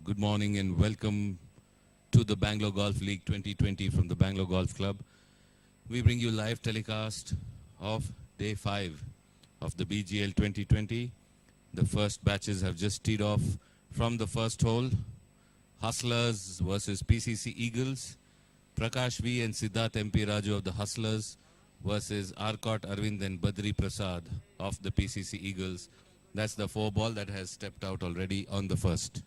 Good morning and welcome to the Bangalore Golf League 2020 from the Bangalore Golf Club. We bring you live telecast of day 5 of the BGL 2020. The first batches have just teed off from the first hole. Hustlers versus PCC Eagles. Prakash V and Siddharth MP Raju of the Hustlers versus Arcot Arvind and Badri Prasad of the PCC Eagles. That's the 4-ball that has stepped out already on the first.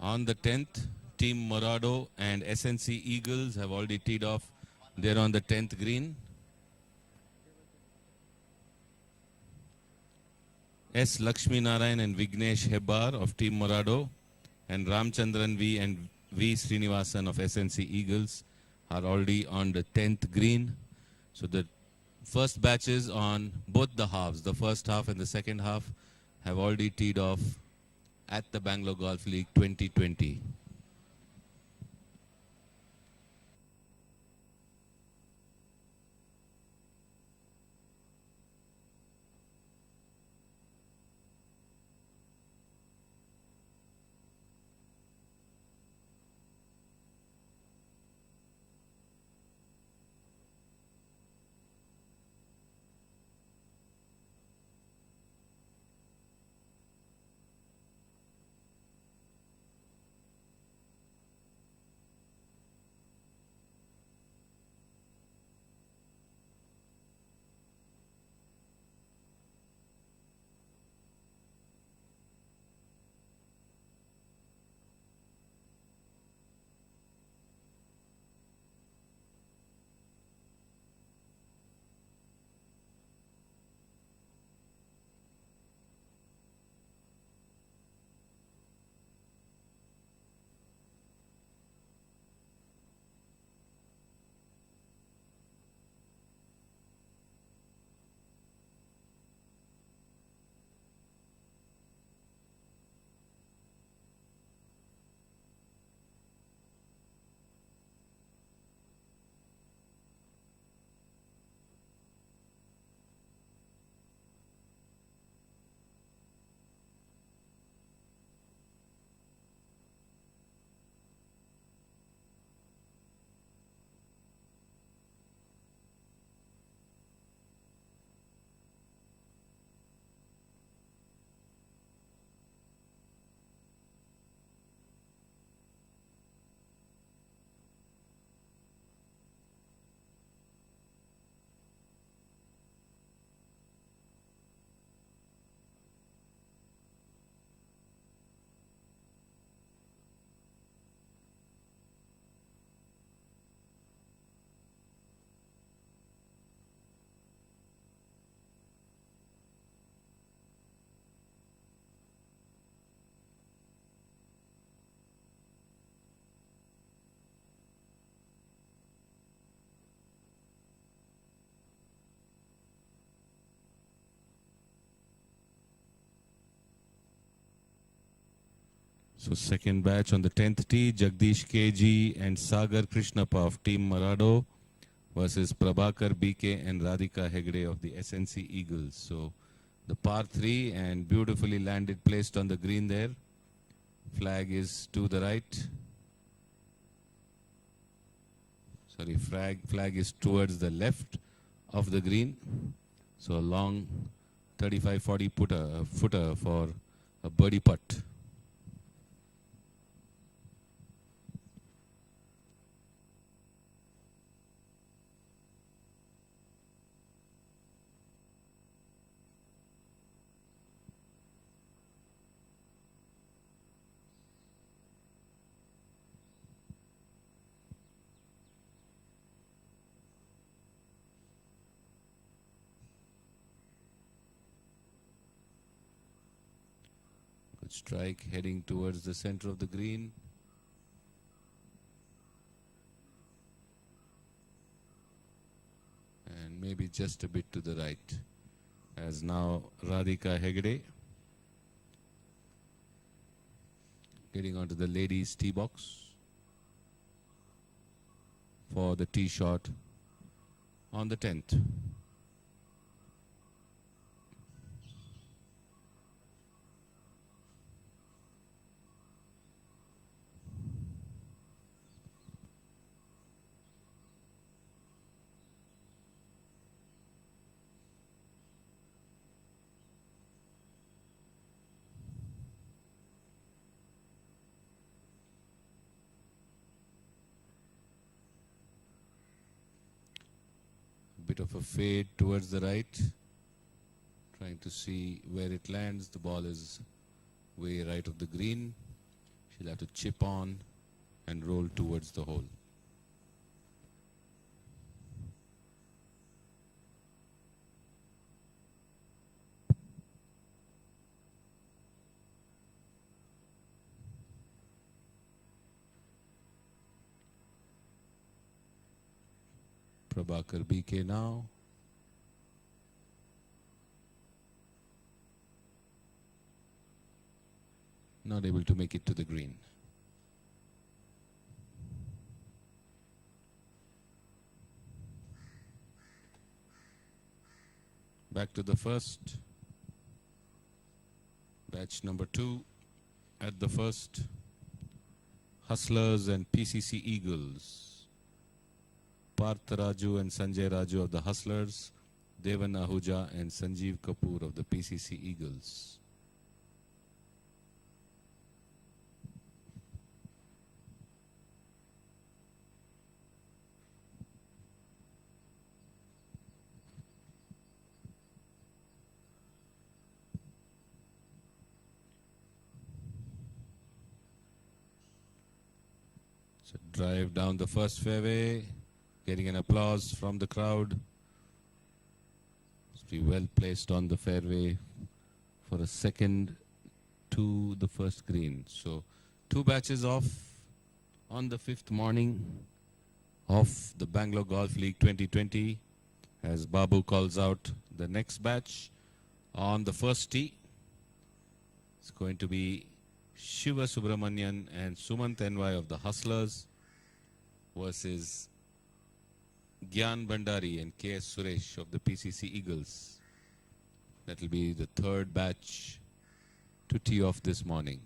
On the 10th, Team Morado and SNC Eagles have already teed off. They're on the 10th green. S. Lakshmi Narayan and Vignesh Hebbar of Team Morado and Ramchandran V and V. Srinivasan of SNC Eagles are already on the 10th green. So the first batches on both the halves, the first half and the second half, have already teed off at the Bangalore Golf League 2020. So second batch on the 10th tee, Jagdish KG and Sagar Krishnappa of Team Morado versus Prabhakar BK and Radhika Hegde of the SNC Eagles. So the par 3 and beautifully landed, placed on the green there. Flag is to the right. Sorry, flag is towards the left of the green. So a long 35-40 footer for a birdie putt. Strike heading towards the center of the green. And maybe just a bit to the right. As now Radhika Hegde getting onto the ladies' tee box for the tee shot on the 10th. Bit of a fade towards the right, trying to see where it lands. The ball is way right of the green. She'll have to chip on and roll towards the hole. Prabhakar BK now. Not able to make it to the green. Back to the first. Batch number 2 at the first. Hustlers and PCC Eagles. Parth Raju and Sanjay Raju of the Hustlers, Devan Ahuja and Sanjeev Kapoor of the PCC Eagles. So drive down the first fairway. Getting an applause from the crowd. Must be well placed on the fairway for a second to the first green. So 2 batches off on the 5th morning of the Bangalore Golf League 2020 as Babu calls out the next batch on the first tee. It's going to be Shiva Subramanian and Sumant NY of the Hustlers versus Gyan Bhandari and KS Suresh of the PCC Eagles. That will be the 3rd batch to tee off this morning.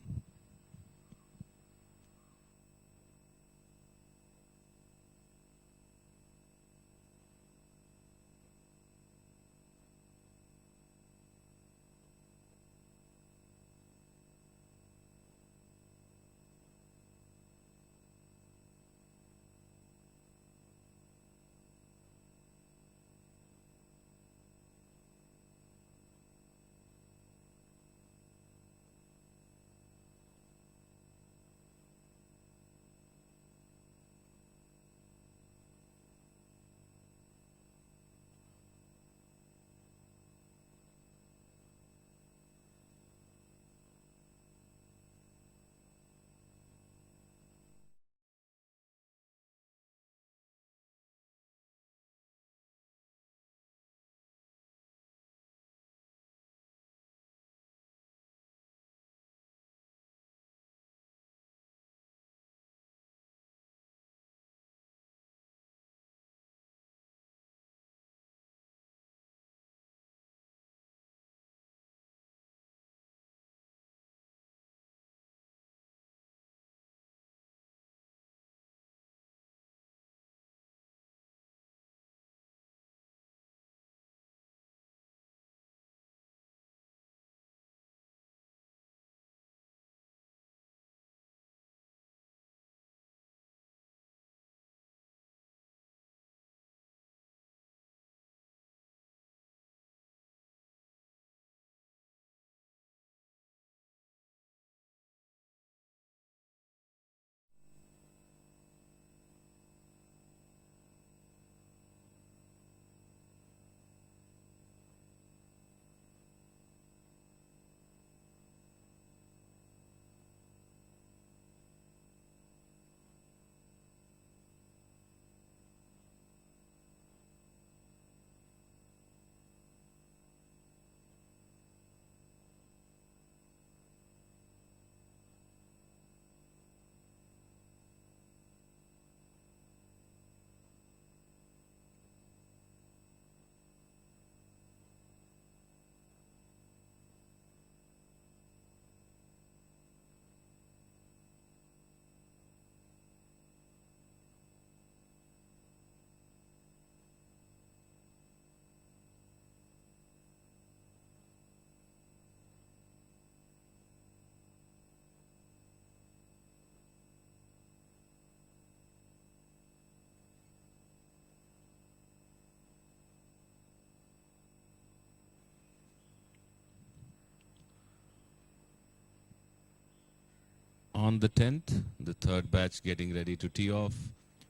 On the 10th, the third batch getting ready to tee off.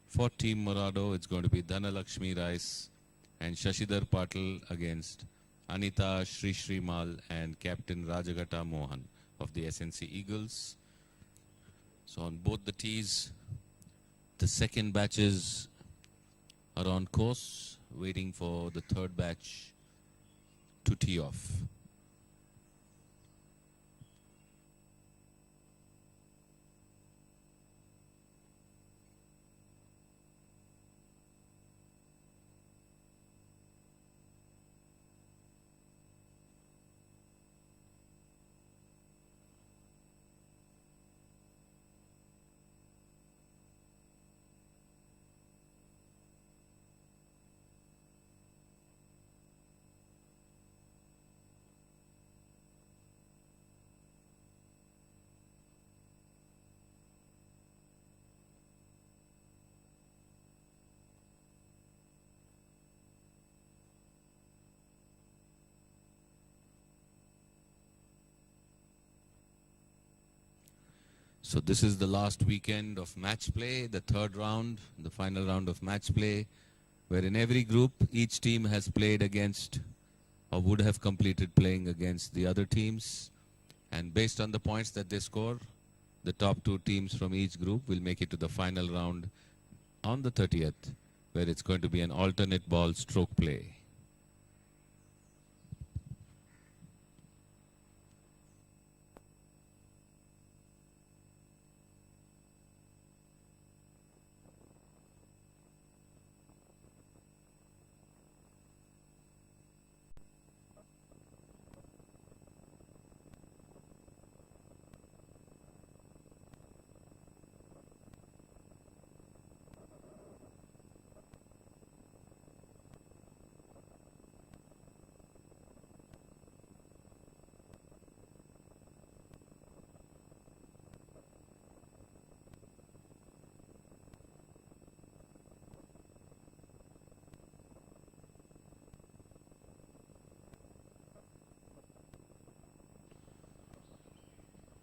For Team Morado, it's going to be Dhanalakshmi Rice and Shashidhar Patil against Anita Sri Mal and Captain Rajagata Mohan of the SNC Eagles. So on both the tees, the second batches are on course, waiting for the third batch to tee off. So this is the last weekend of match play, the third round, the final round of match play, where in every group, each team has played against or would have completed playing against the other teams. And based on the points that they score, the top two teams from each group will make it to the final round on the 30th, where it's going to be an alternate ball stroke play.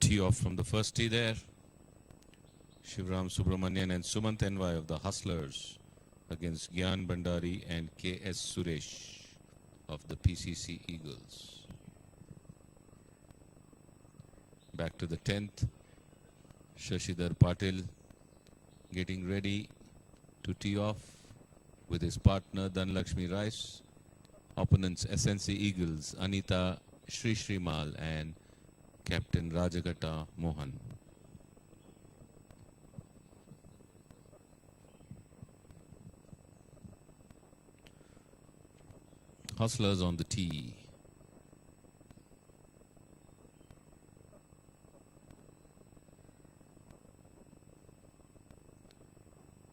Tee off from the first tee there. Shivram Subramanian and Sumant Envai of the Hustlers against Gyan Bandari and K.S. Suresh of the PCC Eagles. Back to the 10th. Shashidhar Patil getting ready to tee off with his partner Dhanalakshmi Rice. Opponents SNC Eagles, Anita Sri Mal and Captain Rajagata Mohan. Hustlers on the tee.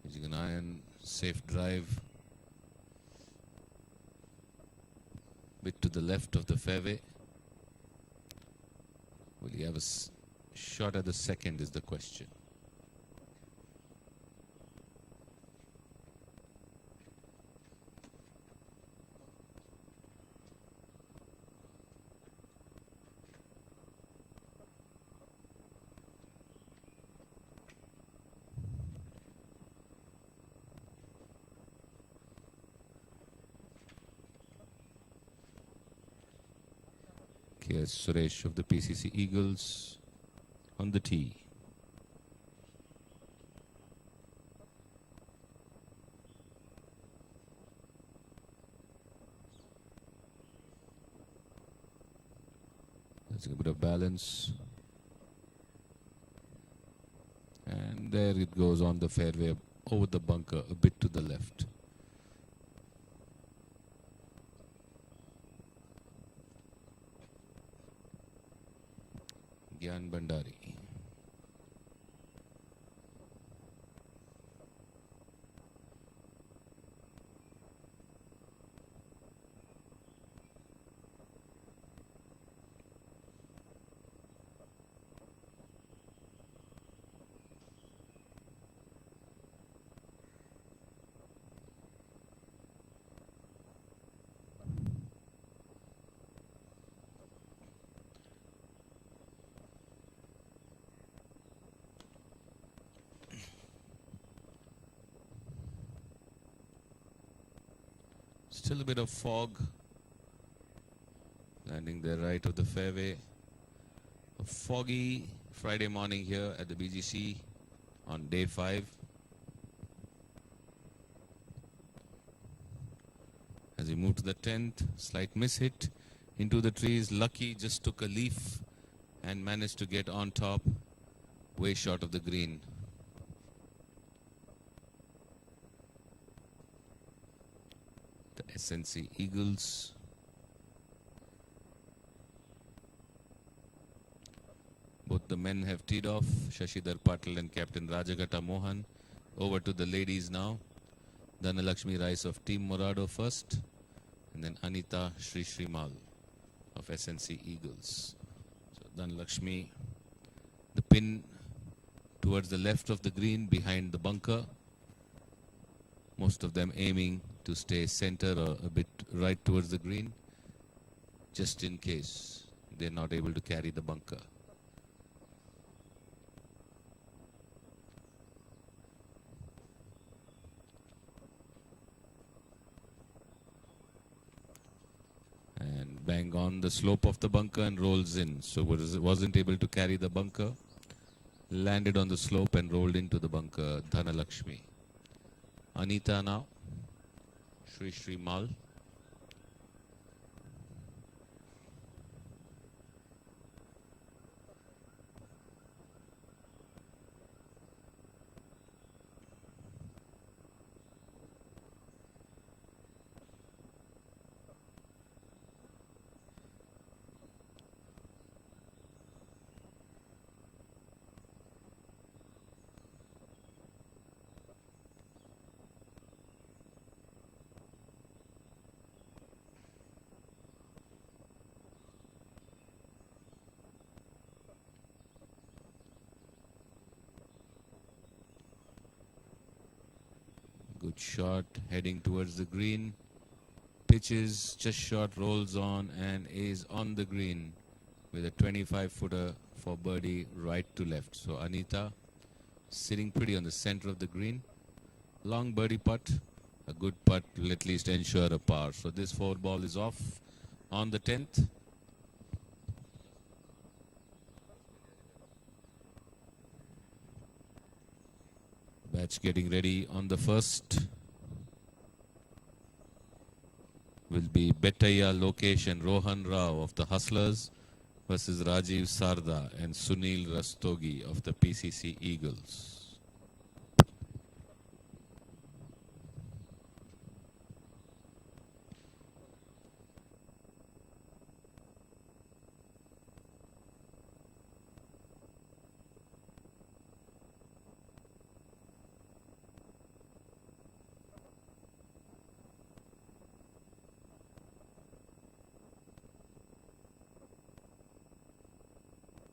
Using an iron, safe drive. Bit to the left of the fairway. Will he have a shot at the second is the question. Here's Suresh of the PCC Eagles on the tee. There's a bit of balance. And there it goes on the fairway over the bunker, a bit to the left. Gyan Bandari. Still a bit of fog. Landing there right of the fairway. A foggy Friday morning here at the BGC on day 5. As we move to the 10th, slight miss hit into the trees. Lucky just took a leaf and managed to get on top, way short of the green. The SNC Eagles. Both the men have teed off. Shashidhar Patil and Captain Rajagata Mohan. Over to the ladies now. Dhanalakshmi Rice of Team Morado first. And then Anita Shrimal of SNC Eagles. So Dhanalakshmi, the pin towards the left of the green behind the bunker. Most of them aiming to stay center or a bit right towards the green, just in case they're not able to carry the bunker. And bang on the slope of the bunker and rolls in. So wasn't able to carry the bunker. Landed on the slope and rolled into the bunker. Dhanalakshmi. Anita now. Shri Mal. Good shot, heading towards the green. Pitches, just short, rolls on and is on the green with a 25-footer for birdie right to left. So Anita sitting pretty on the center of the green. Long birdie putt, a good putt will at least ensure a par. So this 4-ball is off on the 10th. Batch getting ready on the first. Will be Bettaya Lokesh and Rohan Rao of the Hustlers versus Rajiv Sarda and Sunil Rastogi of the PCC Eagles.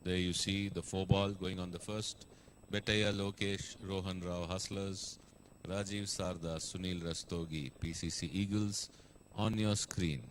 There you see the 4-ball going on the first. Bettaya Lokesh, Rohan Rao Hustlers, Rajiv Sarda, Sunil Rastogi, PCC Eagles on your screen.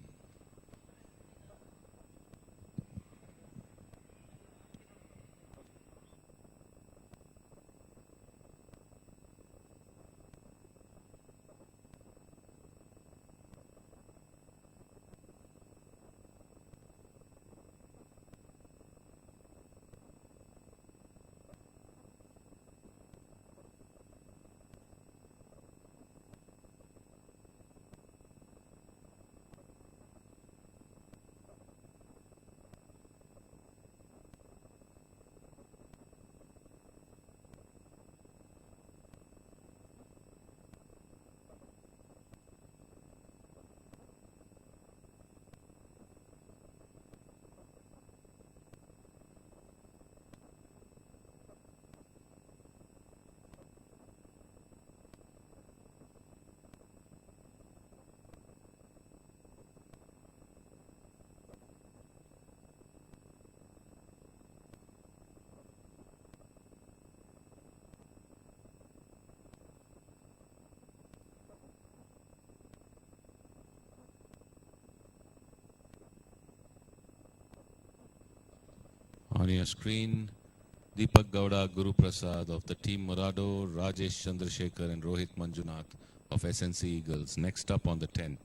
On your screen, Deepak Gowda, Guru Prasad of the Team Morado, Rajesh Chandrasekhar and Rohit Manjunath of SNC Eagles. Next up on the 10th.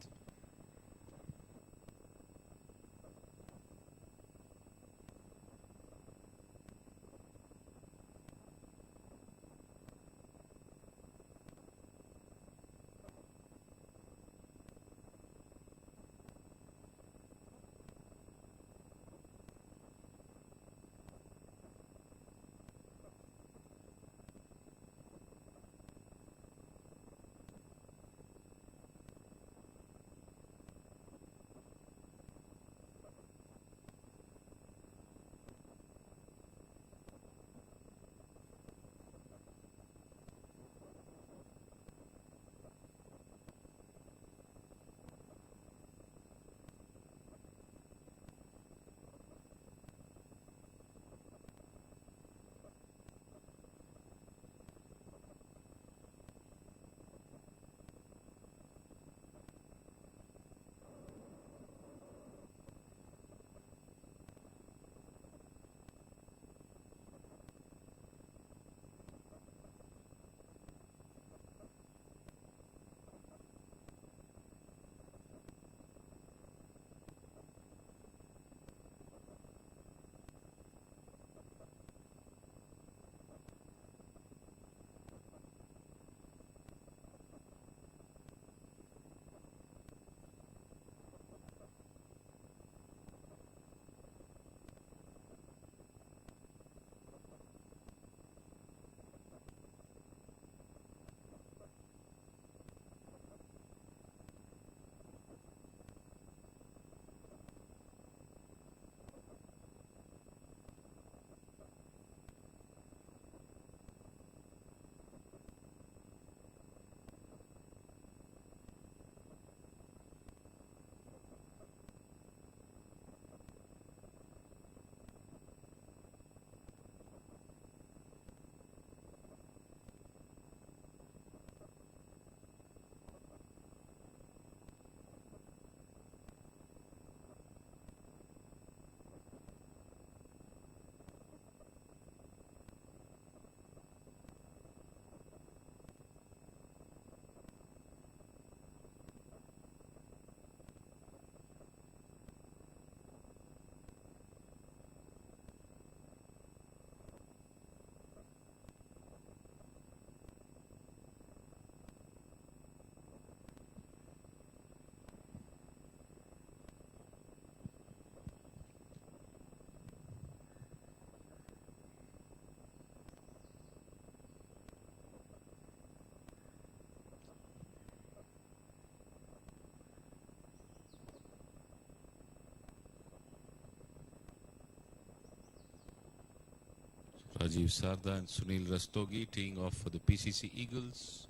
Rajiv Sarda and Sunil Rastogi teeing off for the PCC Eagles.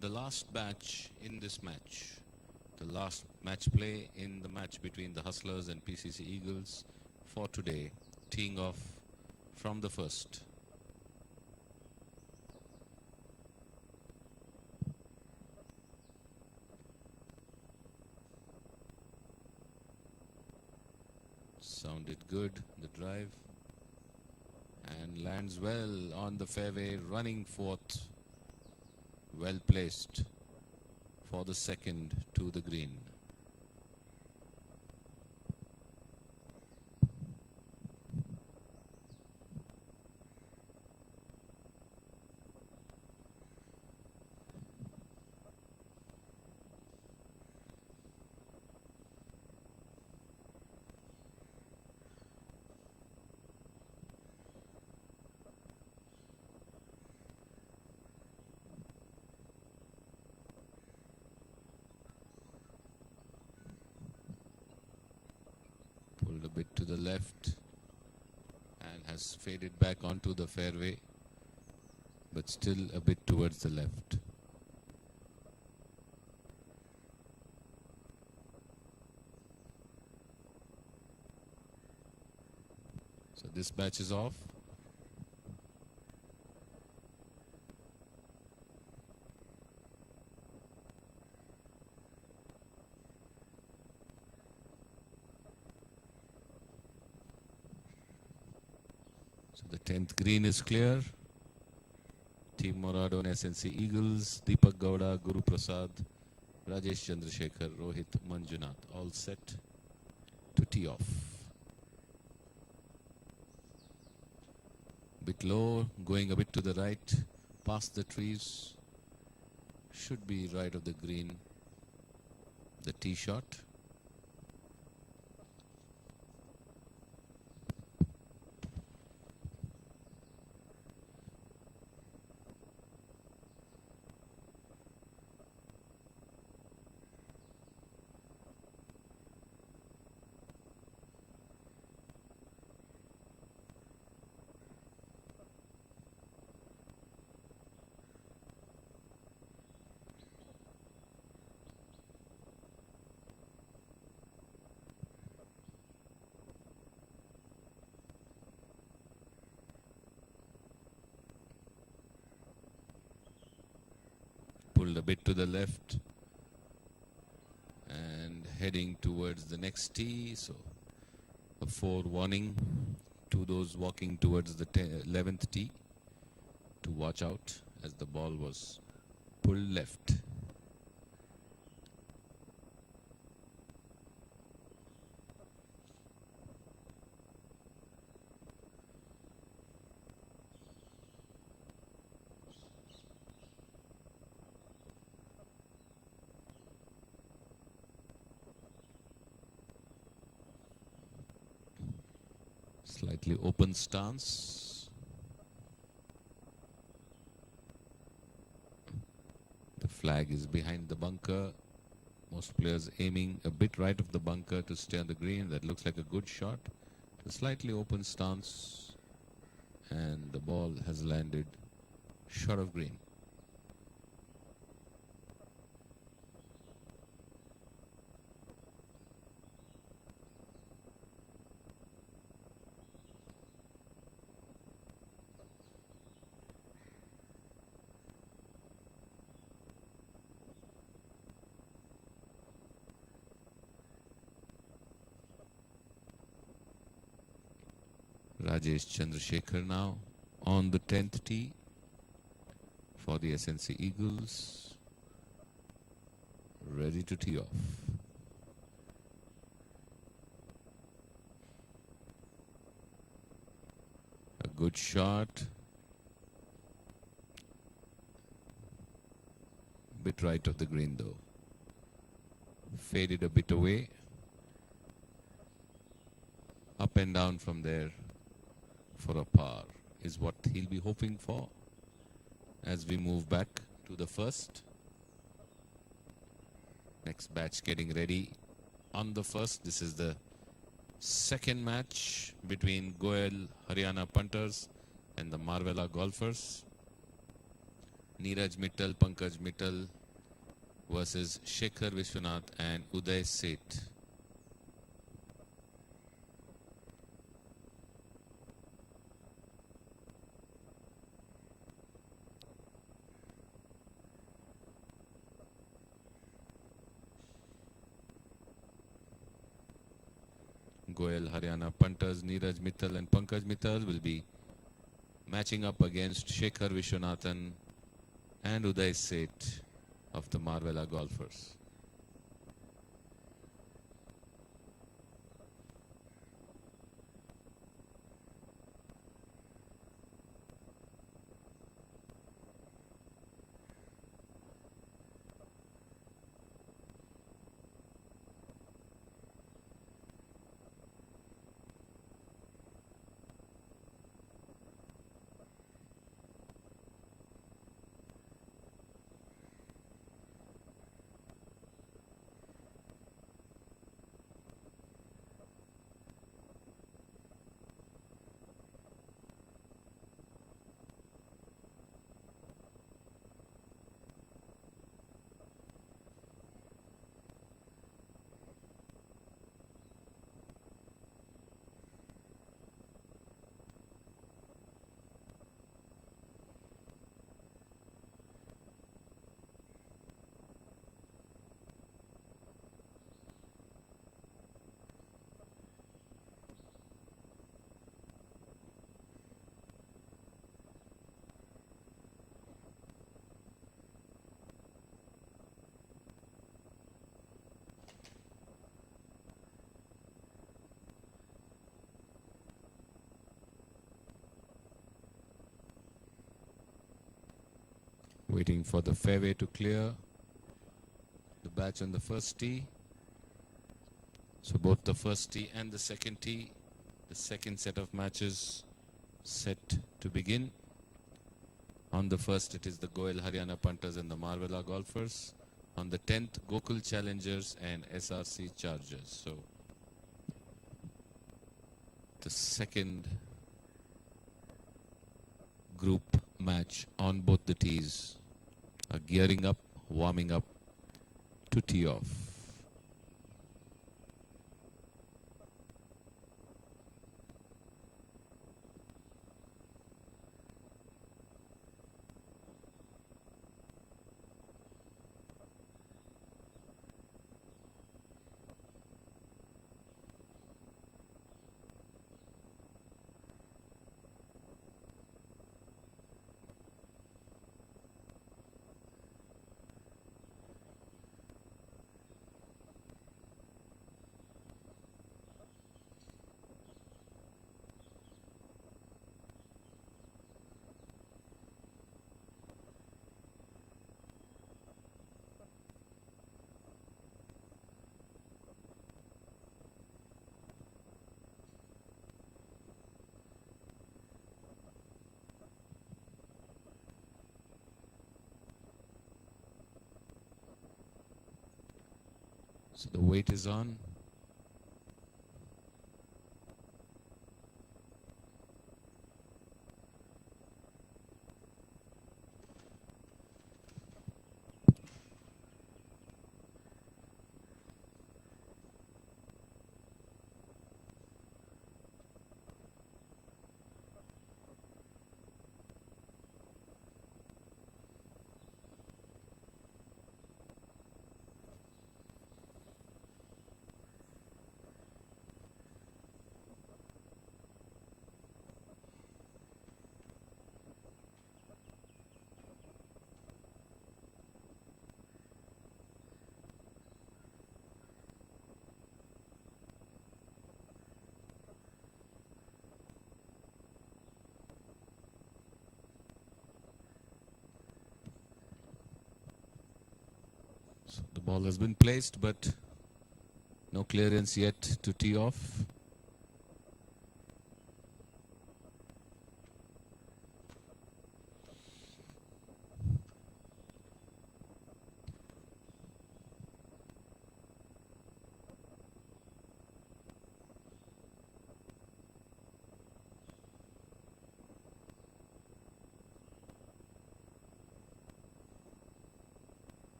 The last match in this match. The last match play in the match between the Hustlers and PCC Eagles for today. Teeing off from the first. Sounded good, the drive. And lands well on the fairway, running forth. Well placed for the second to the green. Pulled a bit to the left and has faded back onto the fairway, but still a bit towards the left. So this match is off. So the 10th green is clear. Team Morado and SNC Eagles, Deepak Gowda, Guru Prasad, Rajesh Chandrasekhar, Rohit Manjunath, all set to tee off. Bit low, going a bit to the right, past the trees. Should be right of the green. The tee shot. Pulled a bit to the left and heading towards the next tee. So a forewarning to those walking towards the 11th tee to watch out as the ball was pulled left. Slightly open stance. The flag is behind the bunker. Most players aiming a bit right of the bunker to stay on the green. That looks like a good shot. A slightly open stance. And the ball has landed short of green. Rajesh Chandrasekhar now on the 10th tee for the SNC Eagles. Ready to tee off. A good shot. Bit right of the green though. Faded a bit away. Up and down from there for a par is what he'll be hoping for as we move back to the first. Next batch getting ready on the first. This is the Second match between Goel Haryana punters and the Marvella golfers. Neeraj Mittal, Pankaj Mittal versus Shekhar Vishwanath and Uday Seth. Goel Haryana punters Neeraj Mittal and Pankaj Mittal will be matching up against Shekhar Vishwanathan and Uday Seth of the Marvella golfers. Waiting for the fairway to clear. The batch on the first tee. So both the first tee and the second tee, the second set of matches set to begin. On the first, it is the Goel Haryana punters and the Marvella golfers. On the 10th, Gokul Challengers and SRC Chargers. So the second group match on both the tees are gearing up, warming up to tee off. So the weight is on. So the ball has been placed, but no clearance yet to tee off.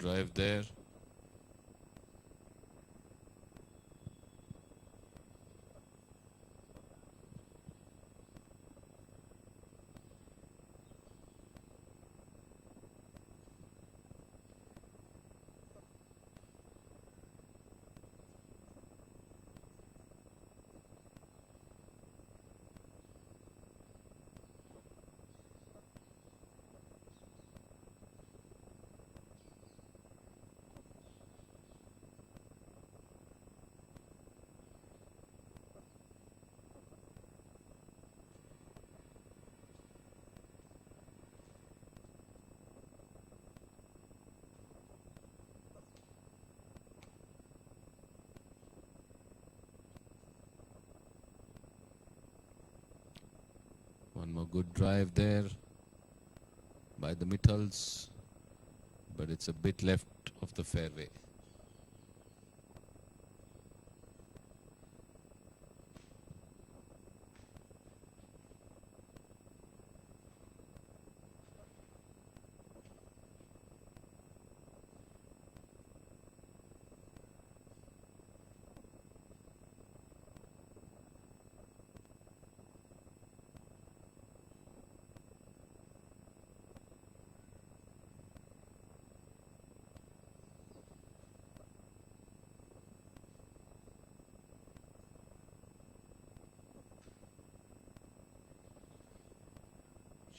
drive there. One more good drive there by the Mittals, but it's a bit left of the fairway.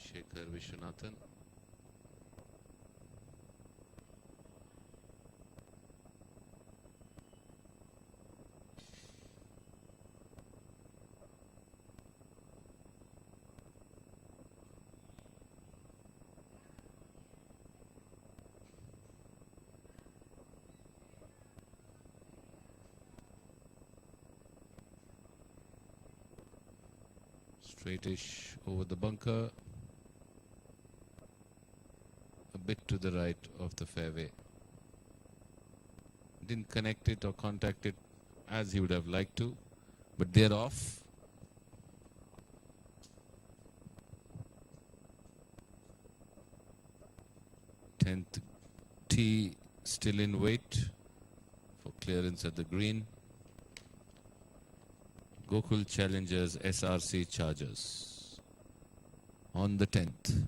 Shekhar Vishwanathan. Straightish over the bunker. A bit to the right of the fairway. Didn't connect it or contact it as he would have liked to, but they're off. Tenth tee still in wait for clearance at the green. Gokul Challengers SRC Chargers on the 10th.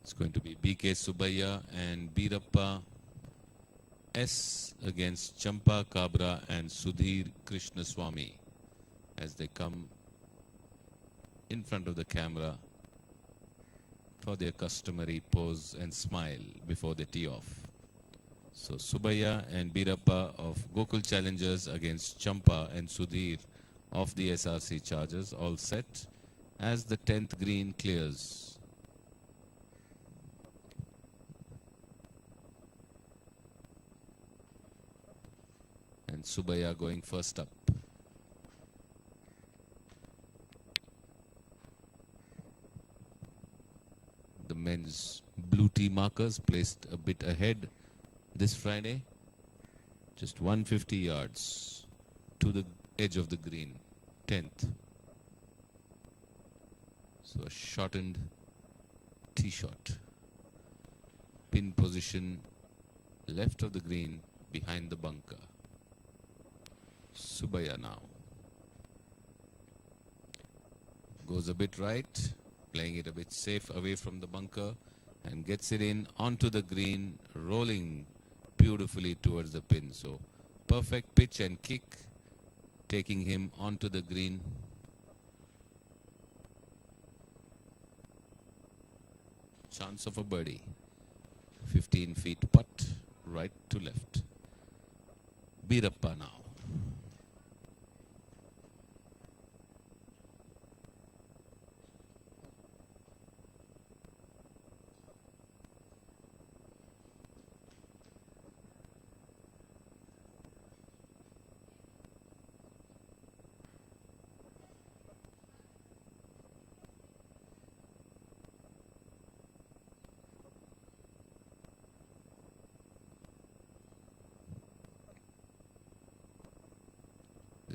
It's going to be BK Subbiah and Birappa S against Champa Kabra and Sudhir Krishnaswamy as they come in front of the camera for their customary pose and smile before they tee off. So Subbiah and Birappa of Gokul Challengers against Champa and Sudhir of the SRC Chargers, all set as the 10th green clears. And Subbiah going first up. The men's blue tee markers placed a bit ahead this Friday. Just 150 yards to the edge of the green. 10th. So a shortened tee shot. Pin position left of the green behind the bunker. Subbiah now goes a bit right, playing it a bit safe away from the bunker and gets it in onto the green, rolling beautifully towards the pin. So perfect pitch and kick, taking him onto the green. Chance of a birdie. 15 feet putt, right to left. Birappa now.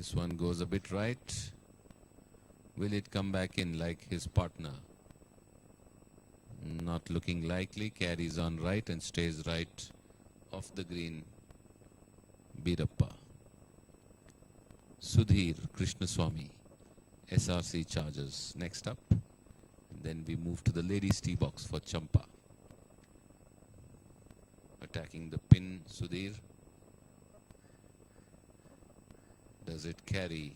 This one goes a bit right. Will it come back in like his partner? Not looking likely. Carries on right and stays right off the green. Birappa. Sudhir Krishnaswamy, SRC Chargers next up. And then we move to the ladies tee box for Champa. Attacking the pin, Sudhir. Does it carry?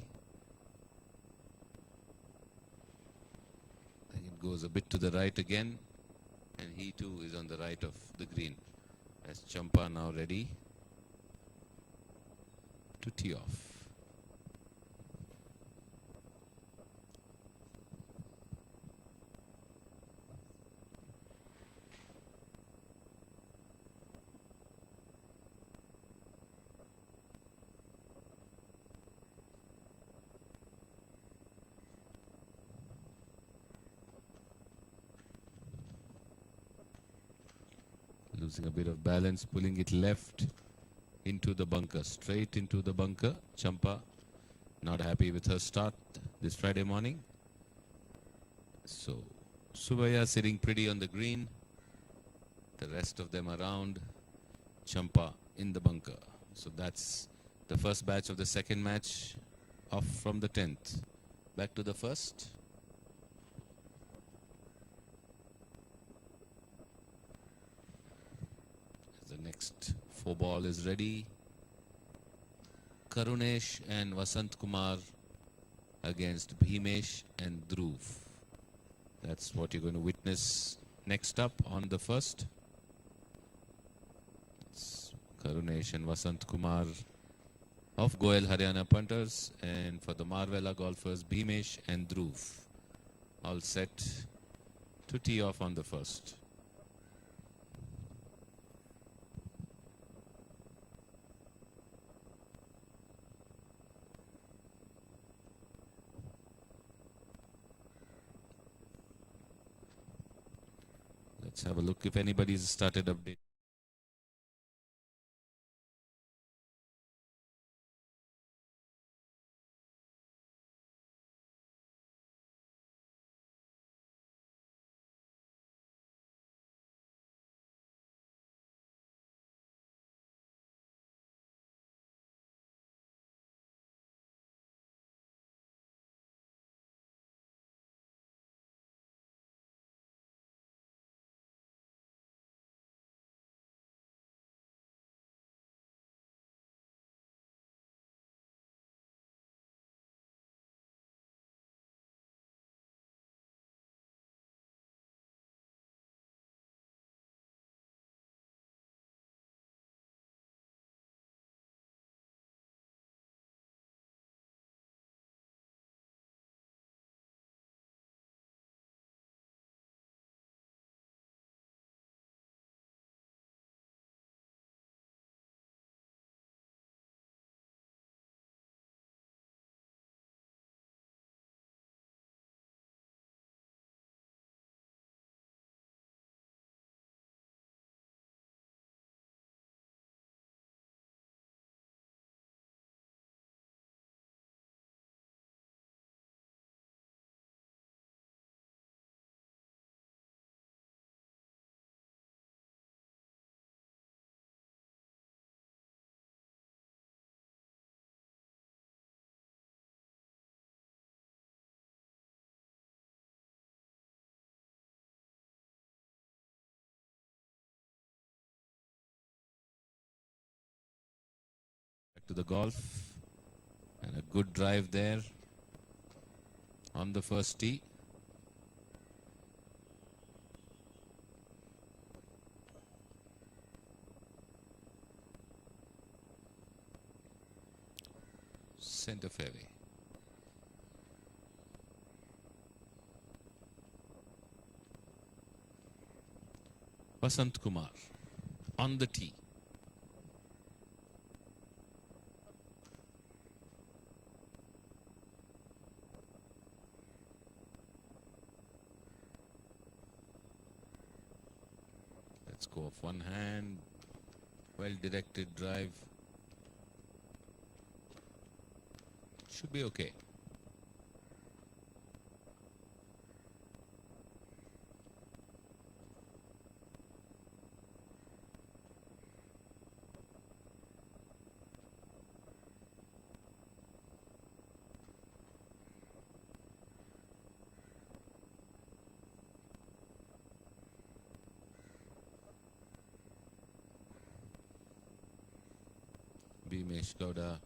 I think it goes a bit to the right again. And he too is on the right of the green. As Champa now ready to tee off. Losing a bit of balance, pulling it left into the bunker, straight into the bunker. Champa not happy with her start this Friday morning. So Subaya sitting pretty on the green. The rest of them around. Champa in the bunker. So that's the first batch of the second match off from the 10th. Back to the first. The next 4-ball is ready. Karunesh and Vasant Kumar against Bhimesh and Dhruv. That's what you're going to witness next up on the first. It's Karunesh and Vasant Kumar of Goel Haryana punters, and for the Marvella golfers, Bhimesh and Dhruv all set to tee off on the first. Let's have a look if anybody's started update. Back to the golf, and a good drive there on the first tee. Center fairway. Vasant Kumar on the tee. Let's go off one hand. Well directed drive. Should be okay. Bhimesh Gowda.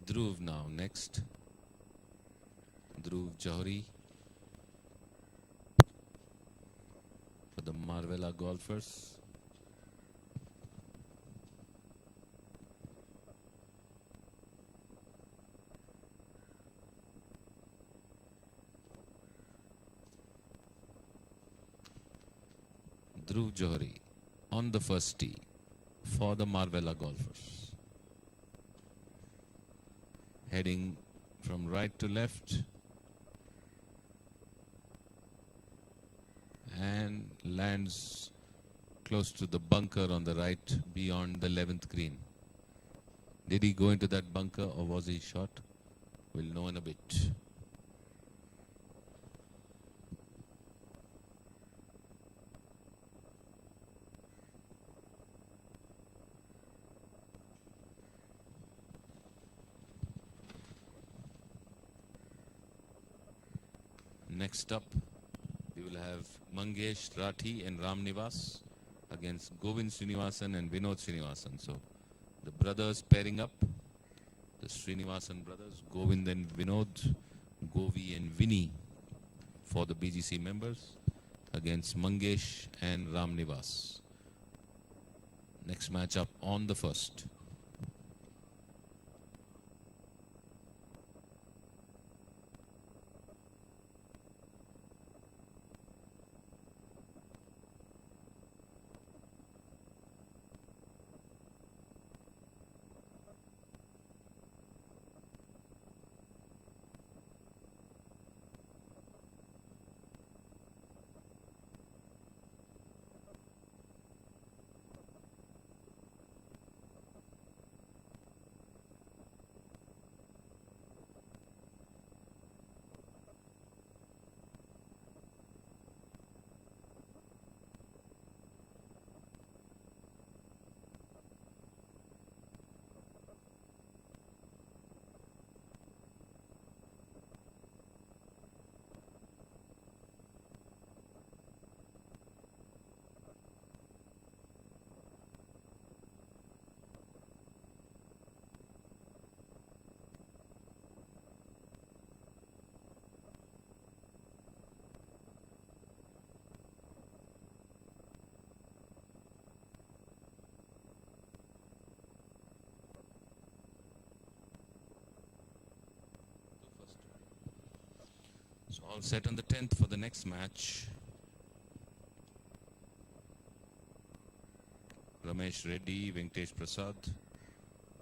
Dhruv now next. Dhruv Johri for the Marvella golfers. Dhruv Johri on the first tee for the Marvella golfers. Heading from right to left and lands close to the bunker on the right beyond the 11th green. Did he go into that bunker or was he shot? We'll know in a bit. Next up, we will have Mangesh Rathi and Ram Nivas against Govind Srinivasan and Vinod Srinivasan. So the brothers pairing up, the Srinivasan brothers, Govind and Vinod, Govi and Vinny for the BGC members against Mangesh and Ram Nivas. Next match up on the first. So all set on the 10th for the next match. Ramesh Reddy, Venkatesh Prasad,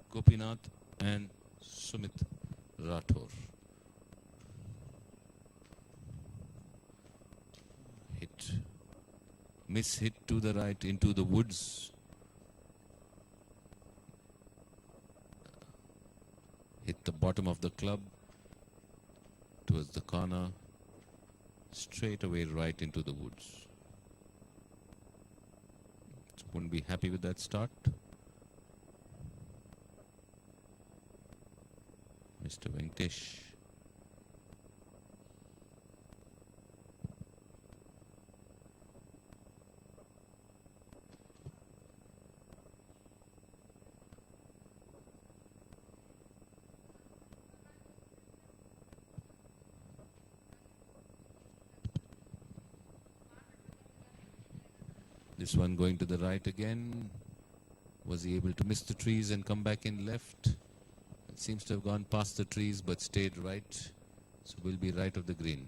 Gopinath and Sumit Rathore. Miss hit to the right into the woods. Hit the bottom of the club towards the corner, straight away right into the woods. Wouldn't be happy with that start. Mr. Venkatesh. This one going to the right again. Was he able to miss the trees and come back in left? It seems to have gone past the trees but stayed right. So will be right of the green.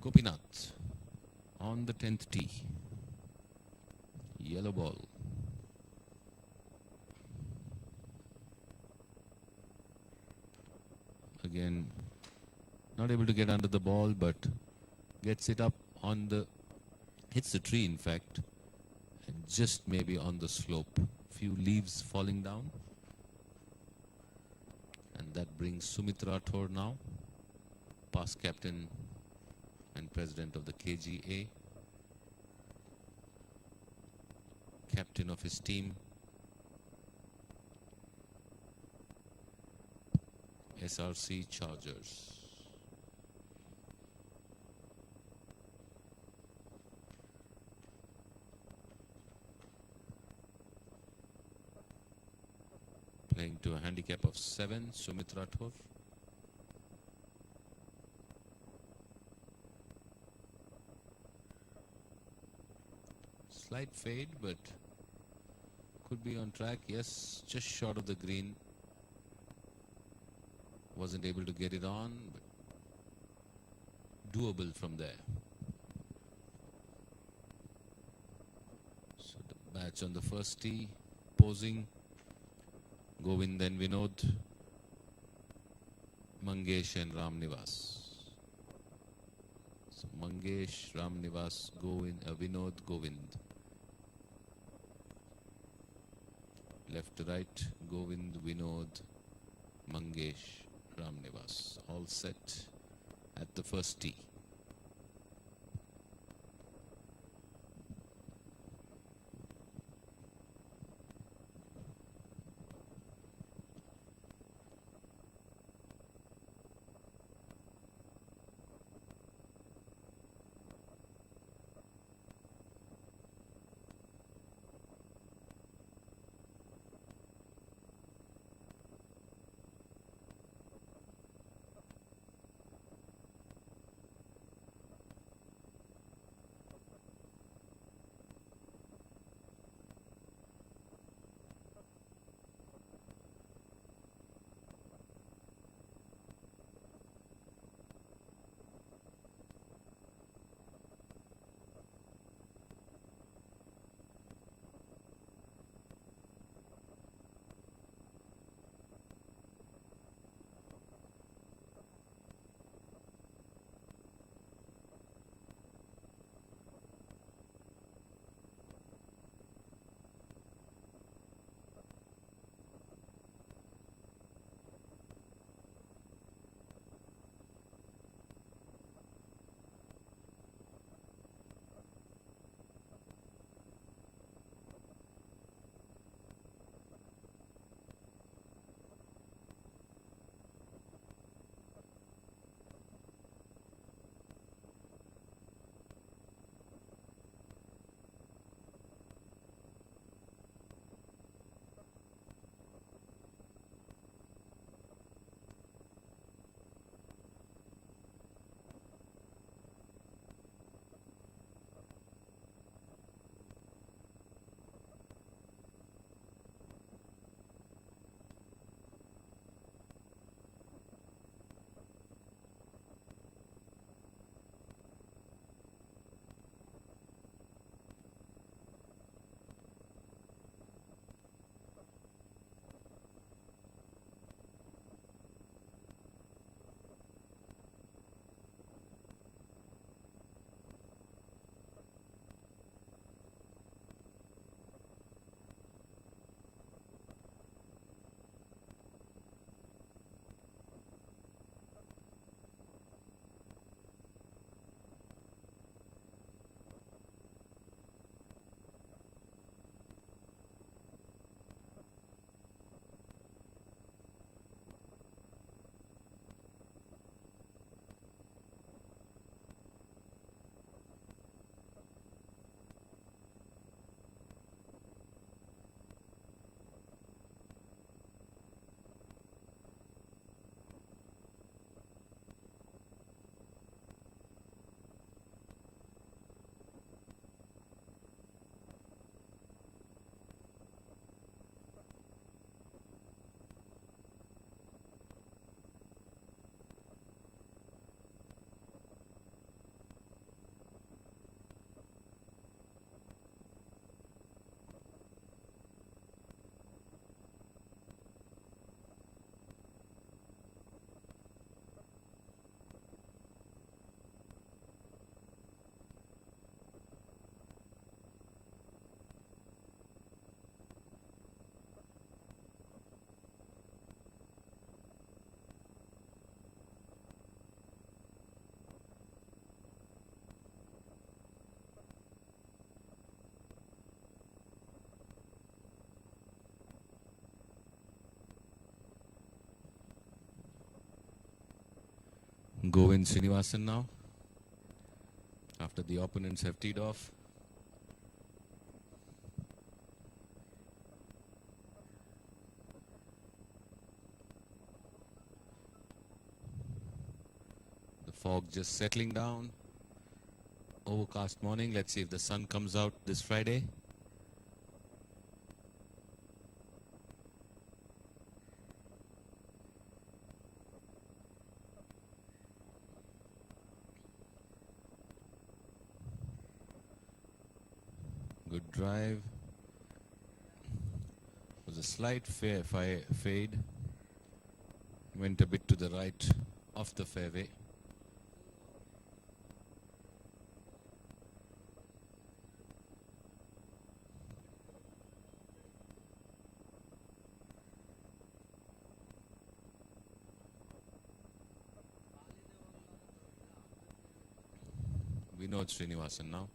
Gopinath on the 10th tee. Yellow ball. Again, not able to get under the ball, but gets it up on the, hits the tree in fact, and just maybe on the slope. Few leaves falling down. And that brings Sumit Rathore now, past captain and president of the KGA, captain of his team, SRC Chargers. Playing to a handicap of 7, Sumit Rathore. Slight fade, but could be on track. Yes, just short of the green. Wasn't able to get it on, but doable from there. So the match on the first tee, posing. Govind and Vinod, Mangesh and Ramnivas. So Mangesh, Ramnivas, Vinod, Govind. Left to right, Govind, Vinod, Mangesh, Ramnivas. All set at the first tee. Govind Srinivasan now, after the opponents have teed off. The fog just settling down. Overcast morning. Let's see if the sun comes out this Friday. Good drive. Was a slight fade. Went a bit to the right of the fairway. We know it's Srinivasan now.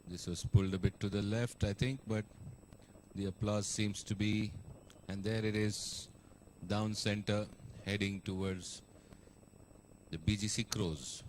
This was pulled a bit to the left, I think, but the applause seems to be, and there it is, down center, heading towards the BGC Crows.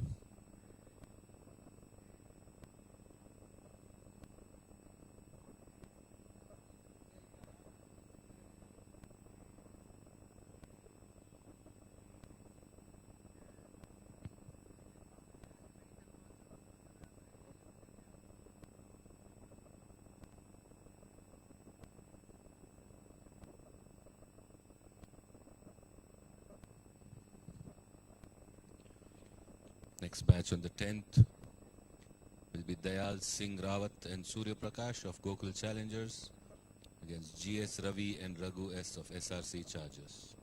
Next match on the 10th will be Dayal Singh Rawat and Surya Prakash of Gokul Challengers against GS Ravi and Raghu S of SRC Chargers.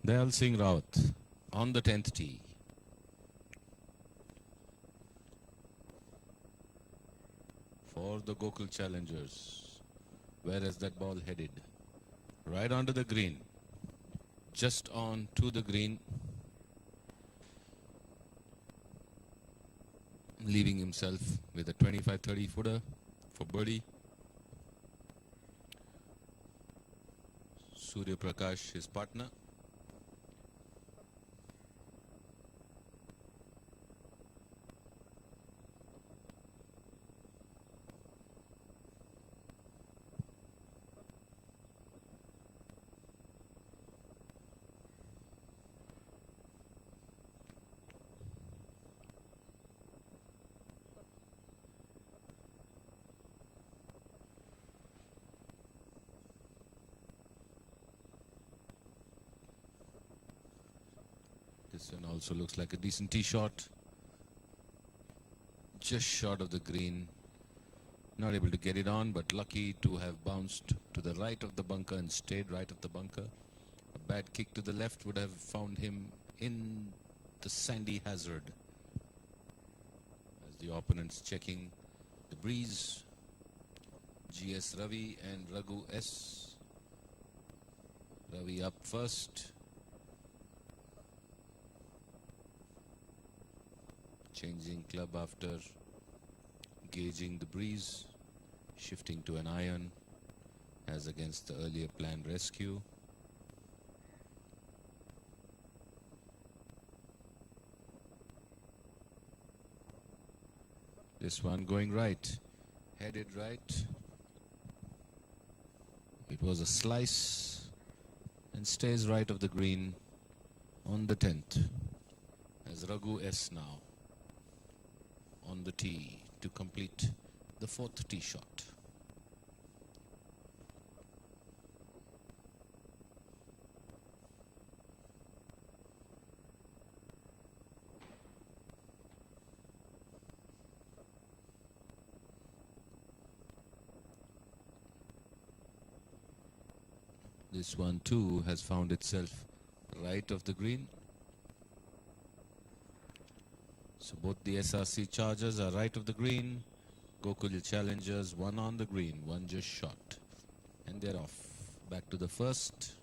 Dayal Singh Rawat on the 10th tee. For the Gokul Challengers. Where is that ball headed? Right onto the green. Just on to the green. Leaving himself with a 25-30 footer for birdie. Surya Prakash, his partner. This one also looks like a decent tee shot. Just short of the green. Not able to get it on, but lucky to have bounced to the right of the bunker and stayed right of the bunker. A bad kick to the left would have found him in the sandy hazard. As the opponents checking the breeze, GS Ravi and Raghu S. Ravi up first. Changing club after gauging the breeze, shifting to an iron as against the earlier planned rescue. This one going right, headed right. It was a slice and stays right of the green on the 10th. As Raghu S now on the tee to complete the 4th tee shot. This one too has found itself right of the green. So both the SRC Chargers are right of the green. Gokul Challengers, one on the green, one just shot. And they're off. Back to the first.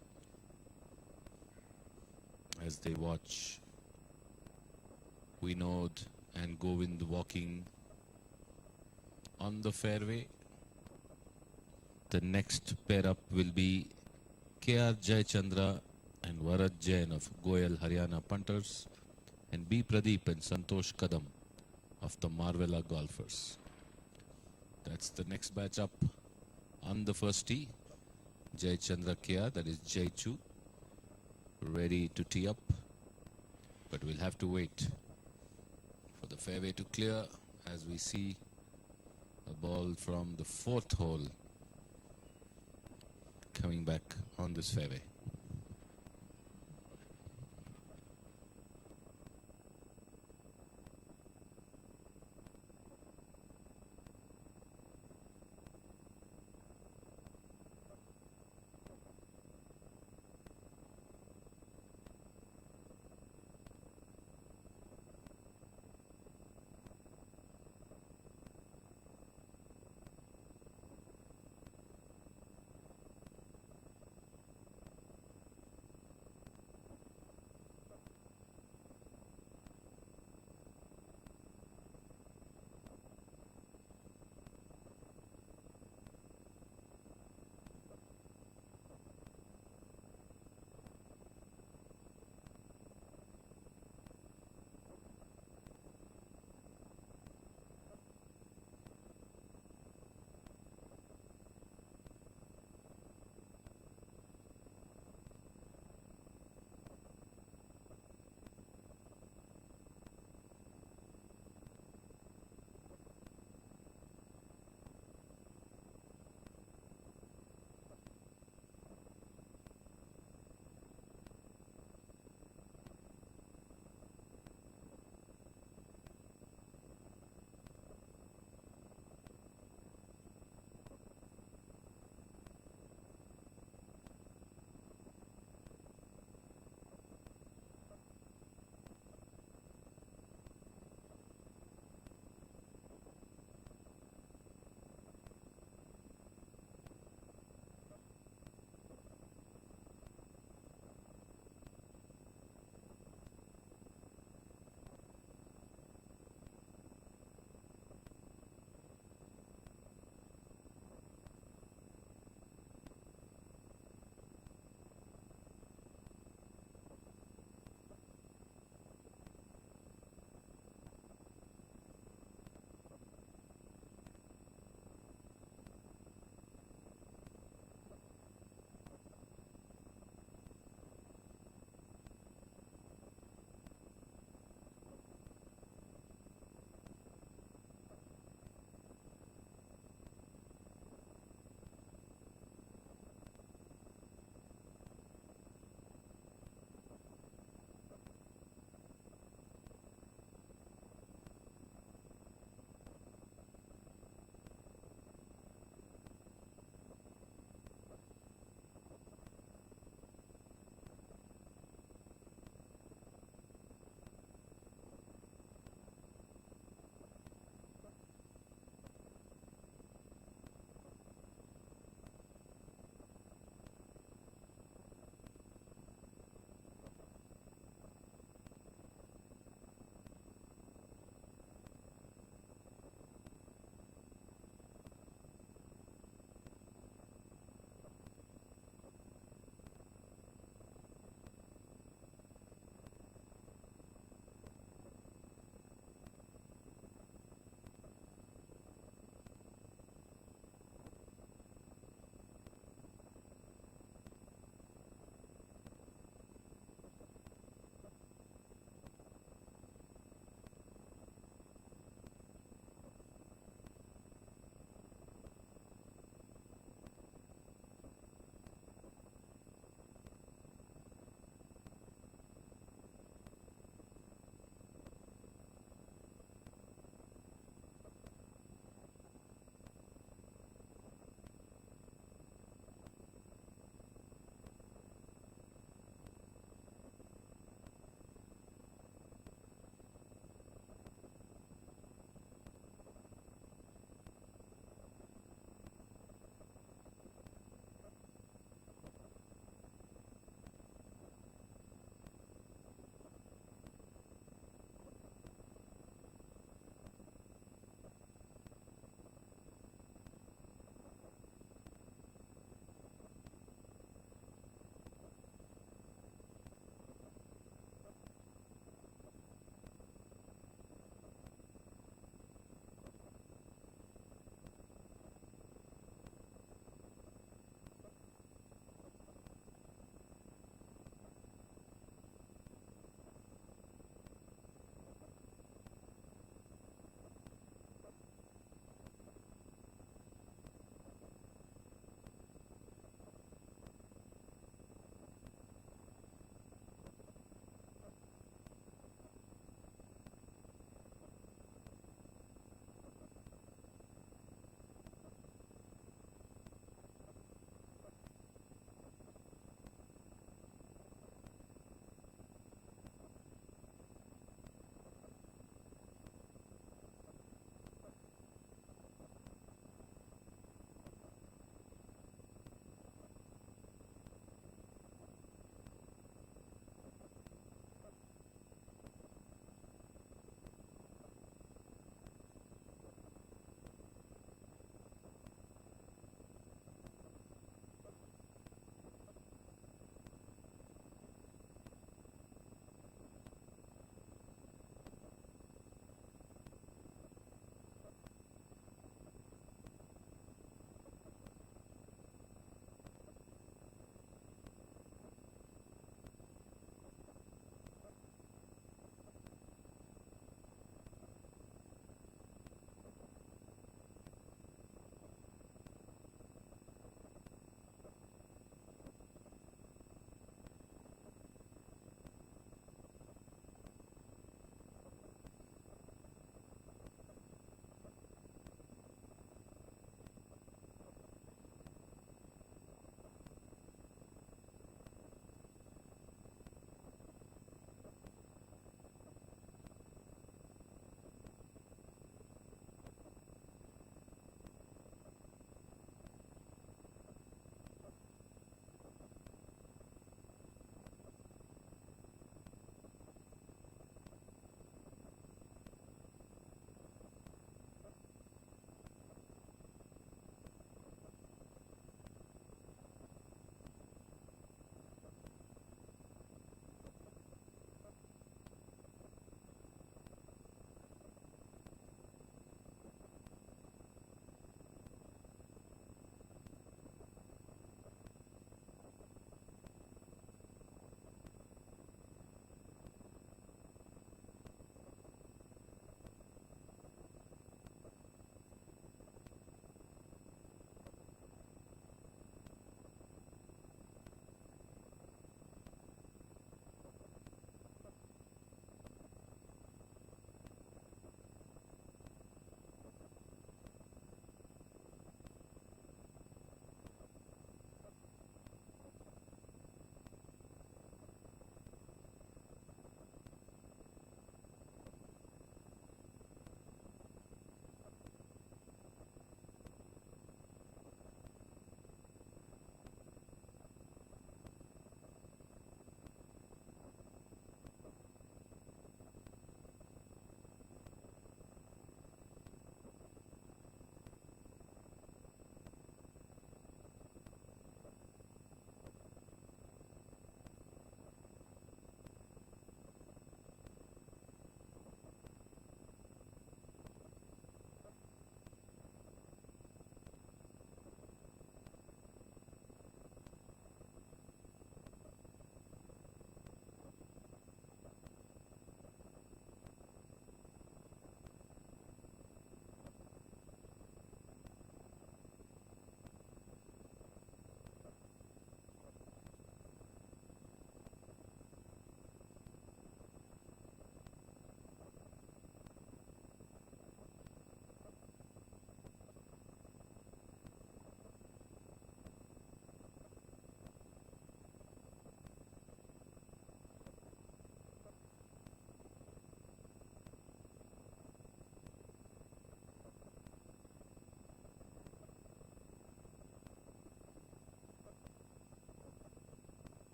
As they watch Vinod and Govind walking on the fairway. The next pair up will be KR Jayachandra and Varad Jain of Goyal Haryana Punters, and B. Pradeep and Santosh Kadam of the Marvella Golfers. That's the next batch up on the first tee. Jayachandra KR, that is Jay Chu, ready to tee up. But we'll have to wait for the fairway to clear as we see a ball from the 4th hole coming back on this fairway.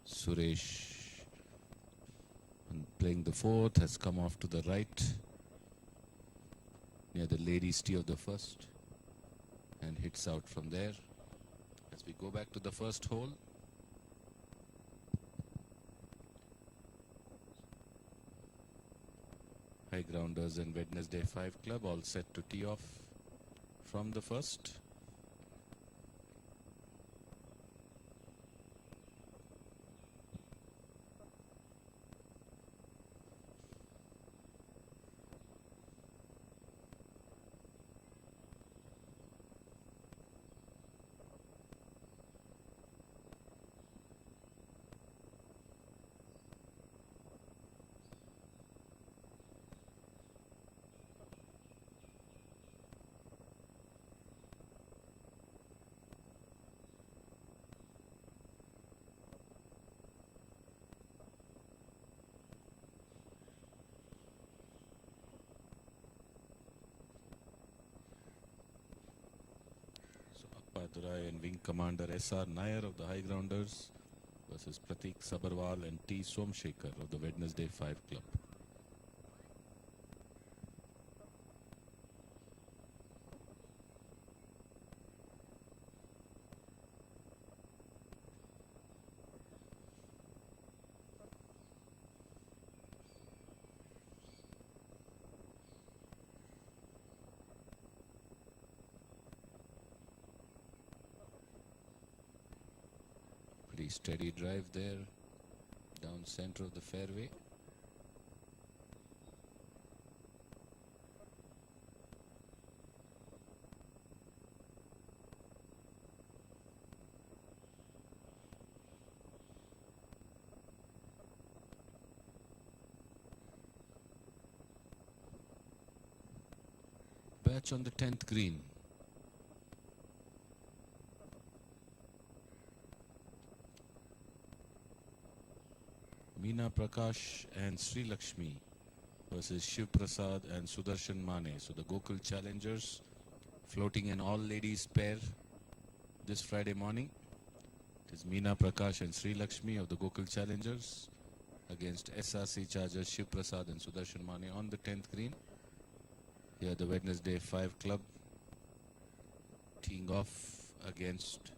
Suresh, playing the fourth, has come off to the right near the ladies' tee of the first and hits out from there. As we go back to the first hole, High Grounders and Wednesday 5 Club all set to tee off from the first. Durai and Wing Commander S.R. Nair of the High Grounders versus Pratik Sabarwal and T. Somshekhar of the Wednesday 5 Club. Pretty steady drive there, down center of the fairway. Batch on the 10th green. Meena Prakash and Sri Lakshmi versus Shiv Prasad and Sudarshan Mane. So the Gokul challengers floating an all-ladies pair this Friday morning. It is Meena Prakash and Sri Lakshmi of the Gokul challengers against SRC chargers Shiv Prasad and Sudarshan Mane on the 10th green. Here the Wednesday 5 Club teeing off against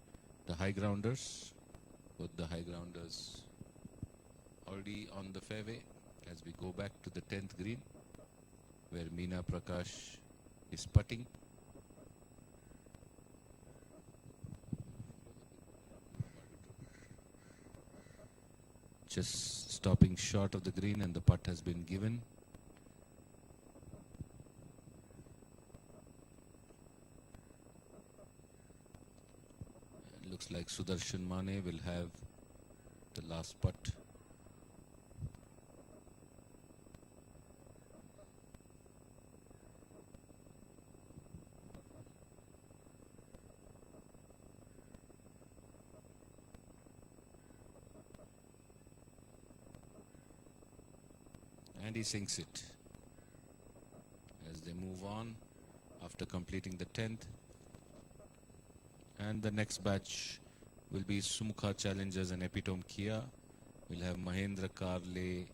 the High Grounders. Both the High Grounders already on the fairway as we go back to the 10th green where Meena Prakash is putting. Just stopping short of the green and the putt has been given. It looks like Sudarshan Mane will have the last putt. And he sinks it as they move on after completing the 10th. And the next batch will be Sumukha Challengers and Epitome Kia. We'll have Mahendra Karle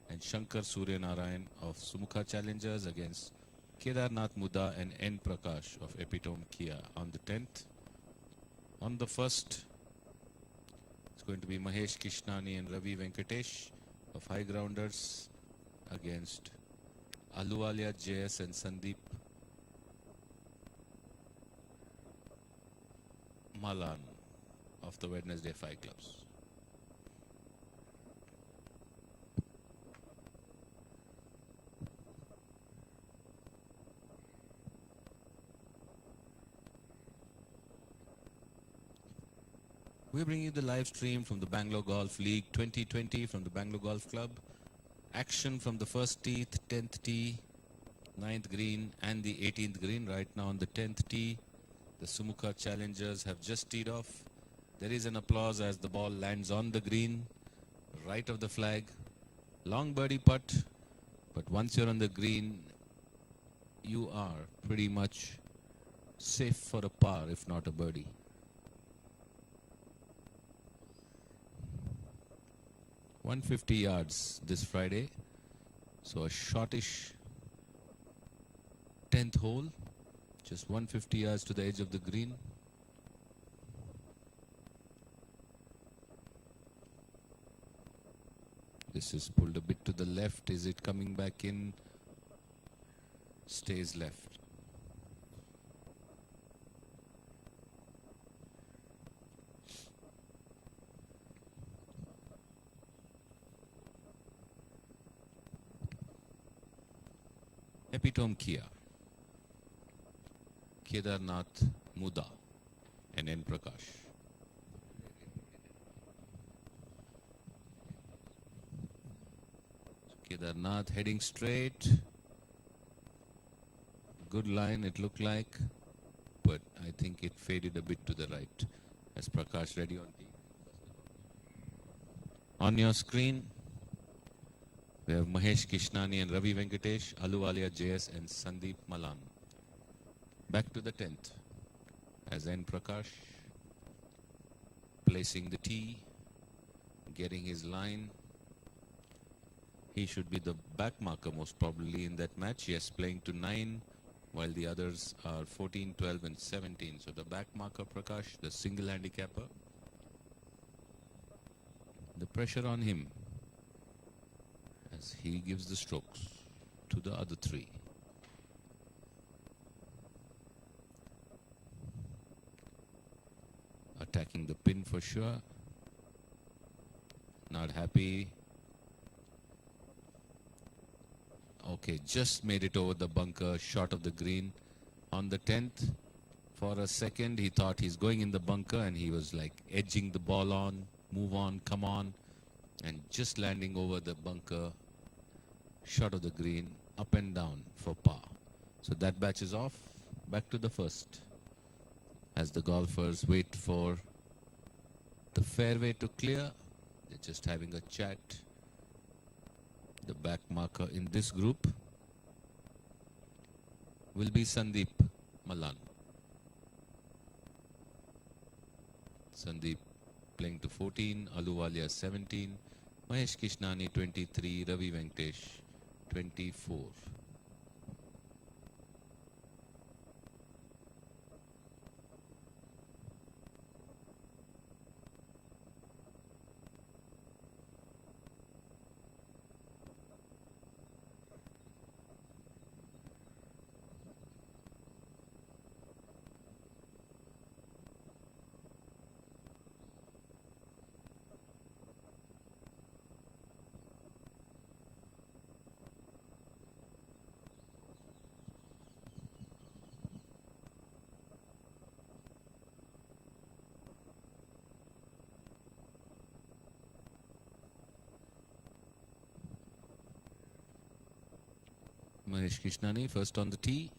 and Shankar Surya Narayan of Sumukha Challengers against Kedarnath Muda and N. Prakash of Epitome Kia on the 10th. On the first, it's going to be Mahesh Kishnani and Ravi Venkatesh of High Grounders against Aluwalia JS and Sandeep Malan of the Wednesday 5 Clubs. We're bringing you the live stream from the Bangalore Golf League 2020 from the Bangalore Golf Club. Action from the first tee, 10th tee, 9th green and the 18th green. Right now on the 10th tee, the Sumukha Challengers have just teed off. There is an applause as the ball lands on the green, right of the flag. Long birdie putt, but once you're on the green, you are pretty much safe for a par, if not a birdie. 150 yards this Friday. So a shortish 10th hole. Just 150 yards to the edge of the green. This is pulled a bit to the left. Is it coming back in? Stays left. Epitome Kia. Kedarnath Muda and N. Prakash. Kedarnath heading straight. Good line it looked like, but I think it faded a bit to the right. As Prakash ready on tee. On your screen, we have Mahesh Kishnani and Ravi Venkatesh, Aluwalia JS and Sandeep Malan. Back to the 10th as N. Prakash placing the tee, getting his line. He should be the back marker most probably in that match. Yes, playing to 9 while the others are 14, 12 and 17. So the back marker Prakash, the single handicapper. The pressure on him as he gives the strokes to the other three. Attacking the pin for sure. Not happy. Okay, just made it over the bunker, short of the green. On the 10th, for a second, he thought he's going in the bunker and he was like edging the ball on, move on, come on, and just landing over the bunker, short of the green, up and down for par. So that batch is off. Back to the first as the golfers wait for the fairway to clear. They're just having a chat. The back marker in this group will be Sandeep Malan. Sandeep playing to 14, Aluwalia 17, Mahesh Kishnani 23, Ravi Venkatesh 24. Mahesh Kishnani first on the tee.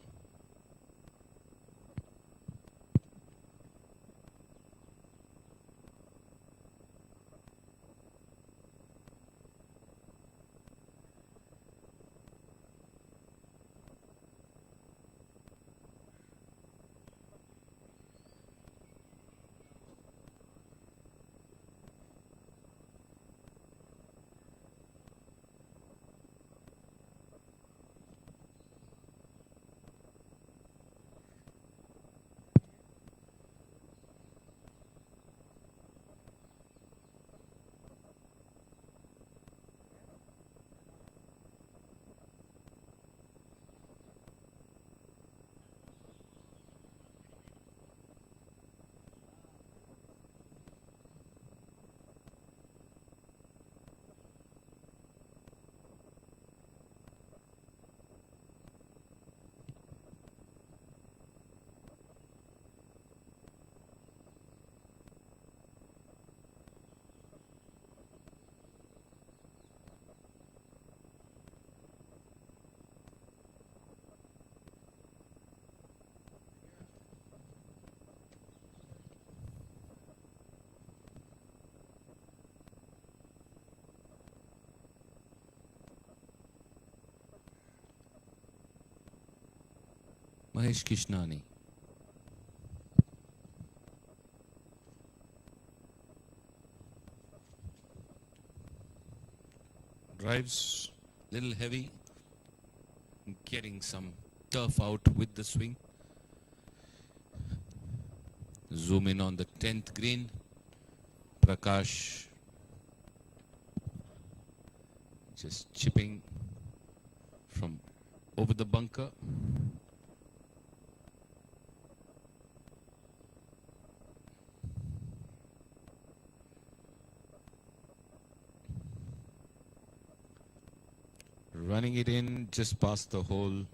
Mahesh Kishnani. Drives little heavy, getting some turf out with the swing. Zoom in on the 10th green. Prakash just chipping from over the bunker. Running it in just past the hole.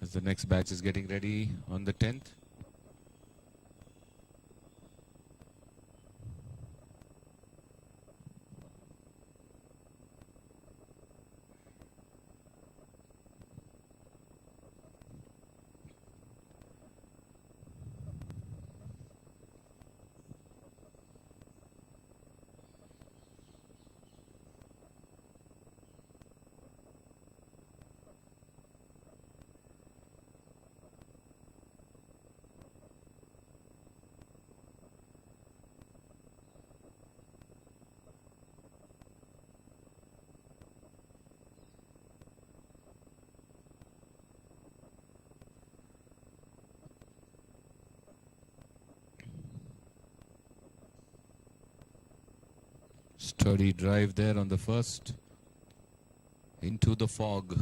As the next batch is getting ready on the 10th. Sturdy drive there on the first. Into the fog.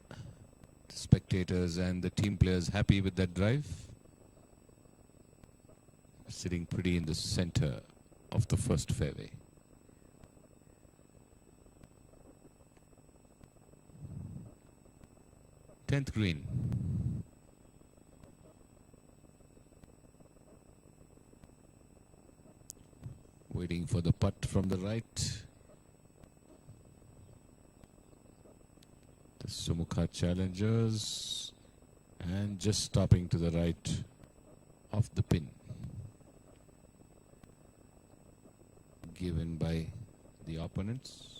The spectators and the team players happy with that drive. Sitting pretty in the center of the first fairway. Tenth green. Waiting for the putt from the right. The Sumukha challengers. And just stopping to the right of the pin. Given by the opponents.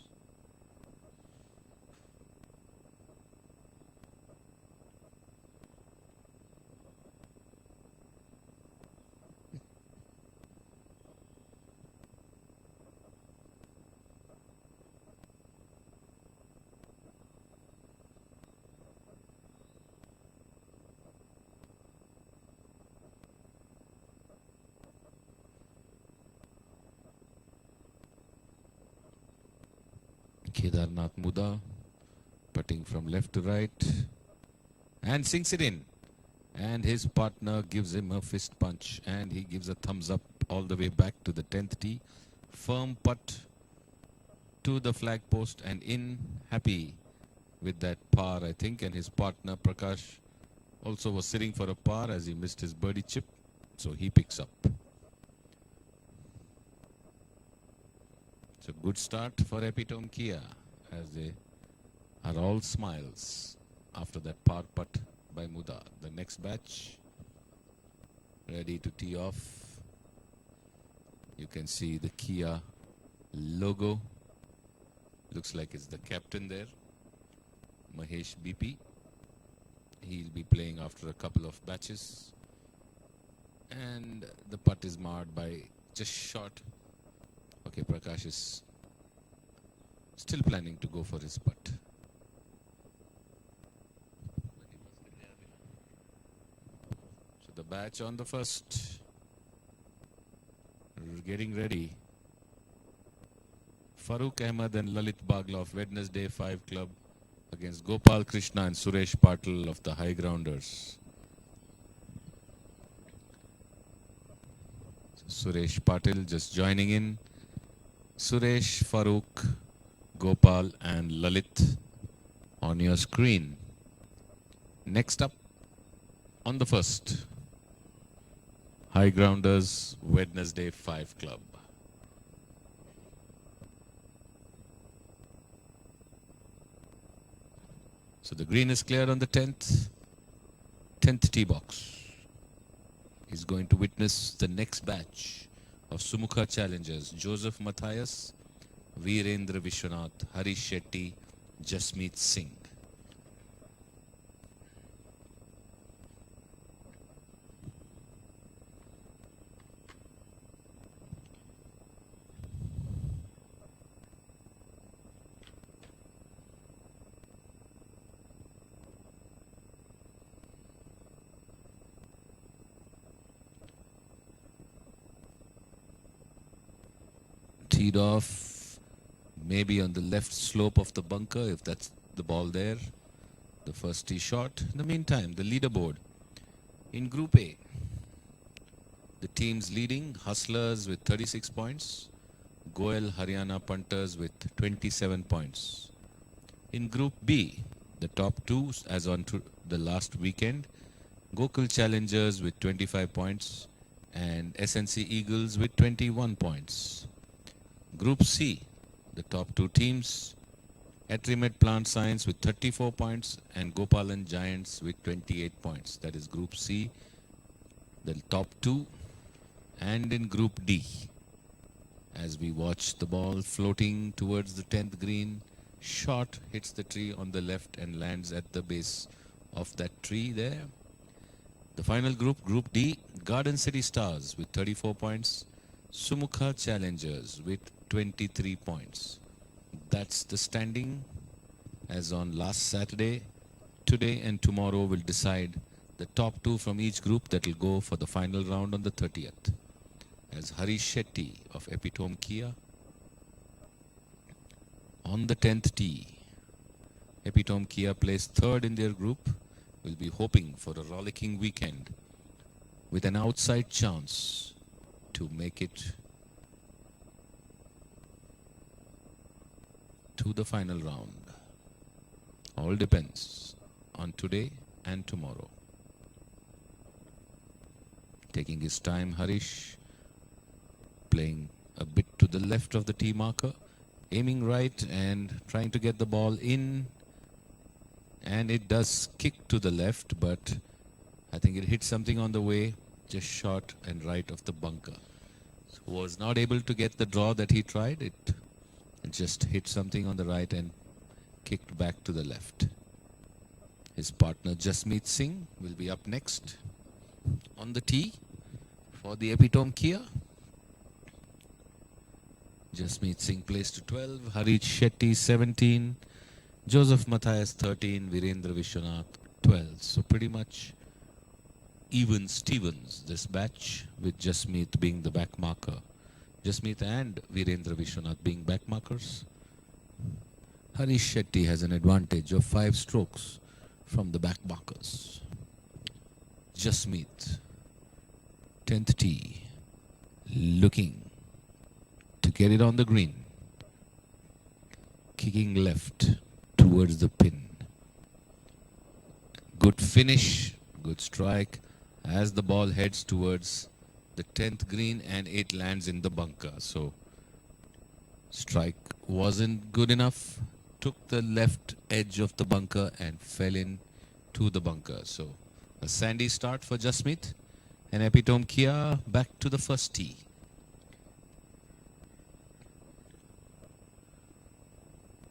Kedarnath Muda putting from left to right and sinks it in, and his partner gives him a fist punch and he gives a thumbs up all the way back to the 10th tee. Firm putt to the flag post and in. Happy with that par, I think, and his partner Prakash also was sitting for a par as he missed his birdie chip, so he picks up. It's a good start for Epitome Kia as they are all smiles after that par putt by Muda. The next batch ready to tee off. You can see the Kia logo. Looks like it's the captain there, Mahesh BP. He'll be playing after a couple of batches. And the putt is marred by just short. Okay, Prakash is still planning to go for his putt. So the batch on the first. Getting ready. Farooq Ahmed and Lalit Bagla of Wednesday 5 Club against Gopal Krishna and Suresh Patil of the High Grounders. So Suresh Patil just joining in. Suresh, Farooq, Gopal and Lalit on your screen. Next up on the first, High Grounders Wednesday 5 Club. So the green is cleared on the 10th tee box. He's going to witness the next batch of Sumukha challengers, Joseph Matthias, Virendra Vishwanath, Harish Shetty, Jasmeet Singh. Teed off, maybe on the left slope of the bunker, if that's the ball there. The first tee shot. In the meantime, the leaderboard. In Group A, the teams leading, Hustlers with 36 points, Goel Haryana Punters with 27 points. In Group B, the top two, as on the last weekend, Gokul Challengers with 25 points and SNC Eagles with 21 points. Group C, the top two teams, Atrimed Plant Science with 34 points and Gopalan Giants with 28 points. That is Group C, the top two. And in Group D, as we watch the ball floating towards the 10th green, shot hits the tree on the left and lands at the base of that tree there. The final group, Group D, Garden City Stars with 34 points, Sumukha Challengers with 23 points. That's the standing as on last Saturday. Today and tomorrow will decide the top two from each group that will go for the final round on the 30th. As Harish Shetty of Epitome Kia on the 10th tee. Epitome Kia placed third in their group, will be hoping for a rollicking weekend with an outside chance to make it to the final round. All depends on today and tomorrow. Taking his time, Harish, playing a bit to the left of the tee marker, aiming right and trying to get the ball in, and it does kick to the left, but I think it hit something on the way, just short and right of the bunker. So was not able to get the draw that he tried. It just hit something on the right and kicked back to the left. His partner Jasmeet Singh will be up next on the tee for the Epitome Kia. Jasmeet Singh placed to 12, Harish Shetty 17, Joseph Matthias 13, Virendra Vishwanath 12. So pretty much even Stevens this batch, with Jasmeet being the back marker. Jasmeet and Virendra Vishwanath being back markers. Harish Shetty has an advantage of 5 strokes from the back markers. Jasmeet, 10th tee, looking to get it on the green. Kicking left towards the pin. Good finish, good strike as the ball heads towards the 10th green and it lands in the bunker. So strike wasn't good enough, took the left edge of the bunker and fell in to the bunker. So a sandy start for Jasmeet, and Epitome Kia back to the first tee.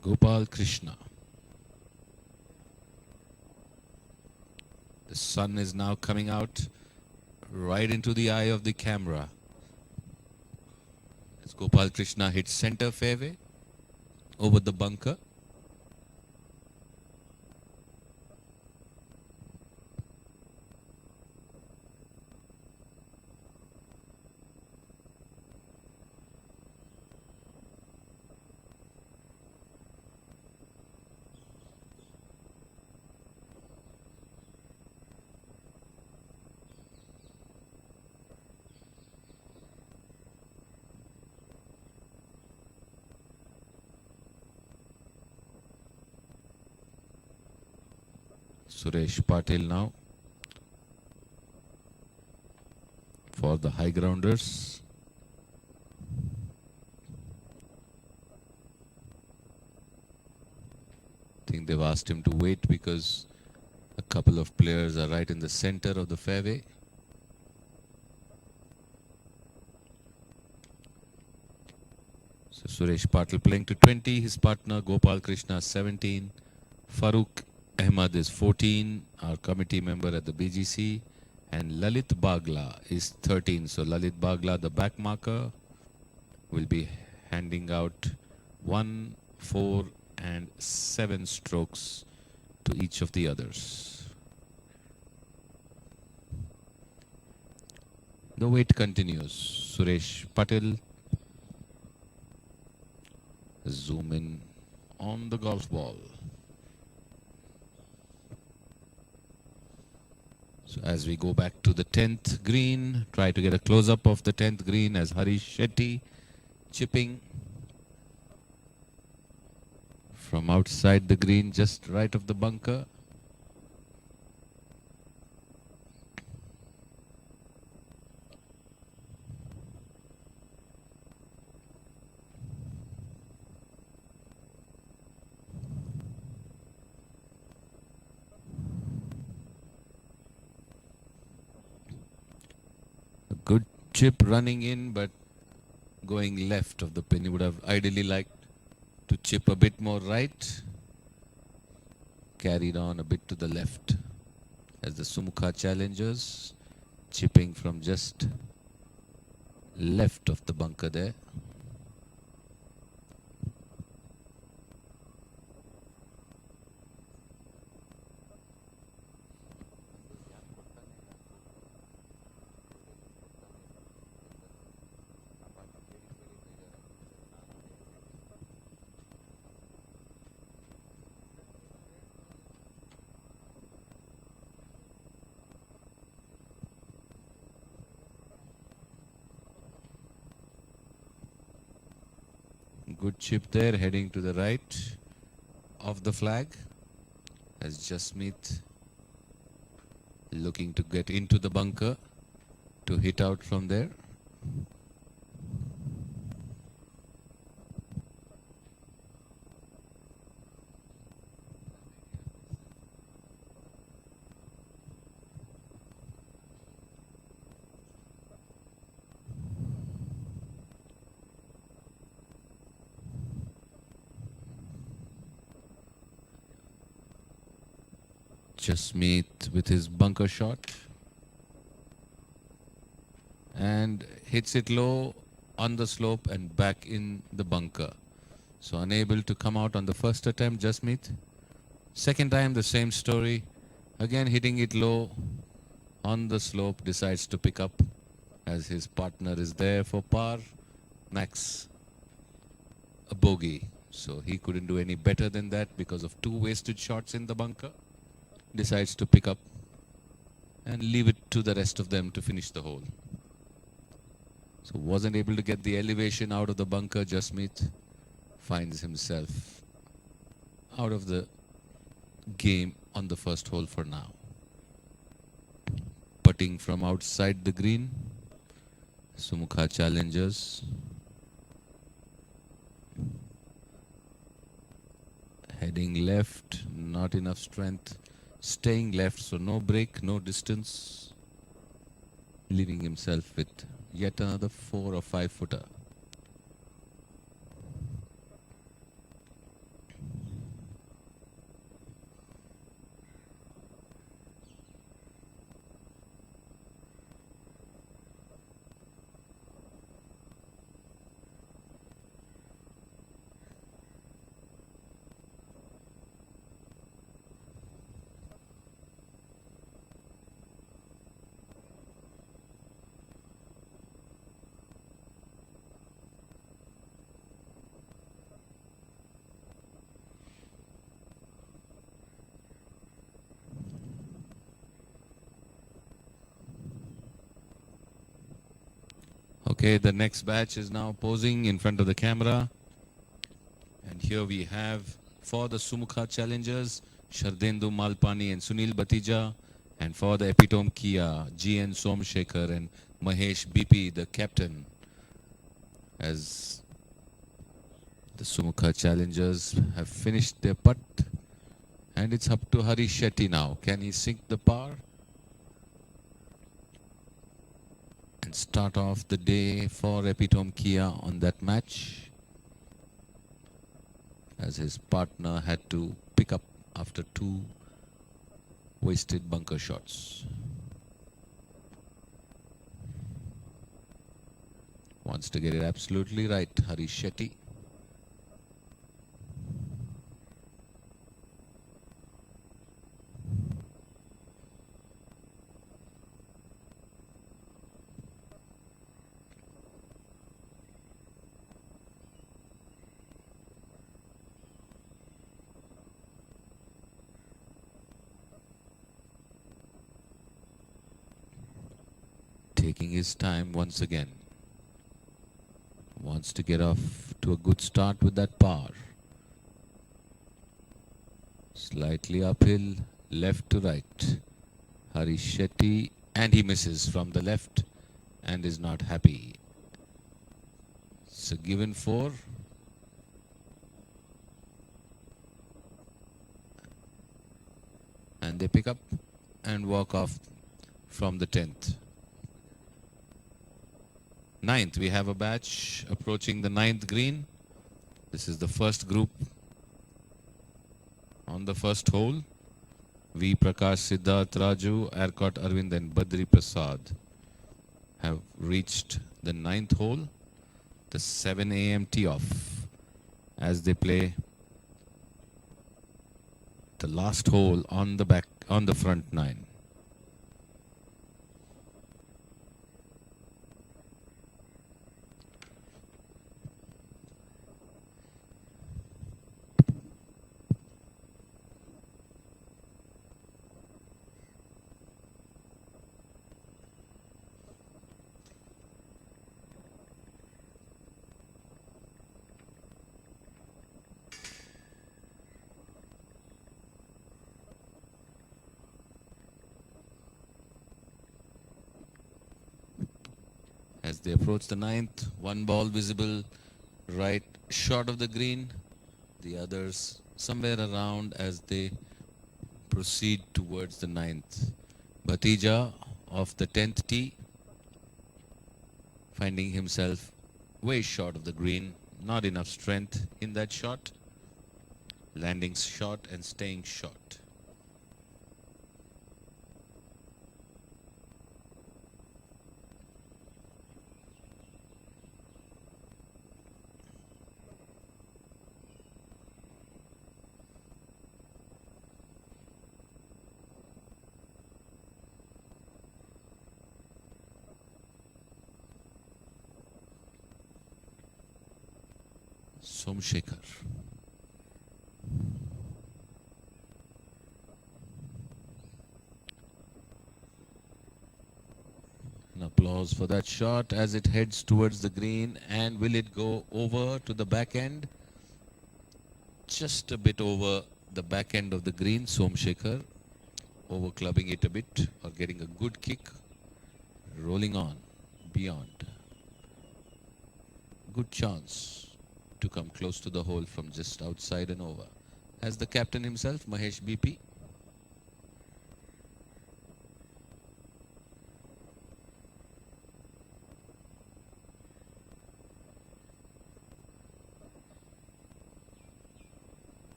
Gopal Krishna. The sun is now coming out right into the eye of the camera. As Gopal Krishna hits center fairway over the bunker. Suresh Patil now for the high grounders. I think they've asked him to wait because a couple of players are right in the center of the fairway. So Suresh Patil playing to 20. His partner Gopal Krishna 17. Farooq Ahmad is 14. Our committee member at the BGC. And Lalit Bagla is 13. So Lalit Bagla, the back marker, will be handing out 1, 4 and 7 strokes to each of the others. The wait continues. Suresh Patil. Zoom in on the golf ball. So as we go back to the 10th green, try to get a close-up of the 10th green as Harish Shetty chipping from outside the green, just right of the bunker. A good chip running in, but going left of the pin. He would have ideally liked to chip a bit more right. Carried on a bit to the left as the Sumukha challengers chipping from just left of the bunker there. Good chip there, heading to the right of the flag as Jasmeet looking to get into the bunker to hit out from there. Jasmeet with his bunker shot and hits it low on the slope and back in the bunker. So unable to come out on the first attempt, Jasmeet. Second time, the same story. Again hitting it low on the slope, decides to pick up as his partner is there for par. Max a bogey. So he couldn't do any better than that because of 2 wasted shots in the bunker. Decides to pick up and leave it to the rest of them to finish the hole. So wasn't able to get the elevation out of the bunker. Jasmeet finds himself out of the game on the first hole for now. Putting from outside the green. Sumukha challengers. Heading left, not enough strength. Staying left, so no break, no distance. Leaving himself with yet another 4 or 5 footer. Okay, the next batch is now posing in front of the camera. And here we have for the Sumukha challengers, Shardendu Malpani and Sunil Batija. And for the Epitome Kia, GN Somshekhar and Mahesh BP, the captain. As the Sumukha challengers have finished their putt. And it's up to Harish Shetty now. Can he sink the par? And start off the day for Epitome Kia on that match. as his partner had to pick up after 2 wasted bunker shots. Wants to get it absolutely right, Harish Shetty. Taking his time once again. Wants to get off to a good start with that par. Slightly uphill, left to right. Harish Shetty, and he misses from the left and is not happy. So given 4. And they pick up and walk off from the 10th. 9th, we have a batch approaching the 9th green. This is the first group on the first hole. V. Prakash, Siddharth, Raju, Arcot, Arvind and Badri Prasad have reached the 9th hole, the 7 a.m. tee-off, as they play the last hole on the front 9. As they approach the 9th, 1 ball visible right short of the green, the others somewhere around as they proceed towards the 9th. Bhatija of the 10th tee, finding himself way short of the green, not enough strength in that shot, landing short and staying short. Somshekhar. An applause for that shot as it heads towards the green, and will it go over to the back end? Just a bit over the back end of the green. Somshekhar over clubbing it a bit, or getting a good kick, rolling on beyond. Good chance to come close to the hole from just outside and over. As the captain himself, Mahesh BP.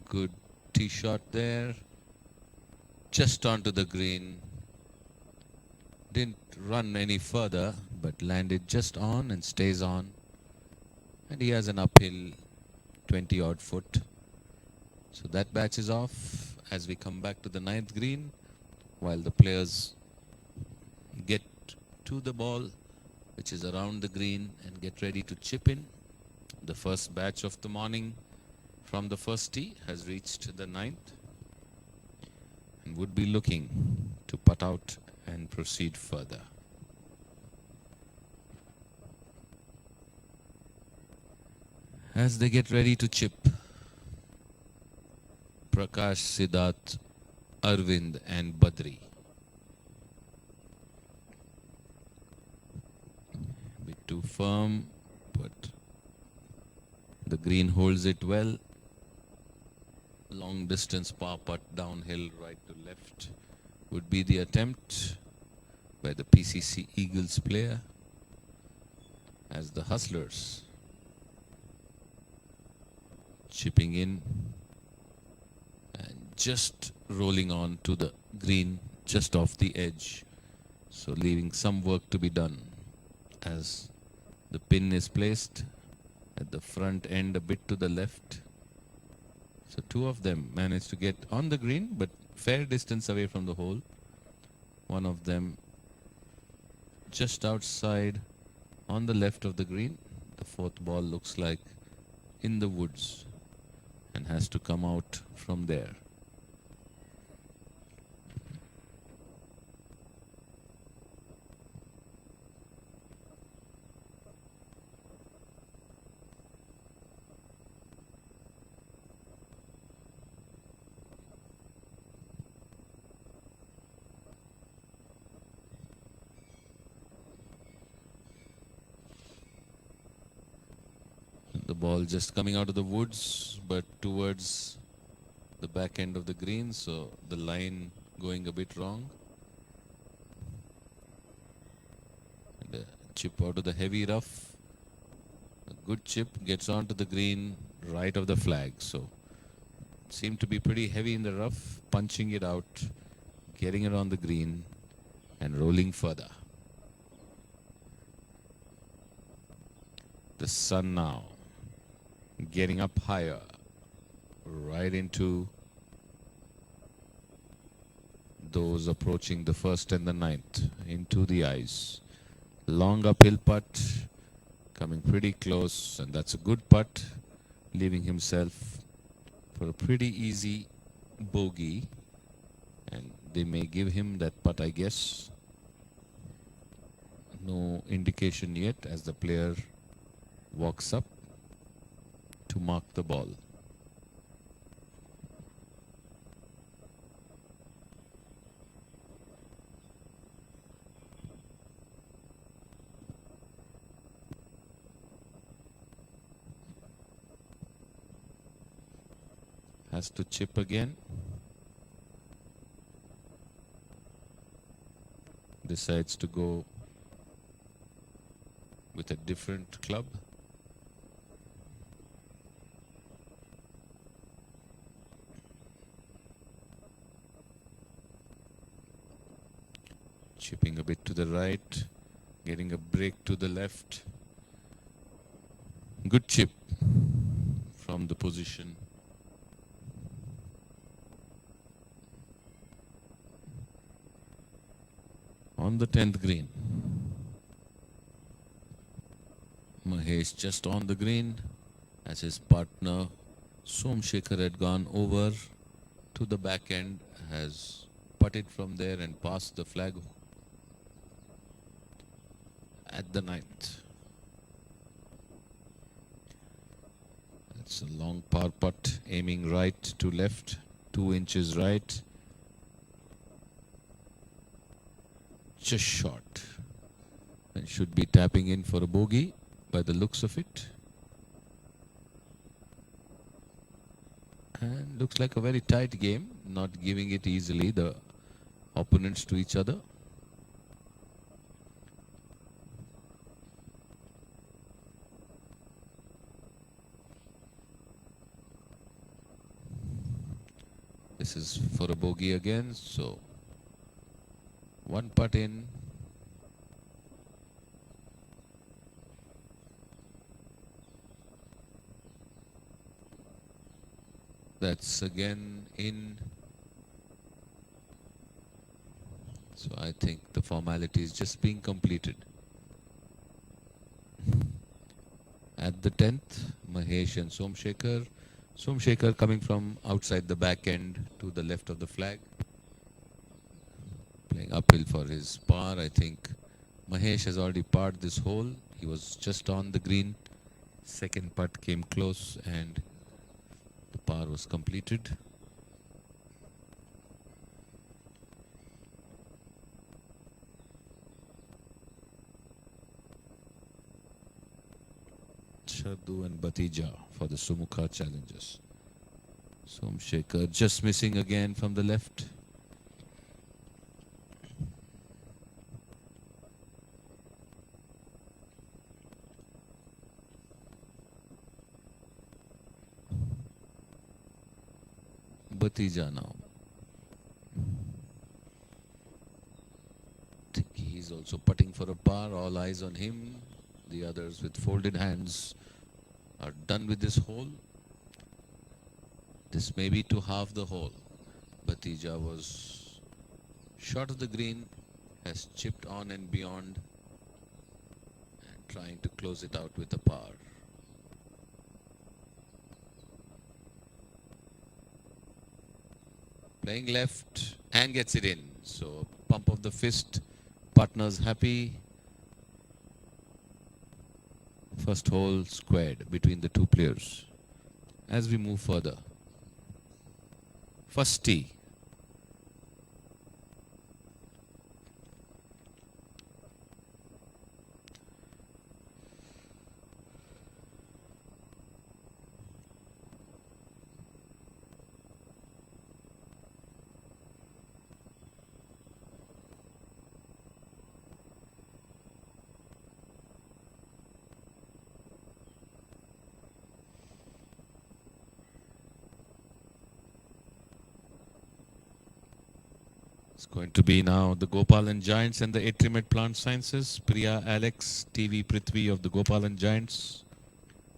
Good tee shot there. Just onto the green. Didn't run any further, but landed just on and stays on. And he has an uphill 20 odd foot. So that batch is off as we come back to the 9th green, while the players get to the ball, which is around the green, and get ready to chip in. The first batch of the morning from the first tee has reached the 9th. And would be looking to putt out and proceed further. As they get ready to chip, Prakash, Siddharth, Arvind and Badri. A bit too firm, but the green holds it well. Long distance par putt downhill right to left would be the attempt. by the PCC Eagles player as the Hustlers chipping in and just rolling on to the green just off the edge, so leaving some work to be done as the pin is placed at the front end a bit to the left. So two of them managed to get on the green, but fair distance away from the hole. One of them just outside on the left of the green. The fourth ball looks like in the woods and has to come out from there. The ball just coming out of the woods, but towards the back end of the green, so the line going a bit wrong. And a chip out of the heavy rough. A good chip gets onto the green right of the flag, so seemed to be pretty heavy in the rough, punching it out, getting it on the green and rolling further. The sun now getting up higher, right into those approaching the first and the ninth, into the eyes. Long uphill putt, coming pretty close, and that's a good putt, leaving himself for a pretty easy bogey, and they may give him that putt, I guess. No indication yet as the player walks up to mark the ball. Has to chip again. Decides to go with a different club. Chipping a bit to the right, getting a break to the left. Good chip from the position. On the 10th green. Mahesh just on the green as his partner Somshekhar had gone over to the back end, has putted from there and passed the flag at the ninth. It's a long par putt, aiming right to left, 2 inches right. Just short. And should be tapping in for a bogey by the looks of it. And looks like a very tight game, not giving it easily, the opponents to each other. This is for a bogey again, so one putt in. That's again in. So I think the formality is just being completed. At the 10th, Mahesh and Somshekhar. Somshekhar coming from outside the back end to the left of the flag. Playing uphill for his par. I think Mahesh has already parred this hole. He was just on the green. Second putt came close and the par was completed. Shardhu and Batija for the Sumukha challenges. Somshekhar just missing again from the left. Bhatija now. I think he's also putting for a par. All eyes on him. The others with folded hands are done with this hole. This may be to half the hole. Bhatija was short of the green, has chipped on and beyond, and trying to close it out with a par. Playing left and gets it in. So pump of the fist. Partners happy. First hole squared between the two players. As we move further. First tee. It's going to be now the Gopalan Giants and the Atrimet Plant Sciences. Priya Alex, TV Prithvi of the Gopalan Giants.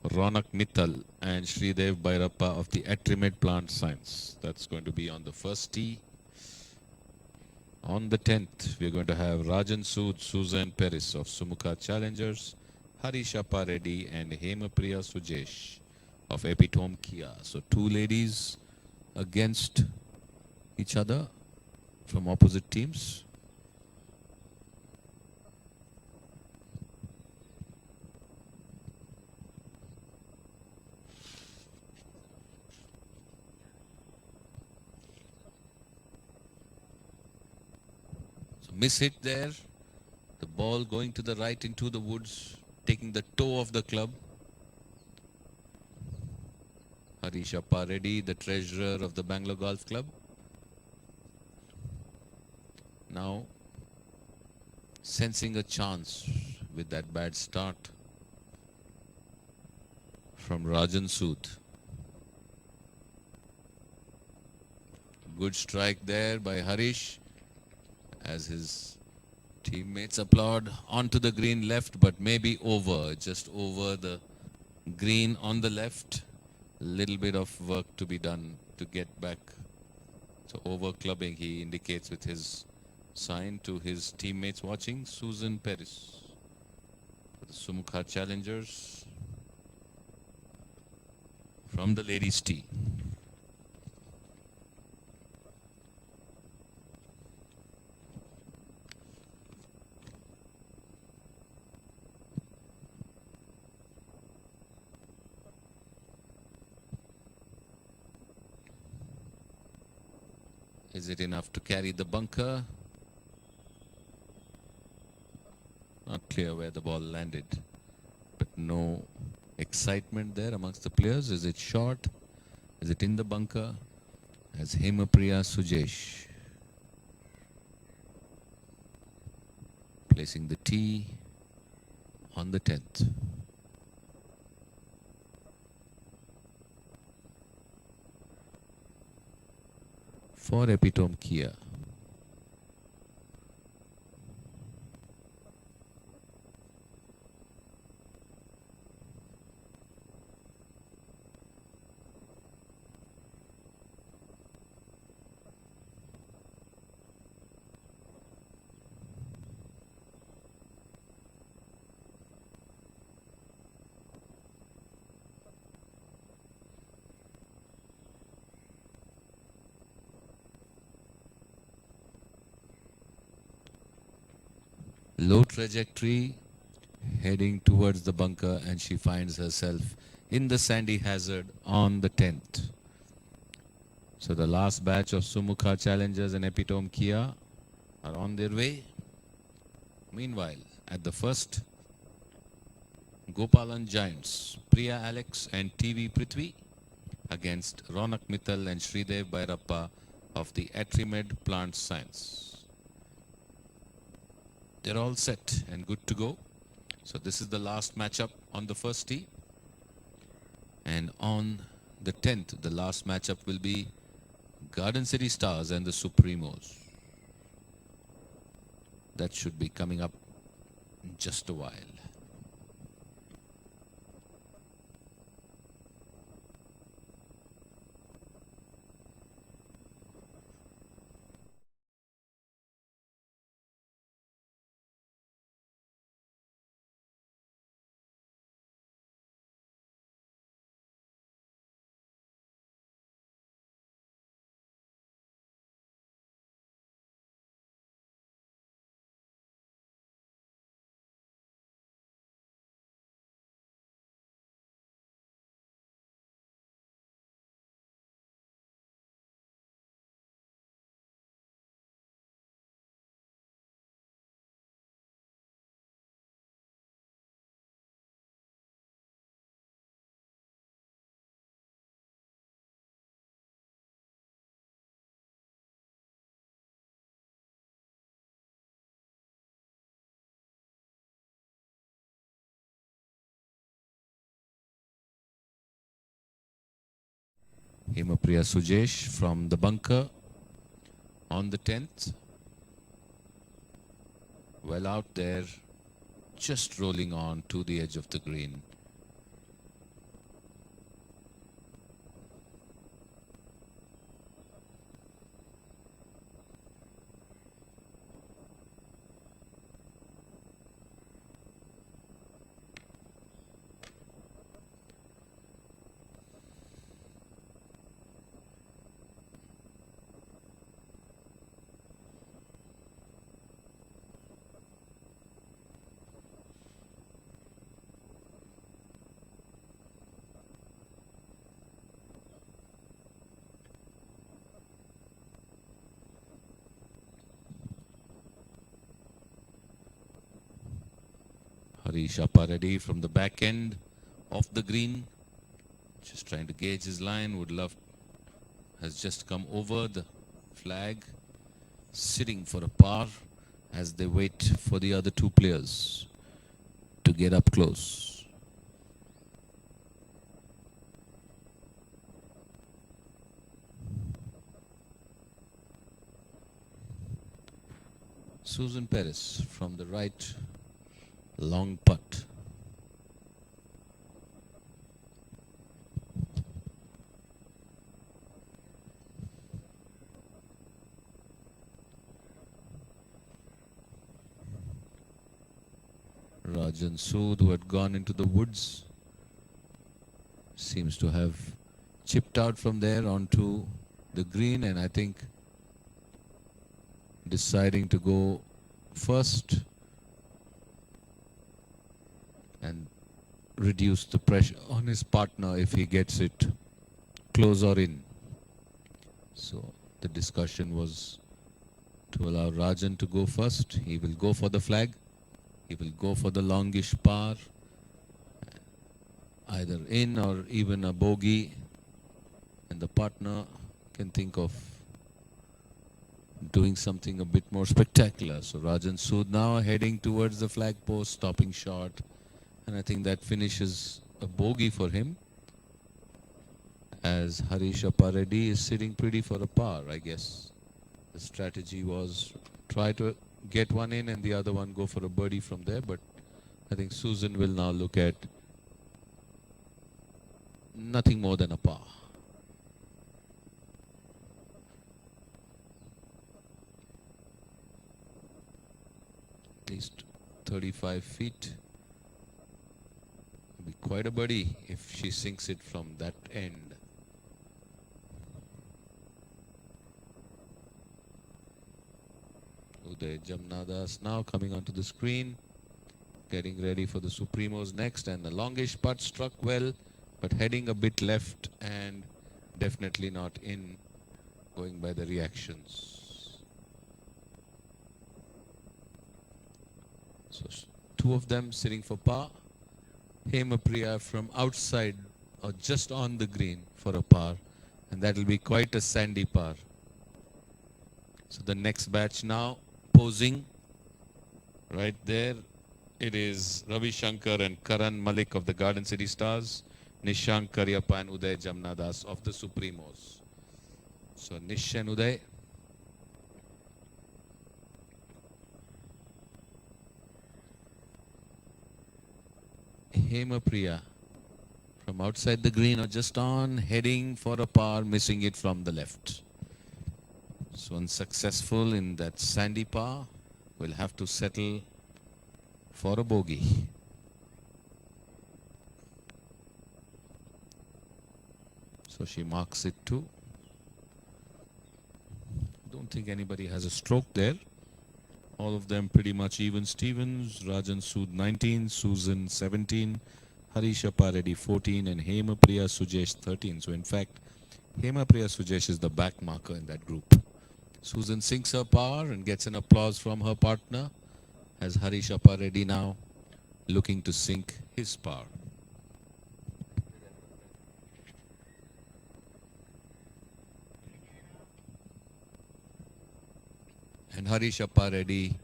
Ronak Mittal and Sridev Bhairappa of the Atrimet Plant Science. That's going to be on the first tee. On the 10th, we're going to have Rajan Sood, Susan Peris of Sumukha Challengers. Harishappa Reddy and Hemapriya Sujesh of Epitome Kia. So two ladies against each other from opposite teams. So miss hit there. The ball going to the right into the woods, taking the toe of the club. Harishappa Reddy, the treasurer of the Bangalore Golf Club. Now sensing a chance with that bad start from Rajan Sood. Good strike there by Harish as his teammates applaud. Onto the green left, but maybe over, just over the green on the left. Little bit of work to be done to get back. So over clubbing, he indicates with his sign to his teammates watching. Susan Peris for the Sumukha Challengers from the ladies' tee. Is it enough to carry the bunker? Not clear where the ball landed, but no excitement there amongst the players. Is it short? Is it in the bunker? As Hemapriya Sujesh placing the tee on the 10th. For Epitome Kia. Low trajectory heading towards the bunker, and she finds herself in the sandy hazard on the 10th. So the last batch of Sumukha Challengers and Epitome Kia are on their way. Meanwhile, at the first, Gopalan Giants, Priya Alex and TV Prithvi against Ronak Mittal and Sridev Bhairappa of the Atrimed Plant Science. They're all set and good to go. So this is the last matchup on the first tee. And on the 10th, the last matchup will be Garden City Stars and the Supremos. That should be coming up in just a while. Hemapriya Sujesh from the bunker on the 10th. Well out there, just rolling on to the edge of the green. Harish Aparadi from the back end of the green, just trying to gauge his line. Would love, has just come over the flag, sitting for a par as they wait for the other two players to get up close. Susan Perez from the right, long putt. Rajan Sood, who had gone into the woods, seems to have chipped out from there onto the green, and I think deciding to go first and reduce the pressure on his partner if he gets it close or in. So the discussion was to allow Rajan to go first. He will go for the flag. He will go for the longish par, either in or even a bogey, and the partner can think of doing something a bit more spectacular. So Rajan Sood now heading towards the flag post, stopping short, and I think that finishes a bogey for him, as Harish Aparadi is sitting pretty for a par. I guess the strategy was try to get one in and the other one go for a birdie from there, but I think Susan will now look at nothing more than a par. At least 35 feet. It'll be quite a birdie if she sinks it from that end. Uday Jamnadas now coming onto the screen, getting ready for the Supremos next, and the longish putt struck well, but heading a bit left and definitely not in, going by the reactions. So two of them sitting for par. Hemapriya from outside or just on the green for a par, and that will be quite a sandy par. So the next batch now posing right there. It is Ravi Shankar and Karan Malik of the Garden City Stars, Nishank Karyappa and Uday Jamnadas of the Supremos. So Nish and Uday. Hemapriya from outside the green or just on, heading for a par, missing it from the left. So unsuccessful in that sandy par, will have to settle for a bogey. So she marks it too. Don't think anybody has a stroke there. All of them pretty much even Stevens. Rajan Sood 19, Susan 17, Harisha Pareddy 14 and Hemapriya Sujesh 13. So in fact, Hemapriya Sujesh is the back marker in that group. Susan sinks her par and gets an applause from her partner as Harisha Pareddy now looking to sink his par. And Harisha Pareddy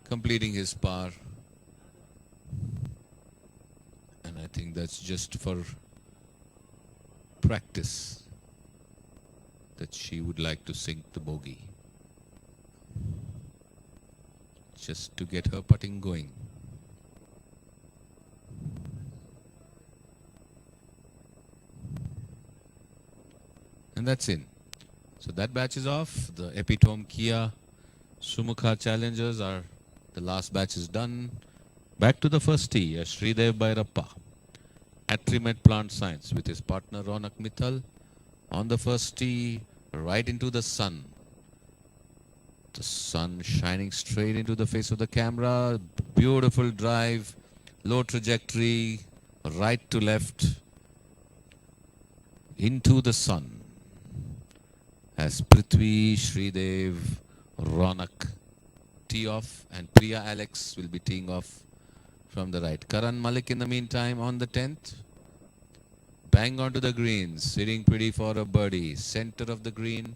completing his par. And I think that's just for practice that she would like to sink the bogey. Just to get her putting going. And that's in. So that batch is off. The Epitome Kia Sumukha Challengers are, the last batch is done. Back to the first tee, Sridev Bhairappa at Trimet Plant Science with his partner Ronak Mithal on the first tee, right into the sun. The sun shining straight into the face of the camera. Beautiful drive, low trajectory, right to left, into the sun. As Prithvi, Sridev, Ronak tee off and Priya Alex will be teeing off from the right. Karan Malik in the meantime on the 10th. Bang onto the green, sitting pretty for a birdie. Center of the green,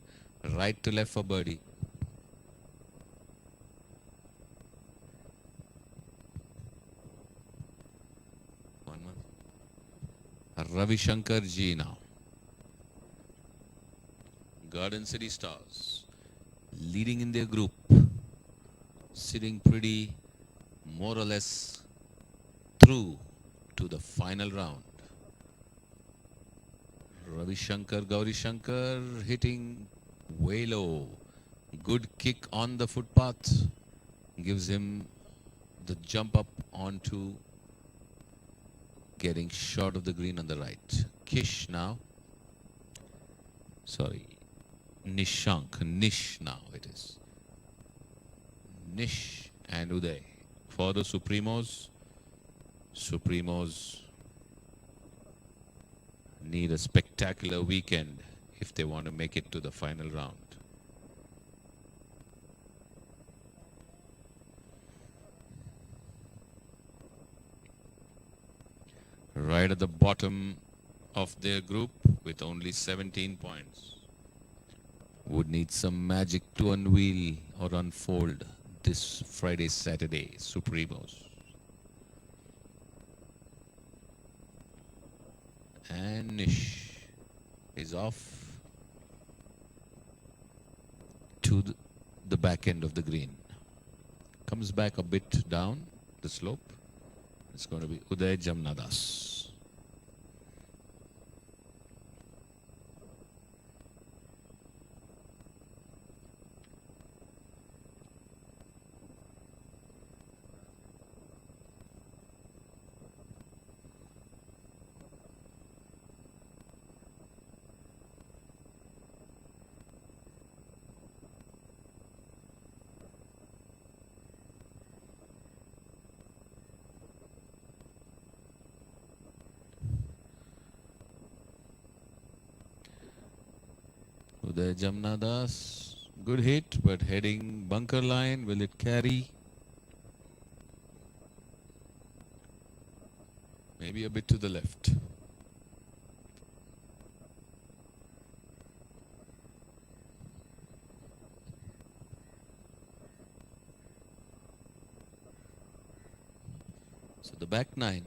right to left for birdie. Ravi Shankar ji now. Garden City Stars leading in their group, sitting pretty more or less through to the final round. Ravi Shankar, Gauri Shankar hitting way low. Good kick on the footpath gives him the jump up onto getting short of the green on the right. Kish now. Sorry. Nishank. Nish now it is. Nish and Uday for the Supremos. Supremos need a spectacular weekend if they want to make it to the final round. Right at the bottom of their group with only 17 points. Would need some magic to unveil or unfold this Friday, Saturday, Supremos. And Nish is off to the back end of the green. Comes back a bit down the slope. It's going to be Uday Jamnadas. Uday Jamnadas, good hit, but heading bunker line. Will it carry? Maybe a bit to the left. So the back nine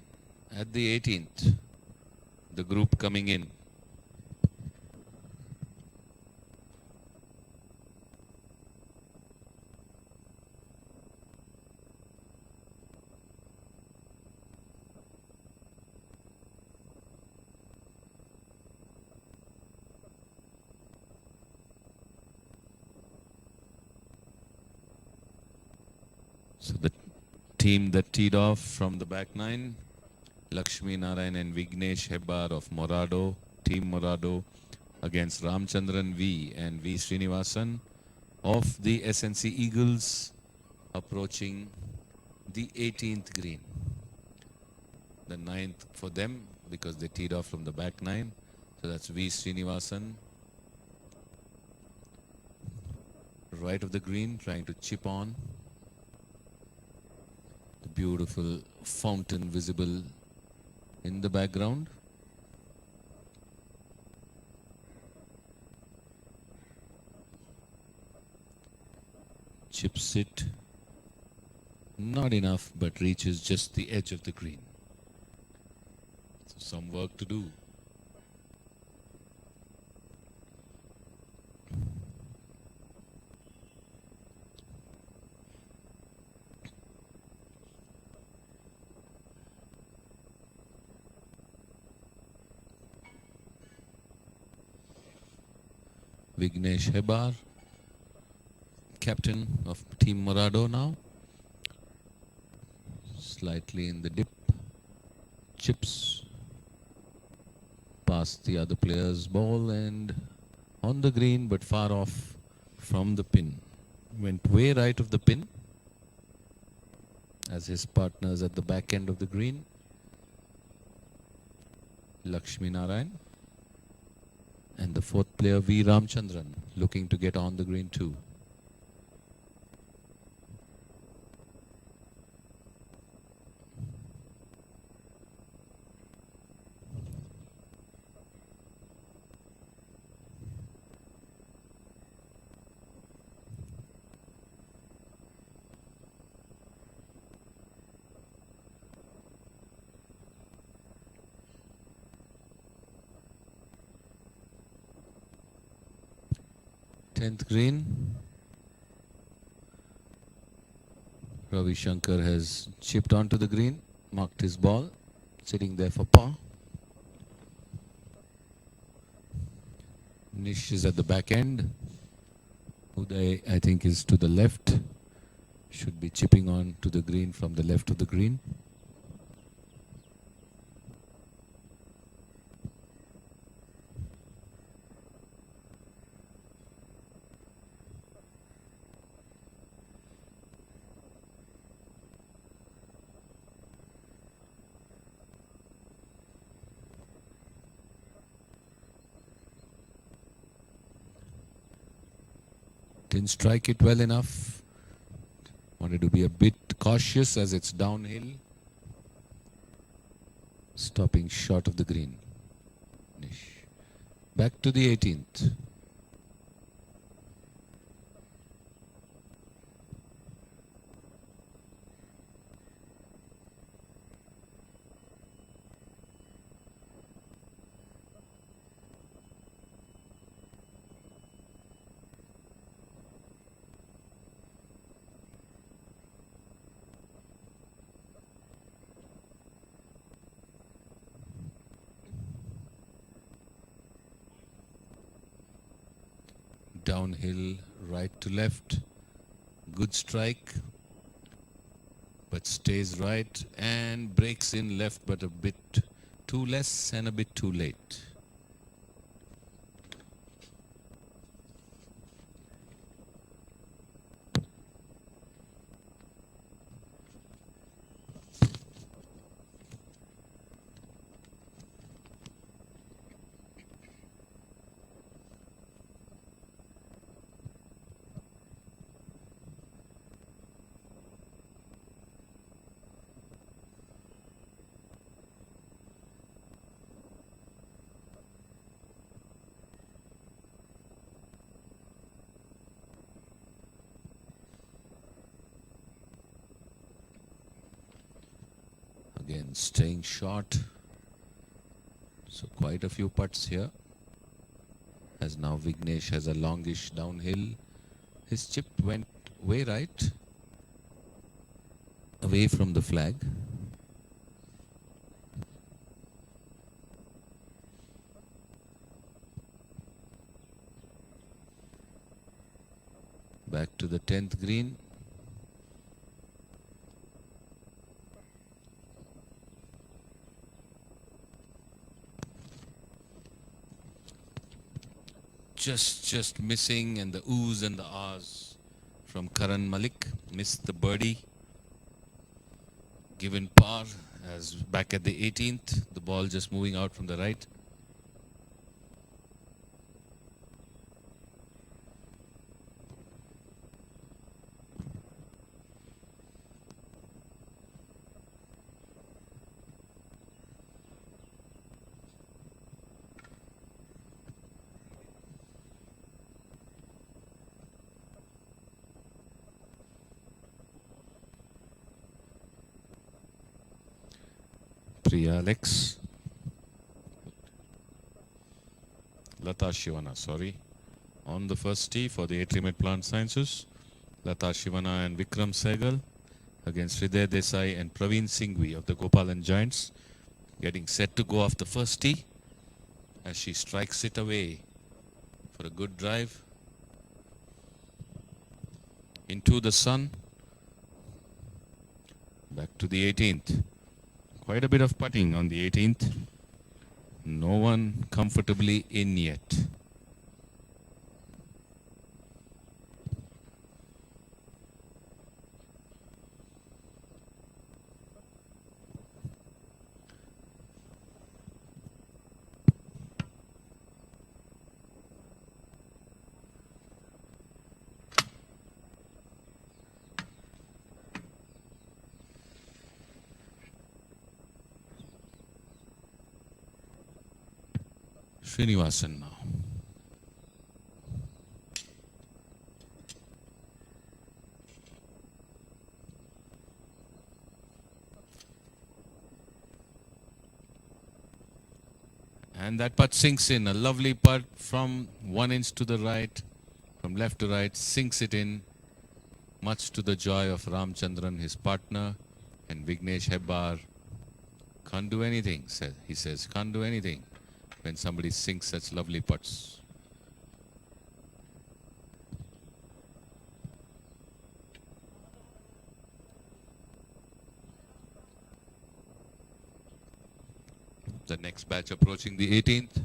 at the 18th, the group coming in. So the team that teed off from the back nine, Lakshmi Narayan and Vignesh Hebbar of Morado, Team Morado, against Ramchandran V and V Srinivasan of the SNC Eagles, approaching the 18th green. The ninth for them because they teed off from the back nine. So that's V Srinivasan, right of the green, trying to chip on. The beautiful fountain visible in the background. Chips it, not enough, but reaches just the edge of the green. So some work to do. Vignesh Hebbar, captain of Team Morado now. Slightly in the dip. Chips past the other player's ball and on the green, but far off from the pin. Went way right of the pin as his partners at the back end of the green. Lakshmi Narayan. And the fourth player, V Ramchandran, looking to get on the green too. Tenth green. Ravi Shankar has chipped onto the green, marked his ball, sitting there for par. Nish is at the back end. Uday, I think, is to the left. Should be chipping on to the green from the left of the green. Didn't strike it well enough. Wanted to be a bit cautious as it's downhill. Stopping short of the green. Nish. Back to the 18th. Downhill, right to left. Good strike, but stays right and breaks in left, but a bit too less and a bit too late. Again, staying short. So quite a few putts here. As now Vignesh has a longish downhill. His chip went way right, away from the flag. Back to the 10th green. just missing, and the oohs and the ahs from Karan Malik. Missed the birdie. Given par as back at the 18th. The ball just moving out from the right. Priya Alex. Lata Shivana, sorry. On the first tee for the Atriumate Plant Sciences. Lata Shivana and Vikram Sehgal against Hriday Desai and Praveen Singhvi of the Gopalan Giants. Getting set to go off the first tee as she strikes it away for a good drive. Into the sun. Back to the 18th. Quite a bit of putting on the 18th. No one comfortably in yet. Srinivasan now. And that putt sinks in. A lovely putt from 1 inch to the right, from left to right, sinks it in, much to the joy of Ramchandran, his partner, and Vignesh Hebbar. Can't do anything, he says. Can't do anything when somebody sinks such lovely putts. The next batch approaching the 18th.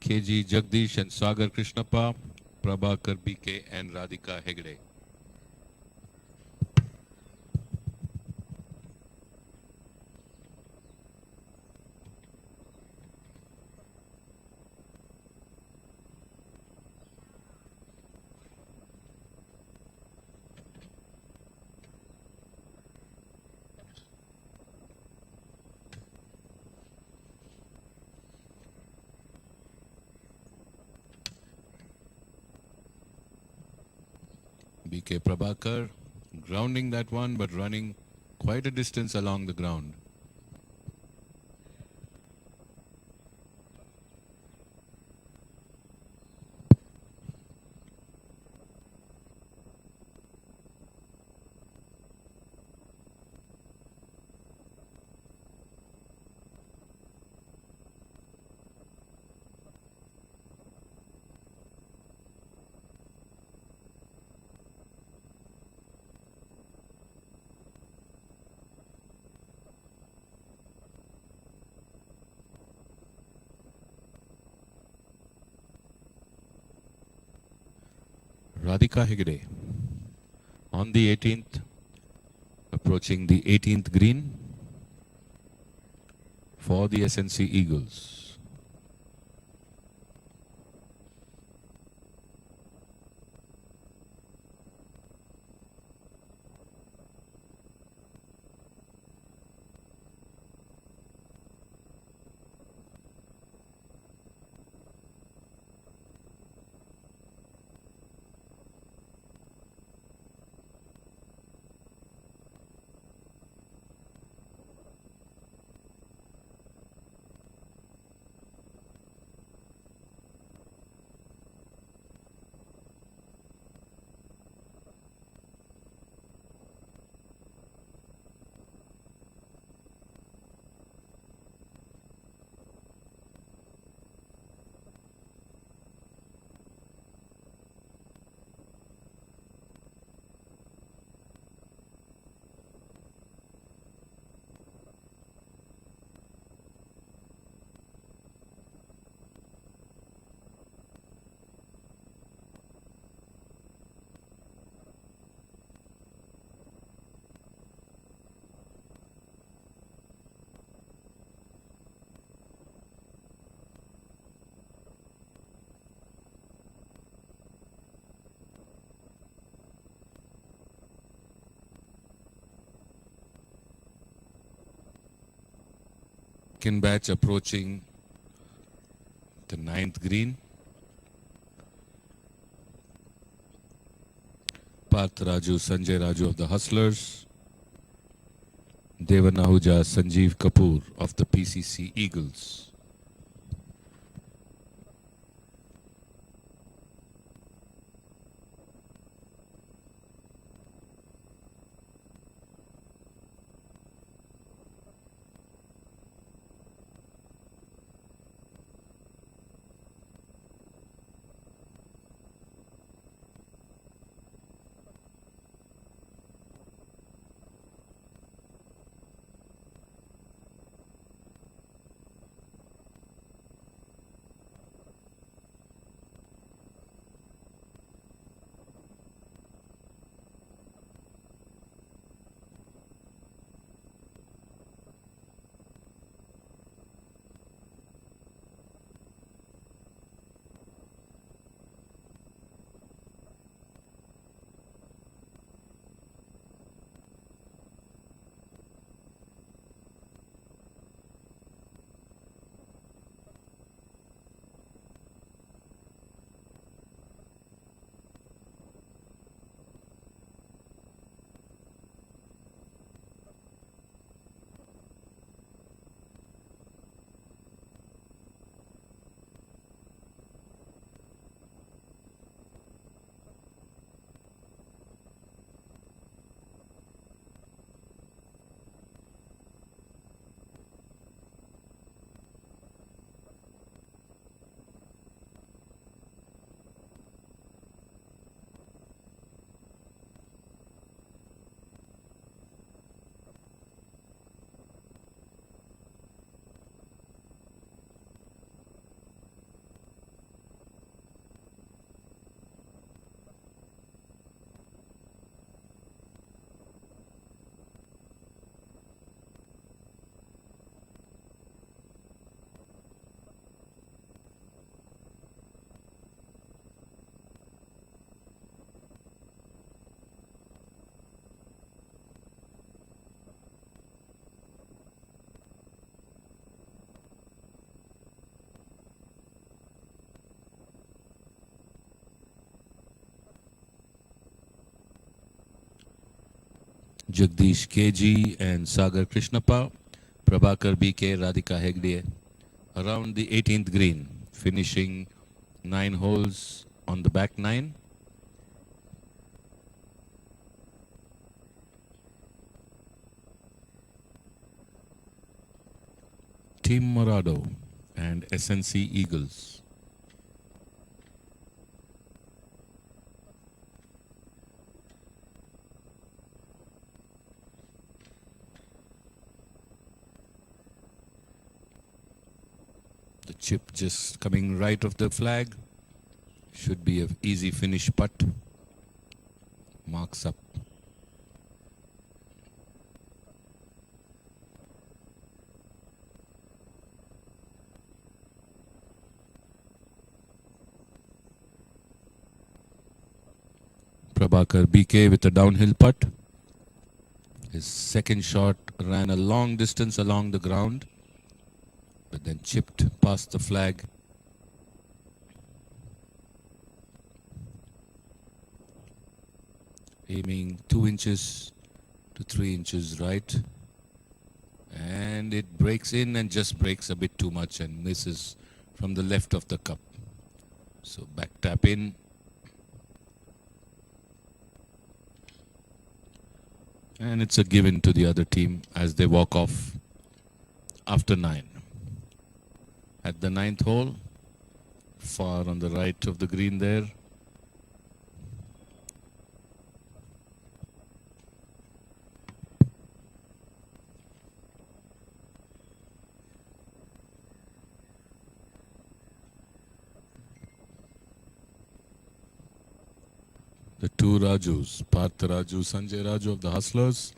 KG Jagdish and Sagar Krishnappa, Prabhakar BK and Radhika Hegde. BK Prabhakar grounding that one, but running quite a distance along the ground. Radhika Hegde on the 18th, approaching the 18th green for the SNC Eagles. second batch approaching the 9th green. Parth Raju, Sanjay Raju of the Hustlers. Devan Ahuja, Sanjeev Kapoor of the PCC Eagles. Jagdish KG and Sagar Krishnappa, Prabhakar BK, Radhika Hegde around the 18th green, finishing 9 holes on the back 9. Team Morado and SNC Eagles. The chip just coming right of the flag. Should be an easy finish putt. Marks up. Prabhakar BK with a downhill putt. His second shot ran a long distance along the ground, but then chipped past the flag. Aiming 2 inches to 3 inches right. And it breaks in and just breaks a bit too much and misses from the left of the cup. So back tap in. And it's a given to the other team as they walk off after 9. At the 9th hole, far on the right of the green there. The two Rajus, Parth Raju, Sanjay Raju of the Hustlers,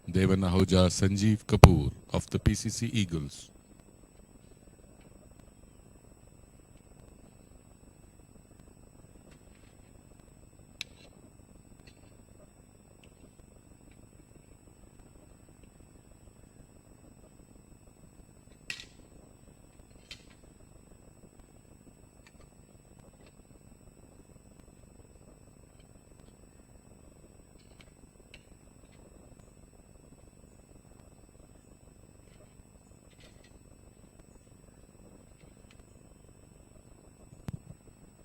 Devan Ahuja, Sanjeev Kapoor of the PCC Eagles.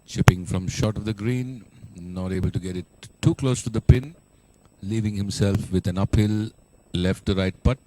Chipping from short of the green, not able to get it too close to the pin, leaving himself with an uphill left to right putt.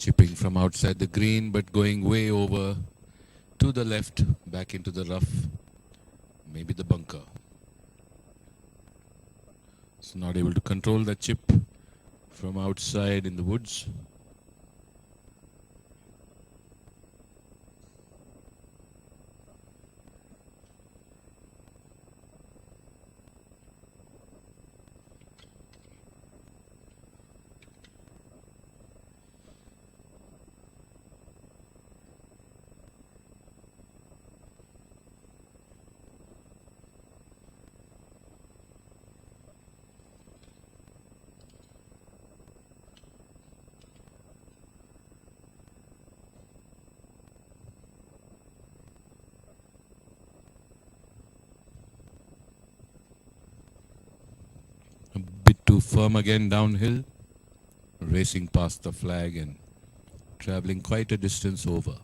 Chipping from outside the green, but going way over to the left, back into the rough, maybe the bunker. So not able to control that chip from outside in the woods. A bit too firm again downhill, racing past the flag and traveling quite a distance over.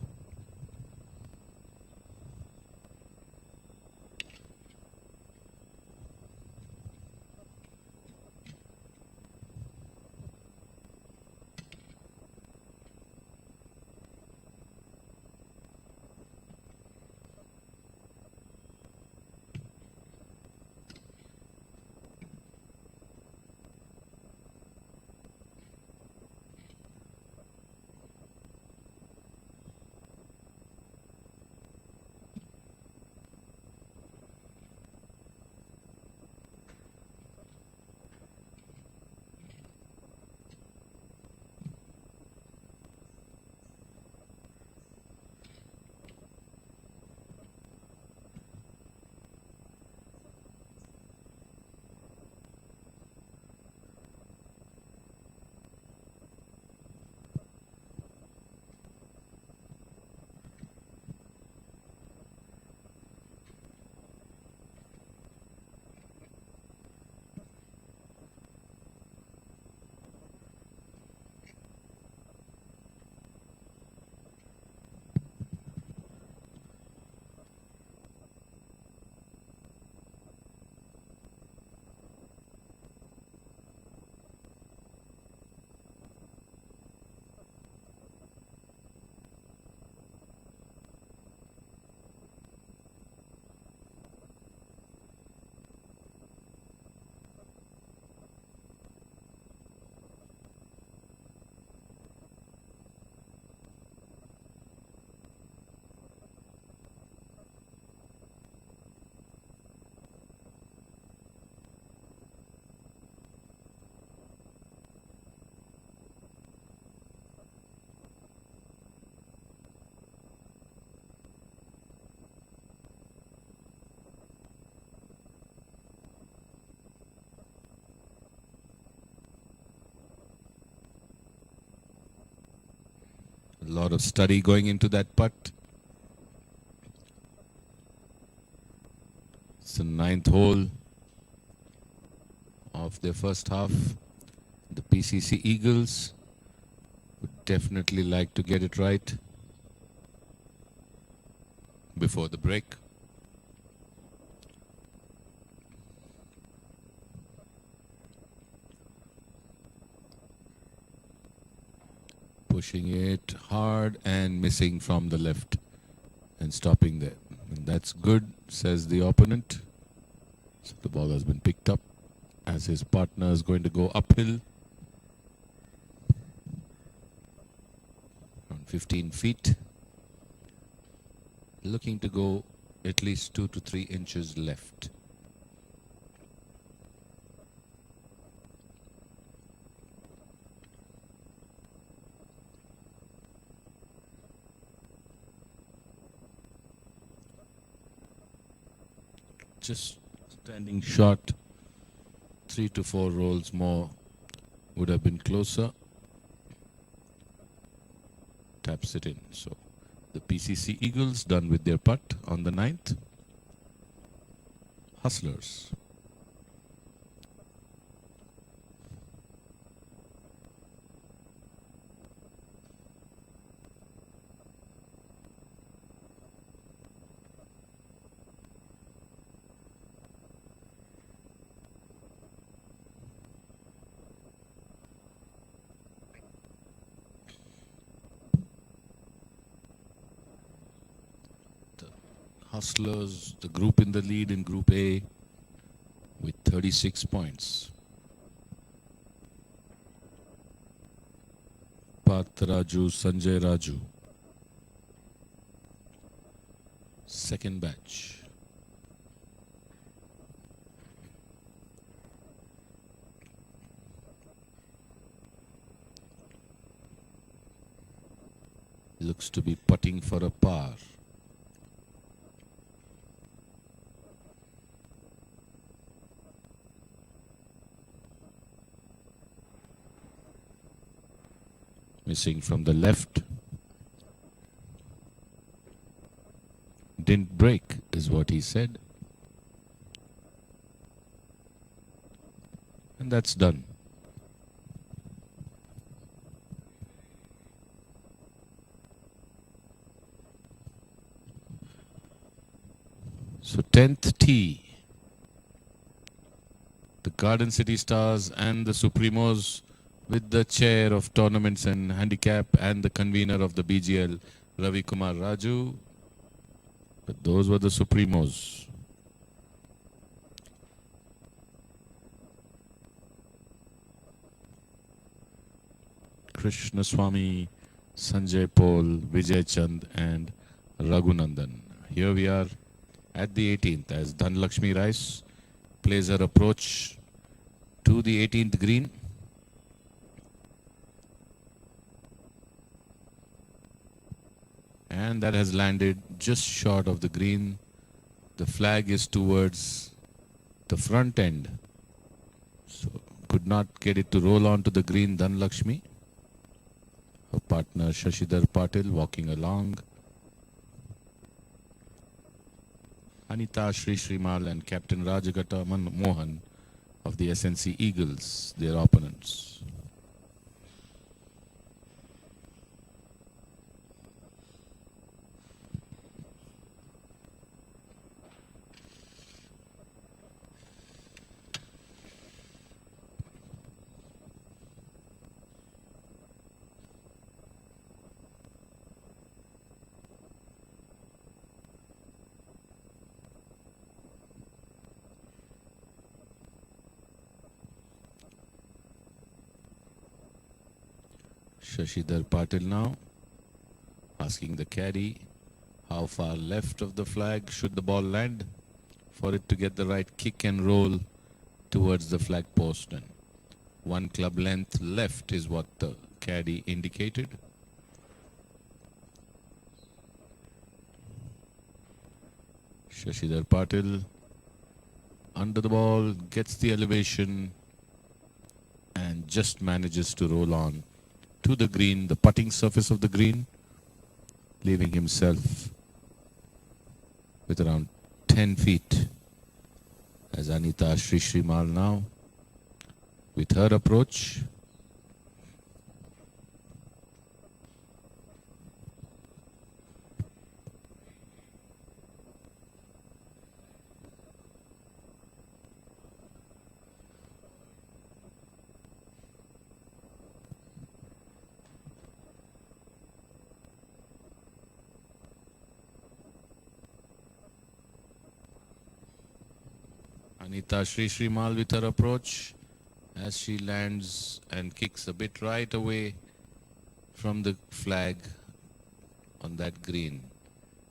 A lot of study going into that putt. It's the 9th hole of their first half. The PCC Eagles would definitely like to get it right before the break. Pushing it hard and missing from the left and stopping there. And that's good, says the opponent. So the ball has been picked up as his partner is going to go uphill. Around 15 feet. Looking to go at least 2 to 3 inches left. just standing short. 3 to 4 rolls more would have been closer. Taps it in. So the PCC Eagles done with their putt on the 9th. Hustlers. Hustlers, the group in the lead in Group A with 36 points. Path Raju, Sanjay Raju. Second batch. Looks to be putting for a par. Missing from the left. Didn't break is what he said. And that's done. So 10th tee. The Garden City Stars and the Supremos with the chair of tournaments and handicap and the convener of the BGL, Ravi Kumar Raju. But those were the Supremos. Krishna Swami, Sanjay Paul, Vijay Chand and Raghunandan. Here we are at the 18th as Dhanlakshmi Rice plays her approach to the 18th green. And that has landed just short of the green. The flag is towards the front end. So could not get it to roll onto the green, Dhanlakshmi. Her partner Shashidhar Patil walking along. Anita Sri Srimal and Captain Rajagata Mohan of the SNC Eagles, their opponents. Shashidhar Patil now asking the caddy how far left of the flag should the ball land for it to get the right kick and roll towards the flag post. And 1 club length left is what the caddy indicated. Shashidhar Patil under the ball, gets the elevation and just manages to roll on to the green, the putting surface of the green, leaving himself with around 10 feet as Anita Sri Srimal now with her approach. Anita Sri Srimal with her approach as she lands and kicks a bit right away from the flag on that green.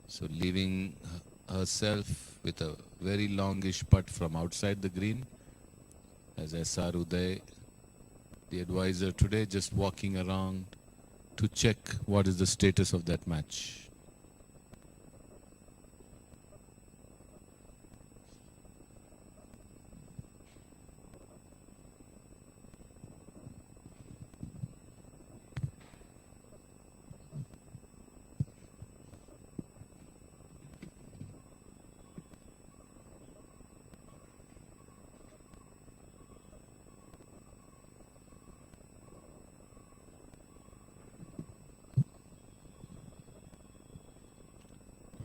So leaving herself with a very longish putt from outside the green as SR Uday, the advisor today, just walking around to check what is the status of that match.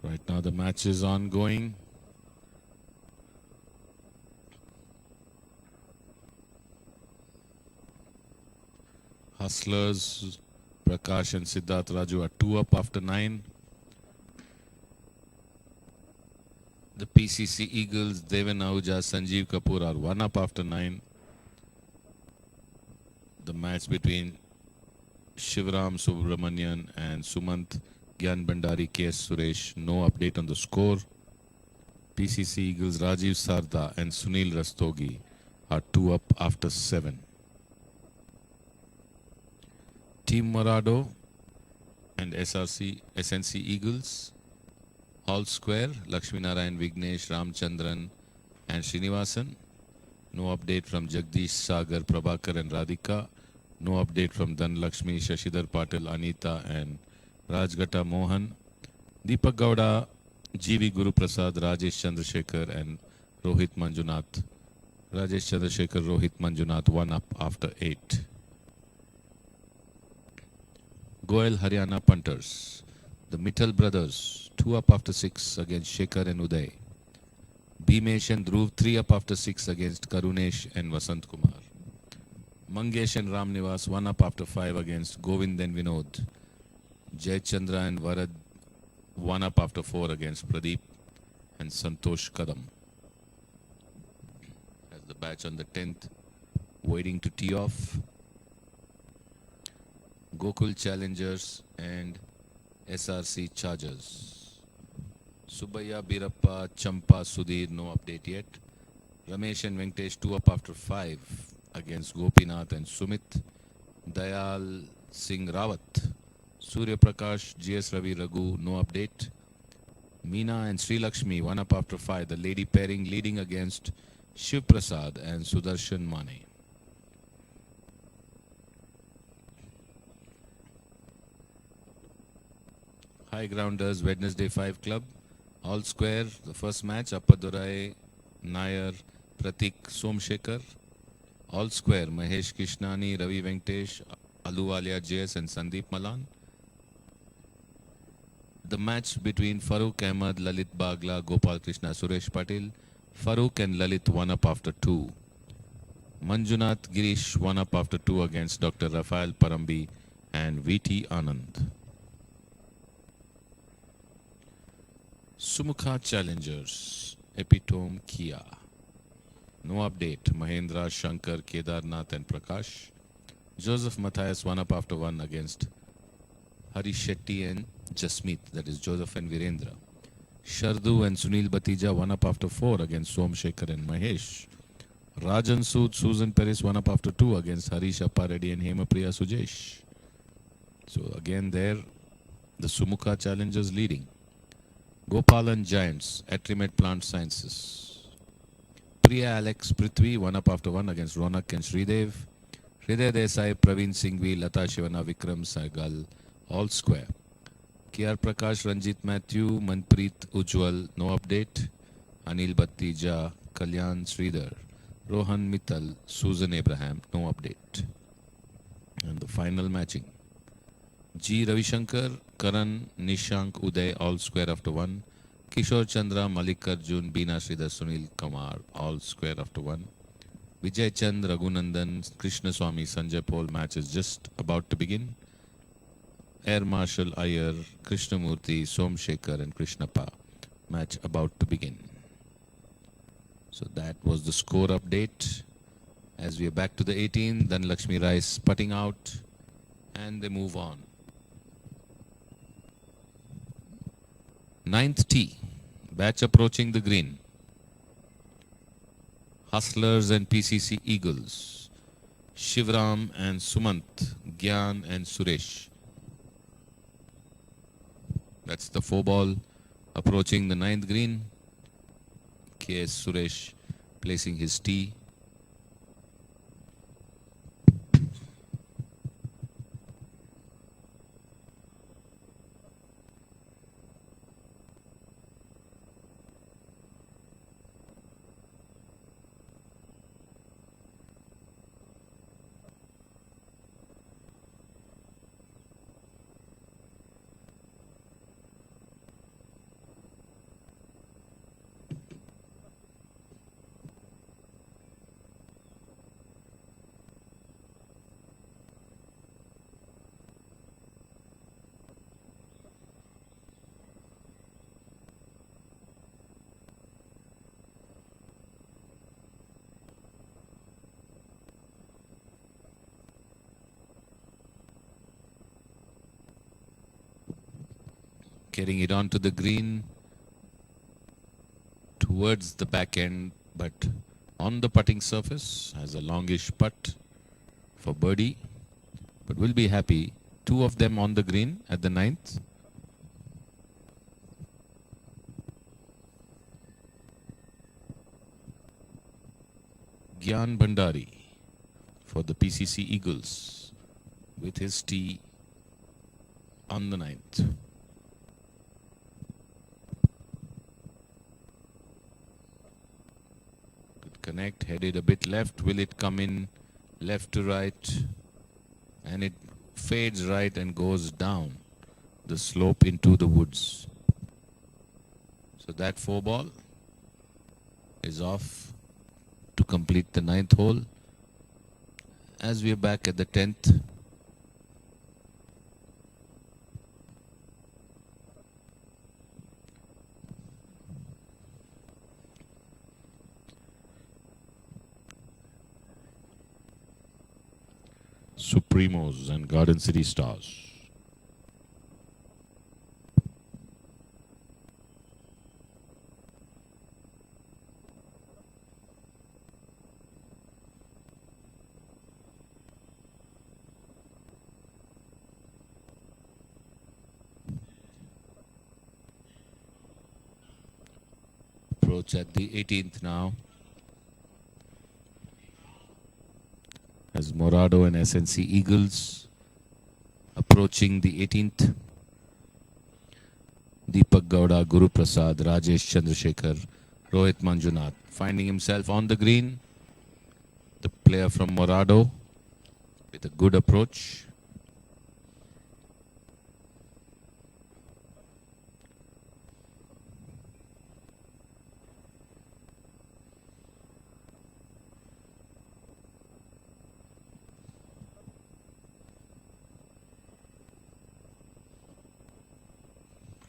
Right now the match is ongoing. Hustlers, Prakash and Siddharth Raju are 2 up after 9. The PCC Eagles, Devan Ahuja, Sanjeev Kapoor are 1 up after 9. The match between Shivram Subramanian and Sumant Gyan Bandari, KS Suresh, no update on the score. PCC Eagles, Rajiv Sarda and Sunil Rastogi are 2 up after 7. Team Morado and SNC Eagles, all square, Lakshmi Narayan, Vignesh, Ramchandran and Srinivasan. No update from Jagdish, Sagar, Prabhakar and Radhika. No update from Dhanlakshmi, Shashidhar Patil, Anita and Rajgata Mohan. Deepak Gowda, GV Guru Prasad, Rajesh Chandrasekhar and Rohit Manjunath. Rajesh Chandrasekhar, Rohit Manjunath 1 up after 8. Goel Haryana punters. The Mittal brothers 2 up after 6 against Shekhar and Uday. Bhimesh and Dhruv 3 up after 6 against Karunesh and Vasant Kumar. Mangesh and Ramnivas 1 up after 5 against Govind and Vinod. Jay Chandra and Varad 1 up after 4 against Pradeep and Santosh Kadam. As the batch on the 10th waiting to tee off. Gokul Challengers and SRC Chargers. Subbayya, Birappa, Champa, Sudhir, no update yet. Ramesh and Venkatesh 2 up after 5 against Gopinath and Sumit. Dayal Singh Rawat. Surya Prakash, GS Ravi Raghu, no update. Meena and Sri Lakshmi 1 up after 5. The lady pairing leading against Shiv Prasad and Sudarshan Mane. High Grounders, Wednesday 5 Club. All square, the first match, Appadurai, Nair, Pratik, Somshekhar. All square, Mahesh Krishnani, Ravi Venkatesh, Aluwalia JS and Sandeep Malan. The match between Farooq Ahmed, Lalit Bagla, Gopal Krishna, Suresh Patil. Farooq and Lalit 1 up after 2. Manjunath Girish 1 up after 2 against Dr. Rafael Parambi and VT Anand. Sumukha Challengers, Epitome Kia. No update. Mahendra, Shankar, Kedarnath and Prakash. Joseph Matthias 1 up after 1 against Hari Shetty and Jasmeet, that is Joseph and Virendra. Shardu and Sunil Batija 1 up after 4 against Somshekhar and Mahesh. Rajan Sood, Susan Paris 1 up after 2 against Harish Appareddy and Hemapriya Sujesh. So again there, the Sumukha Challengers leading. Gopalan Giants, Atrimet Plant Sciences. Priya Alex Prithvi 1 up after 1 against Ronak and Sridev. Hriday Desai, Praveen Singhvi, Lata Shivana, Vikram Saigal, all square. KR Prakash, Ranjit Matthew, Manpreet Ujwal, no update. Anil Battija, Kalyan Sridhar, Rohan Mittal, Susan Abraham, no update. And the final matching. G. Ravishankar, Karan, Nishank, Uday, all square after 1. Kishore Chandra, Malikarjun, Beena Sridhar, Sunil Kumar, all square after 1. Vijay Chand, Raghunandan, Krishna Swami, Sanjay Paul match is just about to begin. Air Marshal Iyer, Krishnamurthy, Somshekhar and Krishnappa match about to begin. So that was the score update. As we are back to the 18, then Lakshmi Rice putting out and they move on. 9th tee, batch approaching the green. Hustlers and PCC Eagles. Shivram and Sumant, Gyan and Suresh. That's the 4-ball approaching the 9th green. KS Suresh placing his tee. Getting it onto the green towards the back end, but on the putting surface has a longish putt for birdie. But we'll be happy. Two of them on the green at the ninth. Gyan Bhandari for the PCC Eagles with his tee on the ninth. Good connect, headed a bit left. Will it come in left to right? And it fades right and goes down the slope into the woods. So that 4-ball is off to complete the ninth hole. As we are back at the 10th. Supremos and Garden City Stars. Approach at the 18th now. As Morado and SNC Eagles approaching the 18th. Deepak Gowda, Guru Prasad, Rajesh Chandrasekhar, Rohit Manjunath finding himself on the green. The player from Morado with a good approach.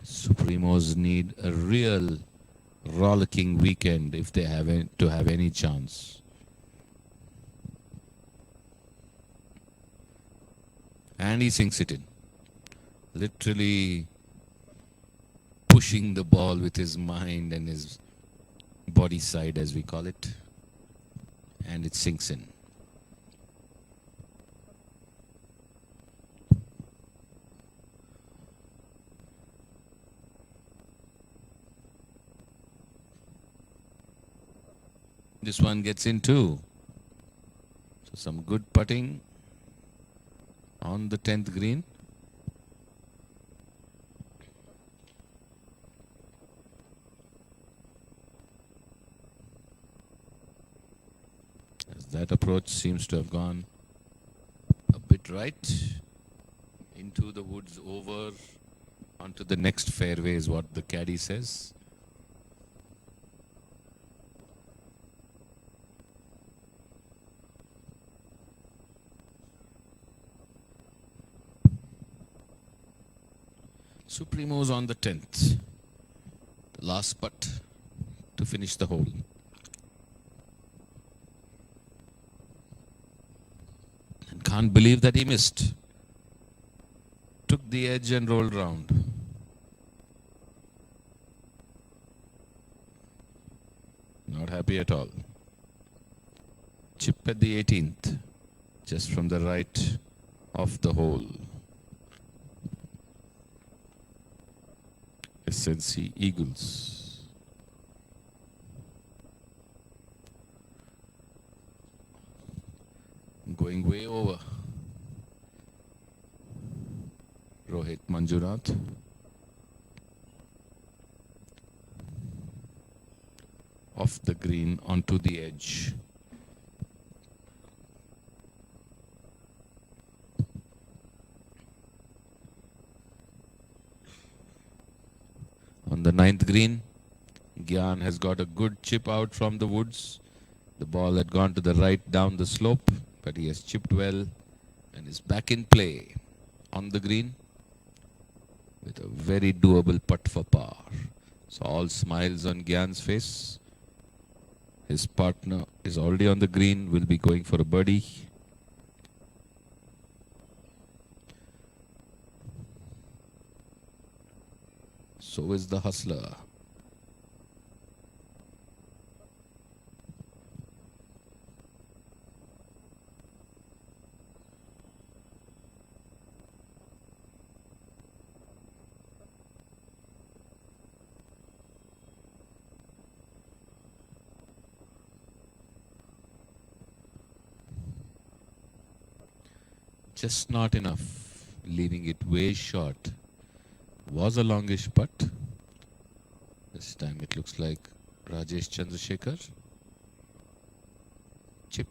Supremos need a real rollicking weekend if they have any chance. And he sinks it in. Literally pushing the ball with his mind and his body side, as we call it. And it sinks in. This one gets in too. So some good putting on the 10th green. As that approach seems to have gone a bit right into the woods, over onto the next fairway is what the caddy says. Supremos on the 10th. The last putt to finish the hole. And can't believe that he missed. Took the edge and rolled round. Not happy at all. Chip at the 18th. Just from the right of the hole. SNC Eagles. Going way over. Rohit Manjunath. Off the green onto the edge. On the 9th green, Gyan has got a good chip out from the woods. The ball had gone to the right down the slope, but he has chipped well and is back in play on the green with a very doable putt for par. So all smiles on Gyan's face. His partner is already on the green, will be going for a birdie. So is the hustler. Just not enough, leaving it way short. Was a longish putt. This time it looks like Rajesh Chandrasekhar. Chip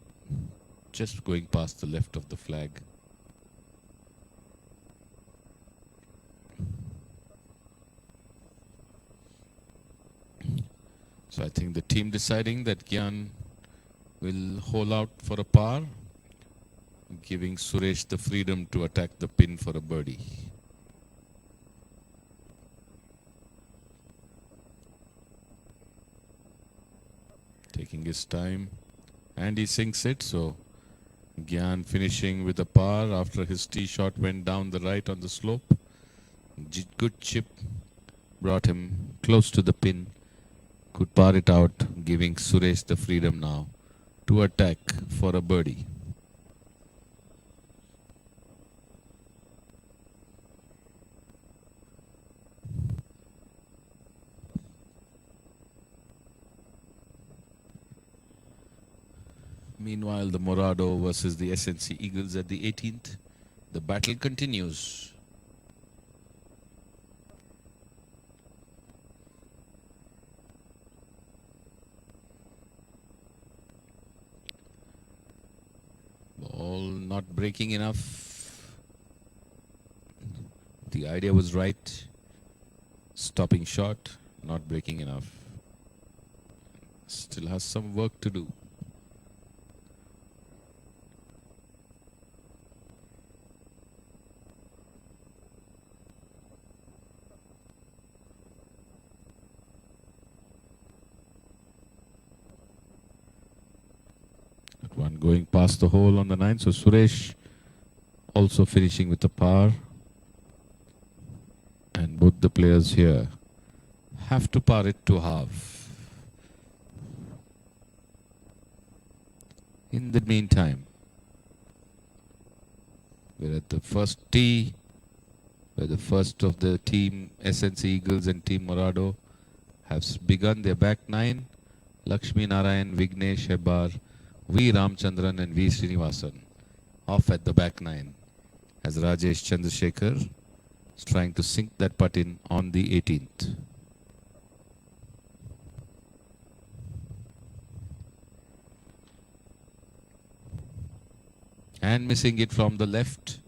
just going past the left of the flag. So I think the team deciding that Gyan will hole out for a par, giving Suresh the freedom to attack the pin for a birdie. Taking his time, and he sinks it. So Gyan finishing with a par after his tee shot went down the right on the slope. Good chip brought him close to the pin. Could par it out, giving Suresh the freedom now to attack for a birdie. Meanwhile, the Morado versus the SNC Eagles at the 18th. The battle continues. Ball not breaking enough. The idea was right. Stopping short, not breaking enough. Still has some work to do. One going past the hole on the 9. So Suresh also finishing with a par. And both the players here have to par it to half. In the meantime, we're at the first tee, where the first of the team SNC Eagles and Team Morado have begun their back 9. Lakshmi Narayan, Vignesh Hebbar, V. Ramchandran and V. Srinivasan off at the back 9 as Rajesh Chandrasekhar is trying to sink that putt in on the 18th. And missing it from the left,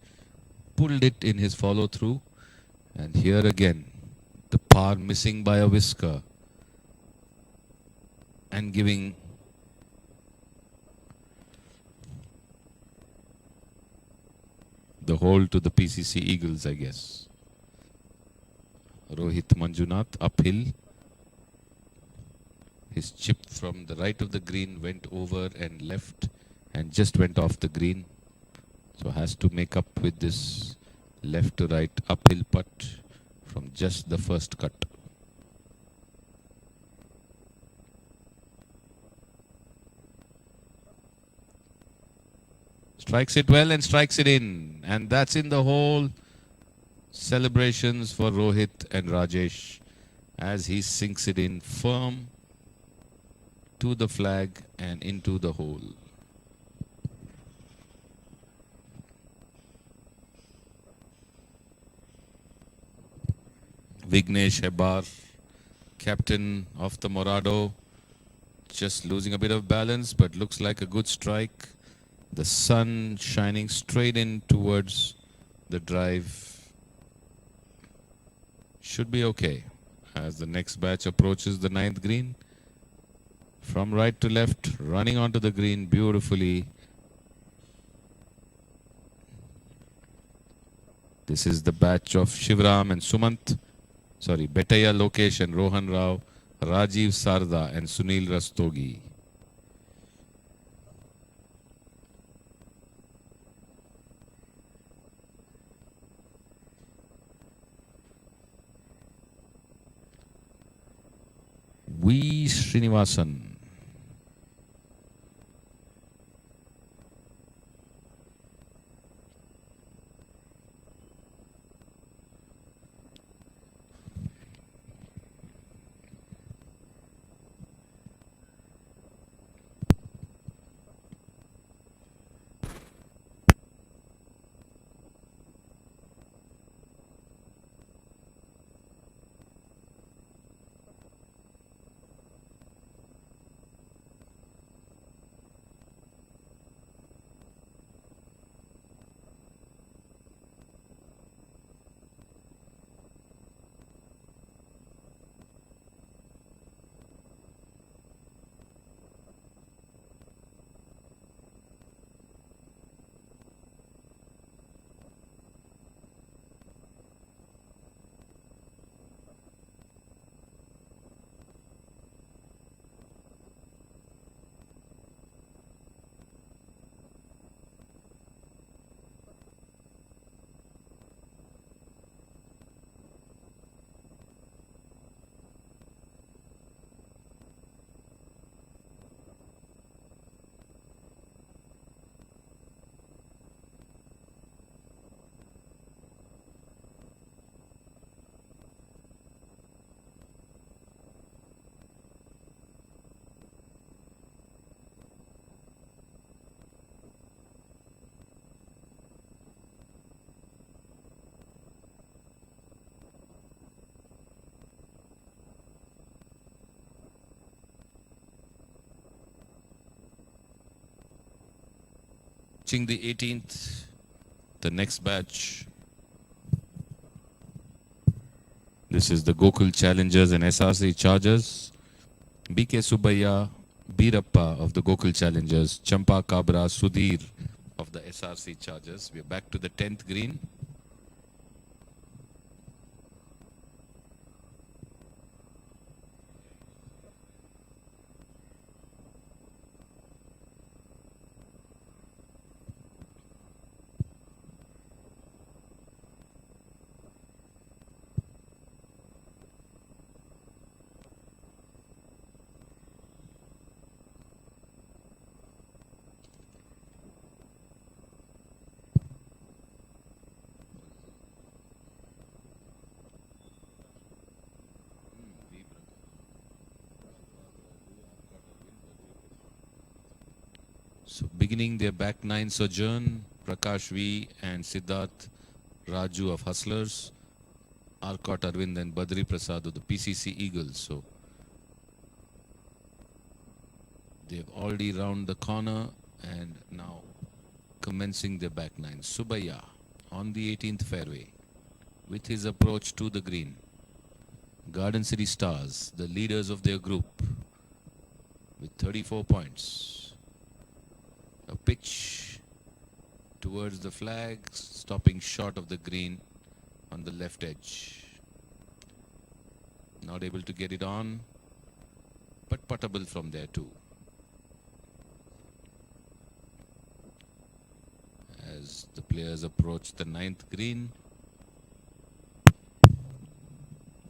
pulled it in his follow through, and here again the par missing by a whisker and giving the hole to the PCC Eagles, I guess. Rohit Manjunath uphill. His chip from the right of the green went over and left and just went off the green. So has to make up with this left to right uphill putt from just the first cut. Strikes it well and strikes it in. And that's in the hole. Celebrations for Rohit and Rajesh as he sinks it in firm to the flag and into the hole. Vignesh Hebbar, captain of the Morado, just losing a bit of balance, but looks like a good strike. The sun shining straight in towards the drive. Should be okay as the next batch approaches the 9th green. From right to left, running onto the green beautifully. This is the batch of Shivram and Sumant. Sorry, Betaya Lokesh and Rohan Rao, Rajiv Sarda and Sunil Rastogi. V. Srinivasan. Reaching the 18th, the next batch. This is the Gokul Challengers and SRC Chargers. BK Subbayya, Birappa of the Gokul Challengers, Champa Kabra, Sudhir of the SRC Chargers. We are back to the 10th green. So beginning their back nine sojourn, Prakash V and Siddharth Raju of Hustlers, Arcot Arvind and Badri Prasad of the PCC Eagles. So they've already round the corner and now commencing their back nine. Subbayya on the 18th fairway with his approach to the green. Garden City Stars, the leaders of their group, with 34 points. A pitch towards the flag, stopping short of the green on the left edge. Not able to get it on, but puttable from there too. As the players approach the 9th green,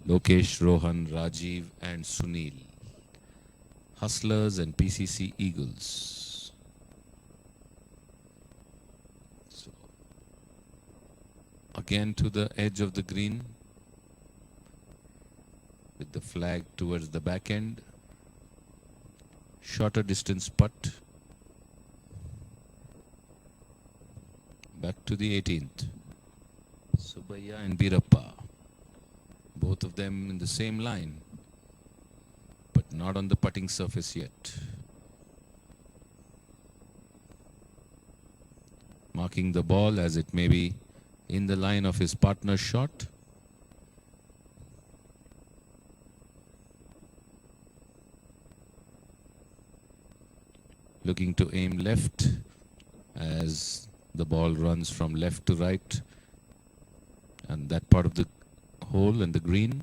Lokesh, Rohan, Rajiv and Sunil, Hustlers and PCC Eagles. Again to the edge of the green with the flag towards the back end. Shorter distance putt. Back to the 18th. Subbayya and Birappa. Both of them in the same line, but not on the putting surface yet. Marking the ball as it may be in the line of his partner's shot. Looking to aim left as the ball runs from left to right and that part of the hole and the green.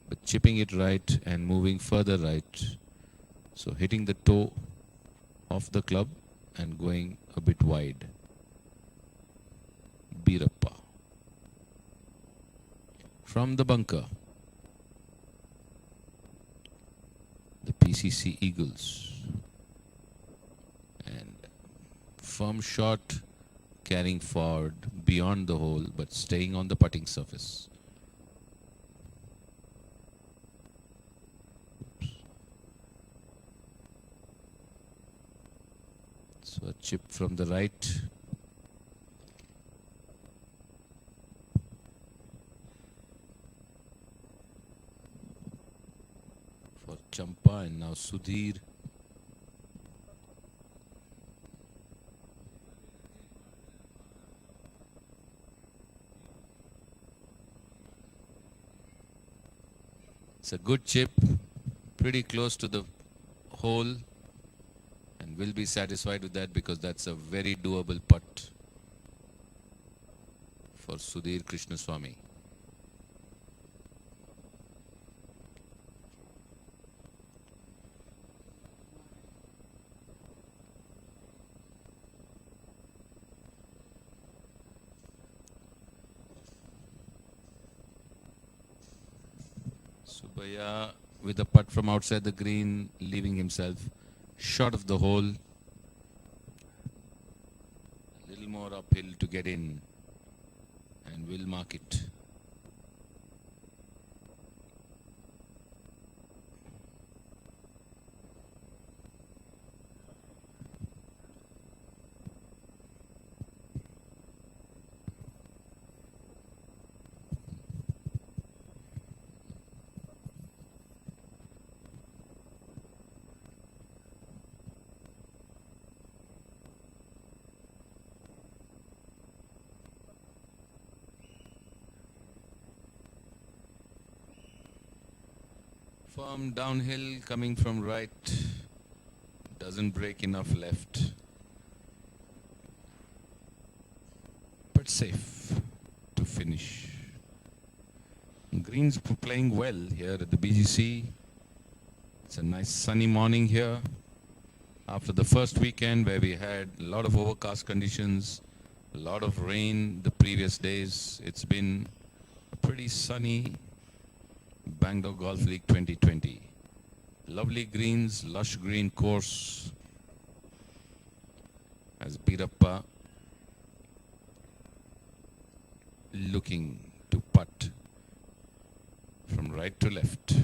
But chipping it right and moving further right. So hitting the toe of the club and going a bit wide. Birappa from the bunker. PCC Eagles. And firm shot carrying forward beyond the hole but staying on the putting surface. So a chip from the right. For Champa, and now Sudhir. It's a good chip, pretty close to the hole, and will be satisfied with that because that's a very doable putt for Sudhir Krishnaswamy. Subaya with a putt from outside the green, leaving himself short of the hole. A little more uphill to get in, and will mark it. Firm downhill coming from right, doesn't break enough left, but safe to finish. Green's playing well here at the BGC. It's a nice sunny morning here after the first weekend where we had a lot of overcast conditions, a lot of rain the previous days. It's been a pretty sunny Bangalore Golf League 2020. Lovely greens, lush green course as Birappa looking to putt from right to left.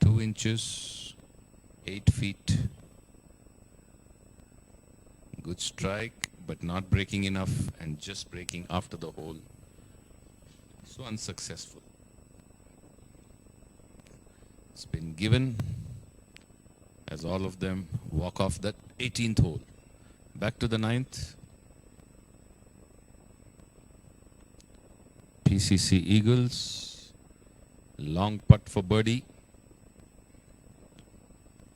2 inches, 8 feet. Good strike, but not breaking enough and just breaking after the hole. So unsuccessful. It's been given as all of them walk off that 18th hole. Back to the 9th. PCC Eagles. Long putt for birdie.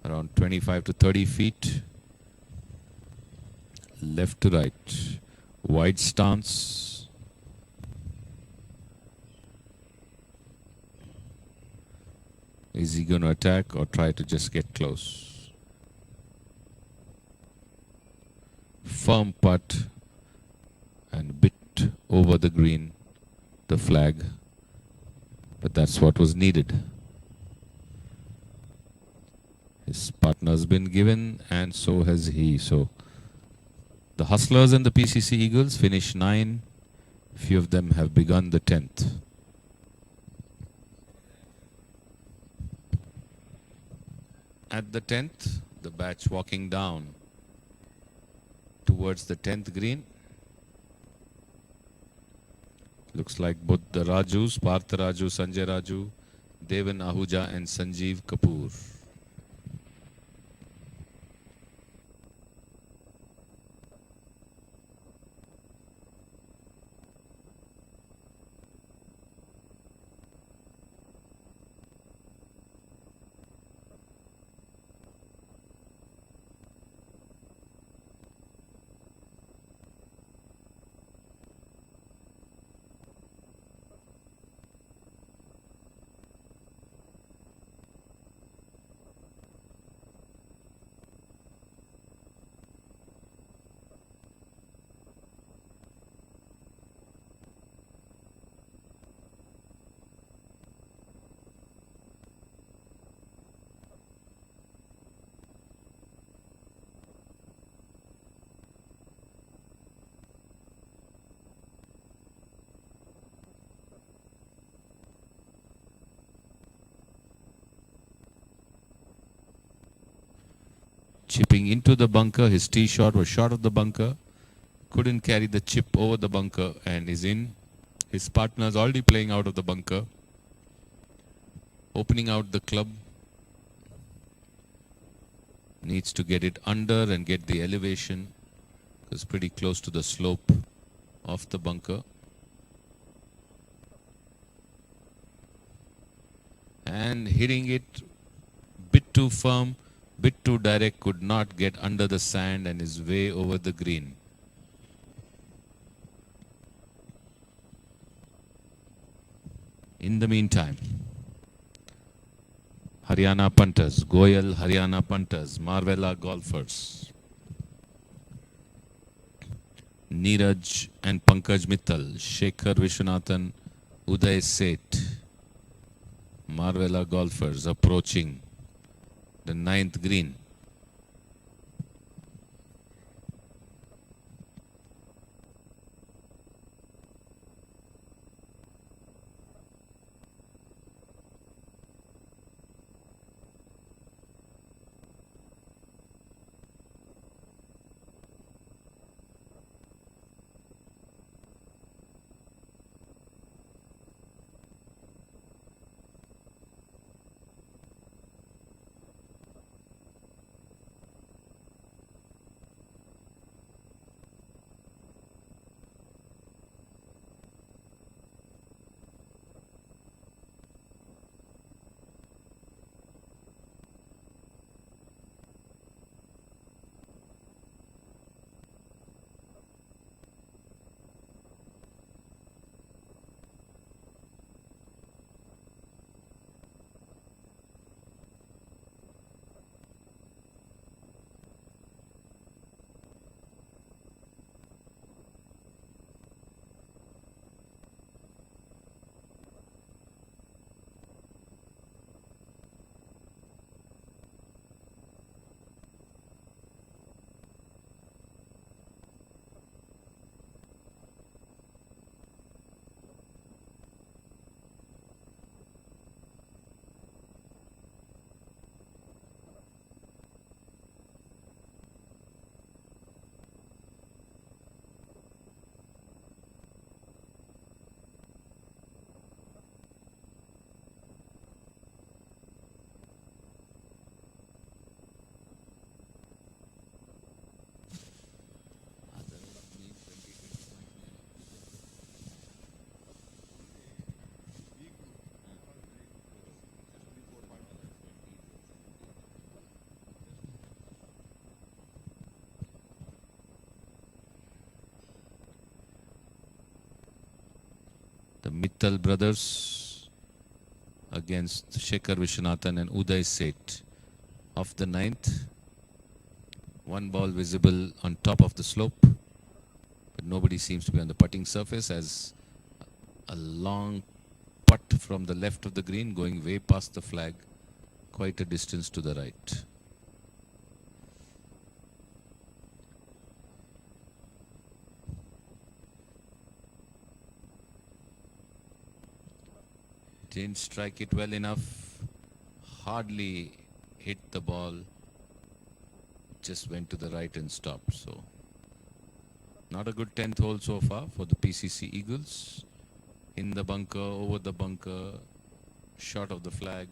Around 25 to 30 feet. Left to right. Wide stance. Is he going to attack or try to just get close? Firm putt and a bit over the green, the flag. But that's what was needed. His partner's been given and so has he. So the Hustlers and the PCC Eagles finish 9. Few of them have begun the 10th. At the 10th, the batch walking down towards the 10th green. Looks like both the Rajus, Partha Raju, Sanjay Raju, Devan Ahuja and Sanjeev Kapoor. Chipping into the bunker. His tee shot was short of the bunker. Couldn't carry the chip over the bunker and is in. His partner is already playing out of the bunker. Opening out the club. Needs to get it under and get the elevation. It's pretty close to the slope of the bunker. And hitting it bit too firm, bit too direct, could not get under the sand and is way over the green. In the meantime, Haryana punters, Goyal Haryana punters, Marvella golfers, Neeraj and Pankaj Mittal, Shekhar Vishwanathan, Uday Seth, Marvella golfers approaching the 9th green. The Mittal brothers against Shekhar Vishwanathan and Uday Seth of the 9th. One ball visible on top of the slope, but nobody seems to be on the putting surface as a long putt from the left of the green going way past the flag, quite a distance to the right. Didn't strike it well enough, hardly hit the ball, just went to the right and stopped. So not a good 10th hole so far for the PCC Eagles. In the bunker, over the bunker, short of the flag.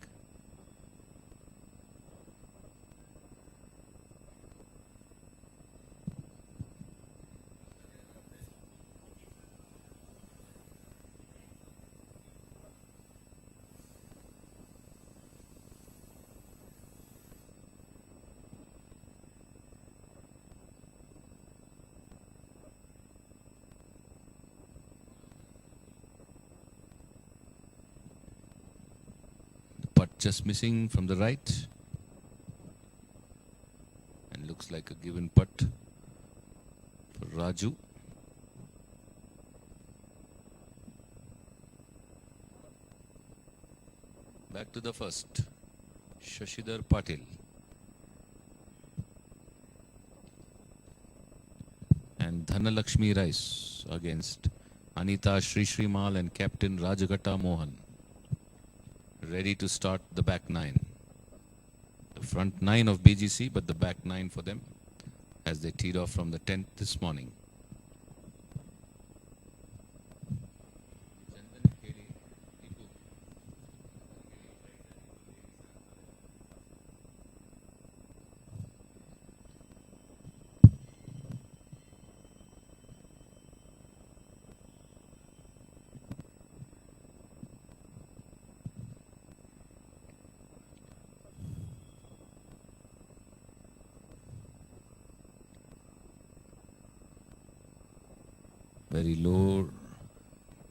Putt just missing from the right. And looks like a given putt for Raju. Back to the first. Shashidhar Patil. And Dhanalakshmi Rice against Anita Sri Srimal and Captain Rajagata Mohan. Ready to start the back 9. The The front 9 of BGC, but the back 9 for them as they teed off from the 10th this morning. Very low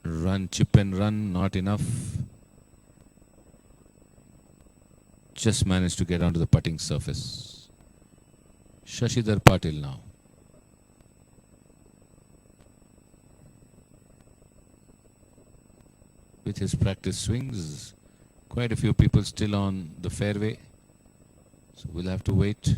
run, chip and run, not enough. Just managed to get onto the putting surface. Shashidhar Patil now. With his practice swings, quite a few people still on the fairway. So we'll have to wait.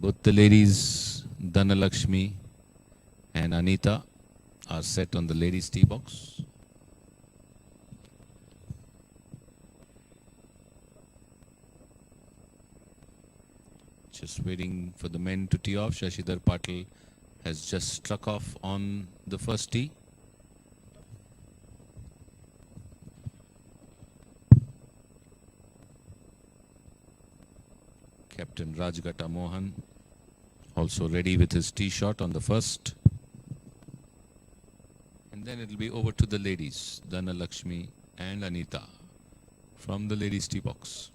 Both the ladies, Dhanalakshmi and Anita, are set on the ladies' tee box. Just waiting for the men to tee off. Shashidhar Patil has just struck off on the first tee. Captain Rajgata Mohan also ready with his tee shot on the first. And then it'll be over to the ladies, Dhanalakshmi and Anita from the ladies' tee box.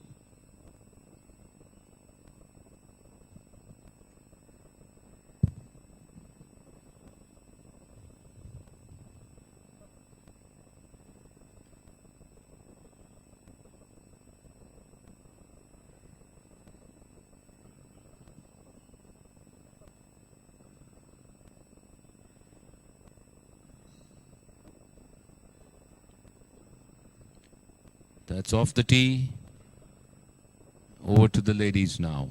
That's off the tee. Over to the ladies now.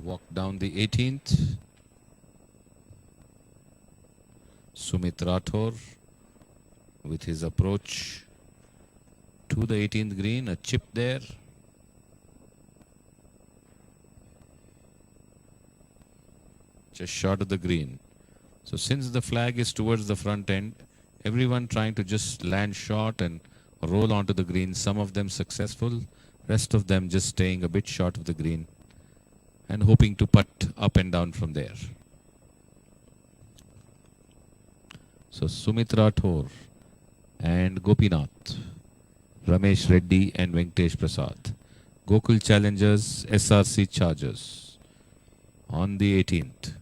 walk down the 18th. Sumit Rathore with his approach to the 18th green, a chip there. Just short of the green. So since the flag is towards the front end, everyone trying to just land short and roll onto the green. Some of them successful, rest of them just staying a bit short of the green and hoping to putt up and down from there. So Sumit Rathore and Gopinath, Ramesh Reddy and Venkatesh Prasad. Gokul Challengers, SRC Chargers on the 18th.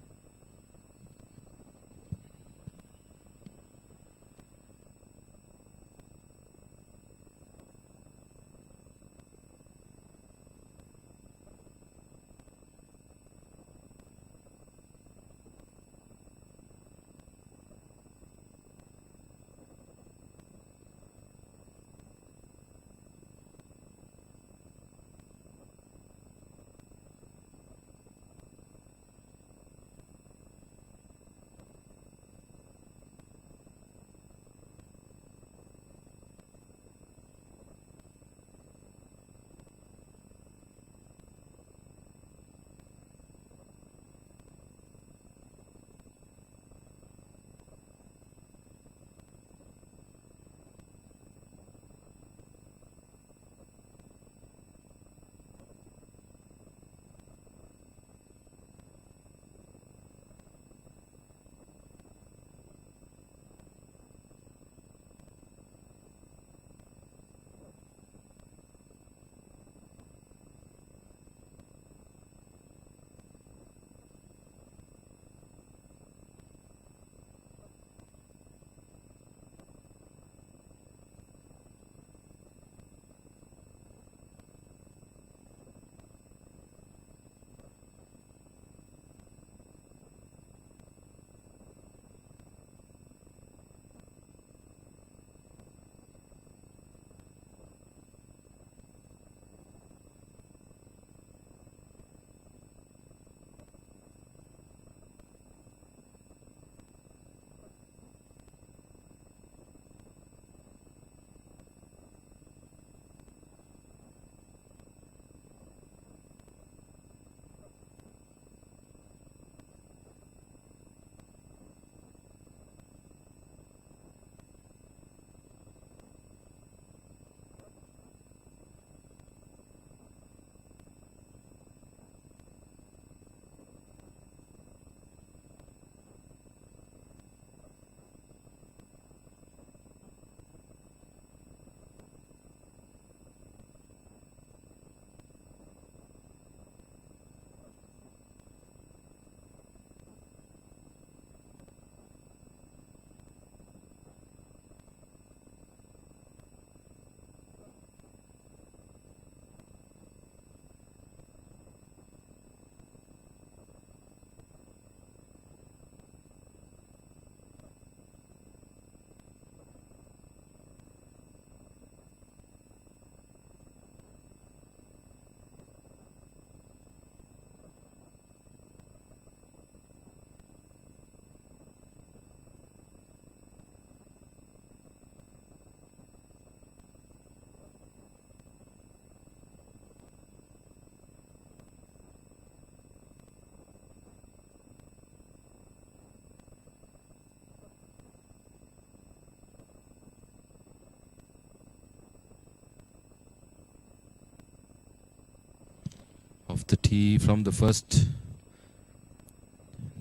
Off the tee from the first,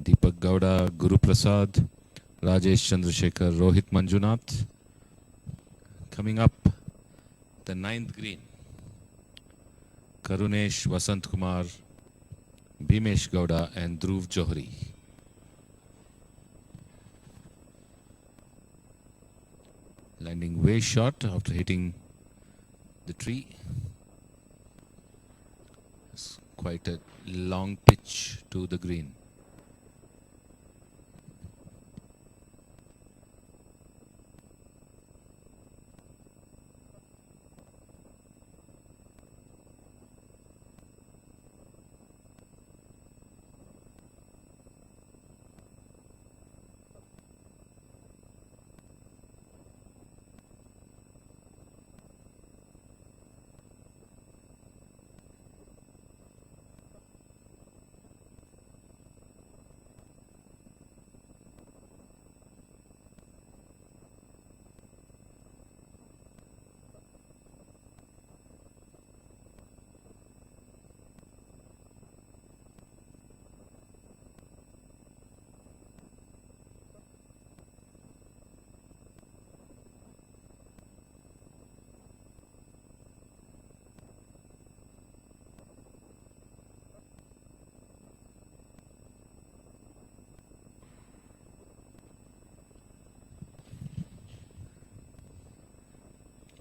Deepak Gowda, Guru Prasad, Rajesh Chandrasekhar, Rohit Manjunath. Coming up, the 9th green, Karunesh, Vasant Kumar, Bhimesh Gowda and Dhruv Johri. Landing way short after hitting the tree. It's quite a long pitch to the green.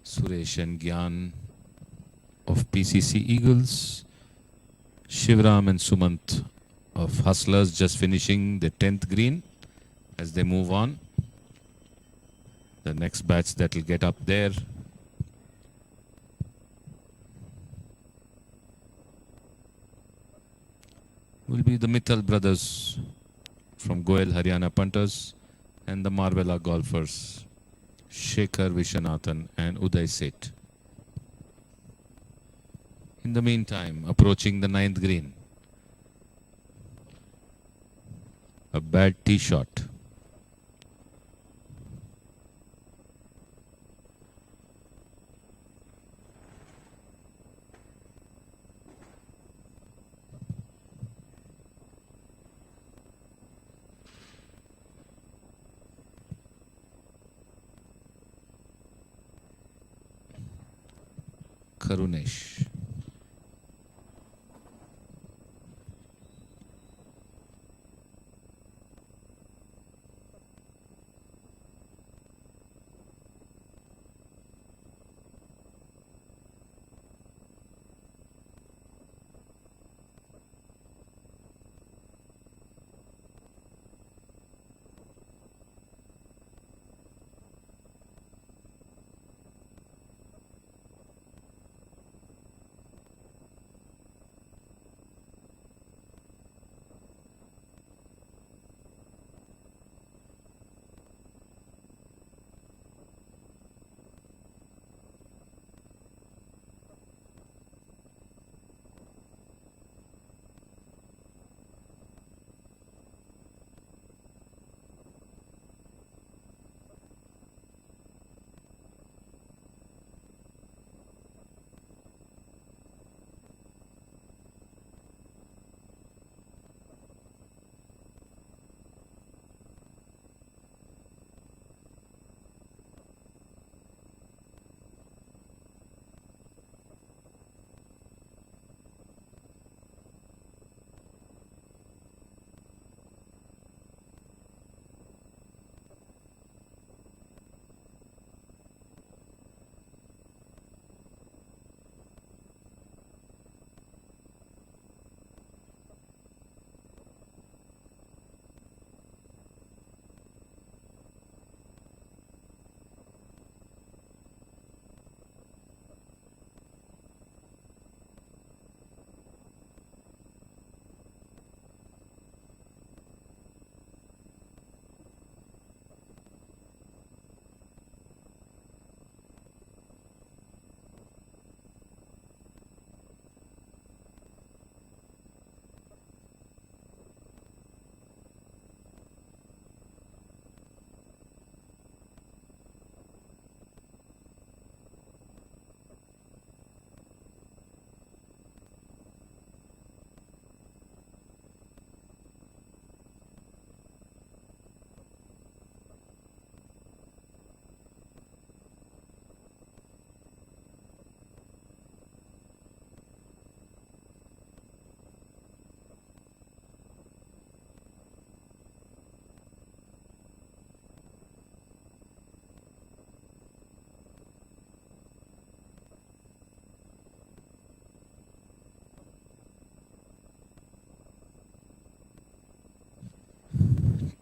Suresh and Gyan of PCC Eagles. Shivram and Sumant of Hustlers just finishing the 10th green as they move on. The next batch that will get up there will be the Mittal brothers from Goel Haryana Punters and the Marbella golfers Shekhar Vishanathan and Uday Seth. In the meantime, approaching the 9th green, a bad tee shot. Karunesh.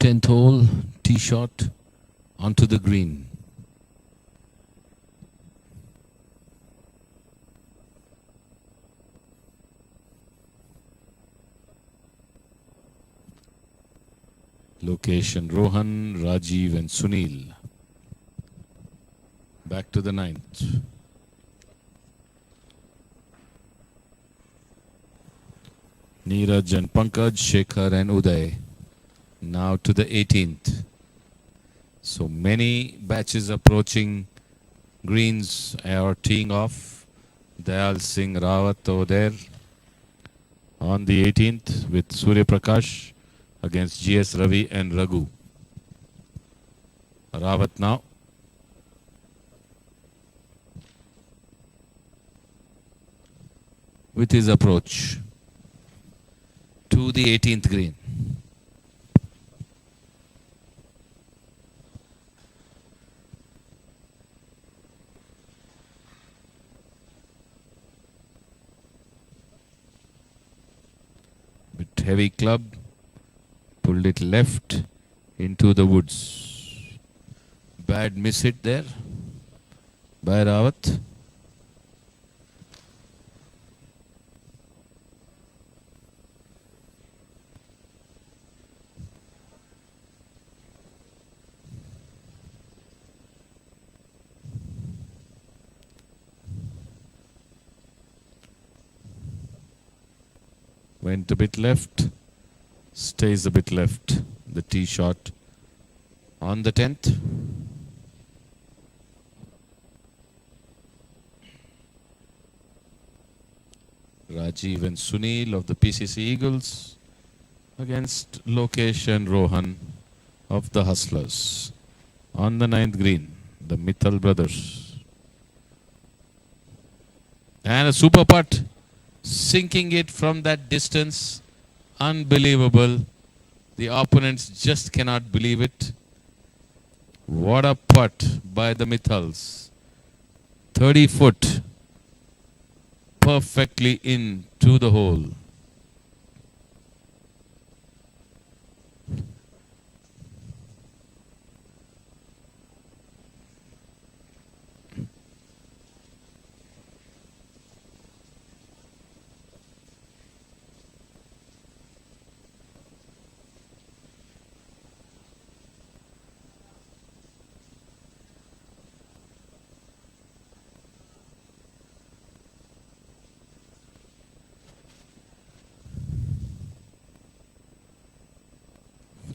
Tenth hole, tee shot onto the green. Location Rohan, Rajiv and Sunil. Back to the 9th. Neeraj and Pankaj, Shekhar and Uday. Now to the 18th. So many batches approaching greens are teeing off. Dayal Singh Rawat over there on the 18th with Surya Prakash against GS Ravi and Raghu. Rawat now. With his approach to the 18th green. heavy club, pulled it left into the woods. Bad miss hit there by Rawat. Went a bit left, stays a bit left. The tee shot on the 10th. Rajiv and Sunil of the PCC Eagles against Lokesh and Rohan of the Hustlers. On the 9th green, the Mittal brothers. And a super putt, sinking it from that distance. Unbelievable. The opponents just cannot believe it. What a putt by the Mithals. 30 foot. Perfectly into the hole.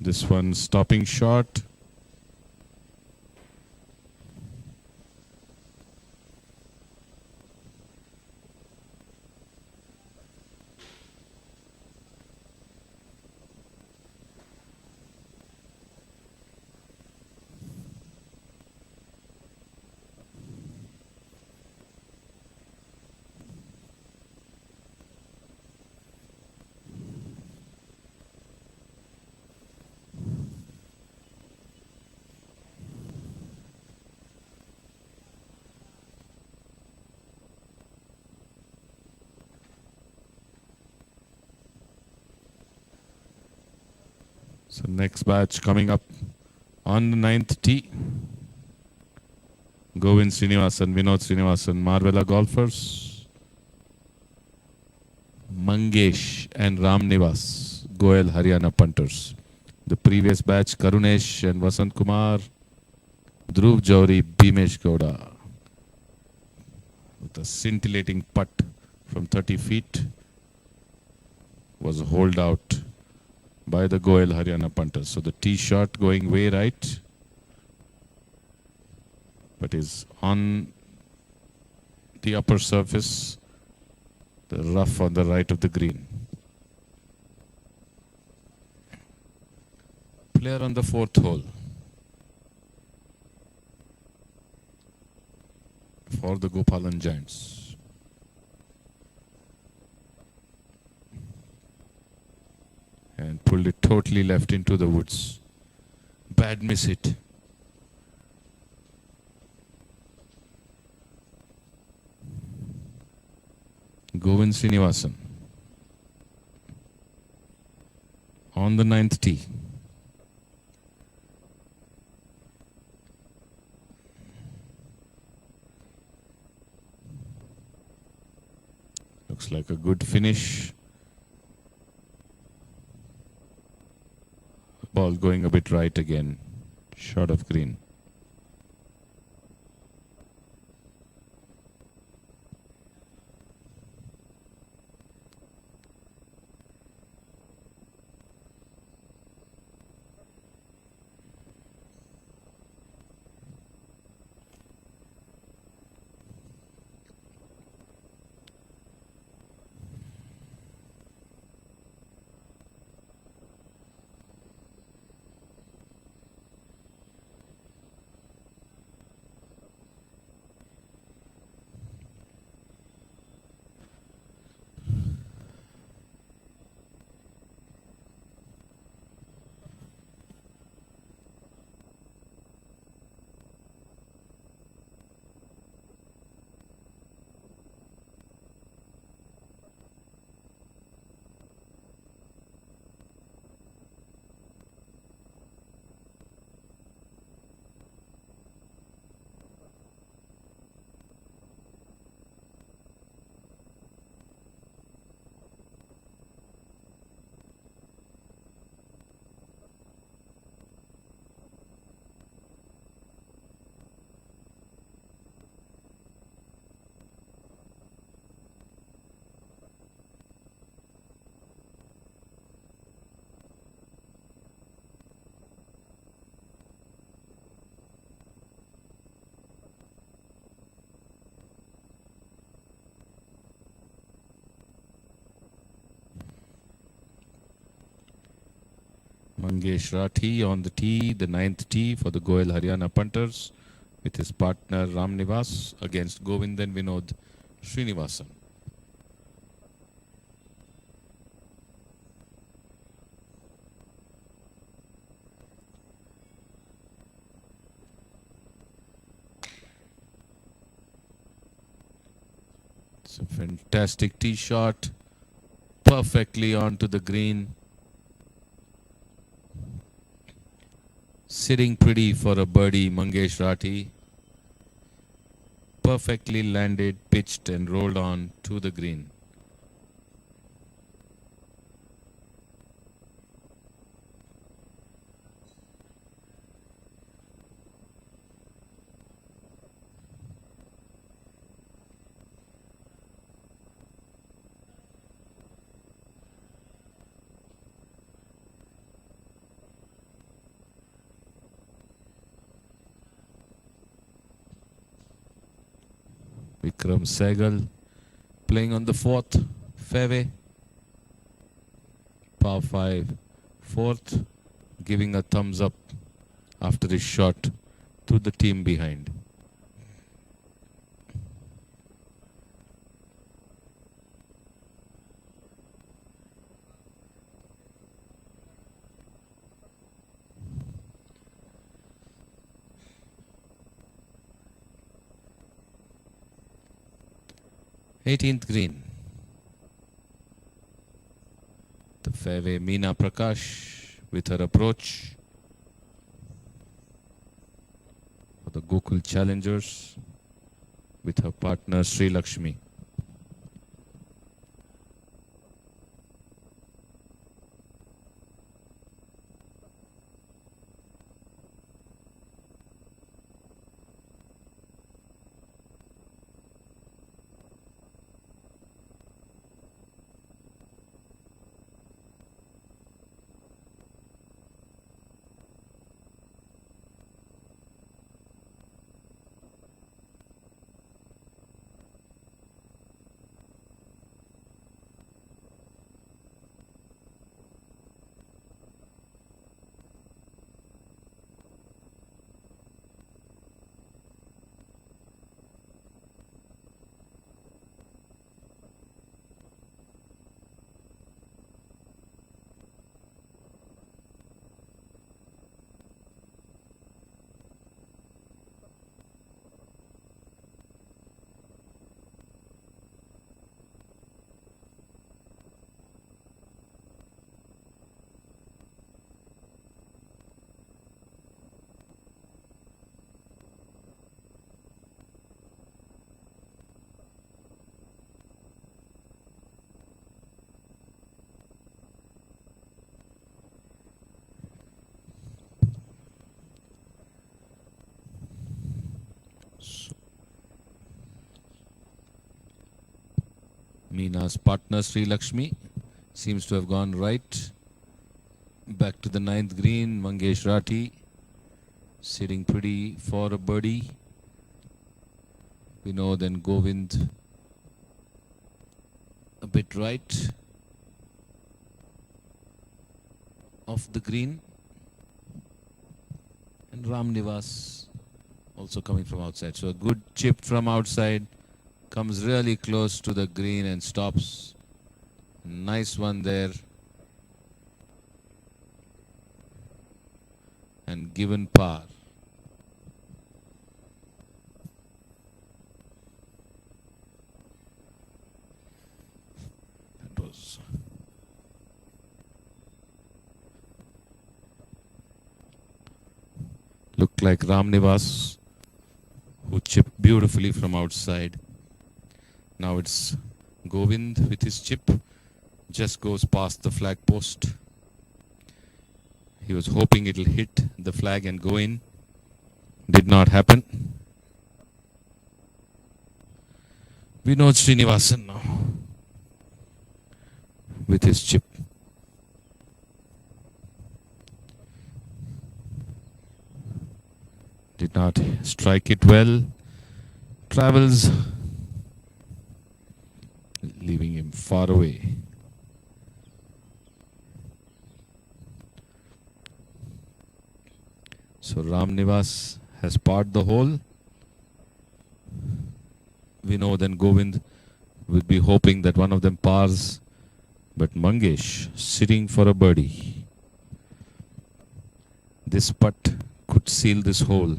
This one stopping shot. So next batch coming up on the 9th tee. Govind Srinivasan, Vinod Srinivasan, Marvella golfers. Mangesh and Ram Nivas, Goel Haryana punters. The previous batch, Karunesh and Vasant Kumar, Dhruv Jauri, Bhimesh Gowda. With a scintillating putt from 30 feet was holed out by the Goel Haryana punters. So the tee shot going way right, but is on the upper surface, the rough on the right of the green. Player on the 4th hole for the Gopalan Giants. And pulled it totally left into the woods. Bad miss hit. Govind Srinivasan on the 9th tee. Looks like a good finish. Ball going a bit right again, short of green. Mangesh Rathi on the tee, the ninth tee for the Goel Haryana punters with his partner Ram Nivas against Govindan Vinod Srinivasan. It's a fantastic tee shot, perfectly onto the green. Sitting pretty for a birdie, Mangesh Rathi. Perfectly landed, pitched and rolled on to the green. Vikram Sehgal playing on the fourth fairway. Par 5, fourth, giving a thumbs up after his shot to the team behind. Eighteenth green. The fairway, Meena Prakash with her approach for the Gokul Challengers with her partner Sri Lakshmi. Meena's partner Sri Lakshmi seems to have gone right. Back to the ninth green, Mangesh Rathi sitting pretty for a birdie. Vinod and Govind a bit right off the green. And Ram Nivas also coming from outside. So a good chip from outside. Comes really close to the green and stops. Nice one there. And given par. That was looked like Ram Nivas, who chipped beautifully from outside. Now it's Govind with his chip. Just goes past the flag post. He was hoping it'll hit the flag and go in. Did not happen. Vinod Srinivasan now with his chip. Did not strike it well. Travels, leaving him far away. So Ramnivas has parred the hole. Vinod and Govind would be hoping that one of them pars, but Mangesh sitting for a birdie. This putt could seal this hole.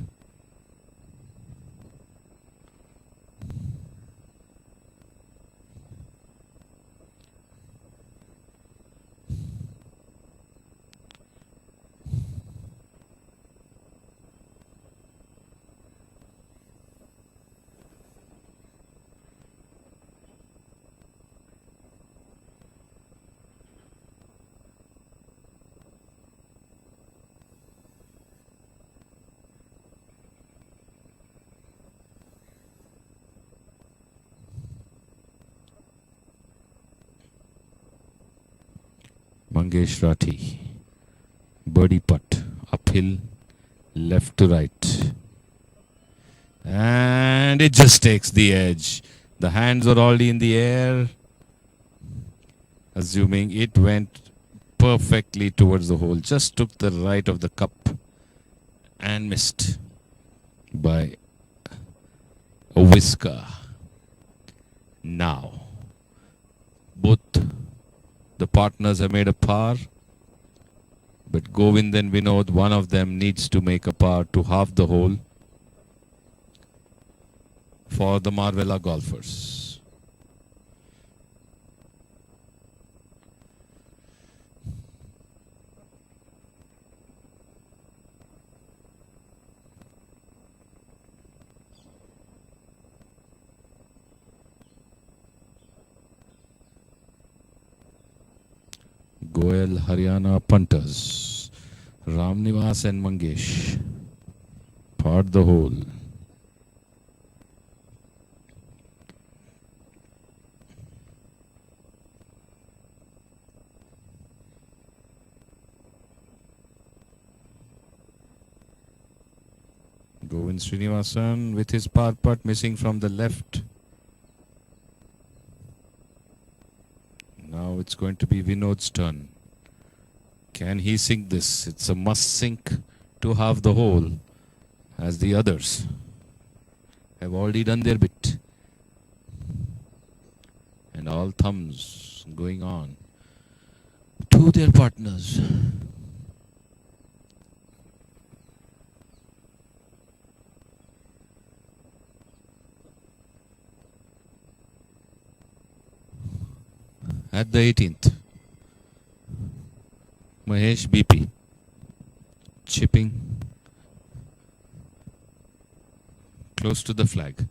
Mangesh Rathi. Birdie putt. Uphill. Left to right. And it just takes the edge. The hands are already in the air. Assuming it went perfectly towards the hole. Just took the right of the cup. And missed. By a whisker. Now. Both the partners have made a par. But Govind and Vinod, one of them needs to make a par to half the hole for the Marvella golfers. Goel Haryana punters. Ramnivas and Mangesh part the hole. Govind Srinivasan with his par putt missing from the left. Now it's going to be Vinod's turn. Can he sink this? It's a must sink to half the hole, as the others have already done their bit. And all thumbs going on to their partners. At the 18th, Mahesh BP chipping close to the flag.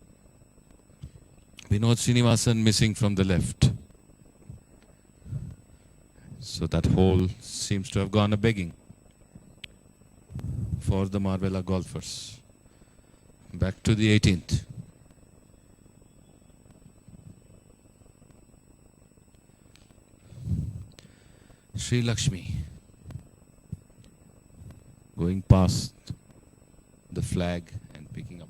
Vinod Srinivasan missing from the left. So that hole seems to have gone a begging for the Marvella golfers. Back to the 18th. Sri Lakshmi going past the flag and picking up.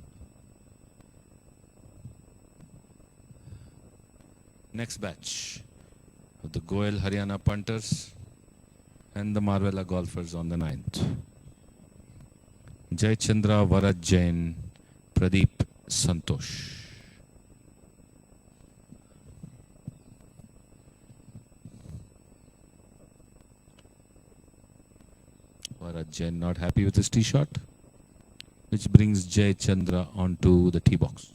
Next batch of the Goel Haryana punters and the Marvella golfers on the 9th. Jai Chandra, Varad Jain, Pradeep Santosh. Varad Jain not happy with his tee shot, which brings Jai Chandra onto the tee box.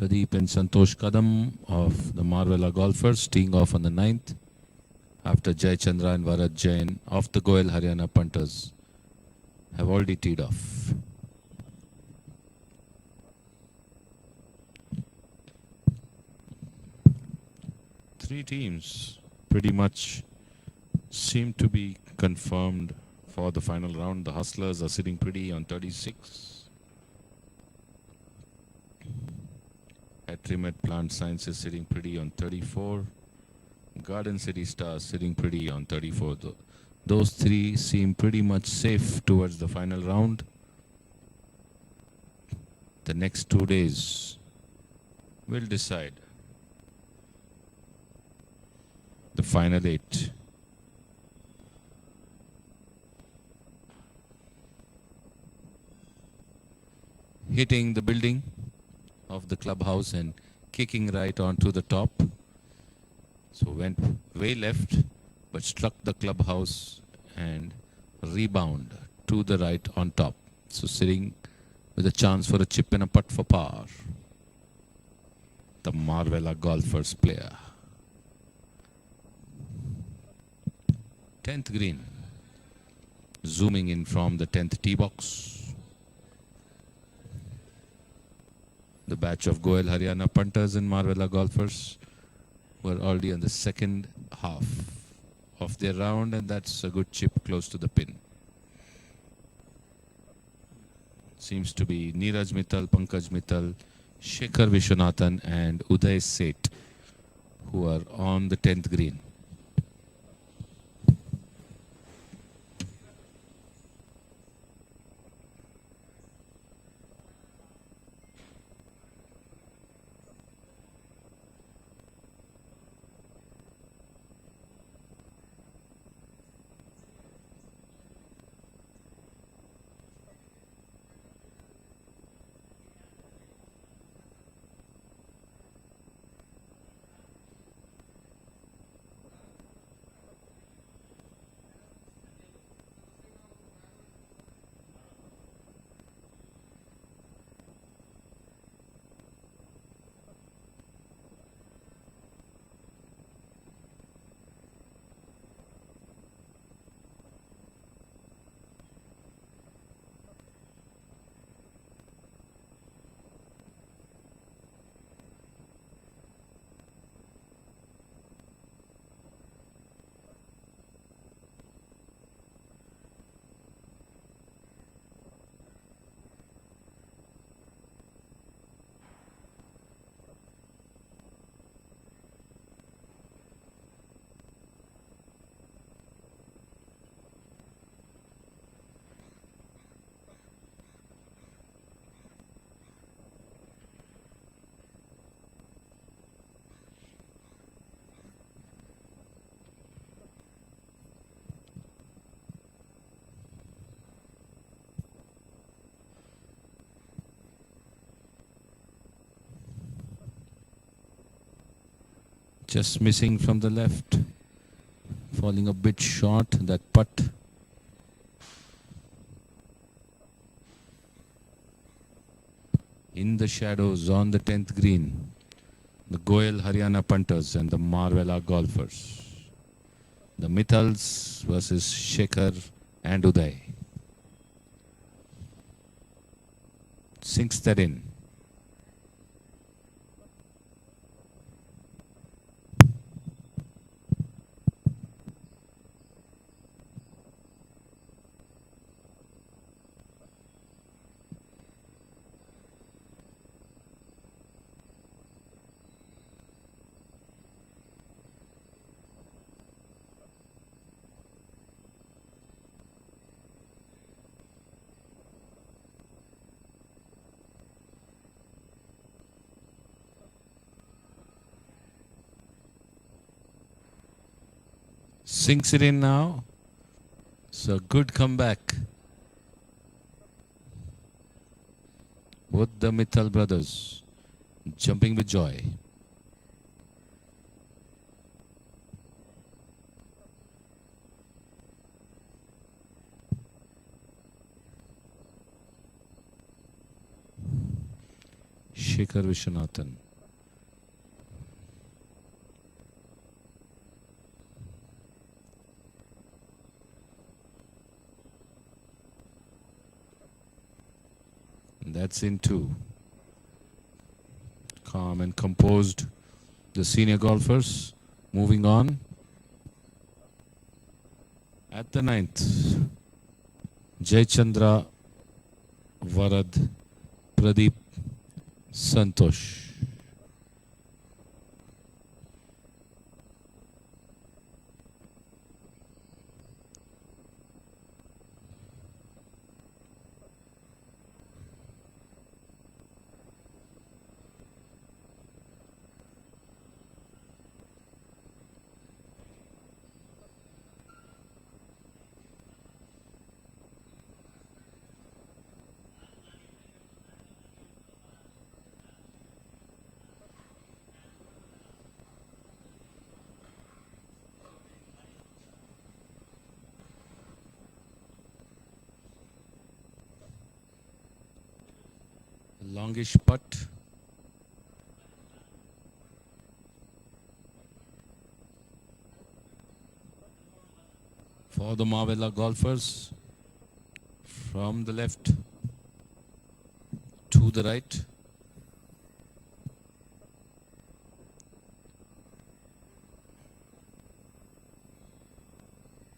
Pradeep and Santosh Kadam of the Marvella Golfers teeing off on the 9th after Jai Chandra and Varat Jain of the Goel Haryana Punters have already teed off. Three teams pretty much seem to be confirmed for the final round. The Hustlers are sitting pretty on 36. Atrimet Plant Sciences sitting pretty on 34. Garden City Stars sitting pretty on 34. Those three seem pretty much safe towards the final round. The next 2 days will decide the final 8. Hitting the building of the clubhouse and kicking right onto the top. So went way left, but struck the clubhouse and rebound to the right on top. So sitting with a chance for a chip and a putt for par. The Marvella Golfers player. 10th green. Zooming in from the 10th tee box. The batch of Goel Haryana Punters and Marvella Golfers were already on the second half of their round, and that's a good chip close to the pin. Seems to be Neeraj Mittal, Pankaj Mittal, Shekhar Vishwanathan and Uday Seth who are on the 10th green. Just missing from the left. Falling a bit short, that putt. In the shadows on the 10th green, the Goel Haryana Punters and the Marvella Golfers. The Mittals versus Shekhar and Uday. Sinks that in. Sinks it in now. So good comeback. Both the Mittal brothers jumping with joy. Shikhar Viswanathan. That's in 2. Calm and composed, the senior golfers. Moving on. At the 9th, Jayachandra, Varad, Pradeep, Santosh. Longish putt. For the Mavella golfers. From the left to the right.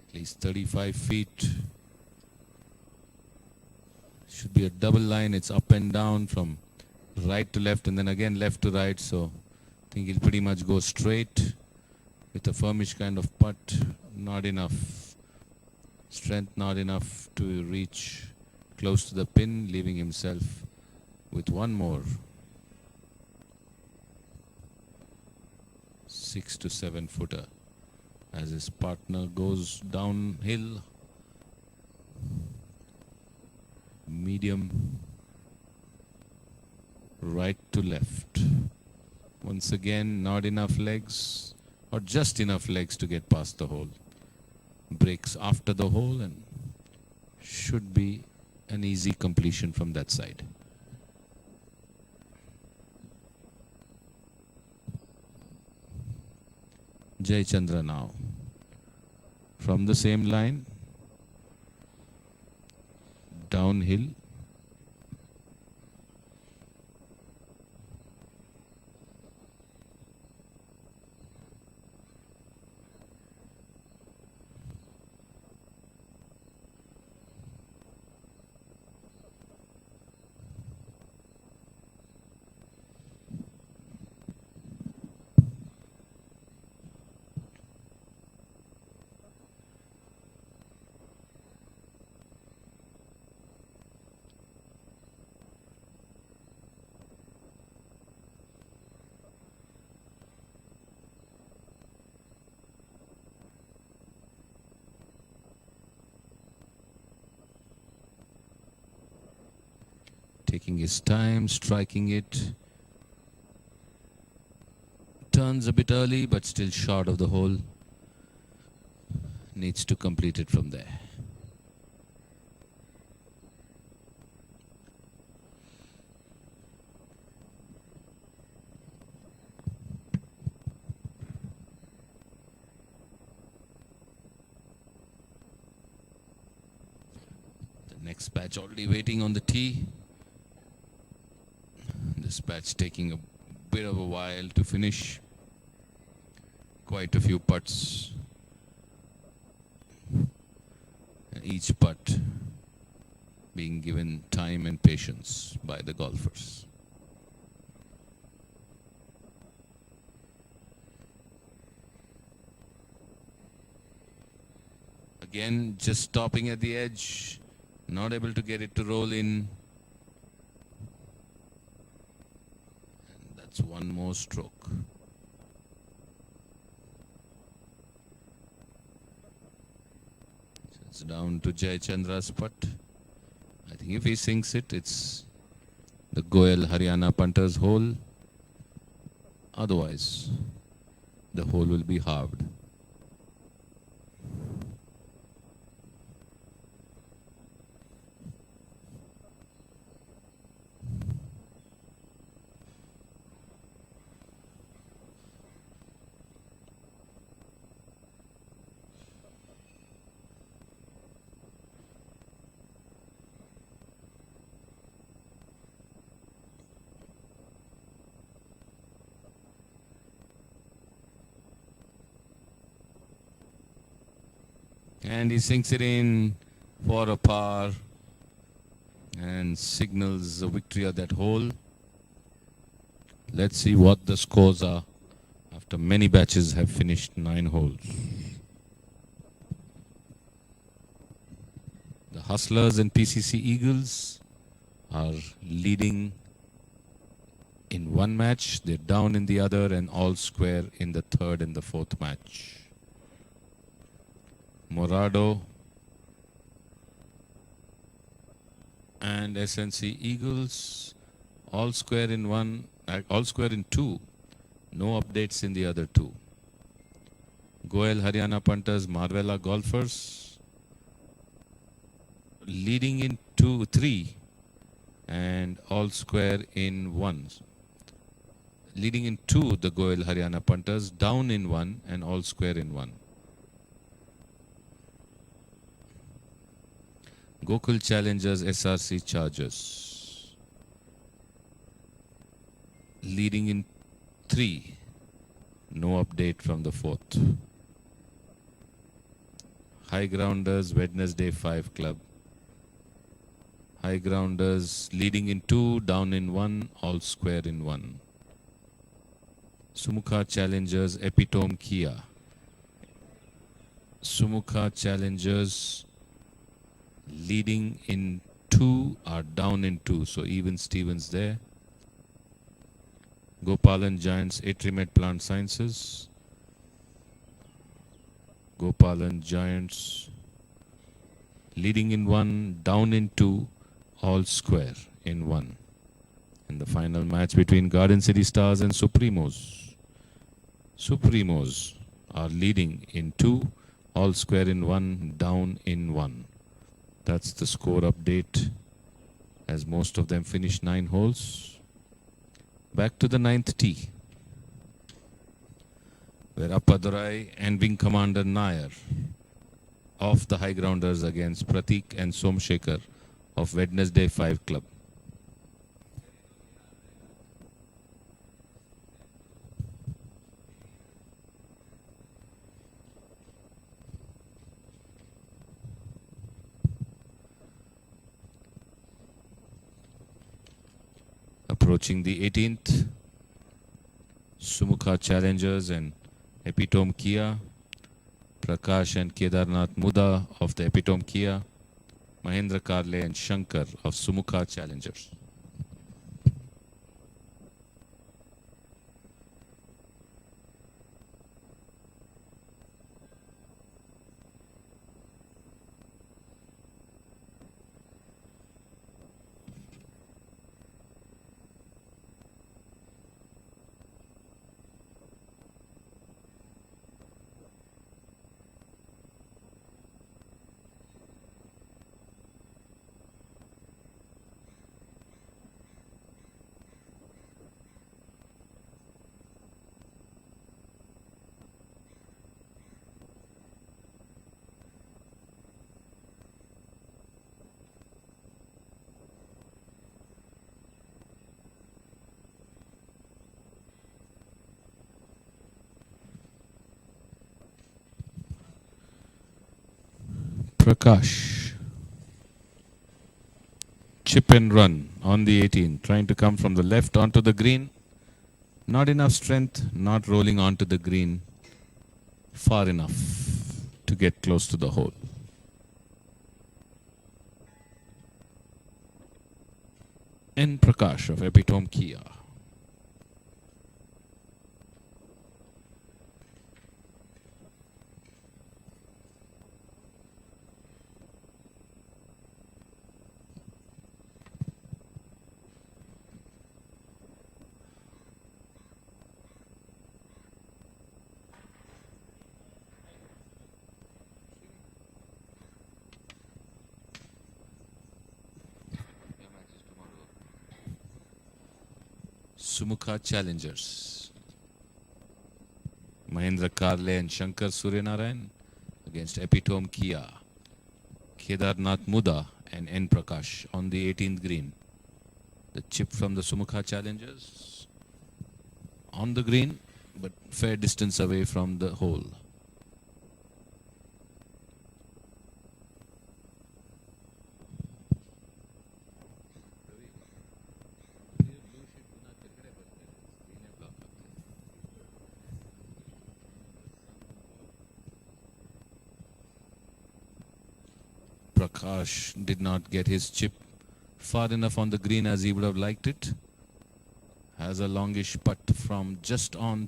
At least 35 feet. Should be a double line. It's up and down from right to left and then again left to right. So I think he'll pretty much go straight with a firmish kind of putt. Not enough strength, not enough to reach close to the pin, leaving himself with one more 6 to 7 footer as his partner goes downhill. Medium, right to left. Once again, not enough legs, or just enough legs to get past the hole. Breaks after the hole and should be an easy completion from that side. Jayachandra now. From the same line, downhill. Taking his time, striking it. Turns a bit early, but still short of the hole. Needs to complete it from there. The next batch already waiting on the tee. This batch taking a bit of a while to finish. Quite a few putts. Each putt being given time and patience by the golfers. Again, just stopping at the edge, not able to get it to roll in. And that's one more stroke. So it's down to Jayachandra's putt. I think if he sinks it, it's the Goyal Haryana punter's hole. Otherwise, the hole will be halved. And he sinks it in for a par and signals a victory at that hole. Let's see what the scores are after many batches have finished 9 holes. The Hustlers and PCC Eagles are leading in one match. They're down in the other and all square in the third and the fourth match. Morado and SNC Eagles all square in one, all square in two. No updates in the other two. Goel Haryana Punters, Marvella Golfers leading in 2-3 and all square in one. Leading in 2, the Goel Haryana Punters, down in 1 and all square in 1. Gokul Challengers, SRC Chargers leading in 3. No update from the 4th. High Grounders, Wednesday 5 Club. High Grounders leading in 2, down in 1, all square in 1. Sumukha Challengers, Epitome Kia. Sumukha Challengers leading in 2 are down in 2, so even Stevens there. Gopalan Giants, Atrimet Plant Sciences. Gopalan Giants leading in 1, down in 2, all square in 1. And the final match between Garden City Stars and Supremos. Supremos are leading in 2, all square in 1, down in 1. That's the score update as most of them finished 9 holes. Back to the 9th tee, where Appadurai and Wing Commander Nair of the High Grounders against Pratik and Somshekar of Wednesday 5 Club. Approaching the 18th, Sumukha Challengers and Epitome Kia, Prakash and Kedarnath Muda of the Epitome Kia, Mahendra Karle and Shankar of Sumukha Challengers. Prakash, chip and run on the 18, trying to come from the left onto the green. Not enough strength, not rolling onto the green far enough to get close to the hole. N. Prakash of Epitome Kia. Sumukha Challengers. Mahendra Karle and Shankar Suryanarayan against Epitome Kia. Kedarnath Muda and N. Prakash on the 18th green. The chip from the Sumukha Challengers on the green, but fair distance away from the hole. Prakash did not get his chip far enough on the green as he would have liked it. Has a longish putt from just on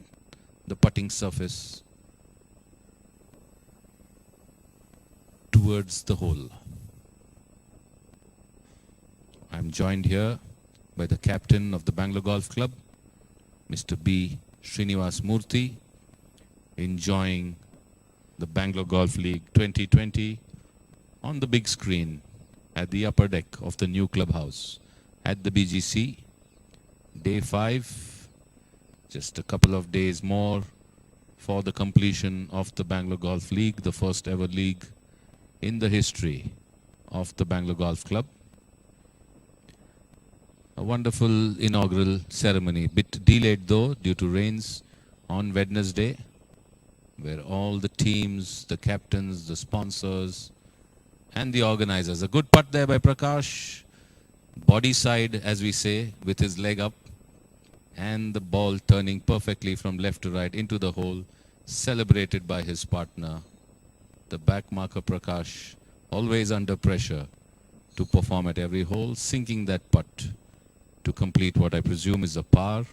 the putting surface towards the hole. I'm joined here by the captain of the Bangalore Golf Club, Mr. B. Srinivas Murthy, enjoying the Bangalore Golf League 2020 on the big screen at the upper deck of the new clubhouse at the BGC. Day 5, just a couple of days more for the completion of the Bangalore Golf League, the first ever league in the history of the Bangalore Golf Club. A wonderful inaugural ceremony, bit delayed though due to rains on Wednesday, where all the teams, the captains, the sponsors and the organizers. A good putt there by Prakash, body side as we say, with his leg up, and the ball turning perfectly from left to right into the hole, celebrated by his partner, the back marker Prakash, always under pressure to perform at every hole, sinking that putt to complete what I presume is a par,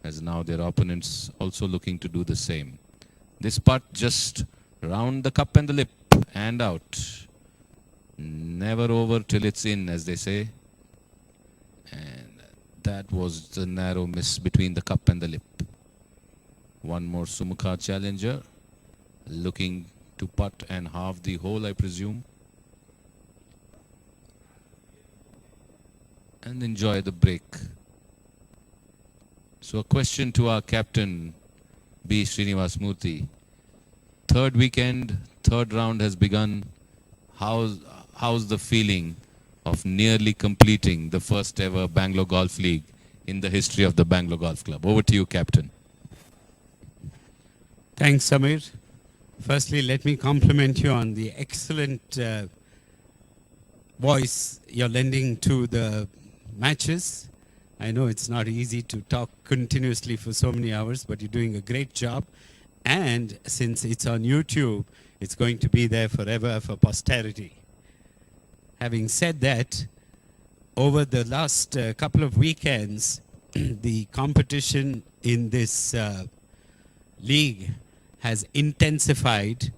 as now their opponents also looking to do the same. This putt just round the cup and the lip and out. Never over till it's in, as they say. And that was the narrow miss between the cup and the lip. One more Sumukha challenger looking to putt and halve the hole, I presume, and enjoy the break. So a question to our captain, B. Srinivas Murthy. Third weekend, third round has begun. How's the feeling of nearly completing the first ever Bangalore Golf League in the history of the Bangalore Golf Club? Over to you, Captain. Thanks, Samir. Firstly, let me compliment you on the excellent voice you're lending to the matches. I know it's not easy to talk continuously for so many hours, but you're doing a great job. And since it's on YouTube, it's going to be there forever for posterity. Having said that, over the last couple of weekends, the competition in this league has intensified,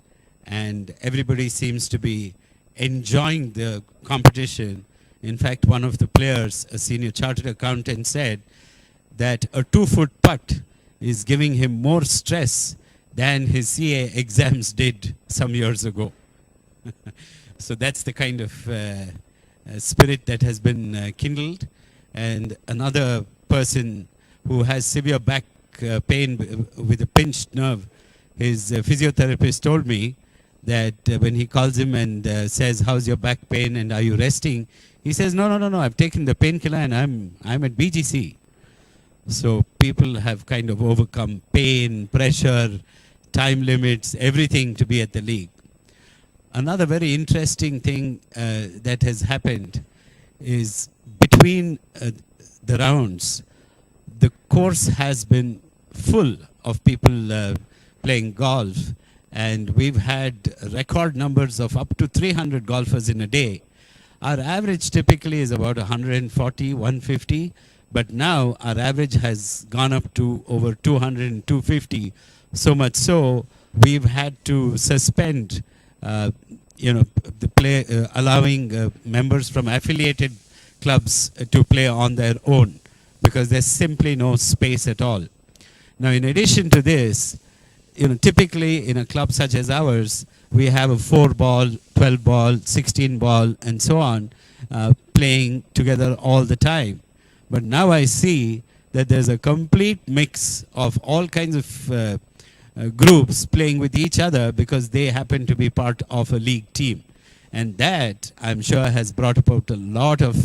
and everybody seems to be enjoying the competition. In fact, one of the players, a senior chartered accountant, said that a 2-foot putt is giving him more stress than his CA exams did some years ago. So that's the kind of spirit that has been kindled. And another person who has severe back pain with a pinched nerve, his physiotherapist told me that when he calls him and says, "How's your back pain and are you resting?" he says, no, I've taken the painkiller and I'm at BGC. So people have kind of overcome pain, pressure, time limits, everything to be at the league. Another very interesting thing that has happened is between the rounds, the course has been full of people playing golf, and we've had record numbers of up to 300 golfers in a day. Our average typically is about 140, 150, but now our average has gone up to over 200 and 250. So much so, we've had to suspend, the play, allowing members from affiliated clubs to play on their own, because there's simply no space at all. Now, in addition to this, typically in a club such as ours, we have a 4-ball, 12-ball, 16-ball, and so on, playing together all the time. But now I see that there's a complete mix of all kinds of groups playing with each other because they happen to be part of a league team. And that, I'm sure, has brought about a lot of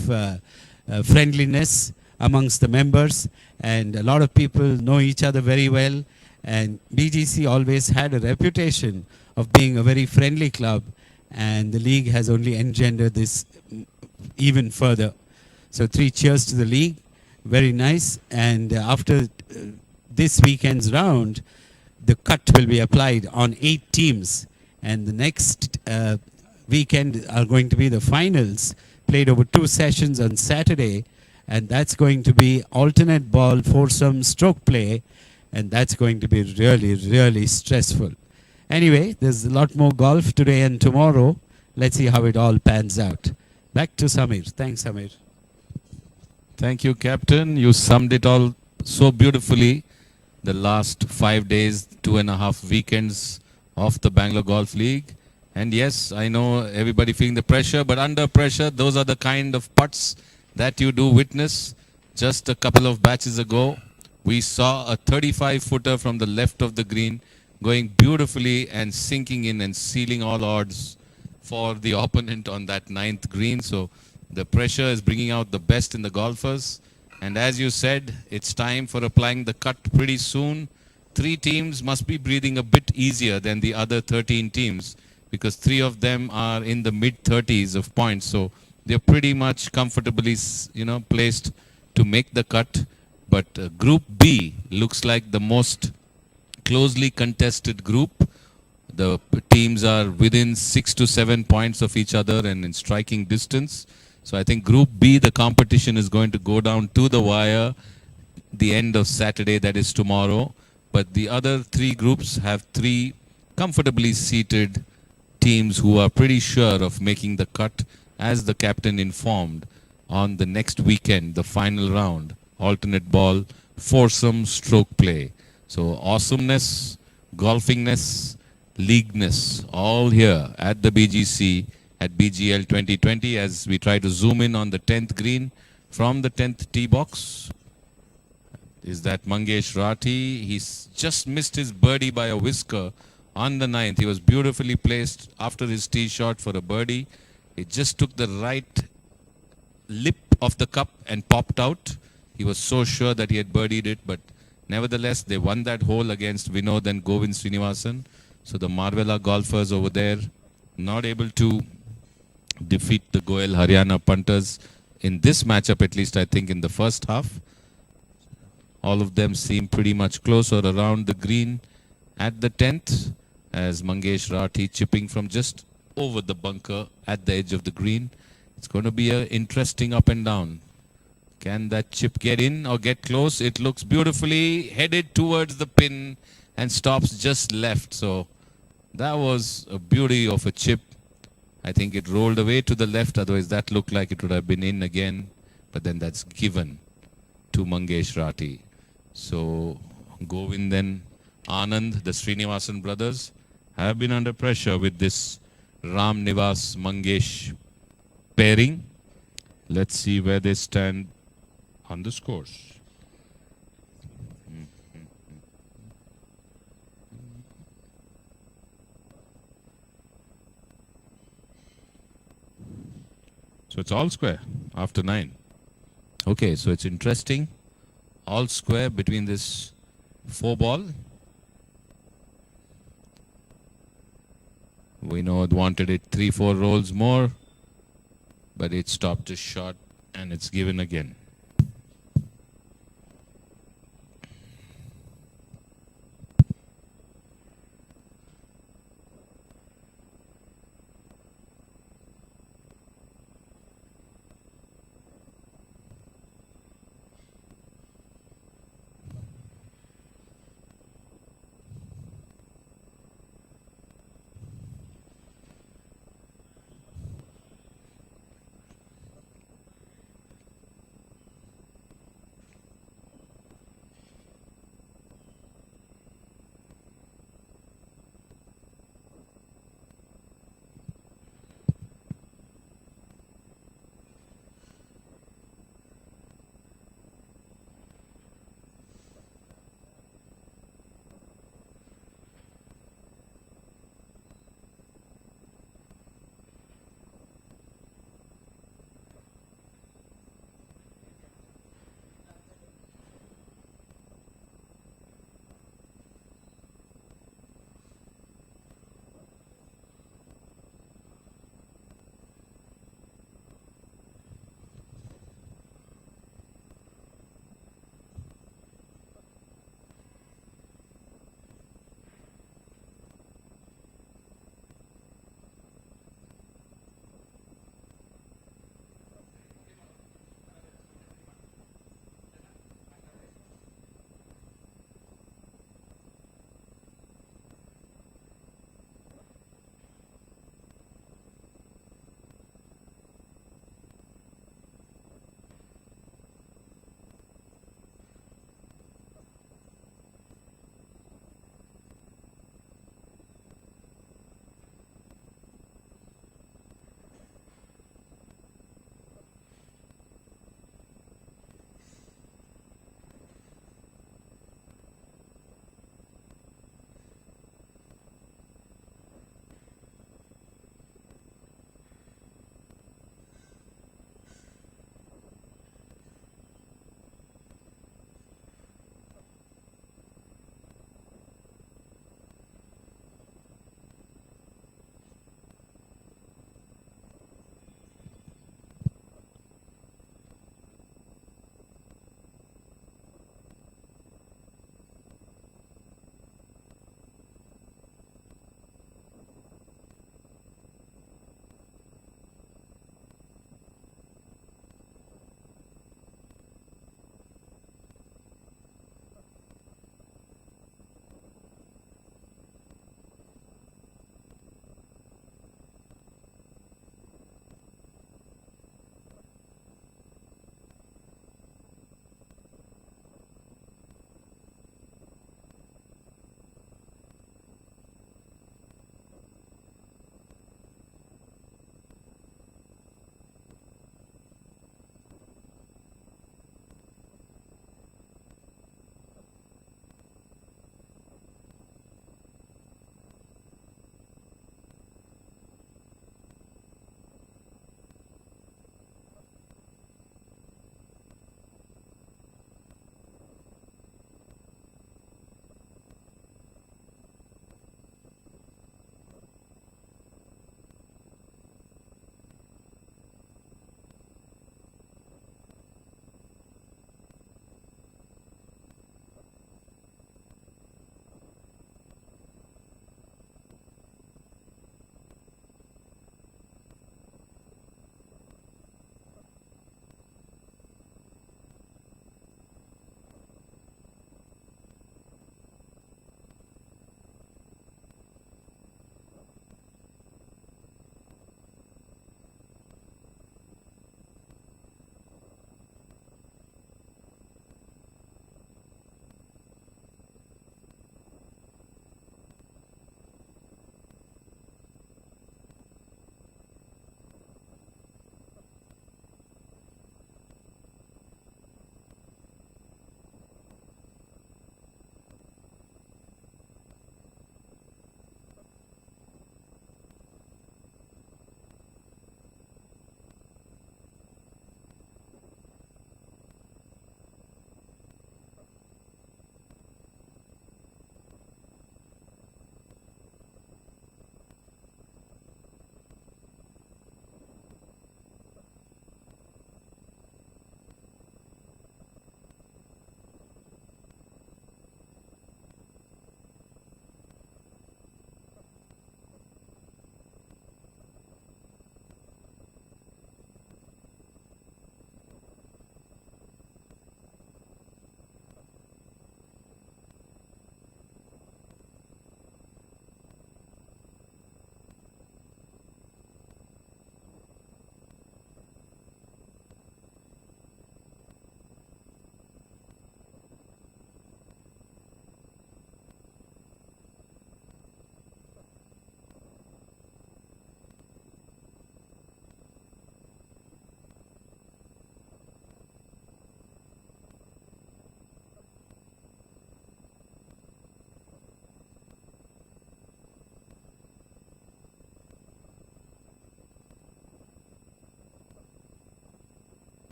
friendliness amongst the members, and a lot of people know each other very well. And BGC always had a reputation of being a very friendly club, and the league has only engendered this even further. So 3 cheers to the league. Very nice. And after this weekend's round, the cut will be applied on 8 teams, and the next weekend are going to be the finals, played over 2 sessions on Saturday, and that's going to be alternate ball foursome stroke play, and that's going to be really, really stressful. Anyway, there's a lot more golf today and tomorrow. Let's see how it all pans out. Back to Samir. Thanks, Samir. Thank you, Captain. You summed it all so beautifully. The last 5 days, 2.5 weekends of the Bangalore Golf League. And yes, I know everybody feeling the pressure, but under pressure, those are the kind of putts that you do witness. Just a couple of batches ago, we saw a 35-footer from the left of the green going beautifully and sinking in and sealing all odds for the opponent on that 9th green. So the pressure is bringing out the best in the golfers. And as you said, it's time for applying the cut pretty soon. 3 teams must be breathing a bit easier than the other 13 teams because 3 of them are in the mid-30s of points. So they're pretty much comfortably, placed to make the cut. But Group B looks like the most closely contested group. The teams are within 6 to 7 points of each other and in striking distance. So I think Group B, the competition is going to go down to the wire the end of Saturday, that is tomorrow. But the other 3 groups have 3 comfortably seated teams who are pretty sure of making the cut, as the captain informed, on the next weekend, the final round, alternate ball, foursome stroke play. So awesomeness, golfingness, leagueness, all here at the BGC at BGL 2020 as we try to zoom in on the 10th green from the 10th tee box. Is that Mangesh Rathi? He's just missed his birdie by a whisker on the 9th. He was beautifully placed after his tee shot for a birdie. It just took the right lip of the cup and popped out. He was so sure that he had birdied it, but nevertheless, they won that hole against Vinod and Govind Srinivasan. So the Marvella golfers over there not able to defeat the Goel Haryana punters in this matchup, at least I think in the first half. All of them seem pretty much close or around the green at the 10th as Mangesh Rathi chipping from just over the bunker at the edge of the green. It's going to be an interesting up and down. Can that chip get in or get close? It looks beautifully headed towards the pin and stops just left. So that was a beauty of a chip. I think it rolled away to the left. Otherwise, that looked like it would have been in again. But then that's given to Mangesh Rathi. So Govind and Anand, the Srinivasan brothers, have been under pressure with this Ram Nivas Mangesh pairing. Let's see where they stand on the scores. So it's all square after 9. Okay, so it's interesting. All square between this 4 ball. We know it wanted it 3-4 rolls more, but it stopped just short and it's given again.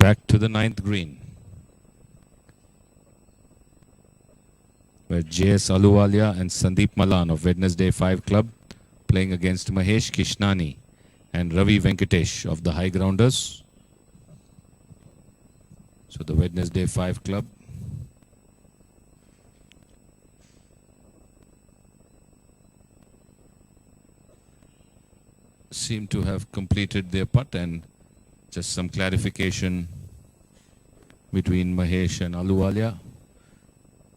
back to the ninth green, where JS Aluwalia and Sandeep Malan of Wednesday 5 Club playing against Mahesh Kishnani and Ravi Venkatesh of the High Grounders. So the Wednesday 5 Club seem to have completed their putt, and just some clarification between Mahesh and Aluwalia.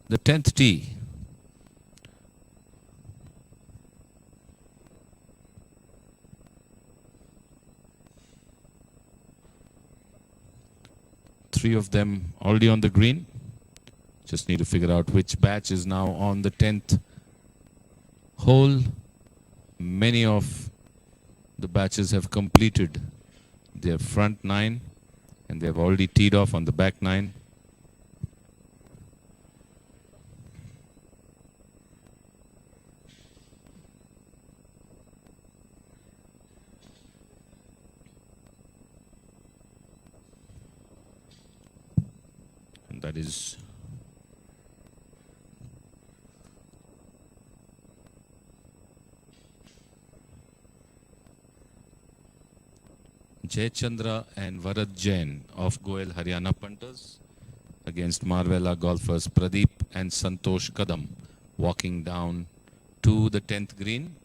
The 10th tee. Three of them already on the green. Just need to figure out which batch is now on the 10th hole. Many of the batches have completed their front 9, and they have already teed off on the back 9. And that is Jay Chandra and Varad Jain of Goel Haryana punters against Marvella golfers Pradeep and Santosh Kadam walking down to the 10th green.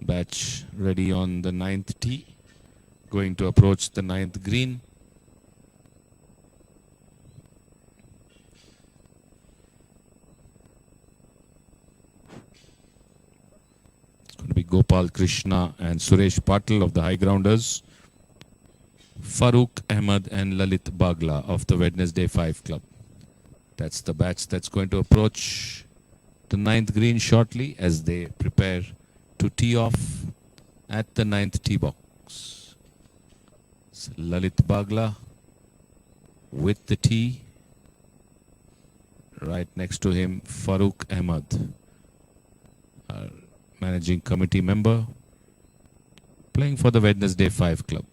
Batch ready on the 9th tee, going to approach the 9th green. It's going to be Gopal Krishna and Suresh Patil of the High Grounders, Farooq Ahmed and Lalit Bagla of the Wednesday 5 Club. That's the batch that's going to approach the 9th green shortly as they prepare to tee off at the 9th tee box. So Lalit Bagla with the tee. Right next to him, Farooq Ahmed, our managing committee member, playing for the Wednesday 5 Club.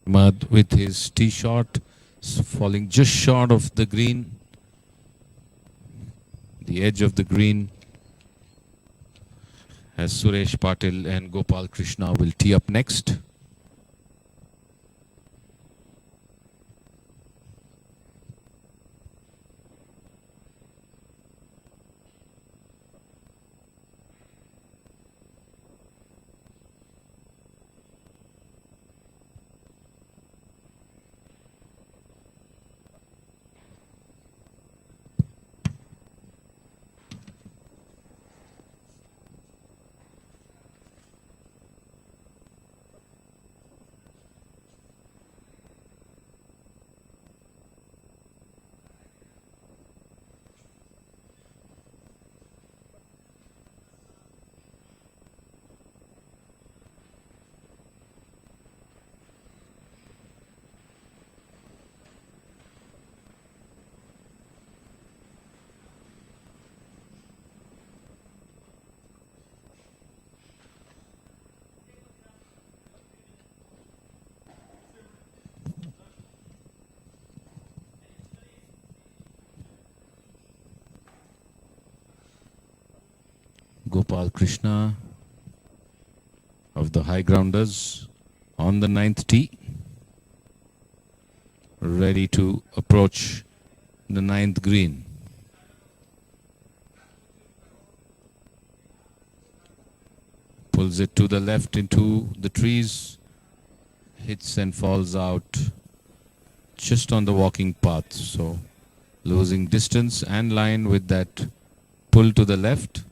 Ahmed with his tee shot falling just short of the green, the edge of the green, as Suresh Patil and Gopal Krishna will tee up next. Gopal Krishna of the High Grounders on the 9th tee, ready to approach the 9th green. Pulls it to the left into the trees, hits and falls out just on the walking path. So losing distance and line with that pull to the left.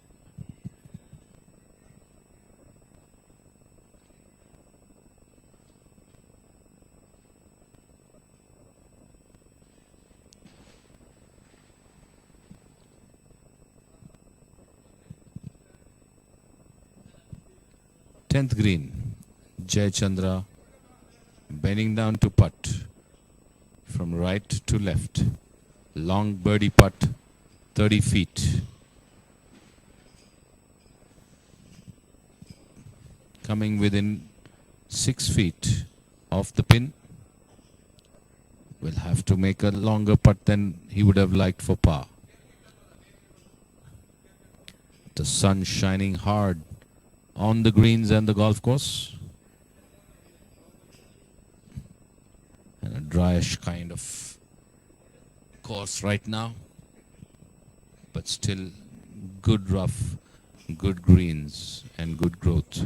Tenth green, Jay Chandra bending down to putt from right to left. Long birdie putt, 30 feet. Coming within 6 feet of the pin. Will have to make a longer putt than he would have liked for par. The sun shining hard on the greens and the golf course. And a dryish kind of course right now. But still good rough, good greens and good growth.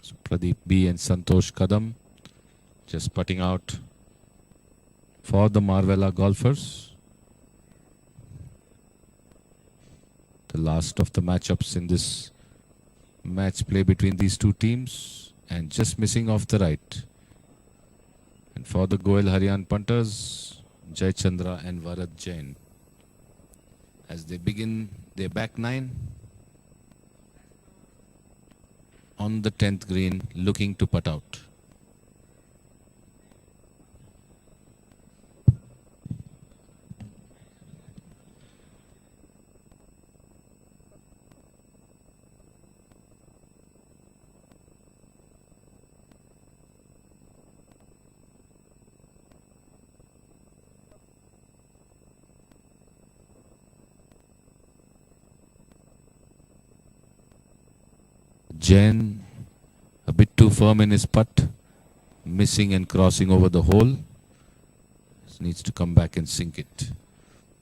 So Pradeep B and Santosh Kadam just putting out for the Marvella golfers. The last of the matchups in this match play between these two teams, and just missing off the right. And for the Goel Haryan punters, Jay Chandra and Varad Jain, as they begin their back nine on the 10th green, looking to putt out. Jain a bit too firm in his putt, missing and crossing over the hole. Needs to come back and sink it.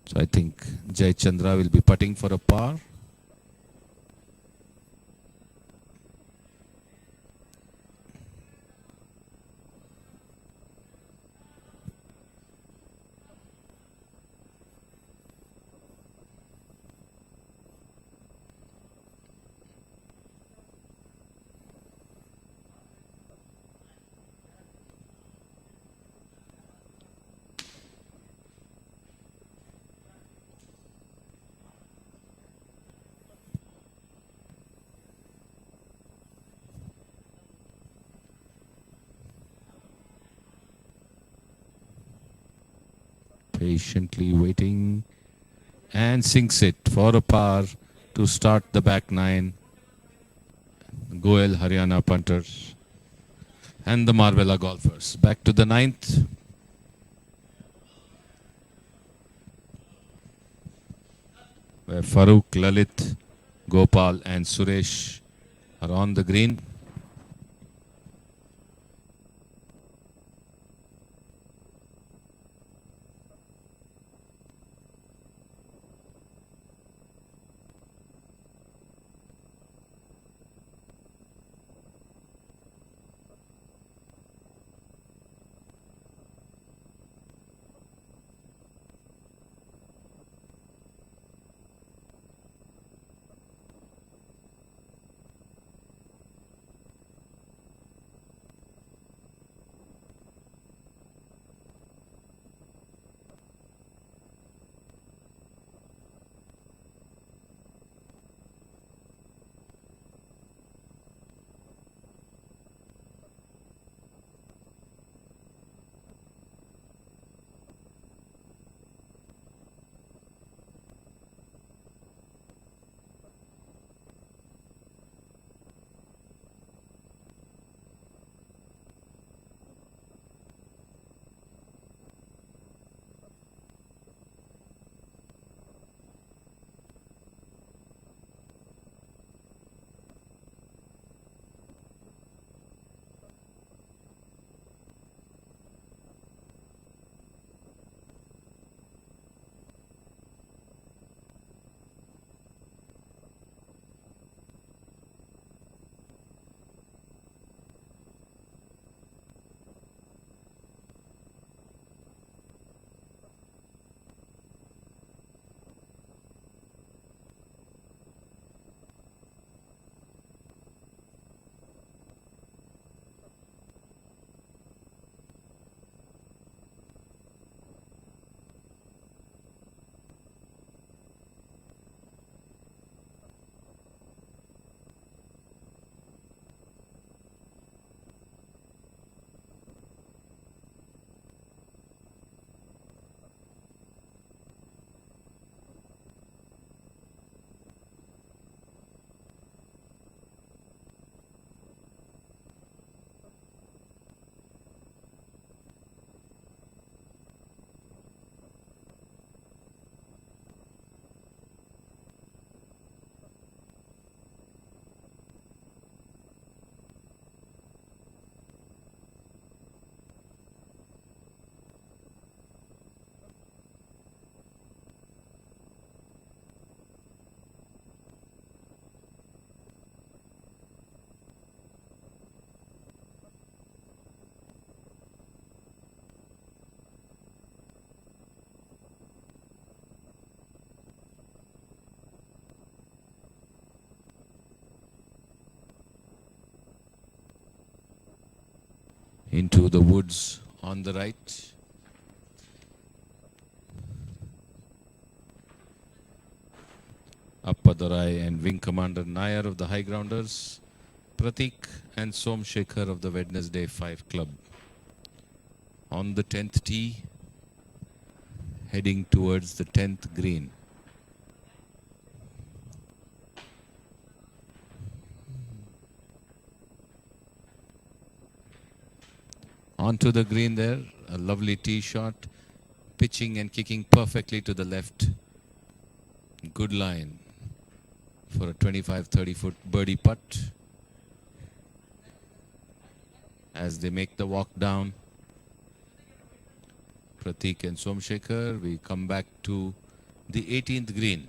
So I think Jay Chandra will be putting for a par. Patiently waiting and sinks it for a par to start the back nine. Goel Haryana punters. and the Marbella golfers. Back to the ninth. Where Farooq, Lalit, Gopal and Suresh are on the green. Into the woods on the right. Appadarai and Wing Commander Nair of the High Grounders. Pratik and Somshekhar of the Wednesday 5 Club. On the 10th tee, heading towards the 10th green. Onto the green there, a lovely tee shot, pitching and kicking perfectly to the left. Good line for a 25-30 foot birdie putt. As they make the walk down, Pratik and Somshekhar, we come back to the 18th green,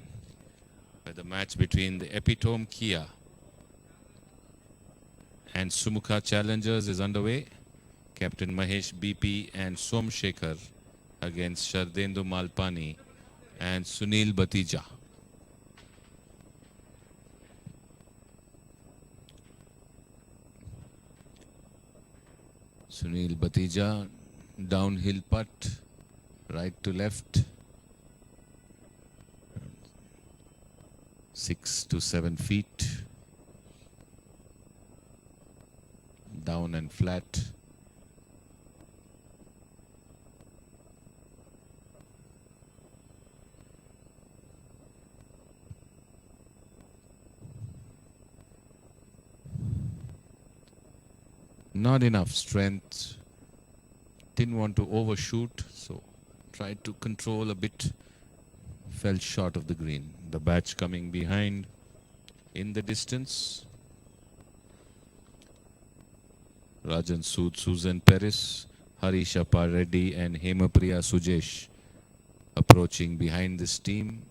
where the match between the Epitome Kia and Sumukha Challengers is underway. Captain Mahesh BP and Somshekhar against Shardendu Malpani and Sunil Batija. Sunil Batija, downhill putt, right to left, 6 to 7 feet, down and flat. Not enough strength. Didn't want to overshoot, so tried to control a bit. Fell short of the green. The batch coming behind in the distance. Rajan Sood, Susan Paris, Harisha Reddy and Hemapriya Sujesh approaching behind this team.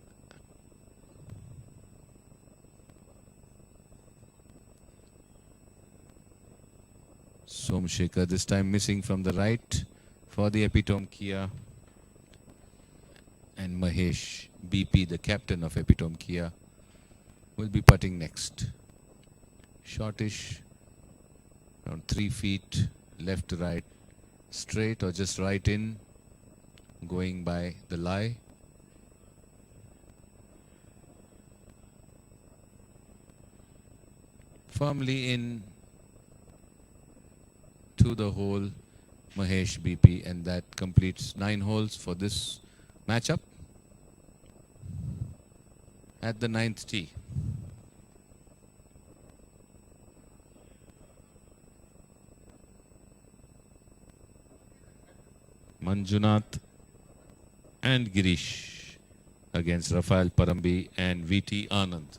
Somshekar this time missing from the right for the Epitome Kia. And Mahesh BP, the captain of Epitome Kia, will be putting next. Shortish, around 3 feet, left to right, straight or just right in, going by the lie. Firmly in to the hole, Mahesh BP, and that completes 9 holes for this matchup at the 9th tee. Manjunath and Girish against Rafael Parambi and VT Anand.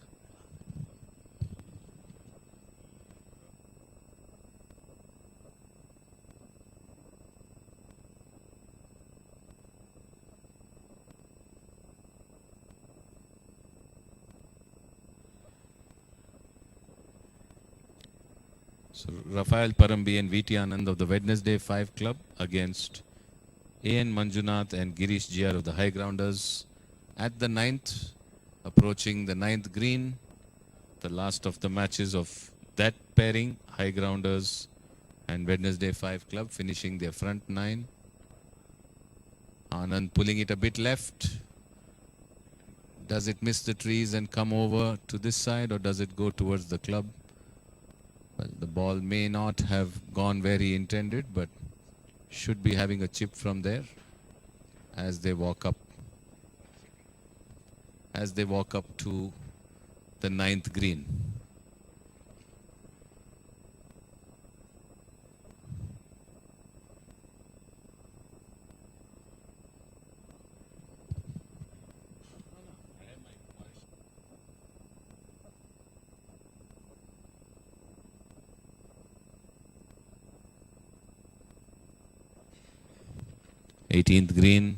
So Rafael Parambi and VT Anand of the Wednesday 5 Club against AN Manjunath and Girish GR of the High Grounders at the 9th, approaching the 9th green. The last of the matches of that pairing, High Grounders and Wednesday 5 Club, finishing their front 9. Anand pulling it a bit left. Does it miss the trees and come over to this side, or does it go towards the club? Well, the ball may not have gone where he intended, but should be having a chip from there as they walk up. As they walk up to the 9th green. Eighteenth green,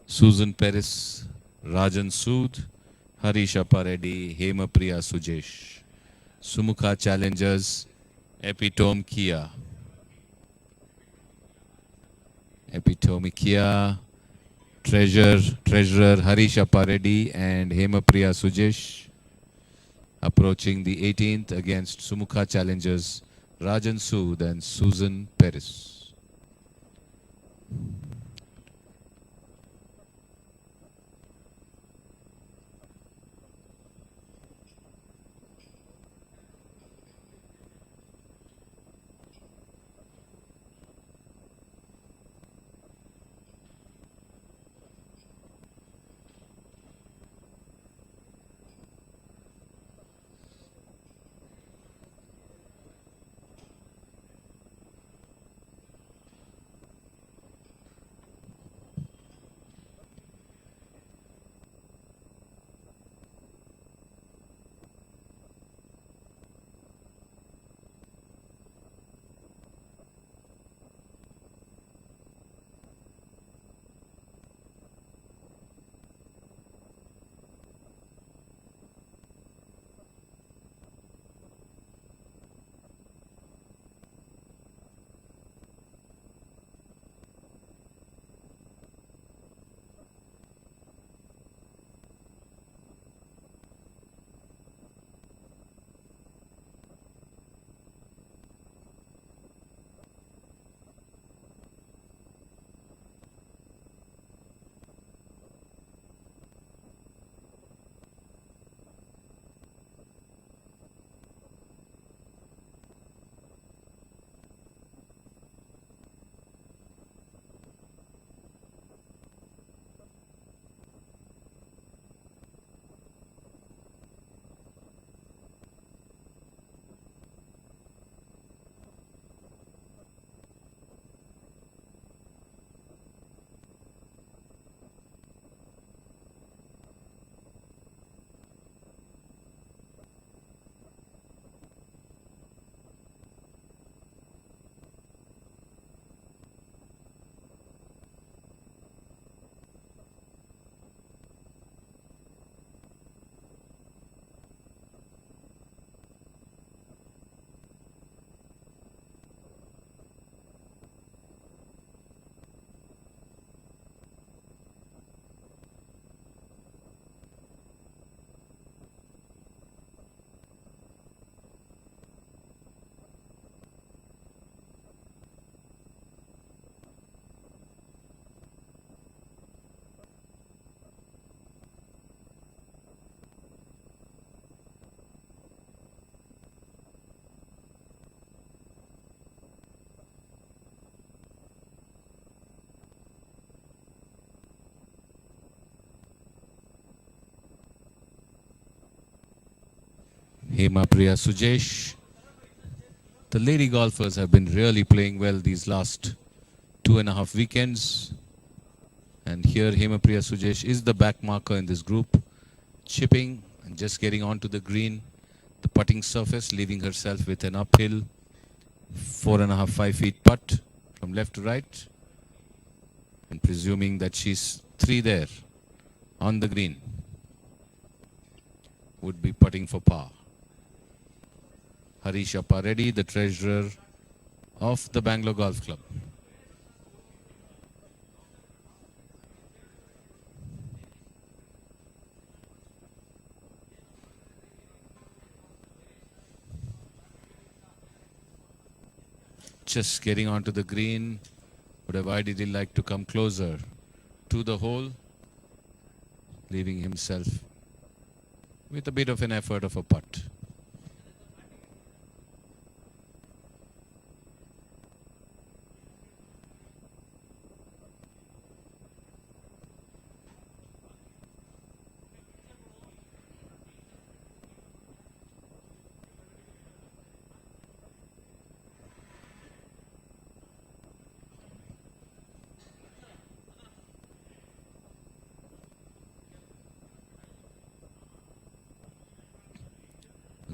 Susan Paris, Rajan Sood, Harisha Reddy, Hemapriya Sujesh. Sumukha Challengers, Epitome Kia. Epitome Kia, Treasurer Harisha Reddy and Hemapriya Sujesh approaching the 18th against Sumukha Challengers, Rajan Sood and Susan Paris. Hema Priya Sujesh. The lady golfers have been really playing well these last 2.5 weekends. And here Hema Priya Sujesh is the back marker in this group, chipping and just getting onto the green, the putting surface, leaving herself with an uphill 4.5, 5 feet putt from left to right. And presuming that she's 3 there on the green, would be putting for par. Harish Appareddy, the treasurer of the Bangalore Golf Club. Just getting onto the green, would have ideally liked to come closer to the hole, leaving himself with a bit of an effort of a putt.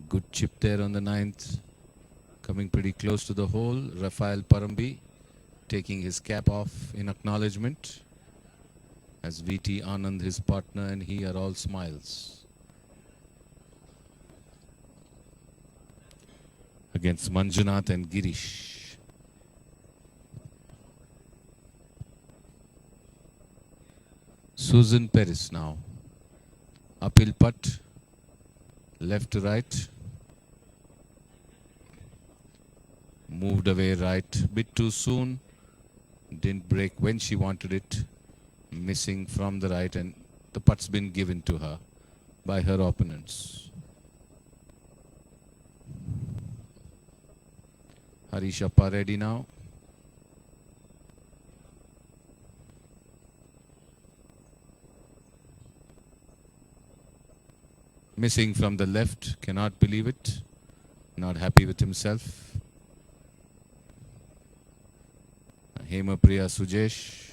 Good chip there on the 9th. Coming pretty close to the hole. Rafael Parambi taking his cap off in acknowledgement. As VT Anand, his partner, and he are all smiles. Against Manjunath and Girish. Susan Perez now. Uphill putt. Left to right. Moved away right, bit too soon. Didn't break when she wanted it. Missing from the right, and the putt's been given to her by her opponents. Harish Appareddy now. Missing from the left, cannot believe it. Not happy with himself. Hema Priya Sujesh.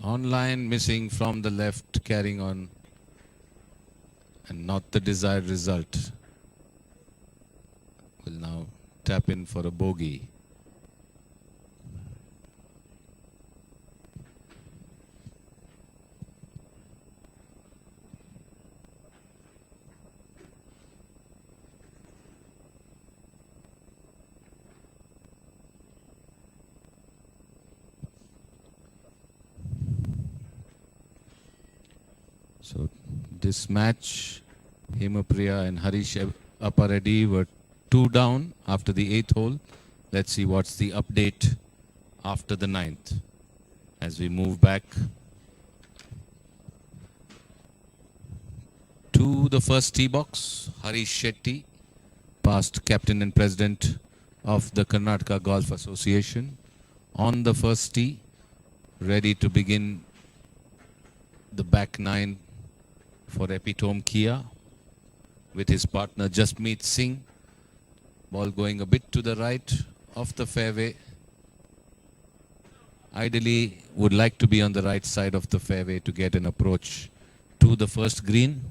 Online, missing from the left, carrying on, and not the desired result. Will now tap in for a bogey. So this match, Hema Priya and Harish Appareddy were 2 down after the 8th hole. Let's see what's the update after the 9th. As we move back to the first tee box, Harish Shetty, past captain and president of the Karnataka Golf Association, on the first tee, ready to begin the back 9 for Epitome Kia with his partner Jasmeet Singh. Ball going a bit to the right of the fairway. Ideally would like to be on the right side of the fairway to get an approach to the first green.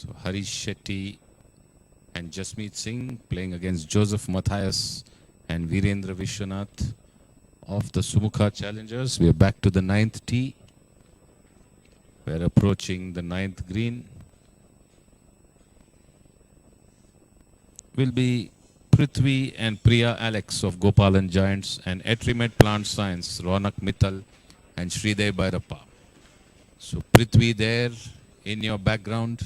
So Harish Shetty and Jasmeet Singh playing against Joseph Matthias and Virendra Vishwanath of the Sumukha Challengers. We are back to the ninth tee. We're approaching the ninth green. Will be Prithvi and Priya Alex of Gopalan Giants and Etrimet Plant Science, Ronak Mittal and Sridev Bhairappa. So Prithvi there in your background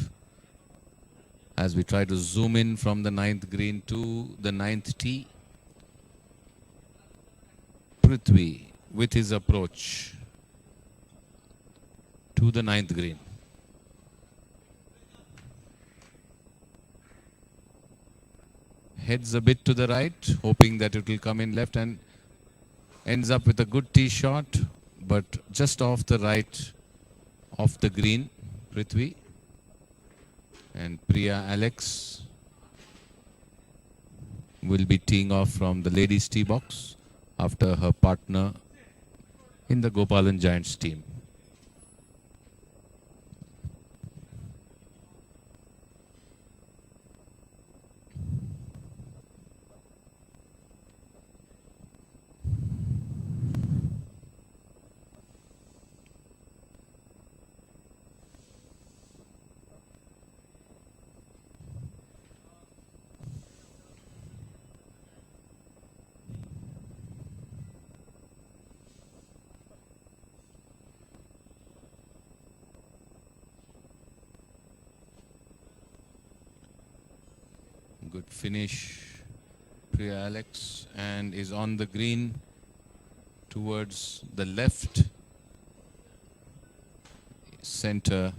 as we try to zoom in from the ninth green to the ninth tee. Prithvi with his approach to the ninth green. Heads a bit to the right, hoping that it will come in left, and ends up with a good tee shot, but just off the right of the green, Prithvi. And Priya Alex will be teeing off from the ladies' tee box after her partner in the Gopalan Giants team. Good finish, Priya Alex, and is on the green towards the left center,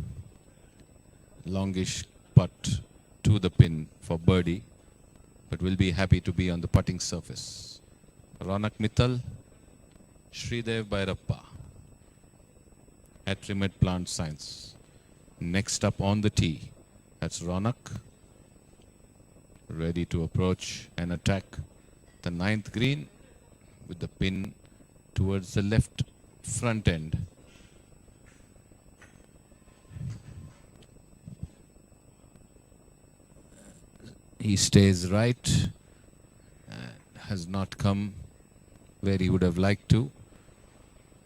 longish putt to the pin for birdie, but will be happy to be on the putting surface. Ronak Mittal, Sridev Bhairappa, Etrimet Plant Science. Next up on the tee, that's Ronak, ready to approach and attack the ninth green with the pin towards the left front end. He stays right, has not come where he would have liked to,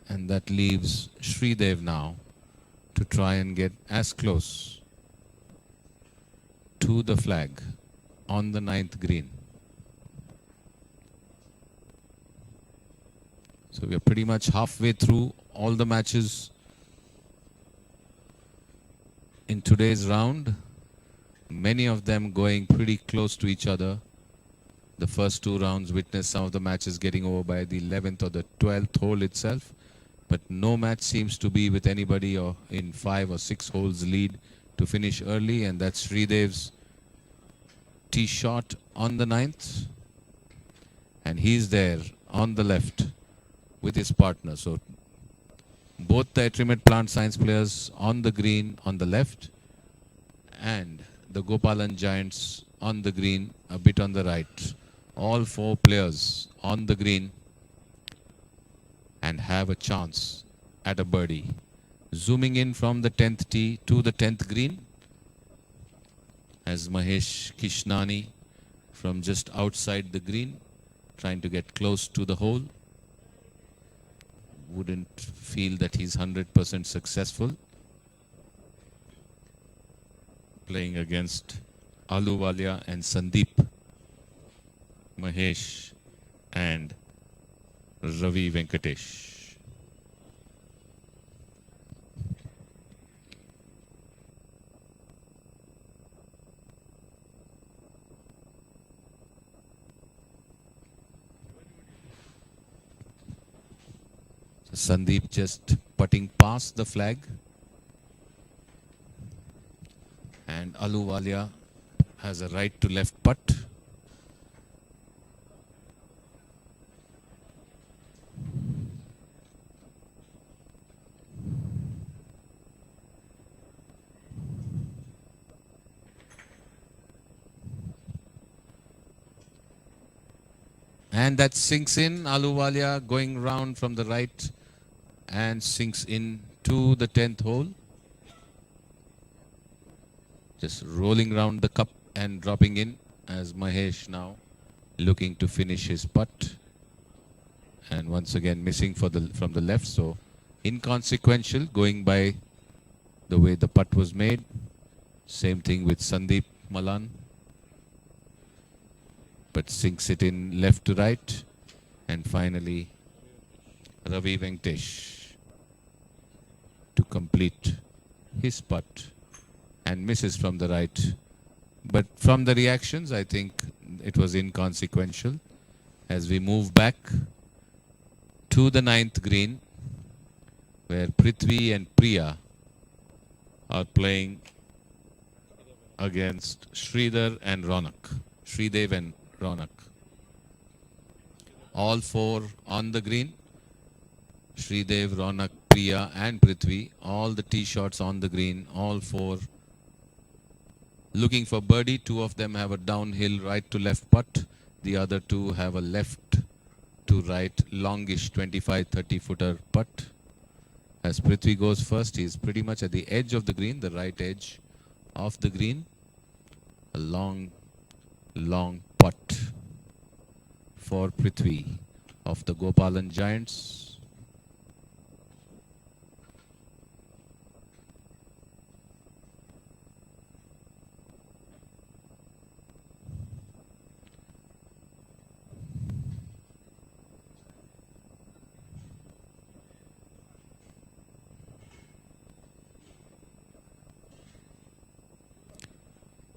and that leaves Sridev now to try and get as close to the flag on the ninth green. So we are pretty much halfway through all the matches in today's round. Many of them going pretty close to each other. The first two rounds witnessed some of the matches getting over by the 11th or the 12th hole itself. But no match seems to be with anybody or in 5 or 6 holes lead to finish early, and that's Sridev's tee shot on the ninth, and he's there on the left with his partner. So both the Etrimet Plant Science players on the green on the left, and the Gopalan Giants on the green a bit on the right. All 4 players on the green and have a chance at a birdie. Zooming in from the 10th tee to the 10th green as Mahesh Kishnani from just outside the green, trying to get close to the hole. Wouldn't feel that he's 100% successful. Playing against Aluwalia and Sandeep, Mahesh and Ravi Venkatesh. Sandeep just putting past the flag, and Aluwalia has a right to left putt. And that sinks in. Aluwalia going round from the right and sinks in to the 10th hole. Just rolling round the cup and dropping in as Mahesh now looking to finish his putt. And once again missing from the left, so inconsequential going by the way the putt was made. Same thing with Sandeep Malan, but sinks it in left to right. And finally Ravi Venkatesh to complete his putt and misses from the right. But from the reactions, I think it was inconsequential. As we move back to the 9th green, where Prithvi and Priya are playing against Sridhar and Ronak. Sridev and Ronak. All four on the green. Sridev, Ronak, Priya and Prithvi. All the tee shots on the green. All four looking for birdie. Two of them have a downhill right to left putt. The other two have a left to right longish 25-30 footer putt. As Prithvi goes first, he is pretty much at the edge of the green, the right edge of the green. A long putt for Prithvi of the Gopalan Giants.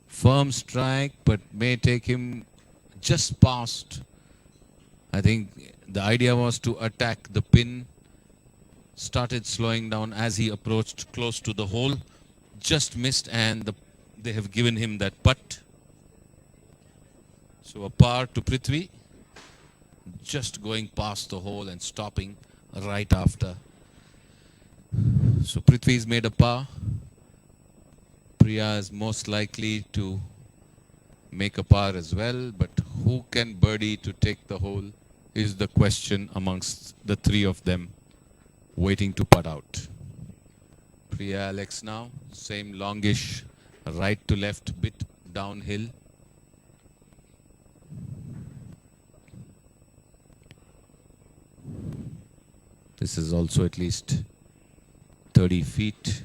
Firm strike, but may take him just past. I think the idea was to attack the pin. Started slowing down as he approached close to the hole. Just missed, and they have given him that putt. So a par to Prithvi. Just going past the hole and stopping right after. So Prithvi's made a par. Priya is most likely to make a par as well, but who can birdie to take the hole is the question amongst the three of them waiting to putt out. Priya Alex now, same longish right to left bit downhill. This is also at least 30 feet.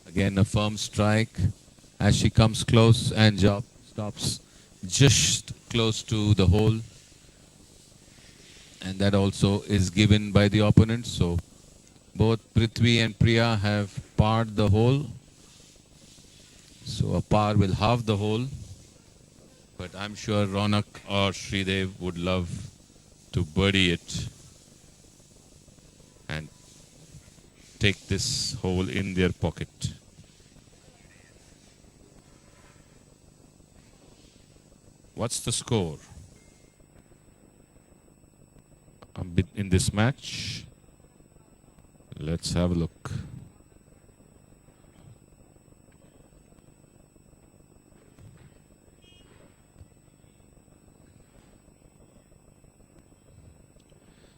Again, a firm strike as she comes close and stops just close to the hole. And that also is given by the opponent. So both Prithvi and Priya have parred the hole. So a par will halve the hole. But I'm sure Ronak or Sridev would love to birdie it and take this hole in their pocket. What's the score a bit in this match? Let's have a look.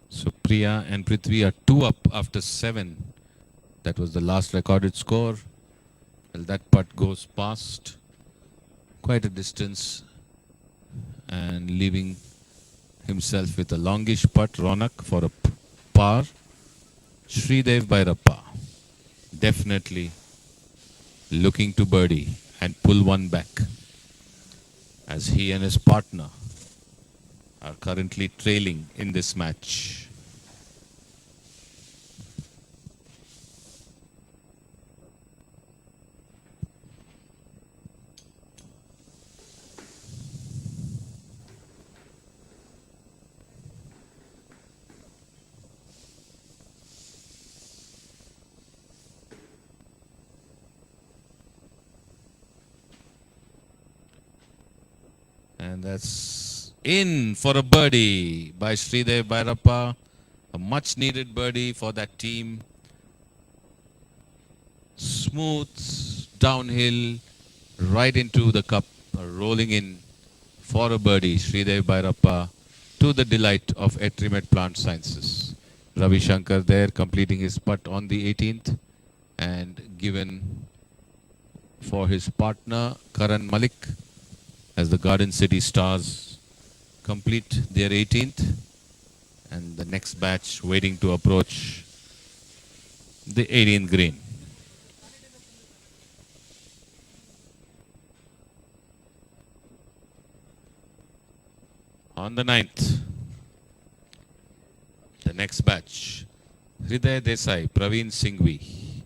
So Priya and Prithvi are 2 up after 7. That was the last recorded score. Well, that putt goes past quite a distance and leaving himself with a longish putt. Ronak for a par. Sridev Bhairappa definitely looking to birdie and pull one back, as he and his partner are currently trailing in this match. And that's in for a birdie by Sridev Bhairappa. A much needed birdie for that team. Smooth downhill right into the cup, rolling in for a birdie. Sridev Bhairappa, to the delight of Etrimet Plant Sciences. Ravi Shankar there completing his putt on the 18th. and given for his partner Karan Malik as the Garden City Stars complete their 18th, and the next batch waiting to approach the 18th green. On the 9th, the next batch, Hriday Desai, Praveen Singhvi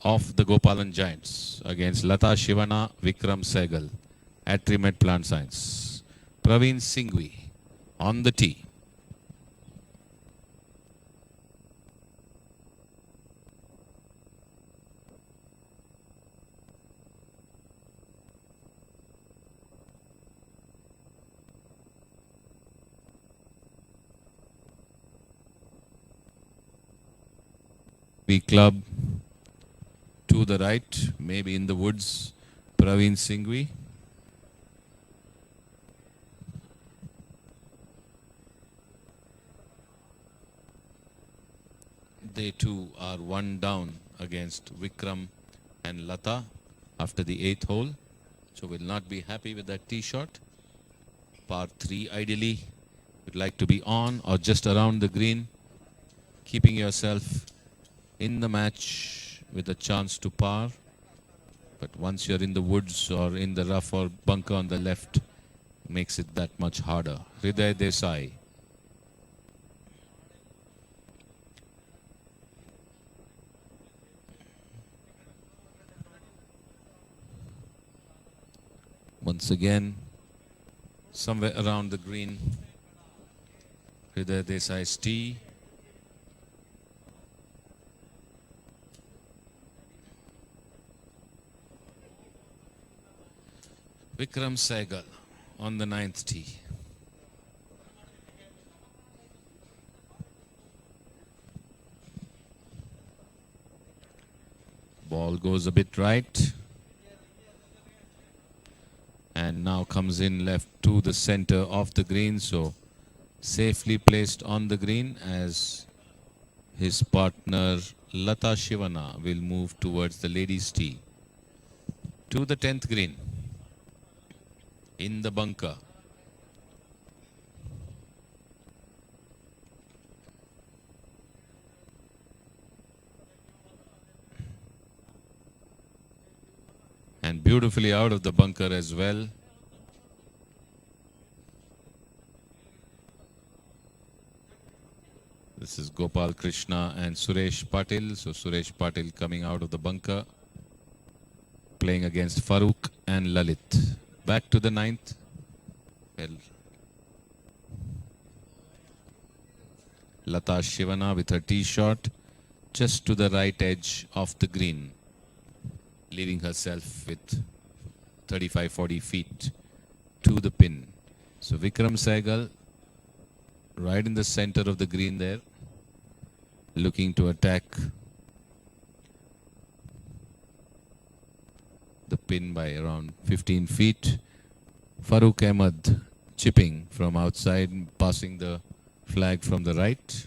of the Gopalan Giants against Lata Shivana, Vikram Sehgal at Trimet Plant Science. Praveen Singhvi on the tee. Club to the right, maybe in the woods, Praveen Singhvi. They too are one down against Vikram and Lata after the 8th hole, so will not be happy with that tee shot. Par 3 ideally, would like to be on or just around the green, keeping yourself in the match with a chance to par. But once you're in the woods or in the rough or bunker on the left, makes it that much harder. Hriday Desai. Once again, somewhere around the green, Hriday Desai's tee. Vikram Sehgal on the 9th tee. Ball goes a bit right. And now comes in left to the center of the green. So safely placed on the green as his partner Lata Shivana will move towards the ladies' tee. To the 10th green. In the bunker. And beautifully out of the bunker as well. This is Gopal Krishna and Suresh Patil. So Suresh Patil coming out of the bunker, playing against Farooq and Lalit. Back to the 9th. Well, Lata Shivana with her tee shot just to the right edge of the green, leaving herself with 35-40 feet to the pin. So Vikram Sehgal right in the center of the green there, looking to attack the pin by around 15 feet. Farooq Ahmed chipping from outside, passing the flag from the right.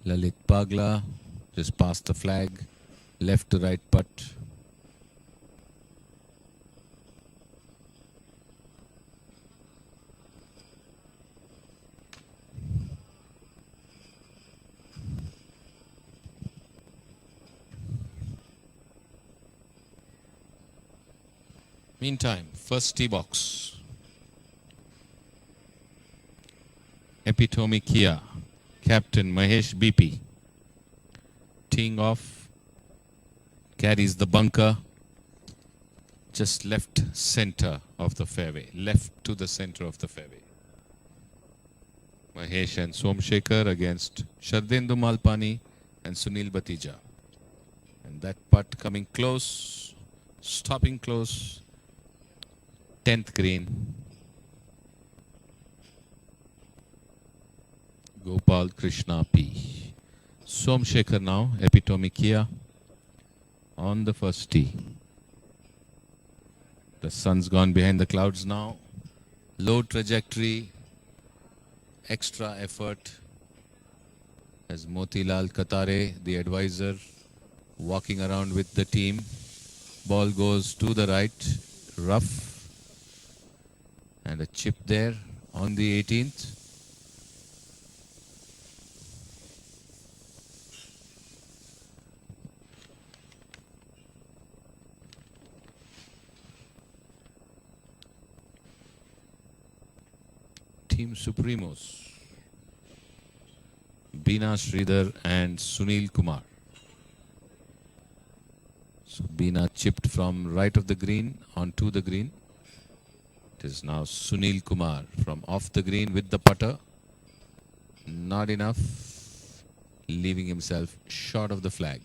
Lalit Bagla just past the flag, left to right putt. Meantime, first tee box. Epitome Kia, Captain Mahesh BP. Teeing off, carries the bunker, just left center of the fairway, left to the center of the fairway. Mahesh and Somshekhar against Shardendu Malpani and Sunil Batija. And that putt coming close, stopping close, 10th green. Gopal Krishna P. Somshekhar now, Epitome Kia on the first tee. The sun's gone behind the clouds now. Low trajectory, extra effort as Motilal Katare, the advisor, walking around with the team. Ball goes to the right, rough, and a chip there on the 18th. Team Supremos, Beena Sridhar and Sunil Kumar. So Beena chipped from right of the green onto the green. It is now Sunil Kumar from off the green with the putter. Not enough, leaving himself short of the flag.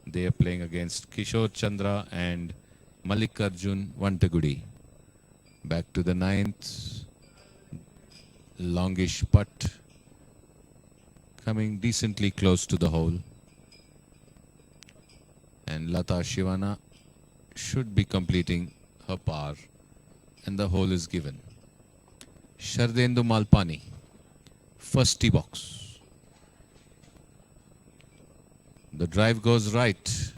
They are playing against Kishore Chandra and Mallikarjun Vantagudi. Back to the 9th. Longish putt. Coming decently close to the hole. And Lata Shivana should be completing her par. And the hole is given. Shardendu Malpani. First tee box. The drive goes right.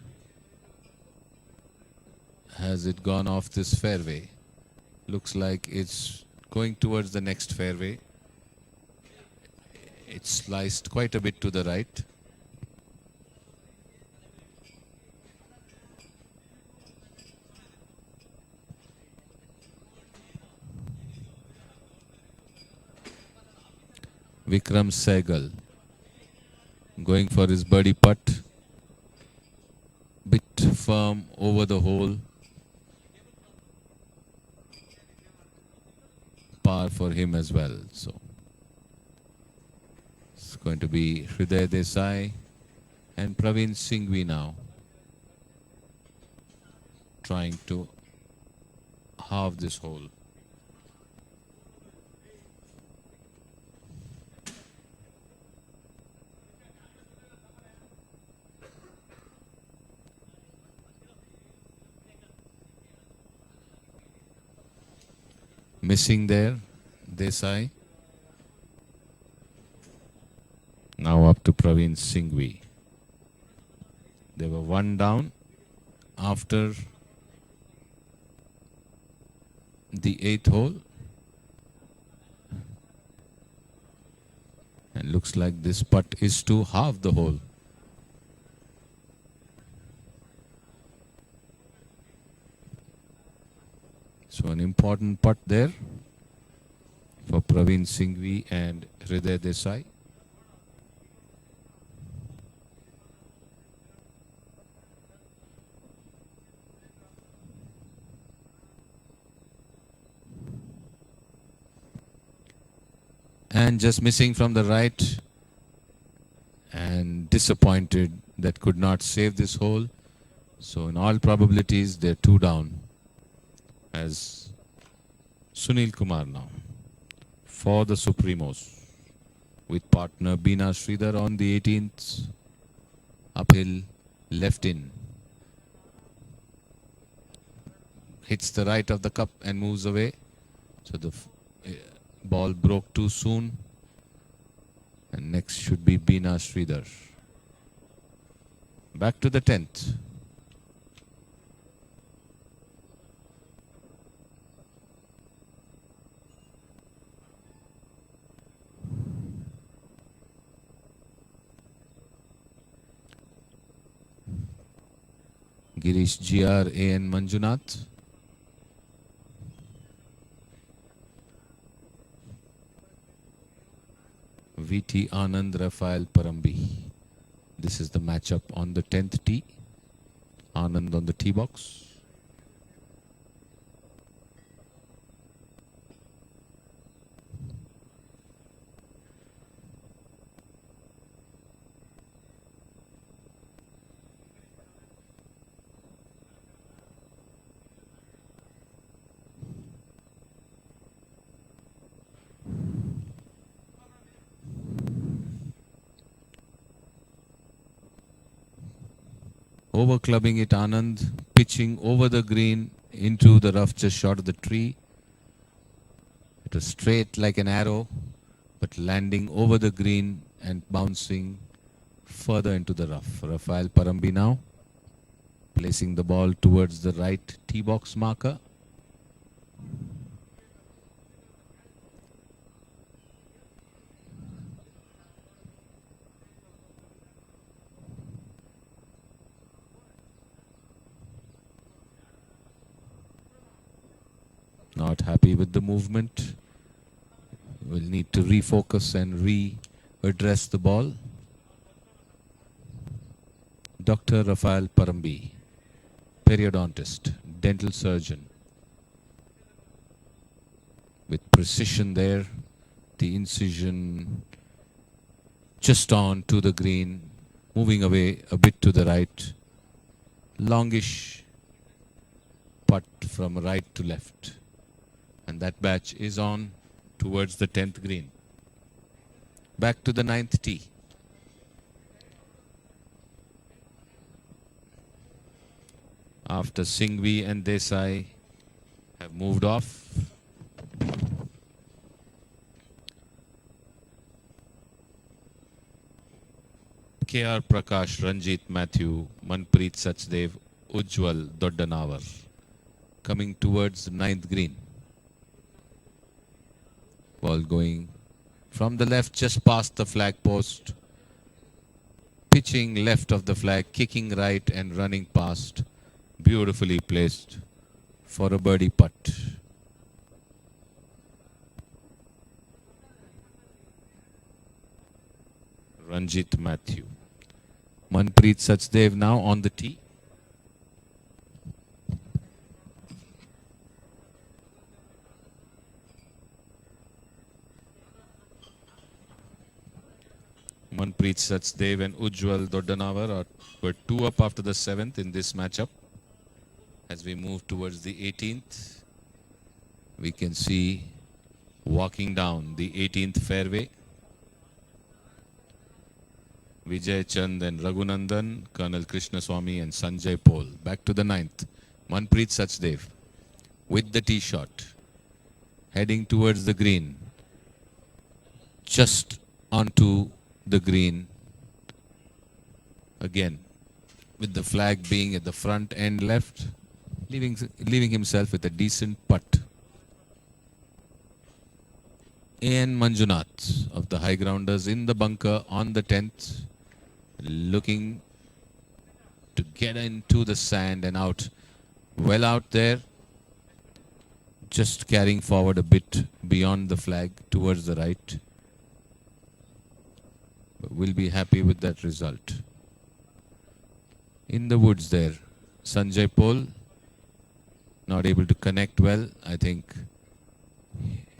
Has it gone off this fairway? Looks like it's going towards the next fairway. It's sliced quite a bit to the right. Vikram Sehgal going for his birdie putt. Bit firm over the hole. Par for him as well. So it's going to be Hriday Desai and Praveen Singhvi now trying to halve this hole. Missing there, Desai. Now up to Praveen Singhvi. They were one down after the 8th hole. And looks like this putt is to halve the hole. So an important putt there for Praveen Singhvi and Hriday Desai. And just missing from the right and disappointed that could not save this hole. So in all probabilities they're two down as Sunil Kumar now for the Supremos with partner Beena Sridhar on the 18th. Uphill, left in. Hits the right of the cup and moves away. So the ball broke too soon. And next should be Beena Sridhar. Back to the 10th. Girish GR A.N. Manjunath. VT Anand Rafael Parambi. This is the matchup on the 10th tee. Anand on the tee box. Over clubbing it, Anand, pitching over the green into the rough just short of the tree. It was straight like an arrow, but landing over the green and bouncing further into the rough. Rafael Parambi now placing the ball towards the right tee box marker. Not happy with the movement. Will need to refocus and re-address the ball. Dr. Rafael Parambi, periodontist, dental surgeon. With precision there, the incision just on to the green, moving away a bit to the right. Longish putt from right to left. And that batch is on towards the 10th green. Back to the 9th tee. After Singhvi and Desai have moved off, KR Prakash, Ranjit Matthew, Manpreet Sachdev, Ujjwal Doddanavar coming towards the 9th green. Ball going from the left just past the flag post. Pitching left of the flag, kicking right and running past. Beautifully placed for a birdie putt. Ranjit Matthew. Manpreet Sachdev now on the tee. Manpreet Sachdev and Ujjwal Doddanavar were 2 up after the 7th in this matchup. As we move towards the 18th, we can see walking down the 18th fairway, Vijay Chand and Raghunandan, Colonel Krishnaswamy and Sanjay Paul. Back to the 9th, Manpreet Sachdev with the tee shot, heading towards the green, just onto the green again, with the flag being at the front end left, leaving himself with a decent putt. Ian Manjunath of the High Grounders in the bunker on the 10th, looking to get into the sand and out. Well out there, just carrying forward a bit beyond the flag towards the right. But we'll be happy with that result. In the woods there, Sanjay Paul not able to connect well. I think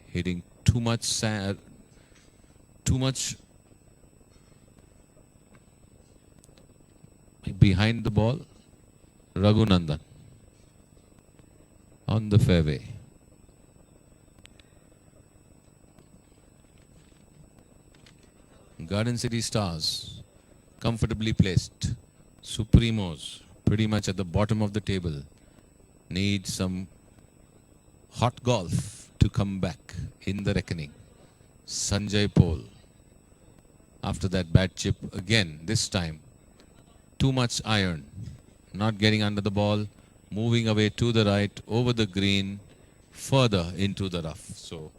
hitting too much sand, too much behind the ball. Raghunandan on the fairway. Garden City Stars comfortably placed. Supremos pretty much at the bottom of the table. Need some hot golf to come back in the reckoning. Sanjay Paul, after that bad chip again, this time too much iron, not getting under the ball, moving away to the right, over the green, further into the rough. So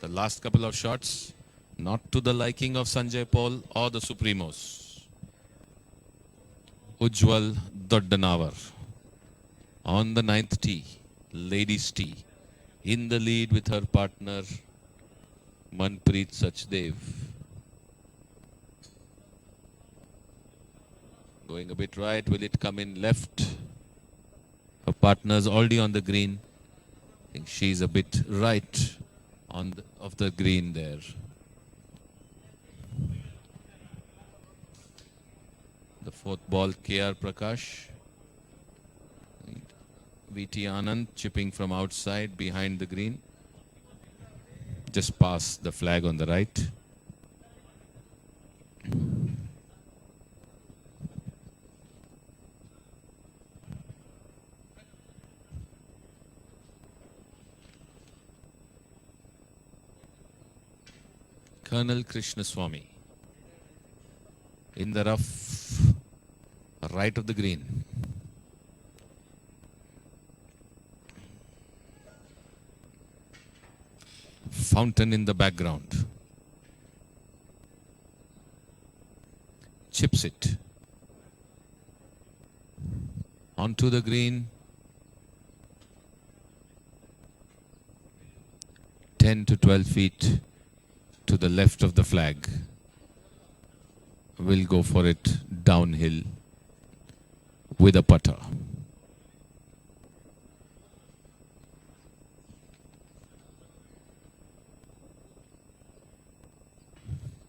the last couple of shots, not to the liking of Sanjay Paul or the Supremos. Ujjwal Doddanavar on the 9th tee, ladies tee, in the lead with her partner Manpreet Sachdev. Going a bit right. Will it come in left? Her partner's already on the green. I think she's a bit right of the green there. The fourth ball, KR Prakash. VT Anand chipping from outside behind the green. Just past the flag on the right. Colonel Krishnaswamy in the rough, right of the green. Fountain in the background. Chips it onto the green. 10 to 12 feet to the left of the flag. Will go for it downhill with a putter.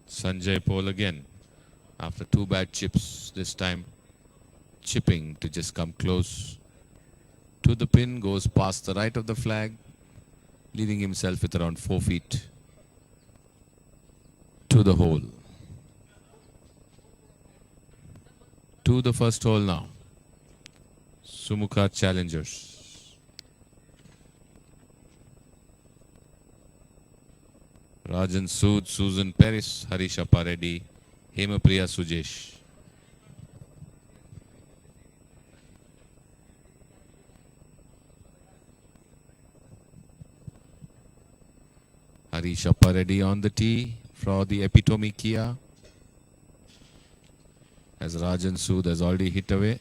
Sanjay Paul again, after two bad chips, this time chipping to just come close to the pin, goes past the right of the flag, leaving himself with around 4 feet to the hole. To the first hole now. Sumukha Challengers. Rajan Sood, Susan Paris, Harisha Pareddy, Hemapriya Sujesh. Harisha Pareddy on the tee for the Epitome Kia. As Rajan Sood has already hit away.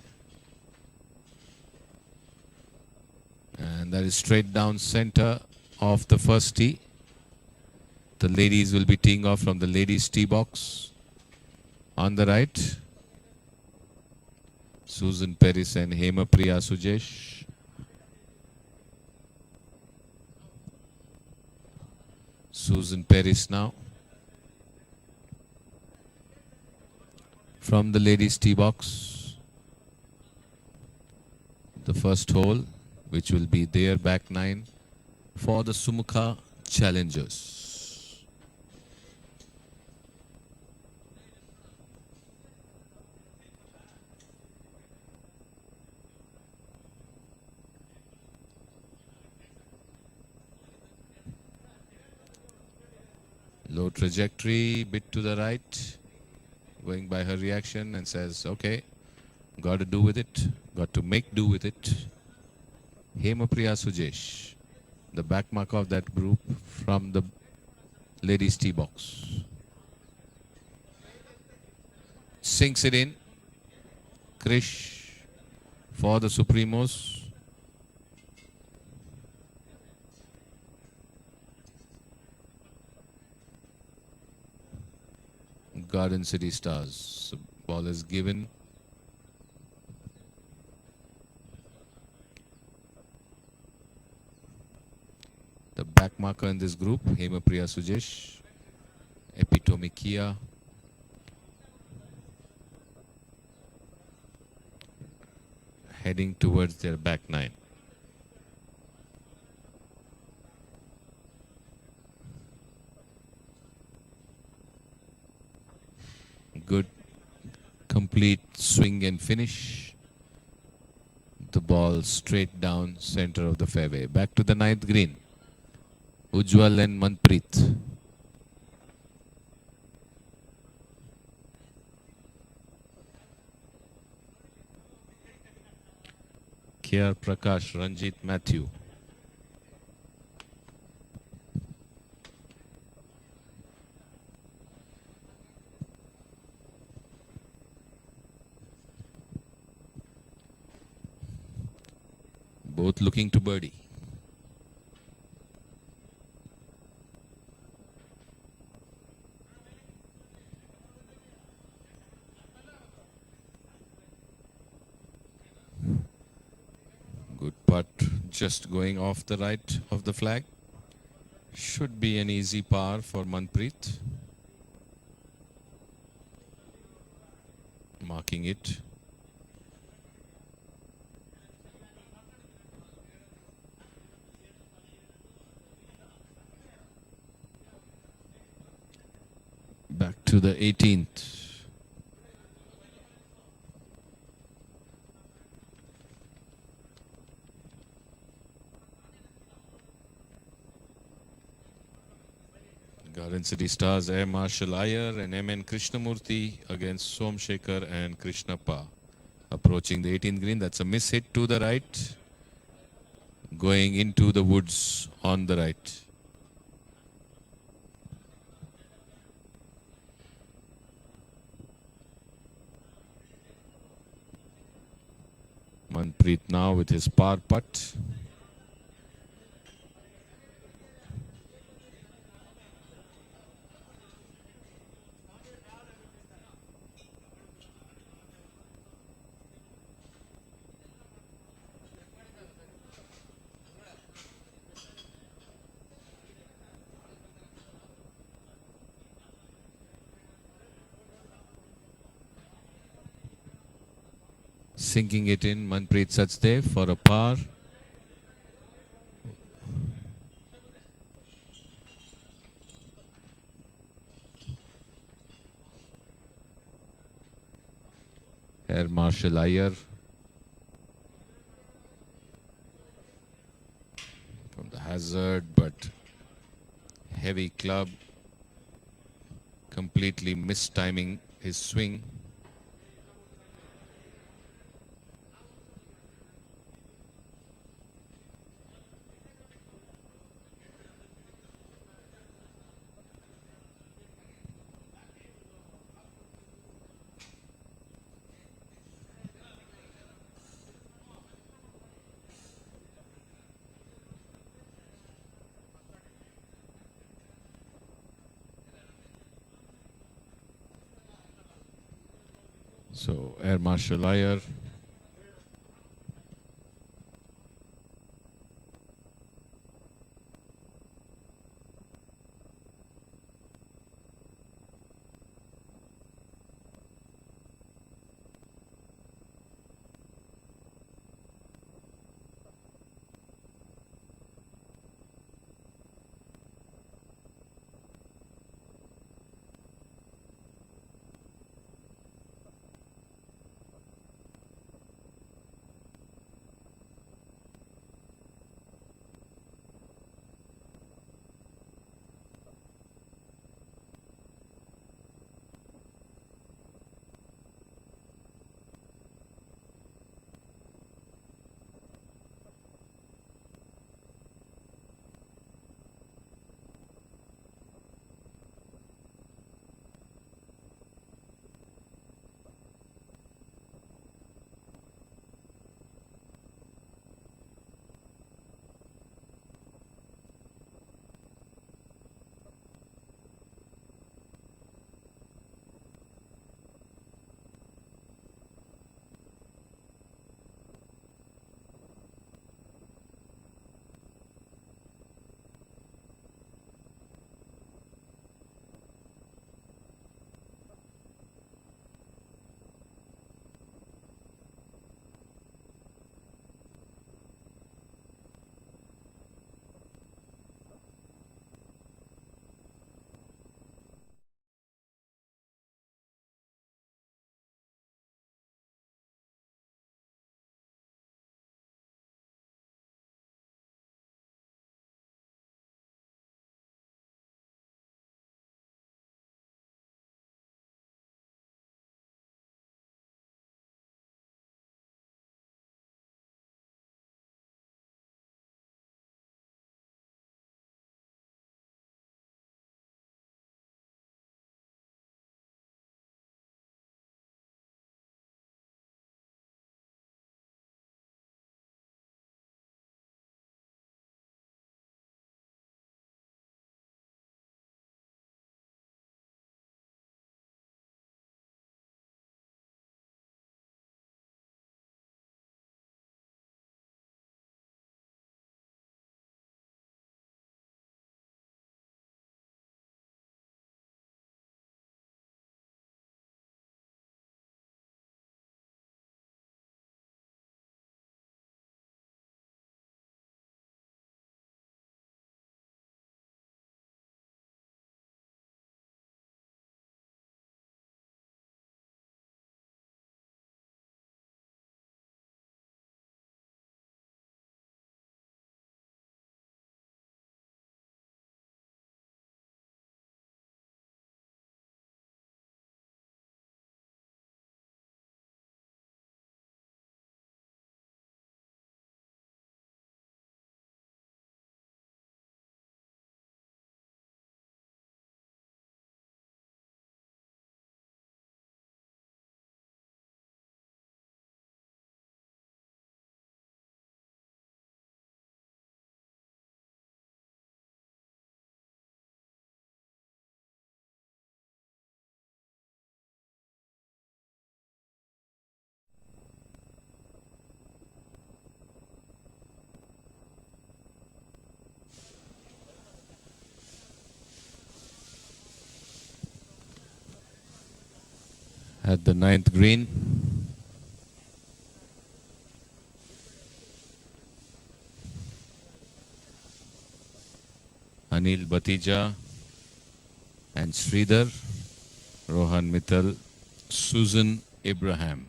And that is straight down center of the first tee. The ladies will be teeing off from the ladies' tee box on the right. Susan Paris and Hemapriya Sujesh. Susan Paris now. From the ladies' tee box. The first hole, which will be their back nine for the Sumukha Challengers. Low trajectory, bit to the right, going by her reaction, and says, okay, got to do with it, got to make do with it. Hemapriya Sujesh, the back marker of that group from the ladies' tee box. Sinks it in. Krish for the Supremos. Garden City Stars. So ball is given. The back marker in this group, Hemapriya Sujesh, Epitome Kia. Heading towards their back nine. Good complete swing and finish. The ball straight down center of the fairway. Back to the ninth green. Ujjwal and Manpreet. KR Prakash, Ranjit Matthew. Both looking to birdie. putt just going off the right of the flag. Should be an easy par for Manpreet. Marking it. Back to the 18th. Garden City Stars Air Marshal Iyer and M.N. Krishnamurthy against Somshekhar and Krishnappa. Approaching the 18th green. That's a miss hit to the right. Going into the woods on the right. Manpreet now with his par putt. Sinking it in, Manpreet Sachdev for a par. Air Marshal Iyer from the hazard, but heavy club, completely mistiming his swing. So Air Marshal Iyer at the ninth green. Anil Batija and Sridhar, Rohan Mittal, Susan Abraham.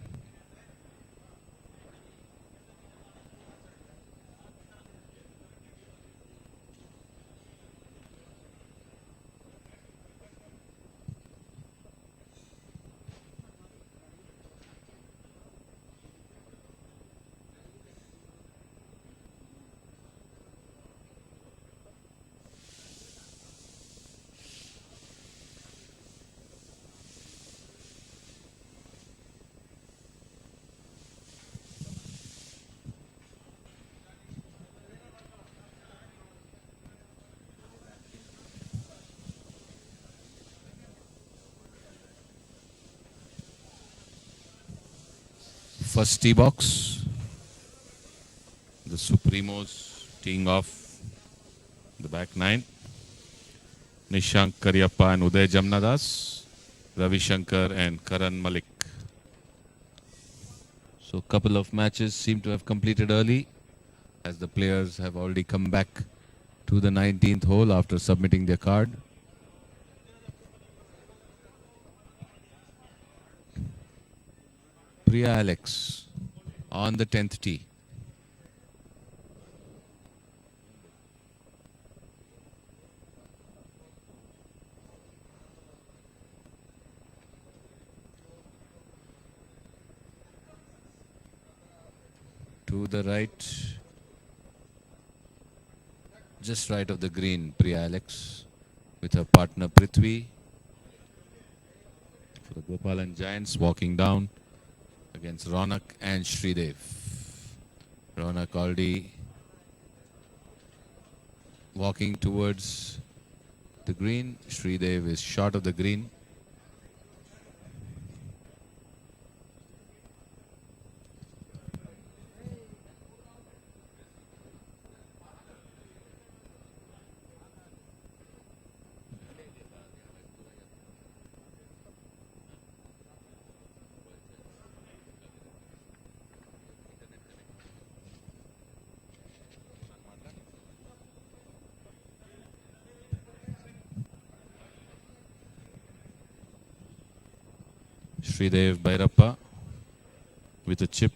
First tee box, the Supremos teeing off the back nine. Nishank Karyappa and Uday Jamnadas, Ravi Shankar and Karan Malik. So a couple of matches seem to have completed early as the players have already come back to the 19th hole after submitting their card. Priya Alex on the 10th tee. To the right, just right of the green, Priya Alex with her partner Prithvi. For the Gopalan Giants walking down against Ronak and Sridev. Ronak already walking towards the green. Sridev is short of the green. Sridev Bhairappa with a chip.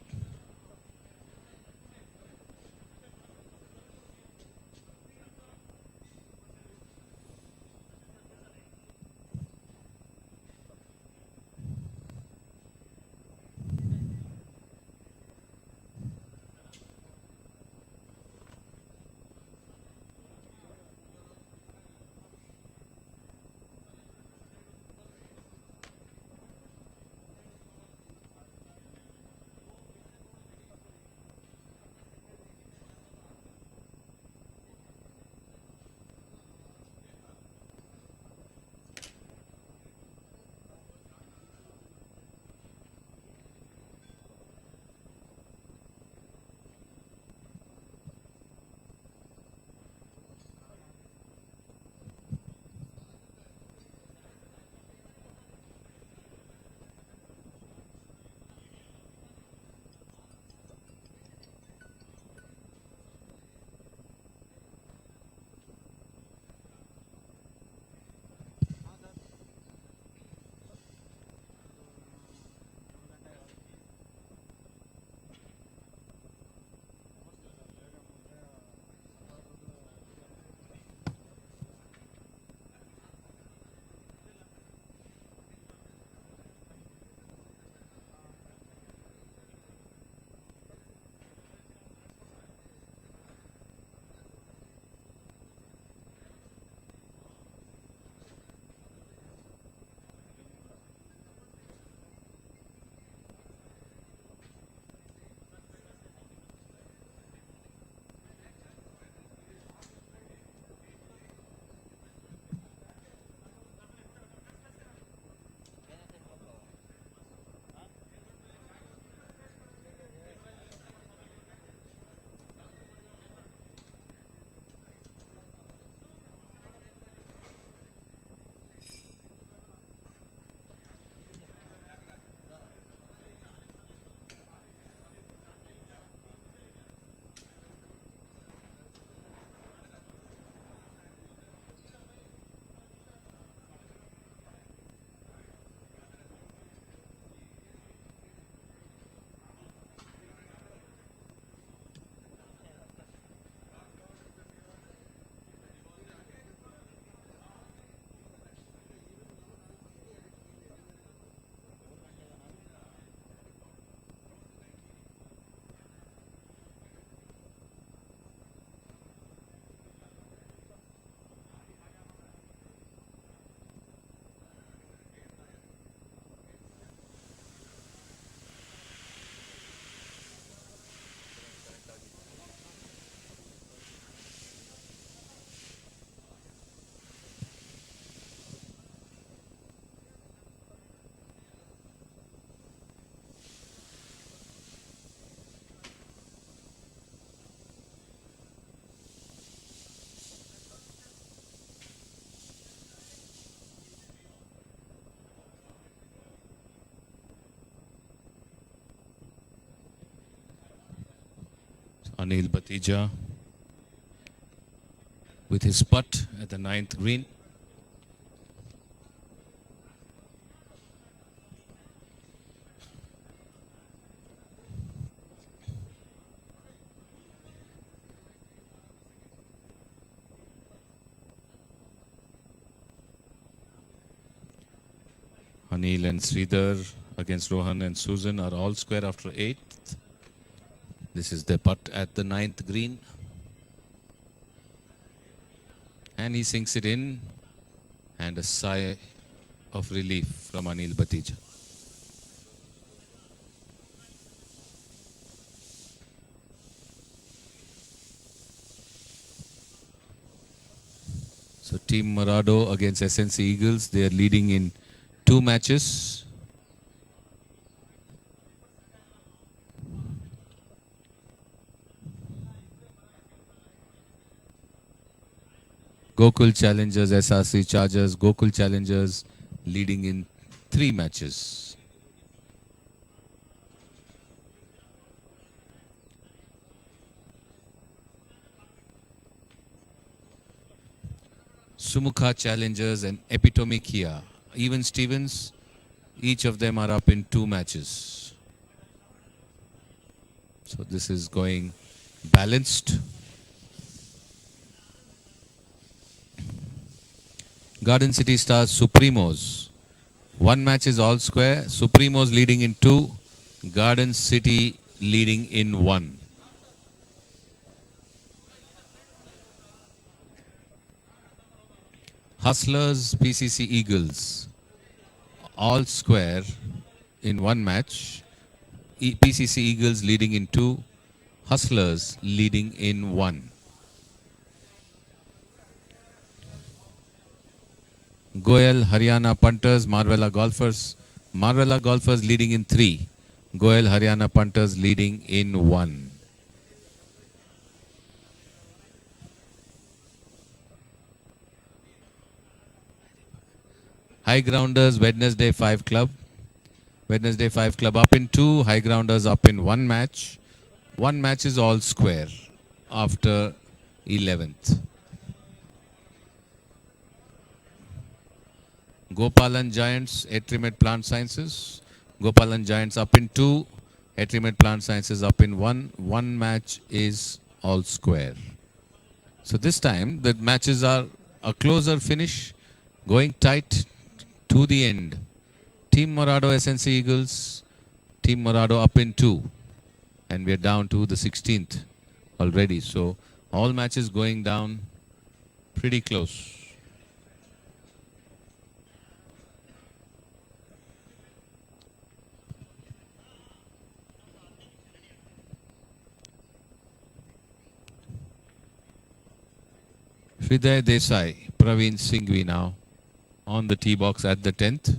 Anil Batija with his putt at the 9th green. Anil and Sridhar against Rohan and Susan are all square after 8th. This is the putt at the 9th green. And he sinks it in. And a sigh of relief from Anil Batija. So Team Morado against SNC Eagles. They are leading in 2 matches. Gokul Challengers, SRC Chargers, Gokul Challengers leading in 3 matches. Sumukha Challengers and Epitome Kia. Even Stevens, each of them are up in 2 matches. So this is going balanced. Garden City Stars Supremos. 1 match is all square. Supremos leading in 2. Garden City leading in 1. Hustlers PCC Eagles. All square in 1 match. PCC Eagles leading in 2. Hustlers leading in 1. Goel Haryana Punters, Marvella Golfers. Marvella Golfers leading in 3. Goel Haryana Punters leading in 1. High Grounders Wednesday 5 Club. Wednesday 5 Club up in 2. High Grounders up in 1 match. 1 match is all square after 11th. Gopalan Giants, Etrimed Plant Sciences. Gopalan Giants up in 2. Etrimed Plant Sciences up in 1. 1 match is all square. So this time the matches are a closer finish, going tight to the end. Team Morado SNC Eagles, Team Morado up in 2. And we are down to the 16th already. So all matches going down pretty close. Hriday Desai, Praveen Singhvi now on the tee box at the 10th.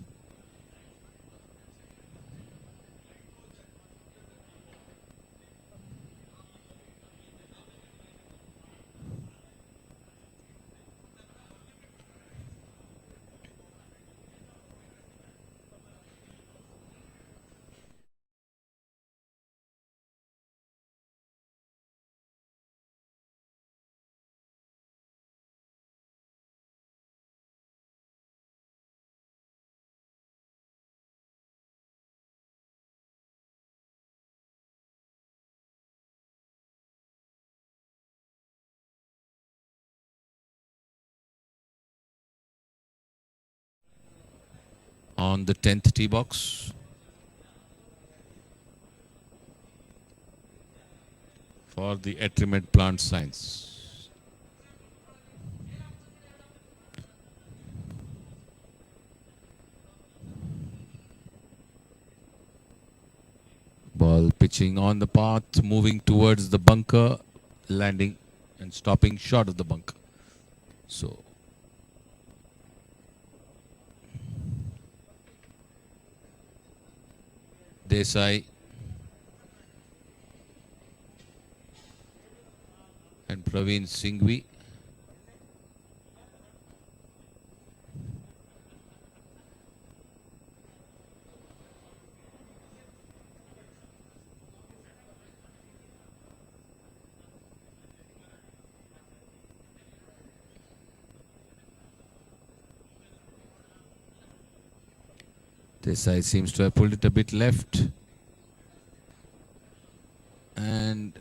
On the 10th tee box for the Etrimed Plant Science. Ball pitching on the path, moving towards the bunker, landing and stopping short of the bunker. So Desai and Praveen Singhvi. This side seems to have pulled it a bit left. And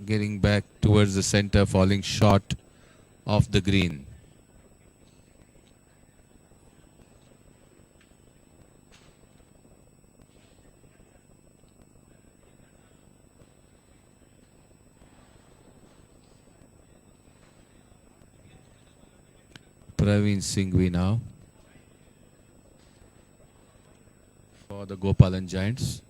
getting back towards the center, falling short of the green. Praveen Singhvi now for the Gopalan Giants.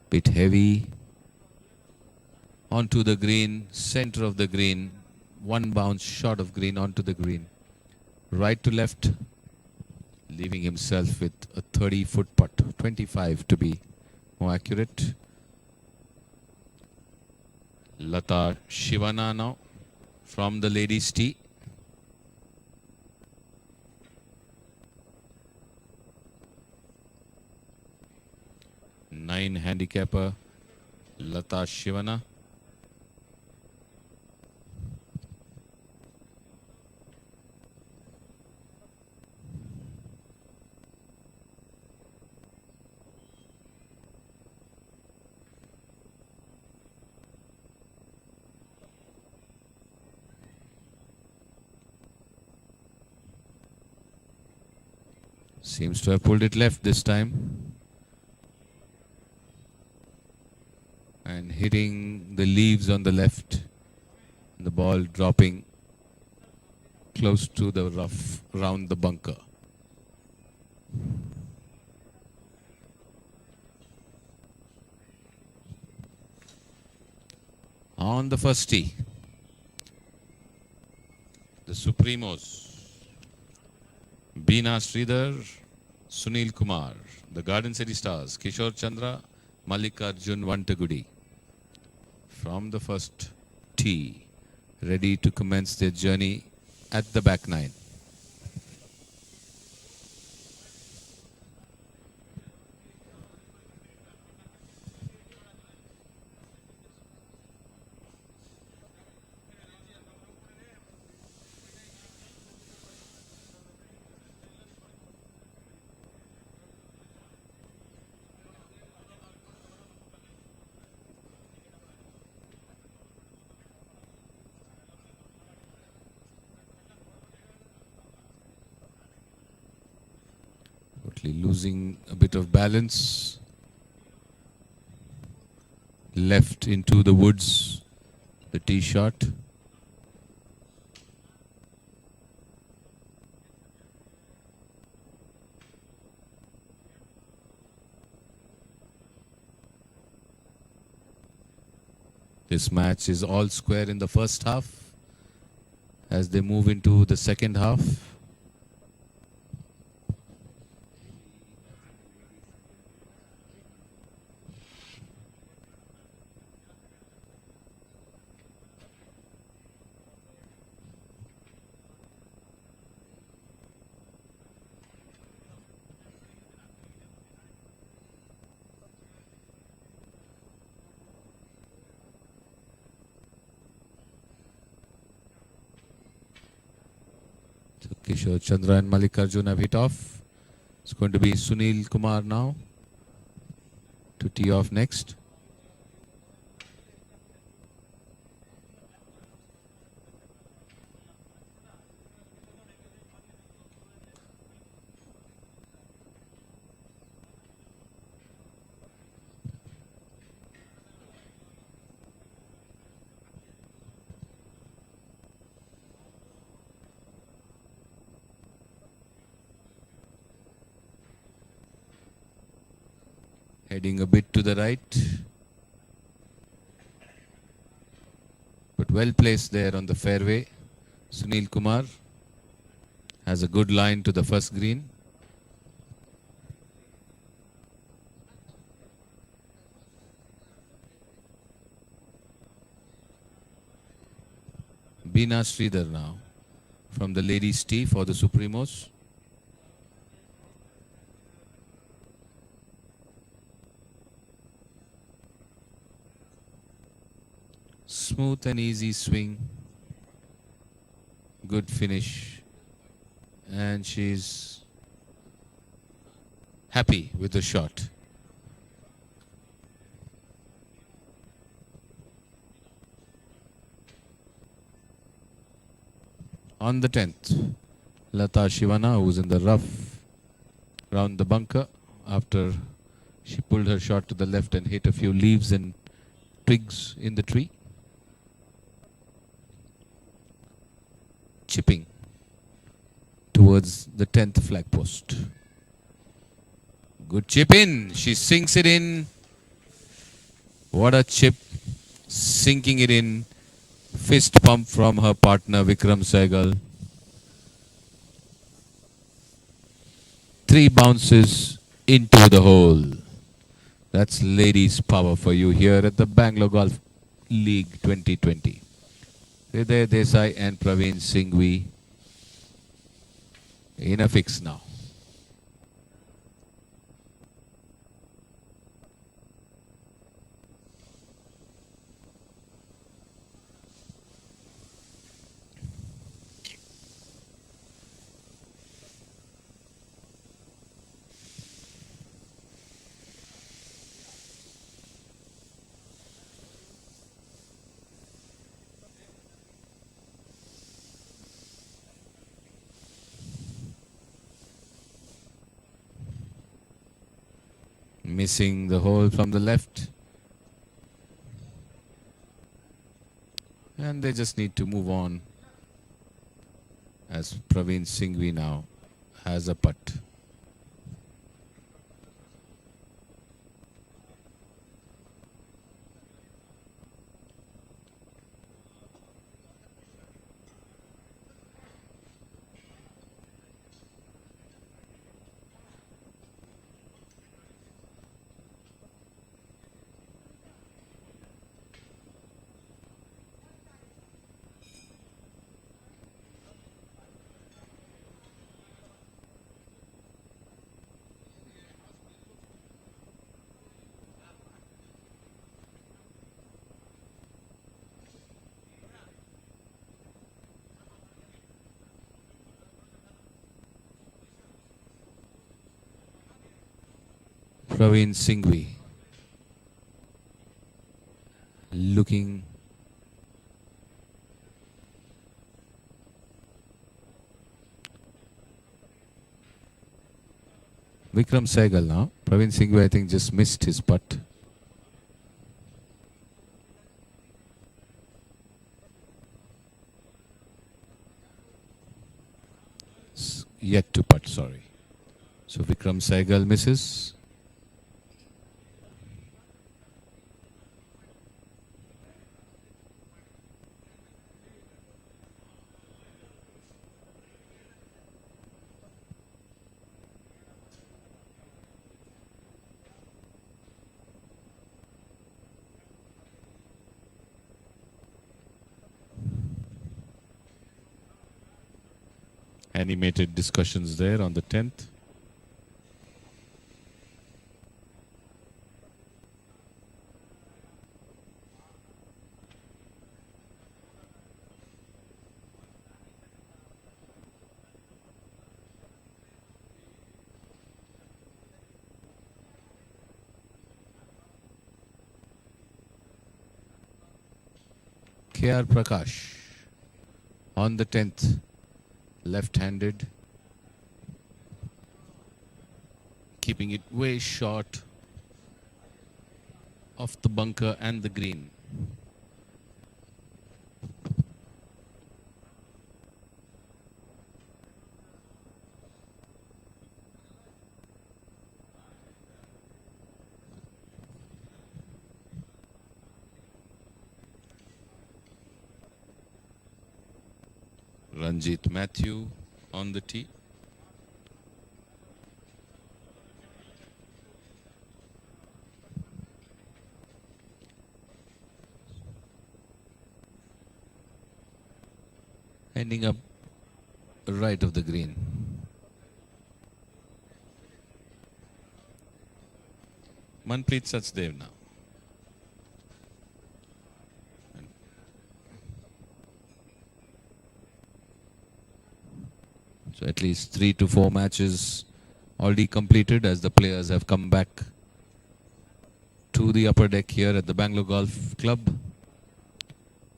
Bit heavy onto the green, center of the green, one bounce short of green onto the green, right to left, leaving himself with a 30-foot putt, 25 to be more accurate. Lata Shivana now from the ladies' tee. Nine handicapper Lata Shivana. Seems to have pulled it left this time. And hitting the leaves on the left. The ball dropping close to the rough round the bunker. On the first tee, the Supremos. Beena Sridhar, Sunil Kumar, the Garden City Stars, Kishore Chandra, Mallikarjun Vantagudi. From the first tee, ready to commence their journey at the back nine. Losing a bit of balance. Left into the woods, the tee shot. This match is all square in the first half. As they move into the second half, Kishore Chandra and Mallikarjun have hit off. It's going to be Sunil Kumar now to tee off next. Heading a bit to the right. But well placed there on the fairway. Sunil Kumar has a good line to the first green. Beena Sridhar now from the ladies' tee for the Supremos. Smooth and easy swing. Good finish. And she's happy with the shot. On the 10th, Lata Shivana, who's in the rough round the bunker after she pulled her shot to the left and hit a few leaves and twigs in the tree. Chipping towards the 10th flag post. Good chip in. She sinks it in. What a chip. Sinking it in. Fist pump from her partner Vikram Sehgal. 3 bounces into the hole. That's ladies' power for you here at the Bangalore Golf League 2020. Hriday Desai and Praveen Singhvi in a fix now. Missing the hole from the left. And they just need to move on as Praveen Singhvi now has a putt. Praveen Singhvi looking Vikram Sehgal now. Praveen Singhvi I think just missed his putt. Yet to putt, sorry. So Vikram Sehgal misses. Animated discussions there on the 10th. K.R. Prakash on the 10th. Left-handed, keeping it way short of the bunker and the green. Ranjit Matthew on the tee. Ending up right of the green. Manpreet Sachdev now. So at least 3 to 4 matches already completed as the players have come back to the upper deck here at the Bangalore Golf Club.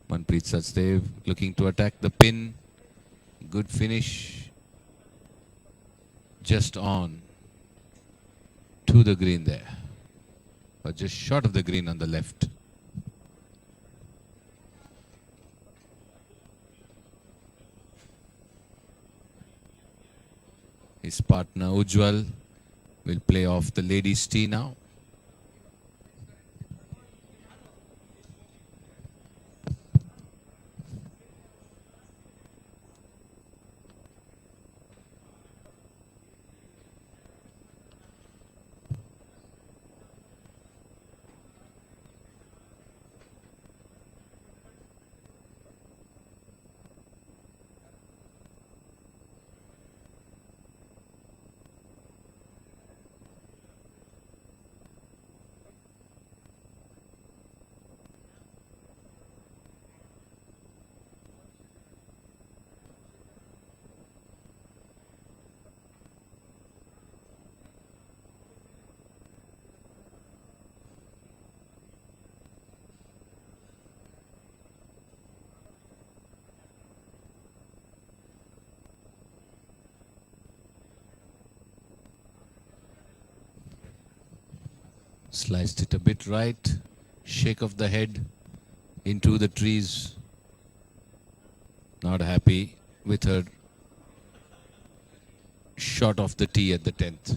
Manpreet Sachdev looking to attack the pin. Good finish. Just on to the green there. But just short of the green on the left. His partner Ujjwal will play off the ladies' tee now. Sliced it a bit right. Shake of the head into the trees. Not happy with her shot off the tee at the 10th.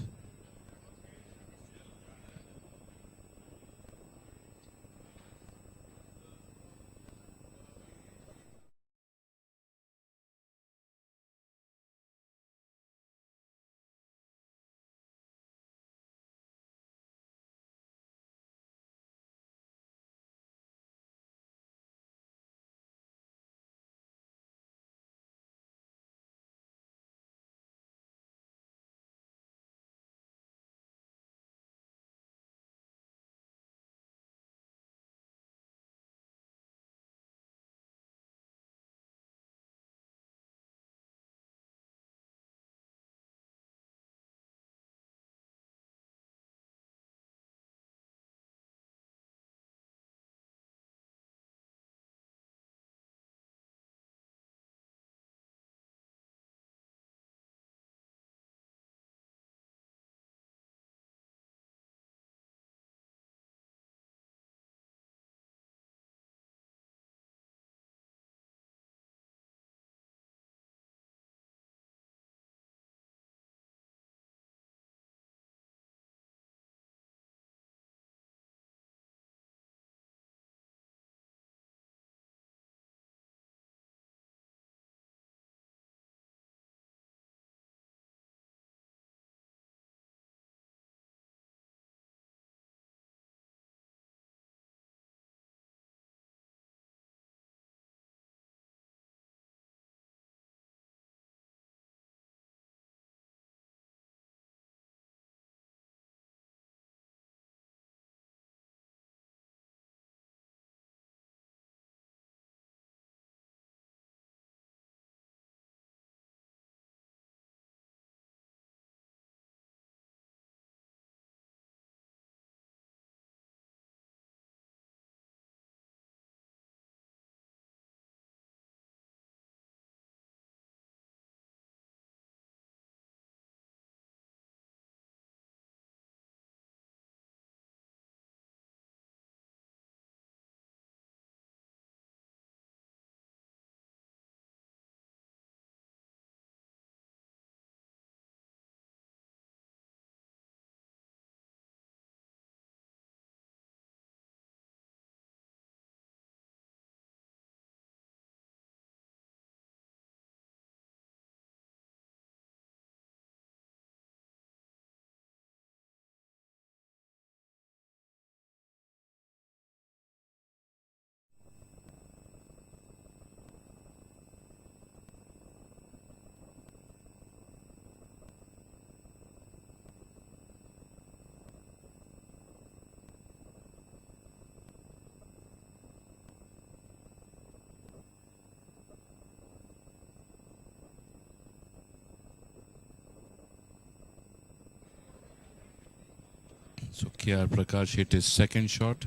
So KR Prakash hit his second shot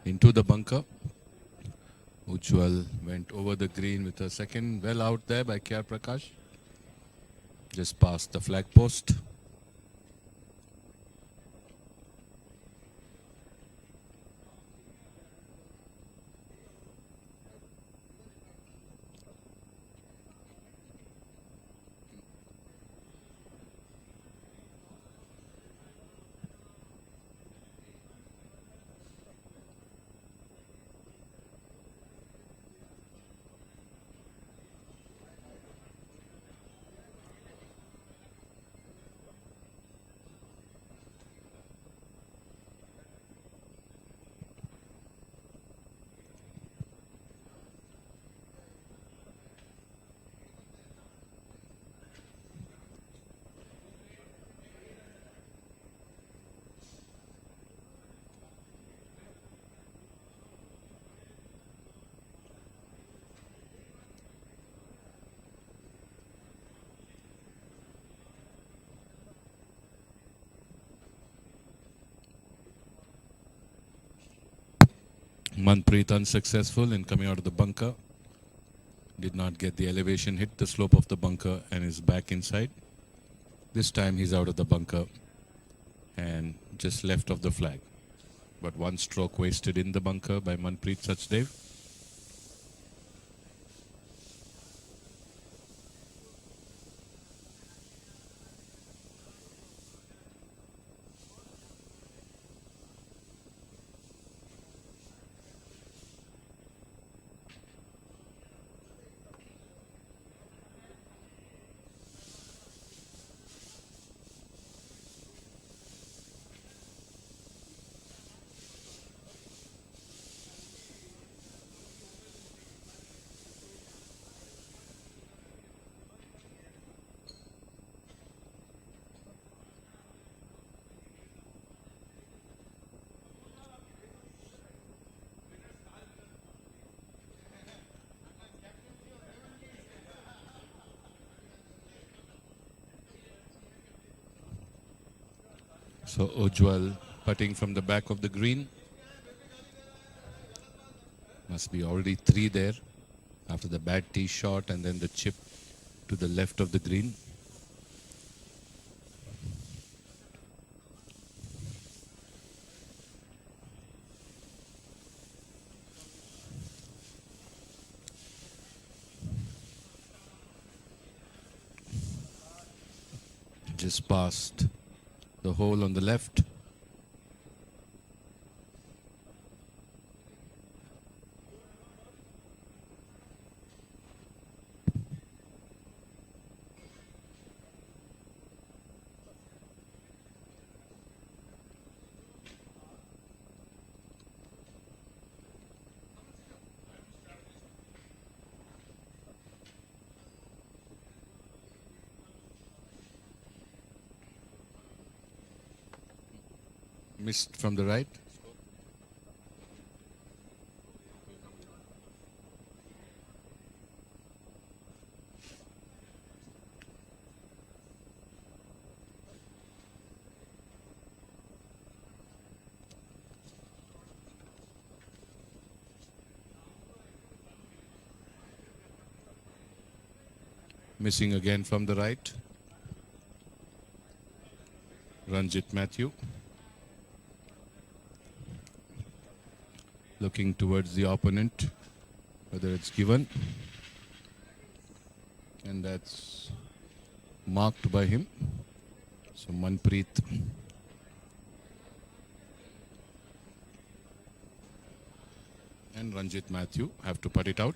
into the bunker. Ujjwal went over the green with a second, well out there by KR Prakash. Just past the flag post. Manpreet unsuccessful in coming out of the bunker. Did not get the elevation, hit the slope of the bunker and is back inside. This time he's out of the bunker and just left of the flag. But one stroke wasted in the bunker by Manpreet Sachdev. So Ujjwal putting from the back of the green. Must be already 3 there after the bad tee shot and then the chip to the left of the green. Just past the hole on the left. Missed from the right. Missing again from the right. Ranjit Matthew. Looking towards the opponent, whether it's given. And that's marked by him. So Manpreet and Ranjit Matthew have to put it out.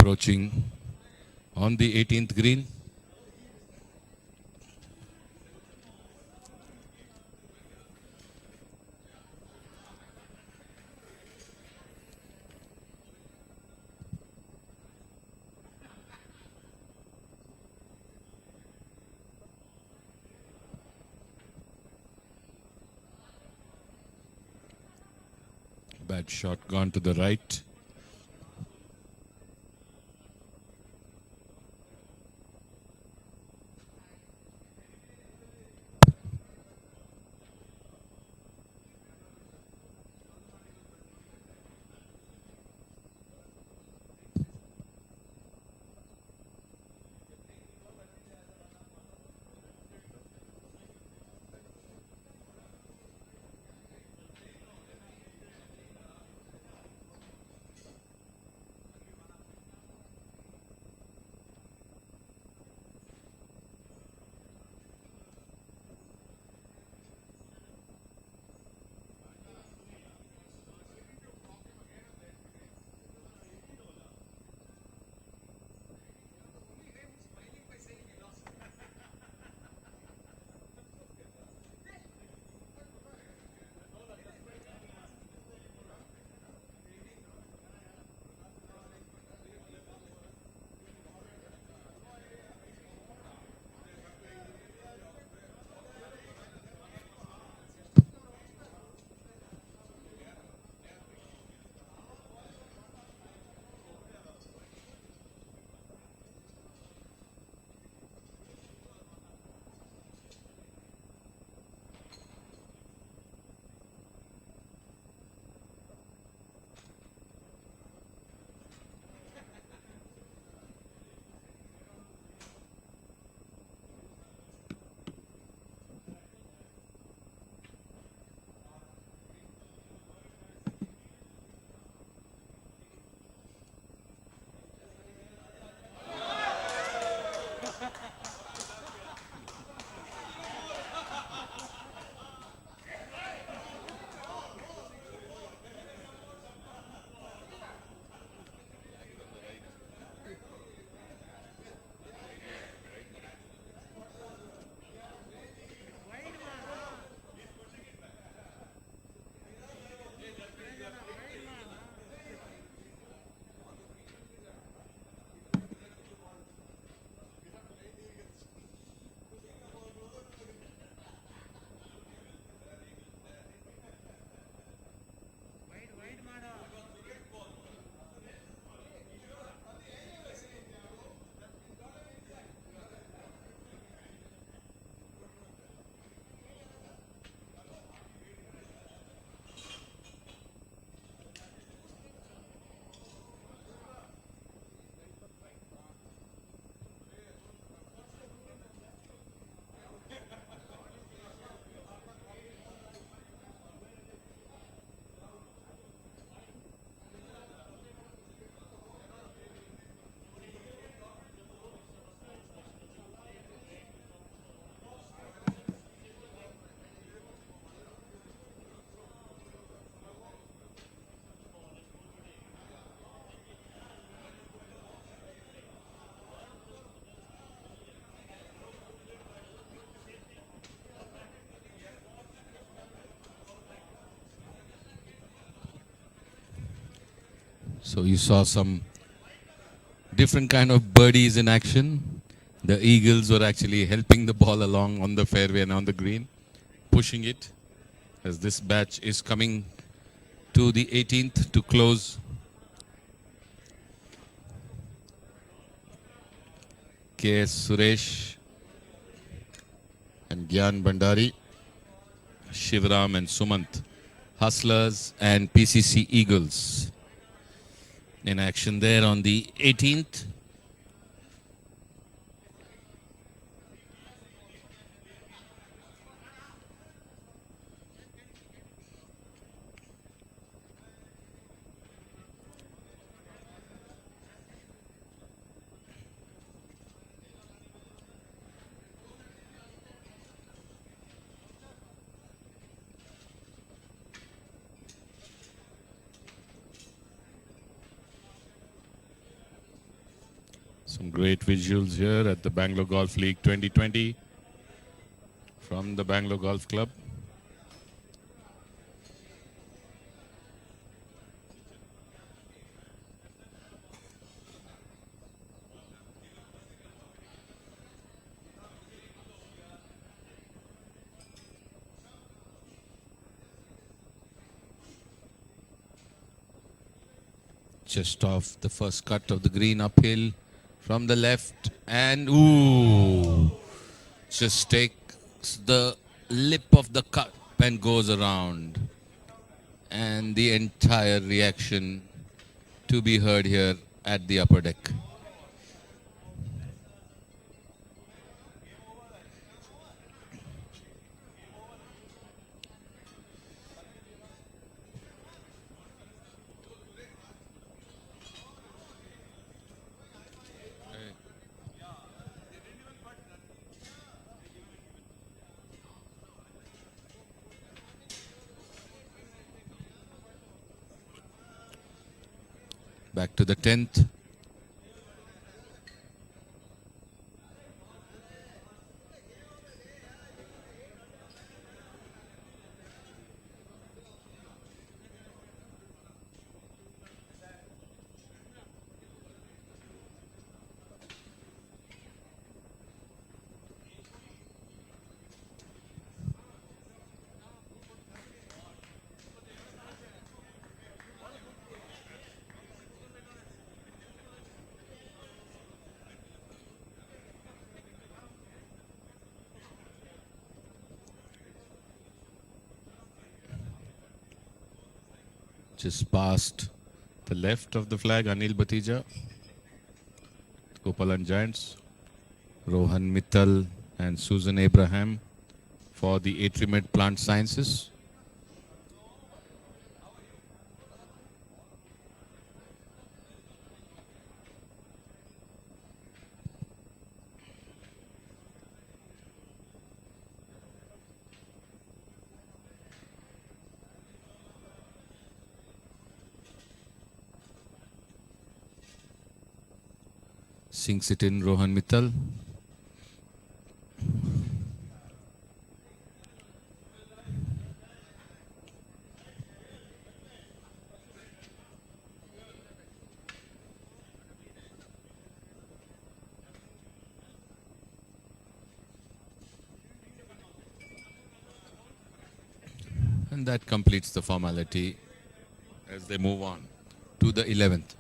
approaching on the 18th green. Bad shot gone to the right. So you saw some different kind of birdies in action. The eagles were actually helping the ball along on the fairway and on the green, pushing it as this batch is coming to the 18th to close. K.S. Suresh and Gyan Bandari, Shivram and Sumant, Hustlers and PCC Eagles in action there on the 18th. Some great visuals here at the Bangalore Golf League 2020 from the Bangalore Golf Club. Just off the first cut of the green uphill from the left, and ooh, just takes the lip of the cup and goes around. And the entire reaction to be heard here at the upper deck. Back to the 10th. Just past the left of the flag, Anil Batija, Gopalan Giants, Rohan Mittal and Susan Abraham for the Atrimed Plant Sciences. Sinks it in, Rohan Mittal. And that completes the formality as they move on to the 11th.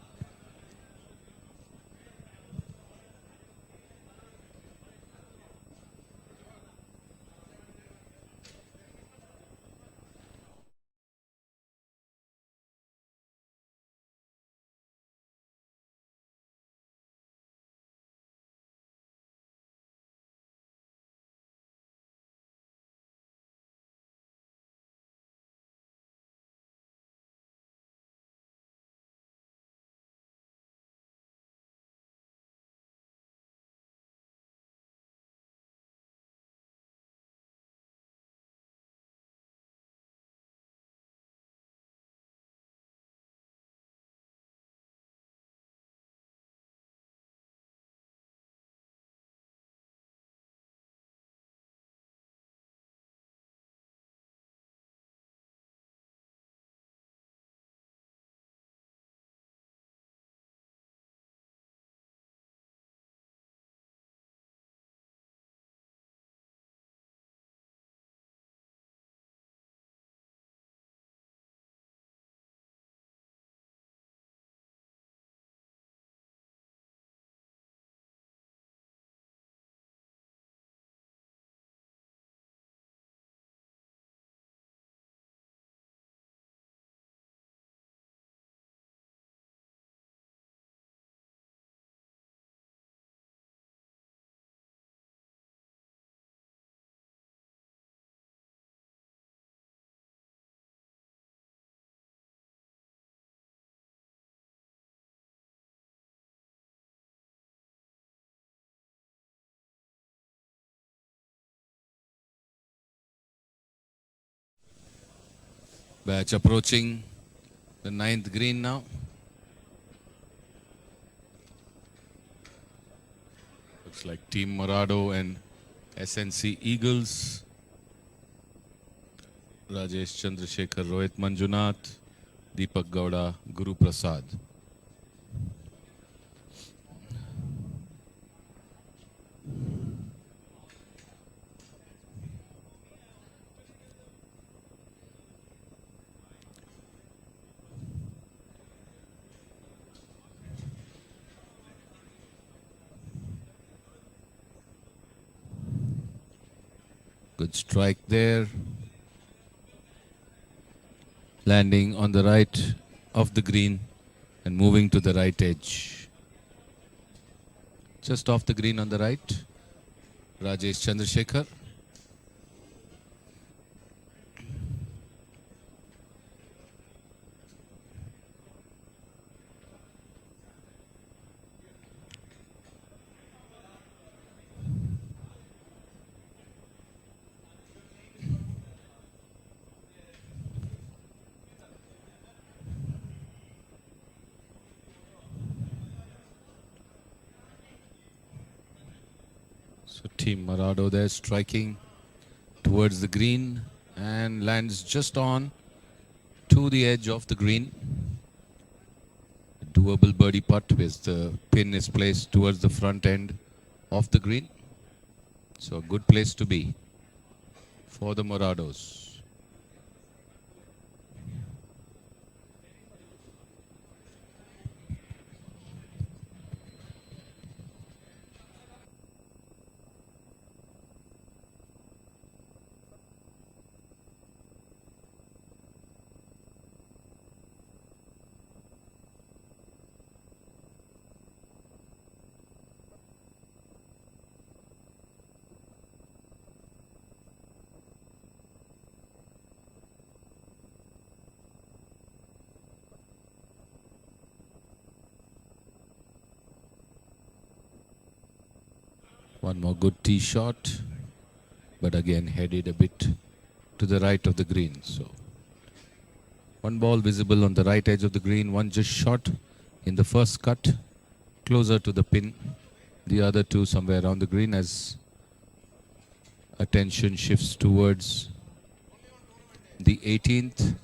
Batch approaching the 9th green now. Looks like Team Morado and SNC Eagles. Rajesh Chandrasekhar, Rohit Manjunath, Deepak Gowda, Guru Prasad. Good strike there. Landing on the right of the green and moving to the right edge. Just off the green on the right, Rajesh Chandrasekhar. So Team Morado there striking towards the green and lands just on to the edge of the green. A doable birdie putt with the pin is placed towards the front end of the green. So a good place to be for the Morados. One more good tee shot, but again headed a bit to the right of the green. So one ball visible on the right edge of the green, one just shot in the first cut, closer to the pin. The other two somewhere around the green as attention shifts towards the 18th.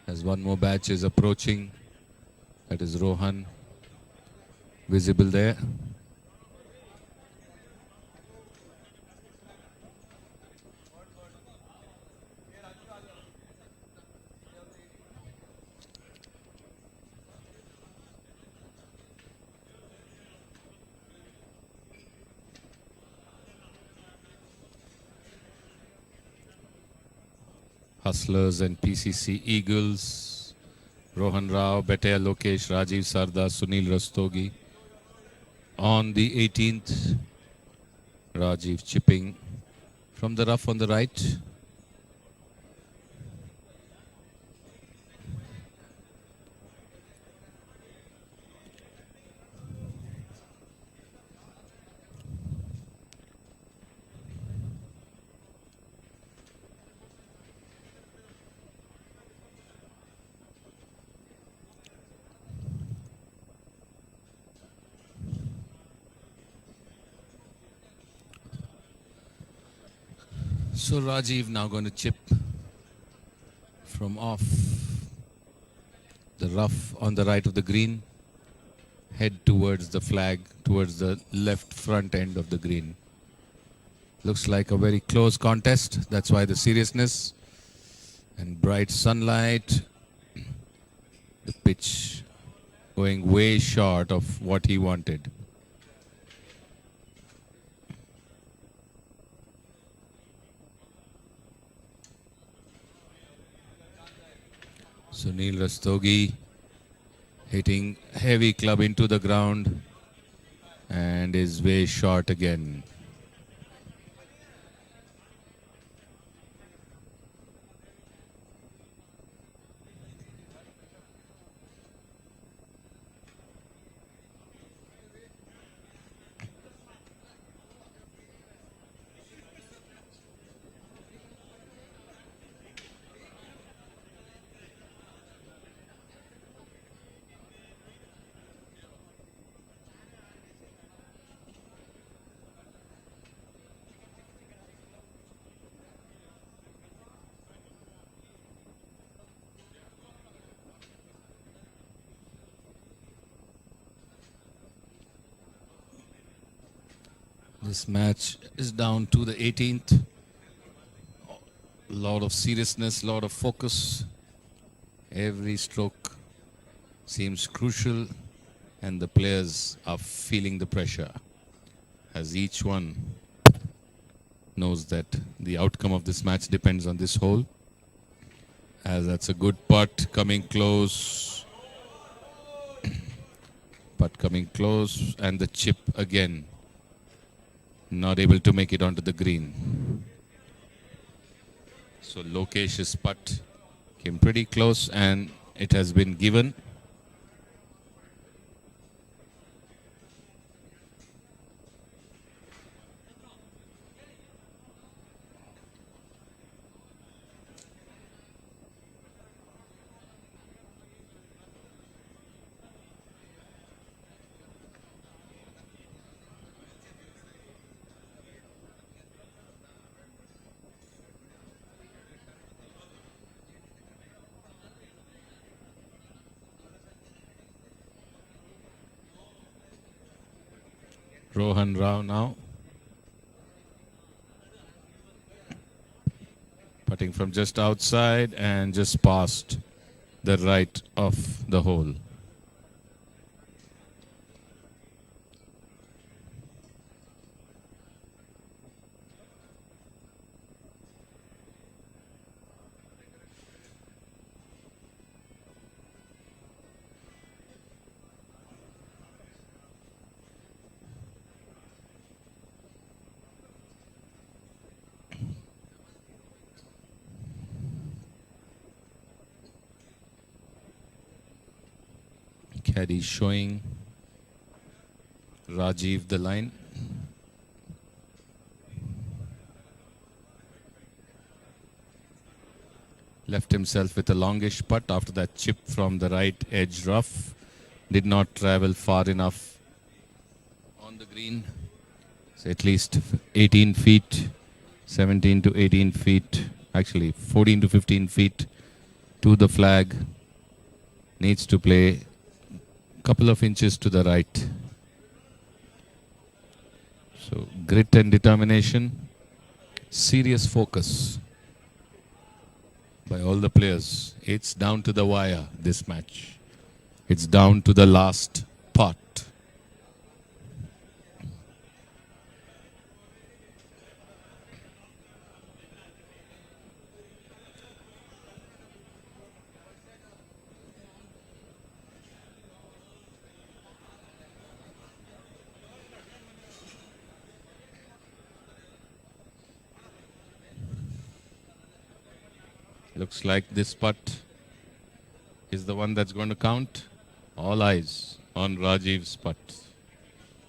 As one more batch is approaching, that is Rohan, visible there. Hustlers and PCC Eagles, Rohan Rao, Betea Lokesh, Rajiv Sarda, Sunil Rastogi. On the 18th, Rajiv chipping from the rough on the right. So Rajiv now going to chip from off the rough on the right of the green, head towards the flag, towards the left front end of the green. Looks like a very close contest. That's why the seriousness and bright sunlight. The pitch going way short of what he wanted. Sunil Rastogi hitting heavy club into the ground and is way short again. This match is down to the 18th. Lot of seriousness, lot of focus. Every stroke seems crucial, and the players are feeling the pressure as each one knows that the outcome of this match depends on this hole. As that's a good putt coming close. Putt coming close, and the chip again. Not able to make it onto the green. So Lokesh's putt came pretty close, and it has been given. Rohan Rao now. Putting from just outside and just past the right of the hole. Caddy showing Rajiv the line. Left himself with a longish putt after that chip from the right edge rough. Did not travel far enough on the green. So at least 18 feet, 17 to 18 feet, actually 14 to 15 feet to the flag. Needs to play couple of inches to the right. So grit and determination, serious focus by all the players. It's down to the wire, this match. It's down to the last pot. Looks like this putt is the one that's going to count. All eyes on Rajiv's putt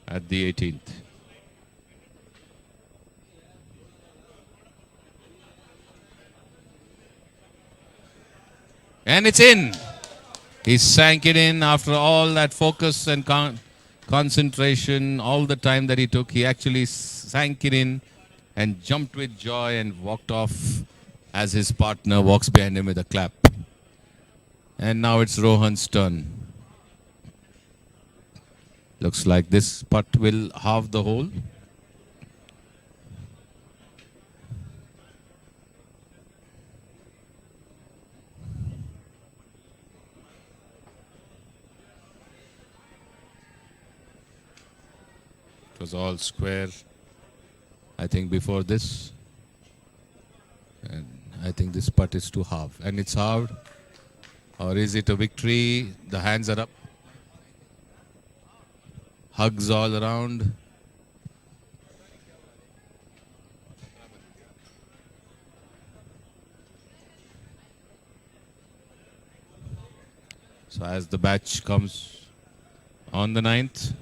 at the 18th. And it's in. He sank it in after all that focus and concentration, all the time that he took. He actually sank it in and jumped with joy and walked off as his partner walks behind him with a clap. And now it's Rohan's turn. Looks like this putt will halve the hole. It was all square, I think, before this. And I think this putt is to halve. And it's halved. Or is it a victory? The hands are up. Hugs all around. So as the batch comes on the 9th,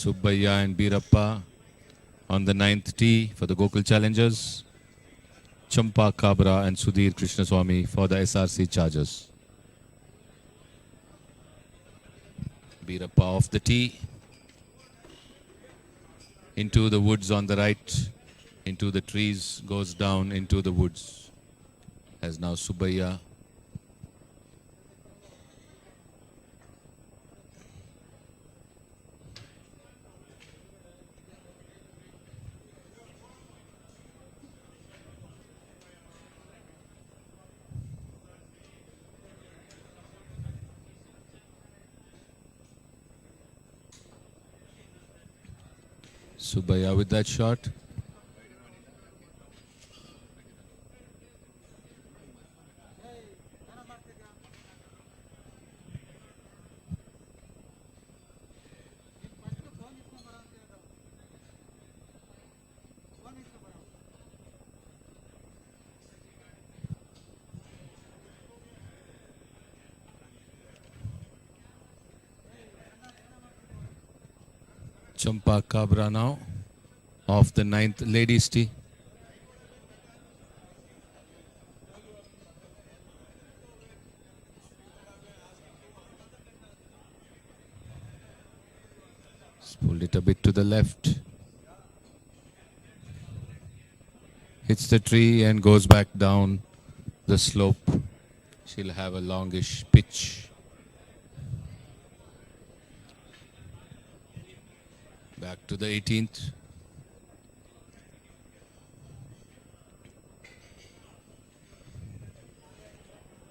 Subbaiya and Birappa on the ninth tee for the Gokul Challengers. Champa Kabra and Sudhir Krishnaswamy for the SRC Chargers. Birappa off the tee. Into the woods on the right. Into the trees. Goes down into the woods. As now Subbaiya. Subbaiya with that shot. Champa Kabra now off the ninth ladies tee. Pulled it a bit to the left. Hits the tree and goes back down the slope. She'll have a longish pitch. Back to the 18th.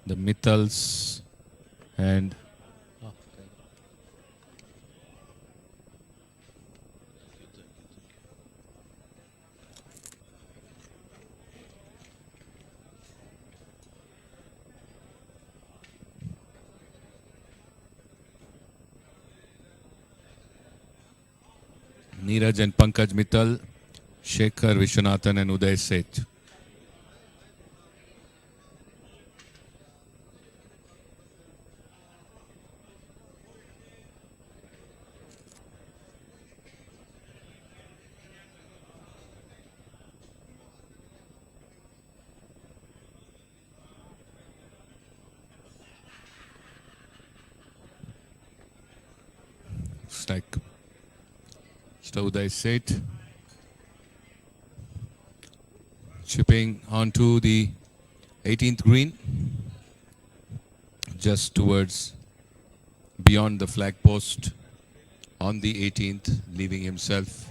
The Mithals and Neeraj and Pankaj Mittal, Shekhar Vishwanathan and Uday Seth. Strike. Uday Seth chipping onto the 18th green, just towards beyond the flag post on the 18th, leaving himself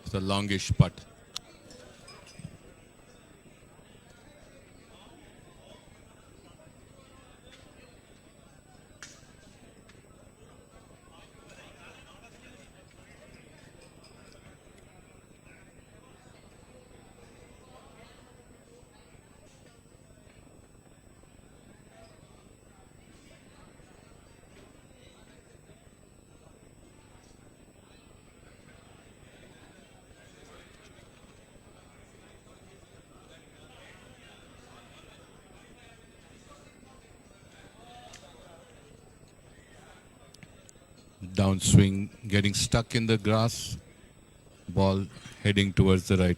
with a longish putt. Downswing, getting stuck in the grass, ball heading towards the right.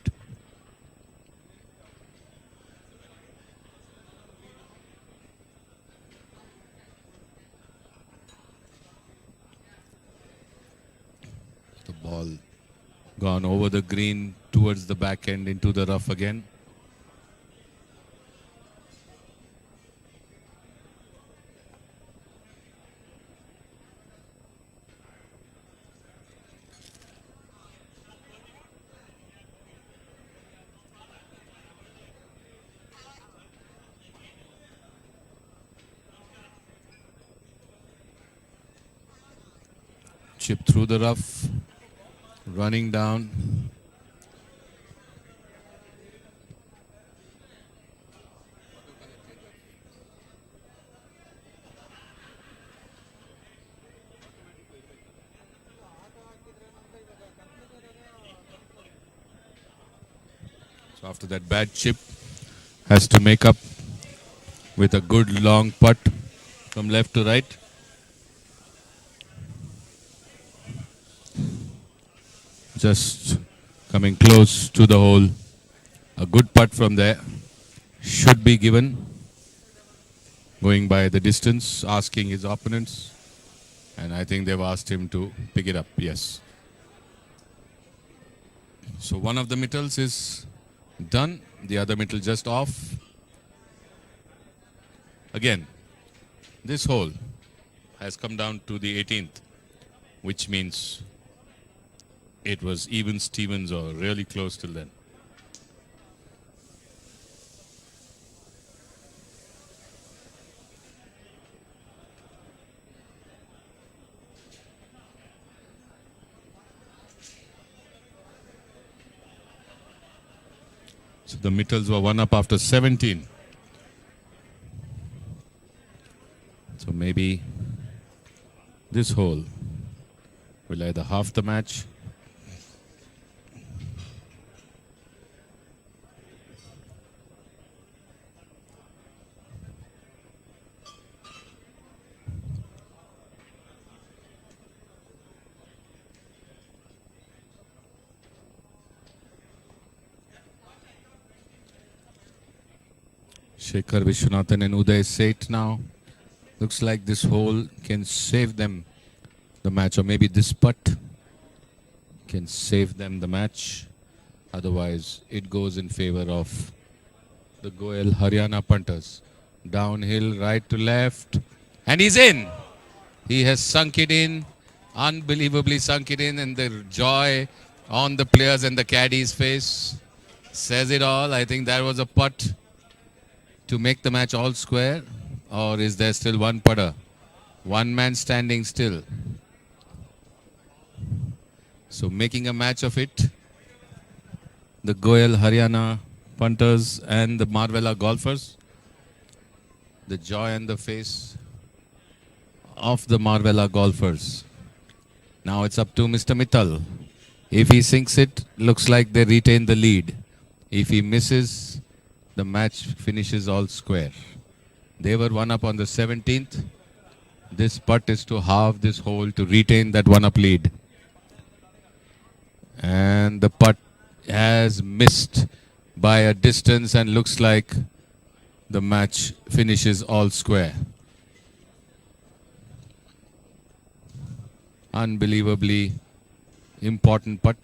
The ball gone over the green towards the back end into the rough again. Chip through the rough, running down. So after that bad chip, has to make up with a good long putt from left to right. Just coming close to the hole. A good putt from there. Should be given. Going by the distance, asking his opponents. And I think they've asked him to pick it up. Yes. So one of the mittles is done. The other mittel just off. Again, this hole has come down to the 18th, which means it was even Stevens or really close till then. So the mittels were one up after 17. So maybe this hole will either half the match Shekhar Vishwanathan and Uday Seth now. Looks like this hole can save them the match, or maybe this putt can save them the match. Otherwise, it goes in favor of the Goel Haryana punters. Downhill, right to left, and he's in. He has sunk it in, unbelievably sunk it in, and the joy on the players and the caddy's face says it all. I think that was a putt to make the match all square, or is there still one putter? One man standing still. So making a match of it, the Goel Haryana punters and the Marvella golfers. The joy on the face of the Marvella golfers. Now it's up to Mr. Mittal. If he sinks it, looks like they retain the lead. If he misses, the match finishes all square. They were one up on the 17th. This putt is to halve this hole to retain that one up lead. And the putt has missed by a distance and looks like the match finishes all square. Unbelievably important putt.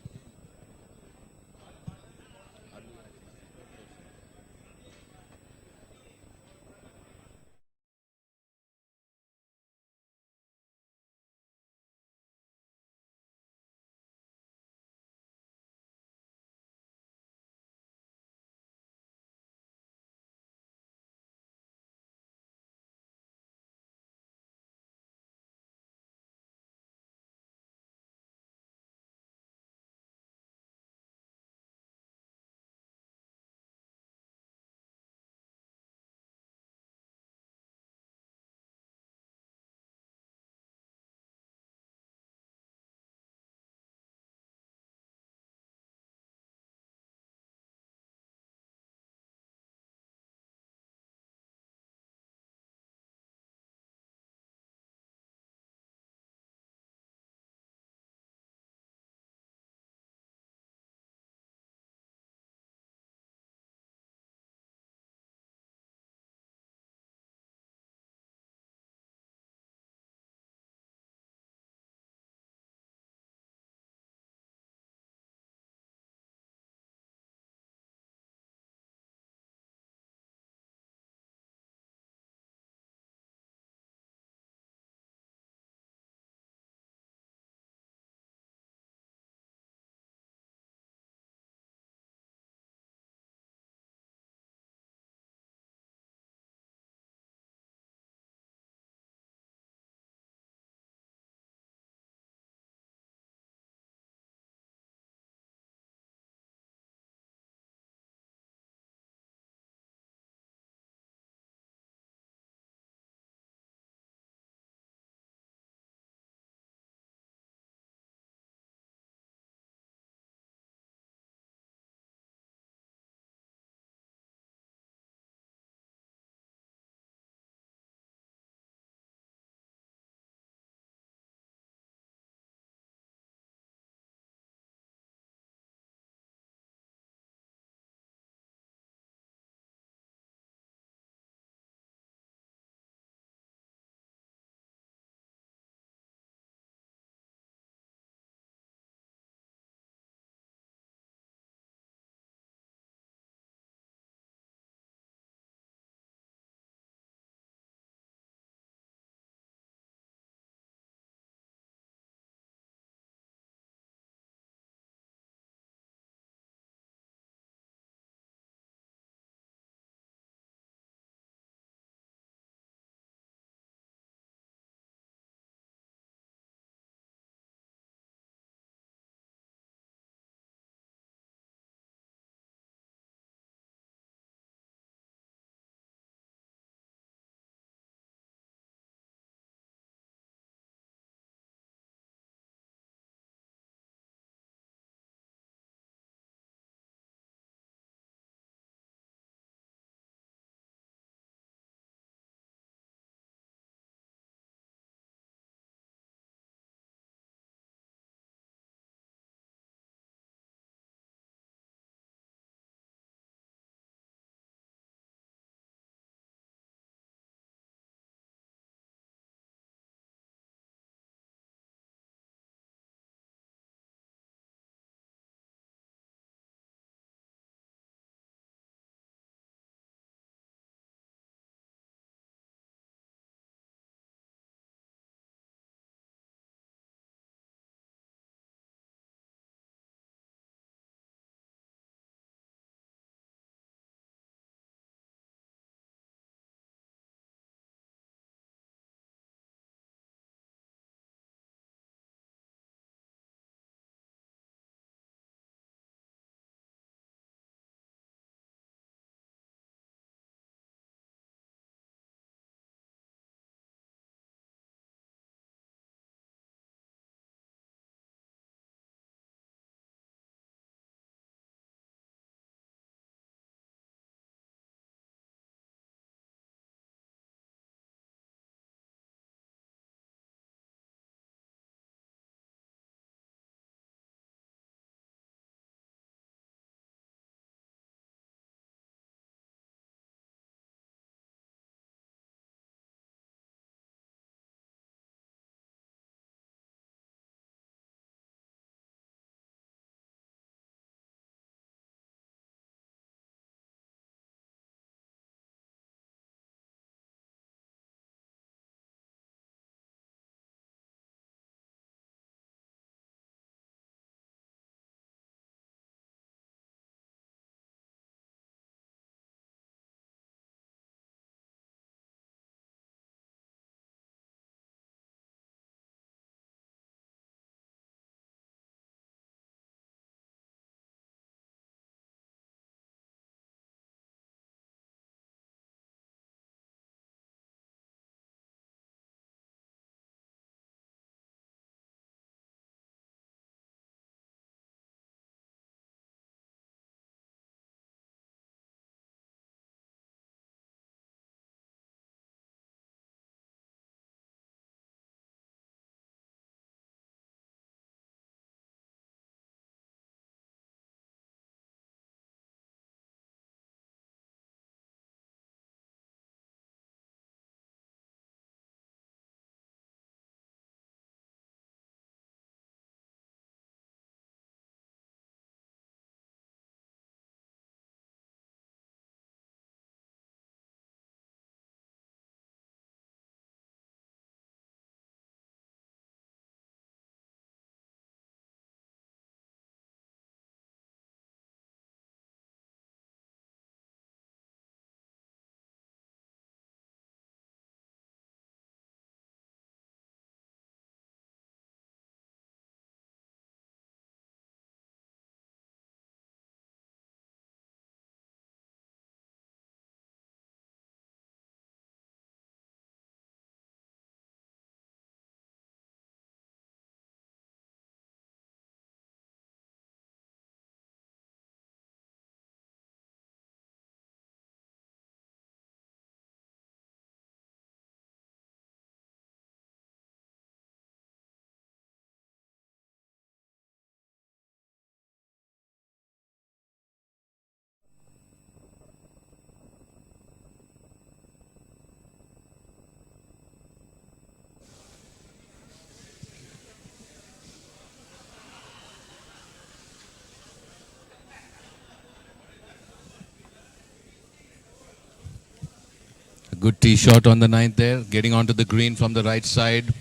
Good tee shot on the ninth there, getting onto the green from the right side,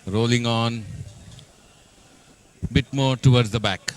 rolling on, bit more towards the back.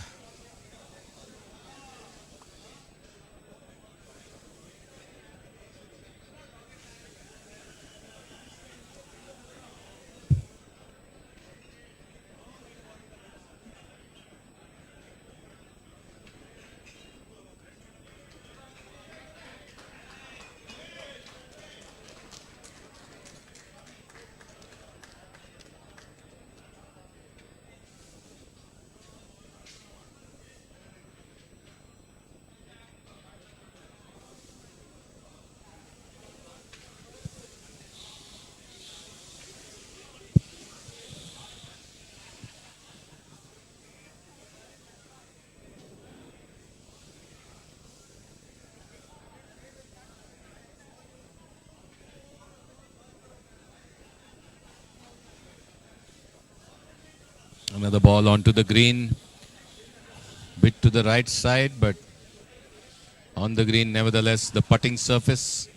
Another ball onto the green, bit to the right side, but on the green, nevertheless, the putting surface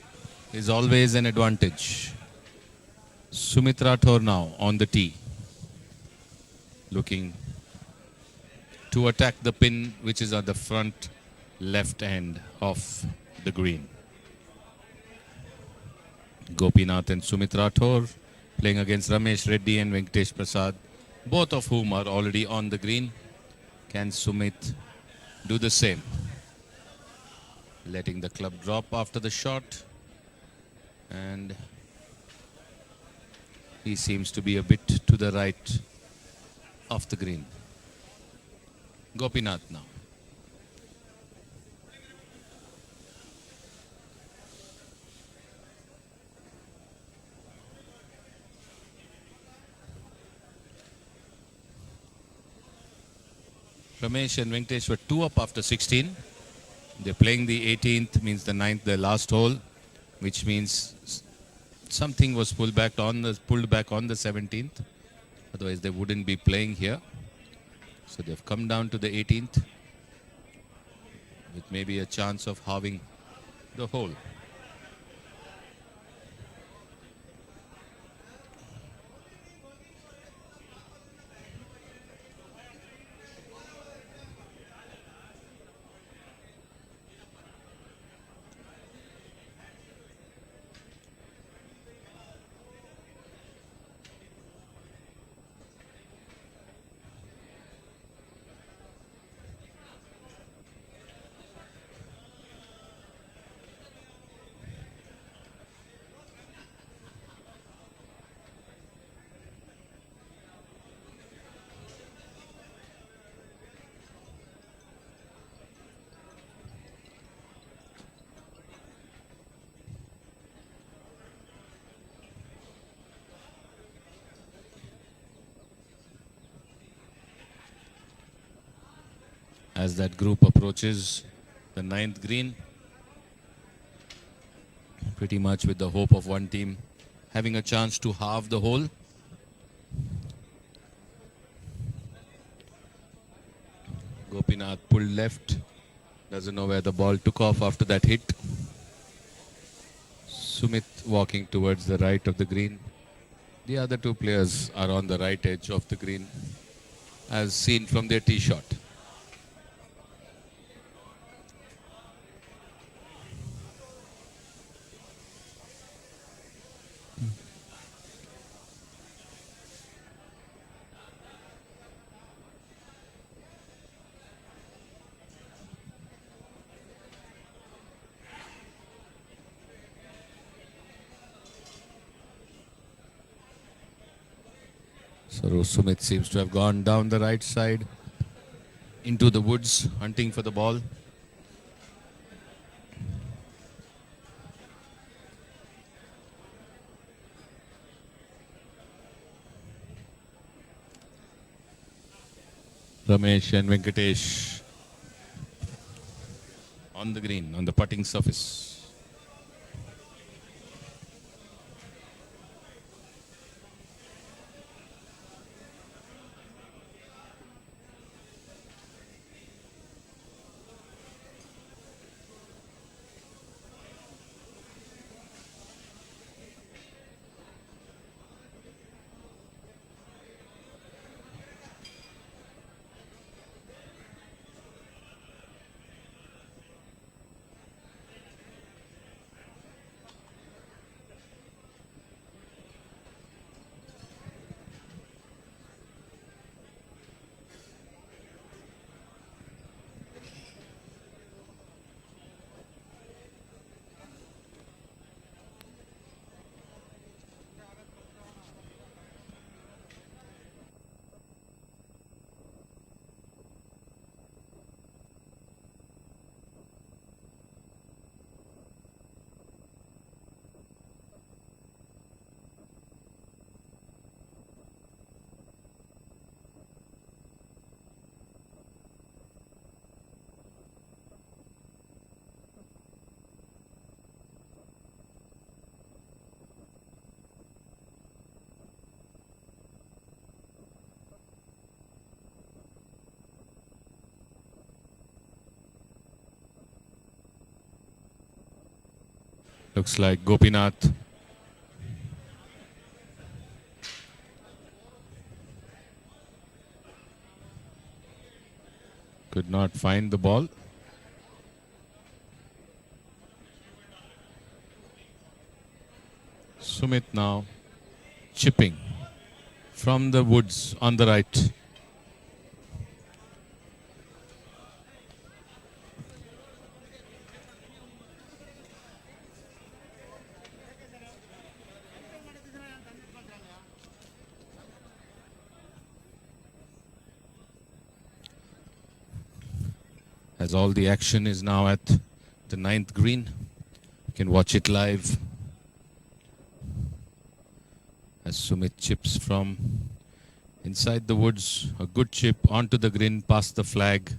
is always an advantage. Sumitra Thor now on the tee, looking to attack the pin which is at the front left end of the green. Gopinath and Sumitra Thor playing against Ramesh Reddy and Venkatesh Prasad, both of whom are already on the green. Can Sumit do the same? Letting the club drop after the shot, and he seems to be a bit to the right of the green. Gopinath now. Ramesh and Venkatesh were 2 up after 16. They're playing the 18th, means the 9th, the last hole, which means something was pulled back on the 17th. Otherwise, they wouldn't be playing here. So they've come down to the 18th with maybe a chance of halving the hole. As that group approaches the 9th green, pretty much with the hope of one team having a chance to halve the hole. Gopinath pulled left, doesn't know where the ball took off after that hit. Sumit walking towards the right of the green. The other two players are on the right edge of the green, as seen from their tee shot. So Sumit seems to have gone down the right side into the woods, hunting for the ball. Ramesh and Venkatesh on the green, on the putting surface. Looks like Gopinath could not find the ball. Sumit now chipping from the woods on the right. As all the action is now at the 9th green. You can watch it live as Sumit chips from inside the woods. A good chip onto the green, past the flag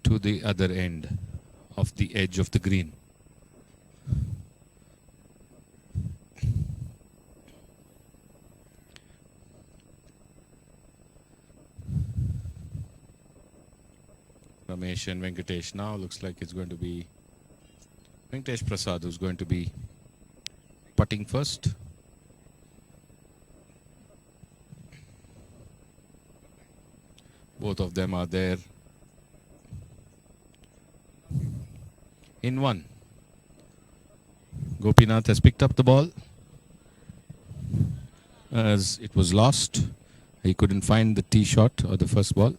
to the other end of the edge of the green. Ramesh and Venkatesh now. Looks like it's going to be Venkatesh Prasad who's going to be putting first. Both of them are there in one. Gopinath has picked up the ball as it was lost. He couldn't find the tee shot or the first ball.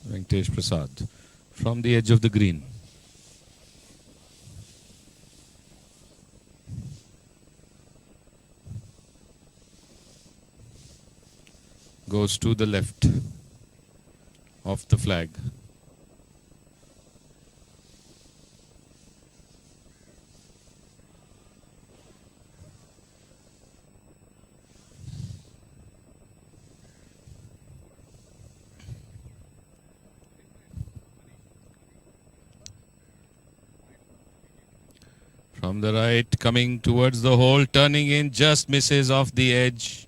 Venkatesh Prasad from the edge of the green. Goes to the left of the flag. From the right, coming towards the hole, turning in, just misses off the edge.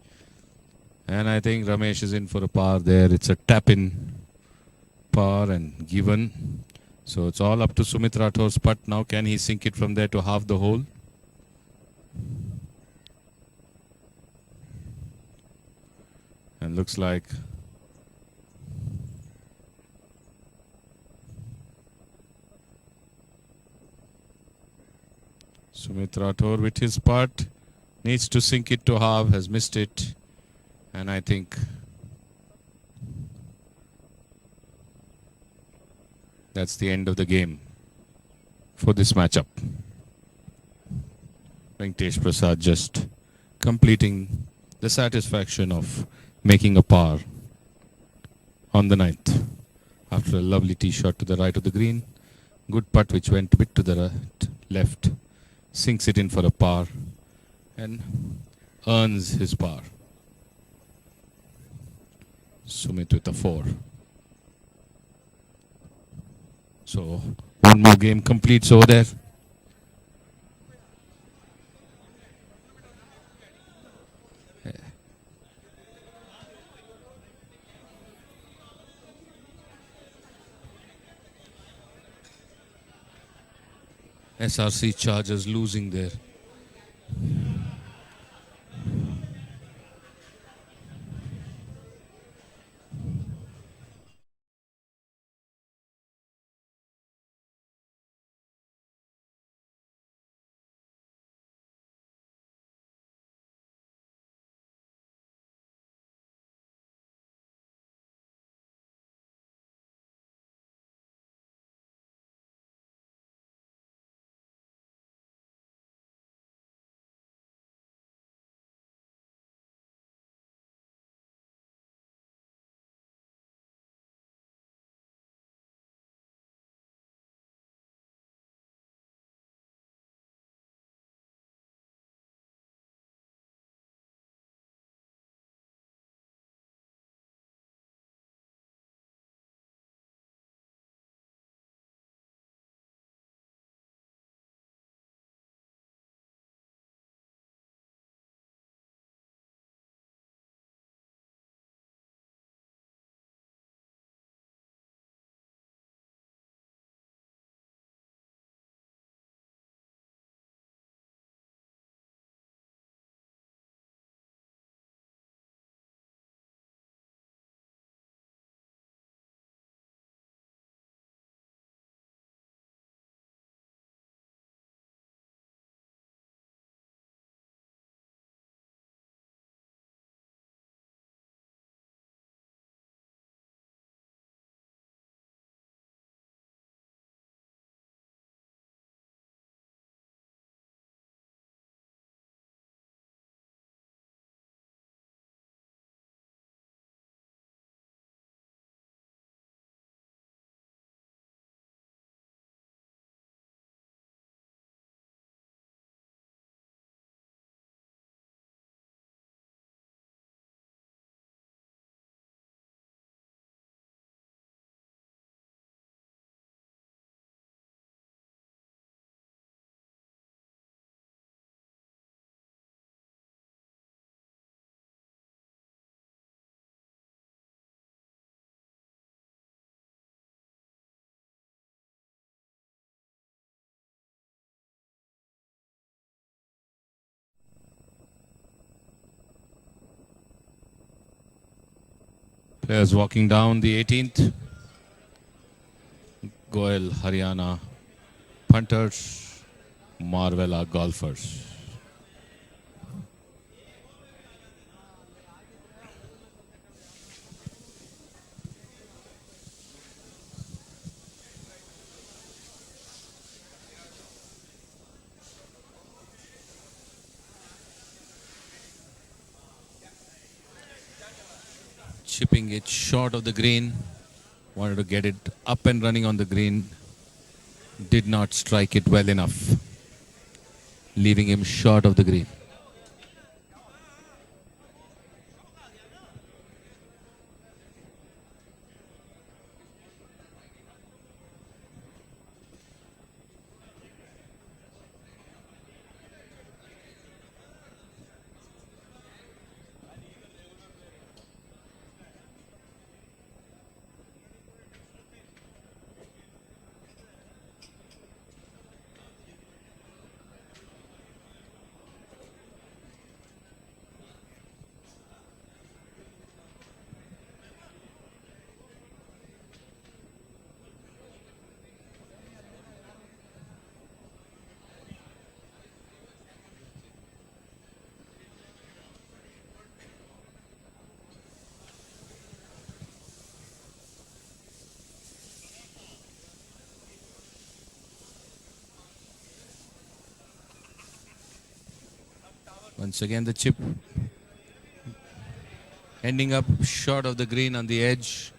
And I think Ramesh is in for a par there. It's a tap-in par and given. So it's all up to Sumit Rathor's putt now. Can he sink it from there to half the hole? And looks like Sumit Rathor with his putt needs to sink it to half, has missed it. And I think that's the end of the game for this matchup. Venkatesh Prasad just completing the satisfaction of making a par on the 9th. After a lovely tee shot to the right of the green. Good putt which went a bit to the right, left. Sinks it in for a par and earns his par. Sumit with a 4. So one more game completes over there. SRC Chargers losing there. Players walking down the 18th. Goel, Haryana, punters, Marvella, golfers. Chipping it short of the green. Wanted to get it up and running on the green. Did not strike it well enough, leaving him short of the green. Once again the chip ending up short of the green on the edge.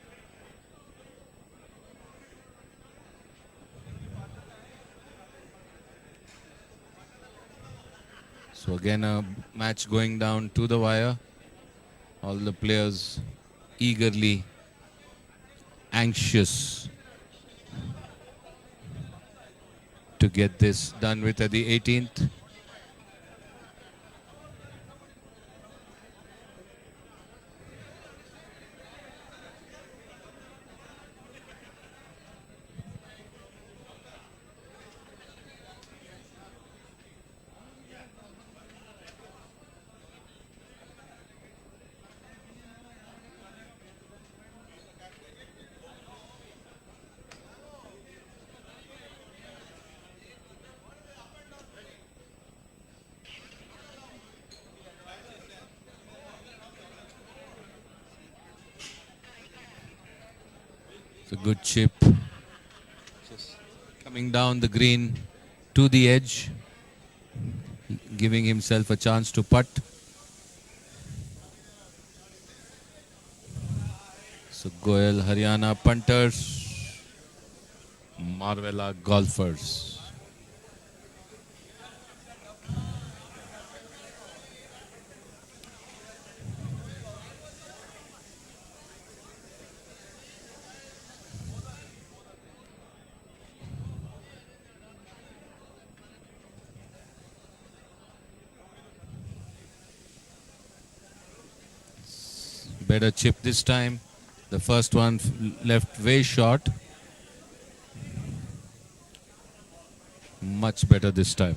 So again a match going down to the wire. All the players eagerly anxious to get this done with at the 18th. It's a good chip. Just coming down the green to the edge, giving himself a chance to putt. So Goel, Haryana, punters, Marvella, golfers. Better chip this time. The first one left way short. Much better this time.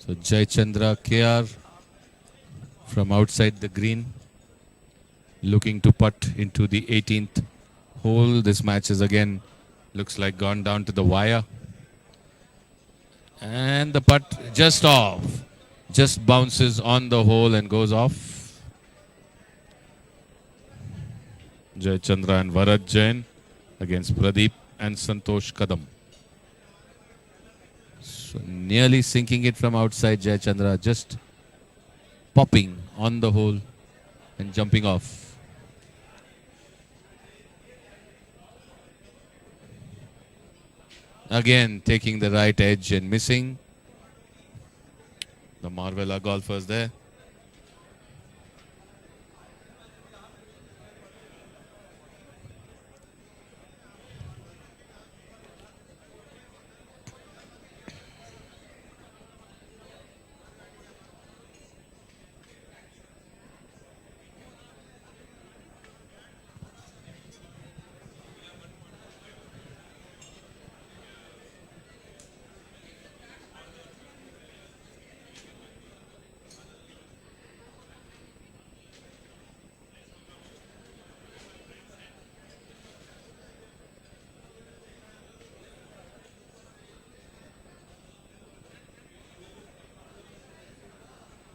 So Jai Chandra KR from outside the green, looking to putt into the 18th hole. This match is again looks like gone down to the wire. And the putt just off. Just bounces on the hole and goes off. Jay Chandra and Varad Jain against Pradeep and Santosh Kadam. So nearly sinking it from outside, Jay Chandra just popping on the hole and jumping off. Again taking the right edge and missing. The Marvella golfers there.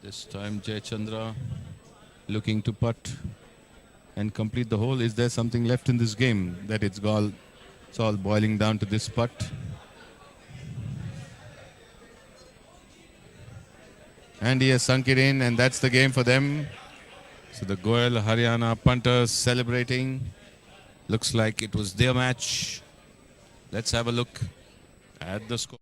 This time Jay Chandra looking to putt and complete the hole. Is there something left in this game that it's all boiling down to this putt? And he has sunk it in, and that's the game for them. So the Goel Haryana punters celebrating. Looks like it was their match. Let's have a look at the score.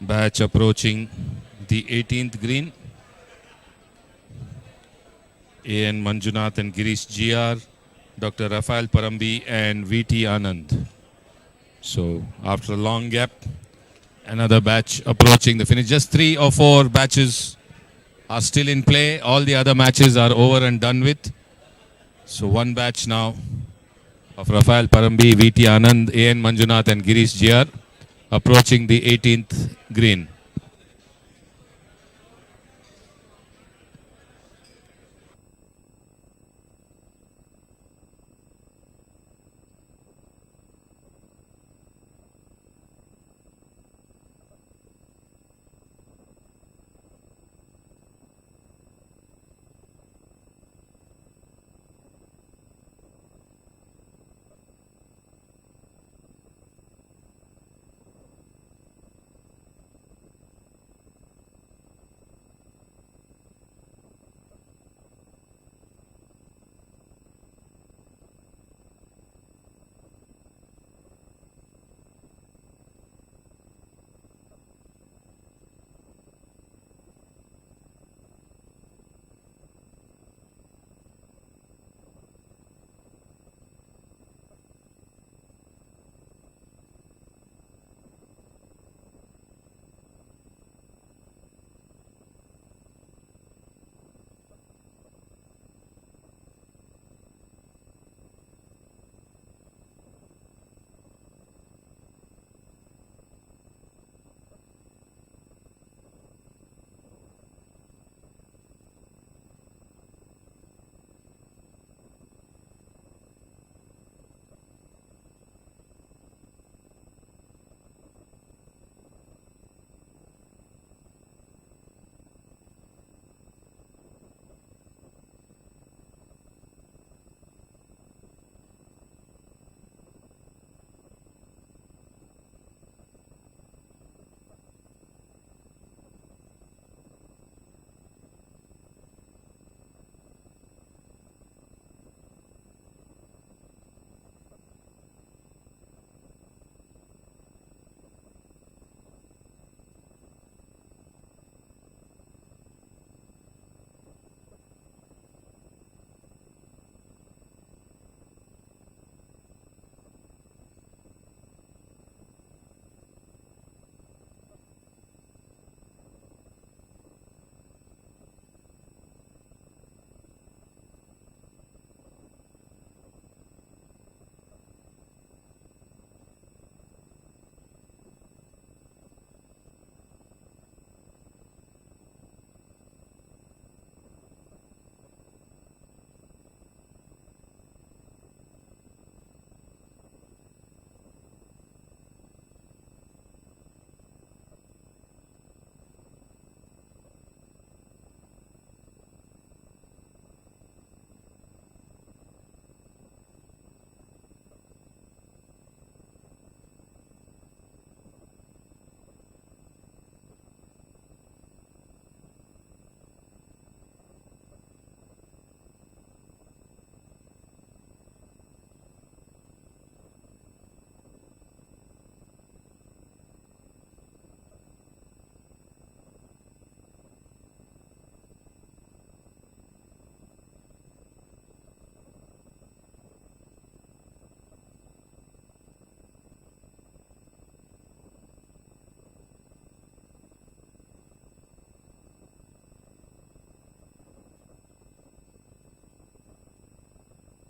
Batch approaching the 18th green. A.N. Manjunath and Girish GR, Dr. Rafael Parambi and V.T. Anand. So after a long gap, another batch approaching the finish. Just 3 or 4 batches are still in play. All the other matches are over and done with. So one batch now of Rafael Parambi, V.T. Anand, A.N. Manjunath and Girish GR approaching the 18th green.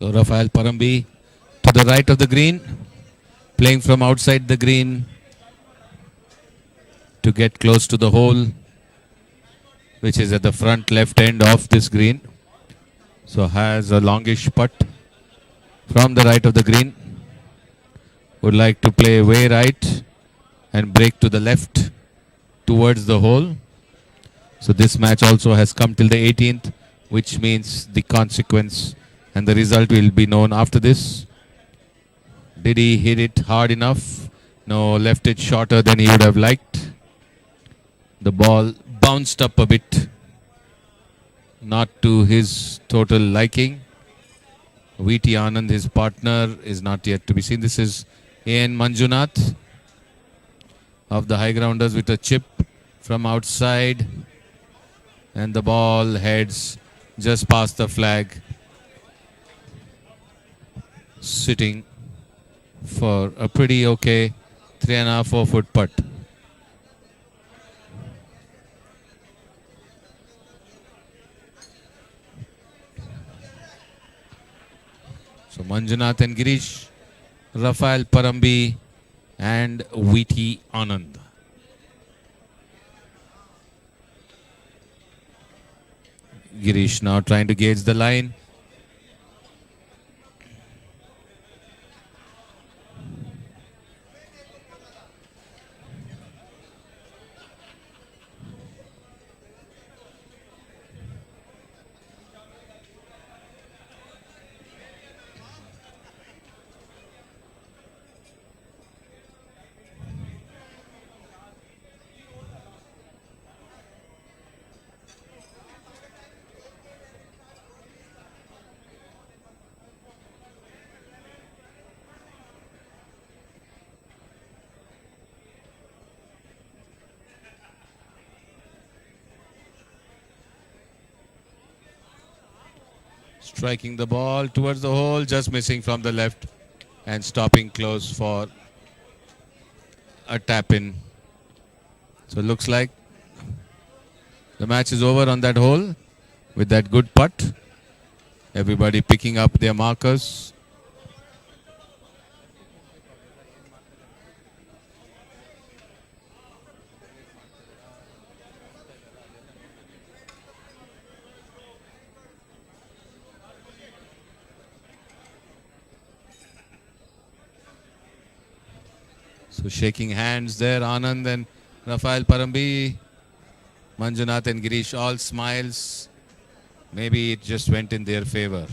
So Rafael Parambi to the right of the green, playing from outside the green to get close to the hole, which is at the front left end of this green. So has a longish putt from the right of the green. Would like to play way right and break to the left towards the hole. So this match also has come till the 18th, which means the consequence and the result will be known after this. Did he hit it hard enough? No, left it shorter than he would have liked. The ball bounced up a bit, not to his total liking. V.T. Anand, his partner, is not yet to be seen. This is A.N. Manjunath. of the high grounders with a chip from outside, and the ball heads just past the flag, sitting for a pretty okay 3.5 4 foot putt. So Manjunath and Girish, Rafael Parambi and VT Anand. Girish now trying to gauge the line. Striking the ball towards the hole, just missing from the left and stopping close for a tap in. So it looks like the match is over on that hole with that good putt. Everybody picking up their markers. So shaking hands there, Anand and Rafael Parambi, Manjunath and Girish, all smiles. Maybe it just went in their favor.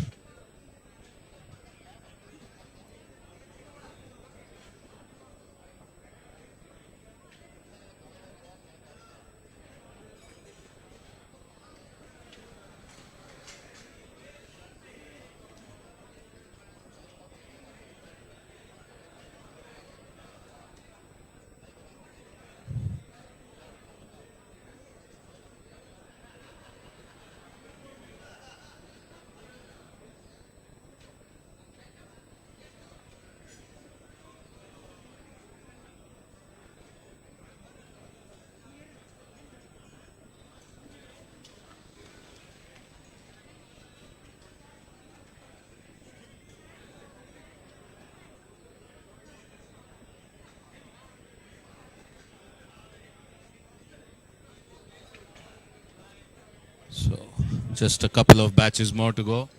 So just a couple of batches more to go.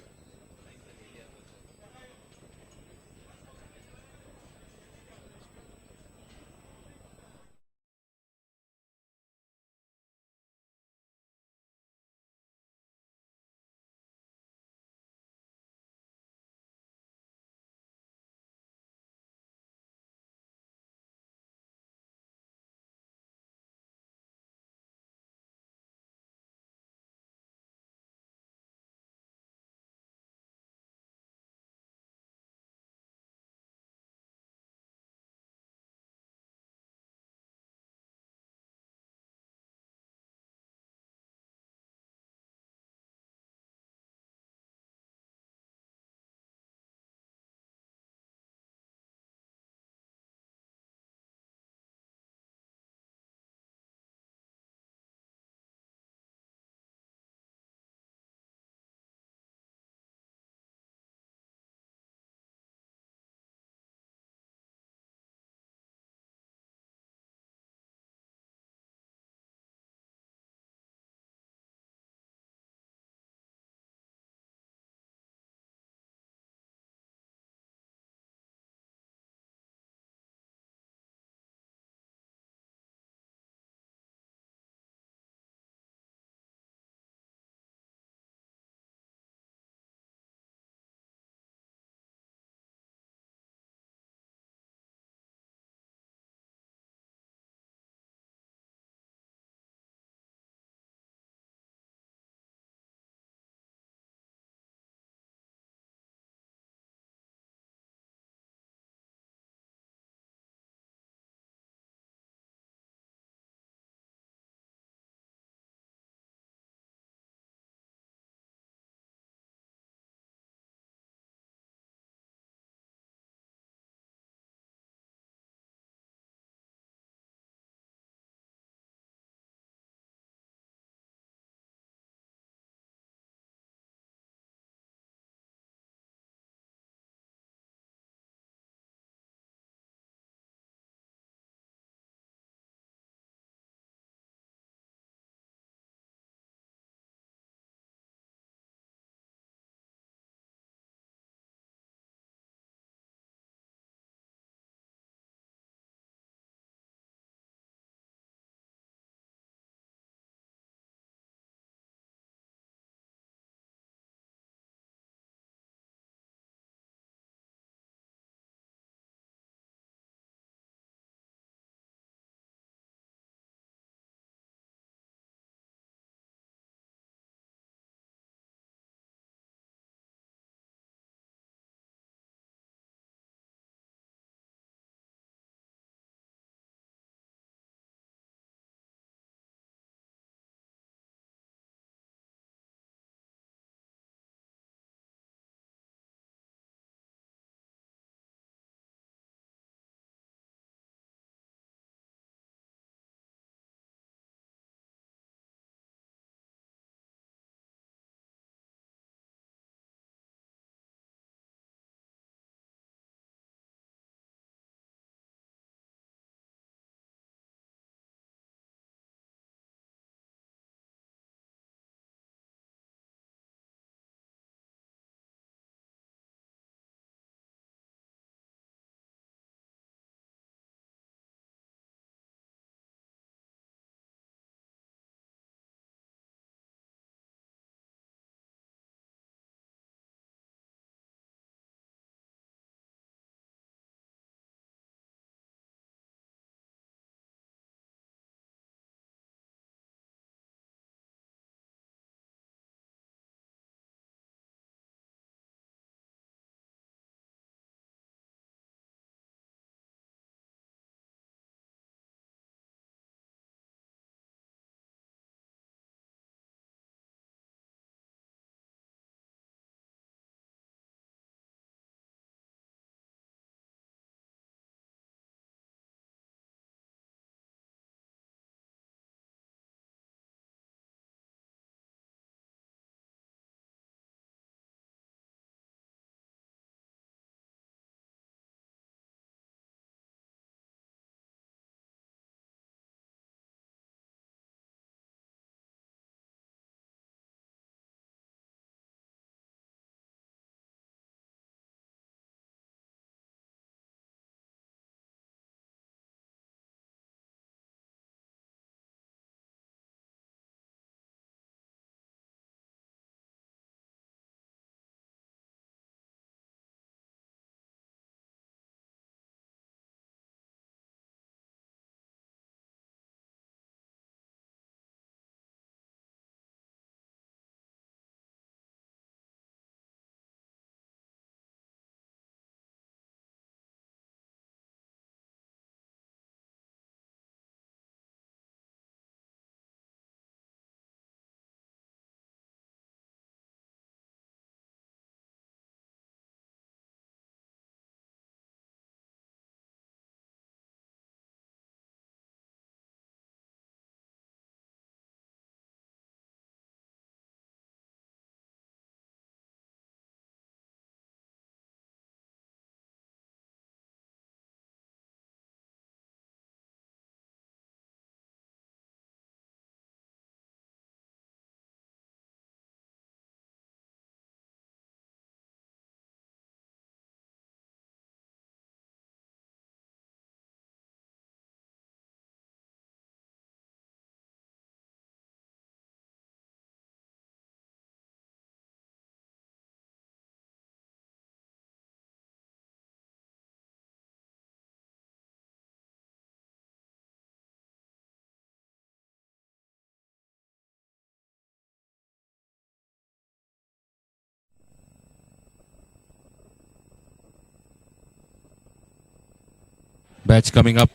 Batch coming up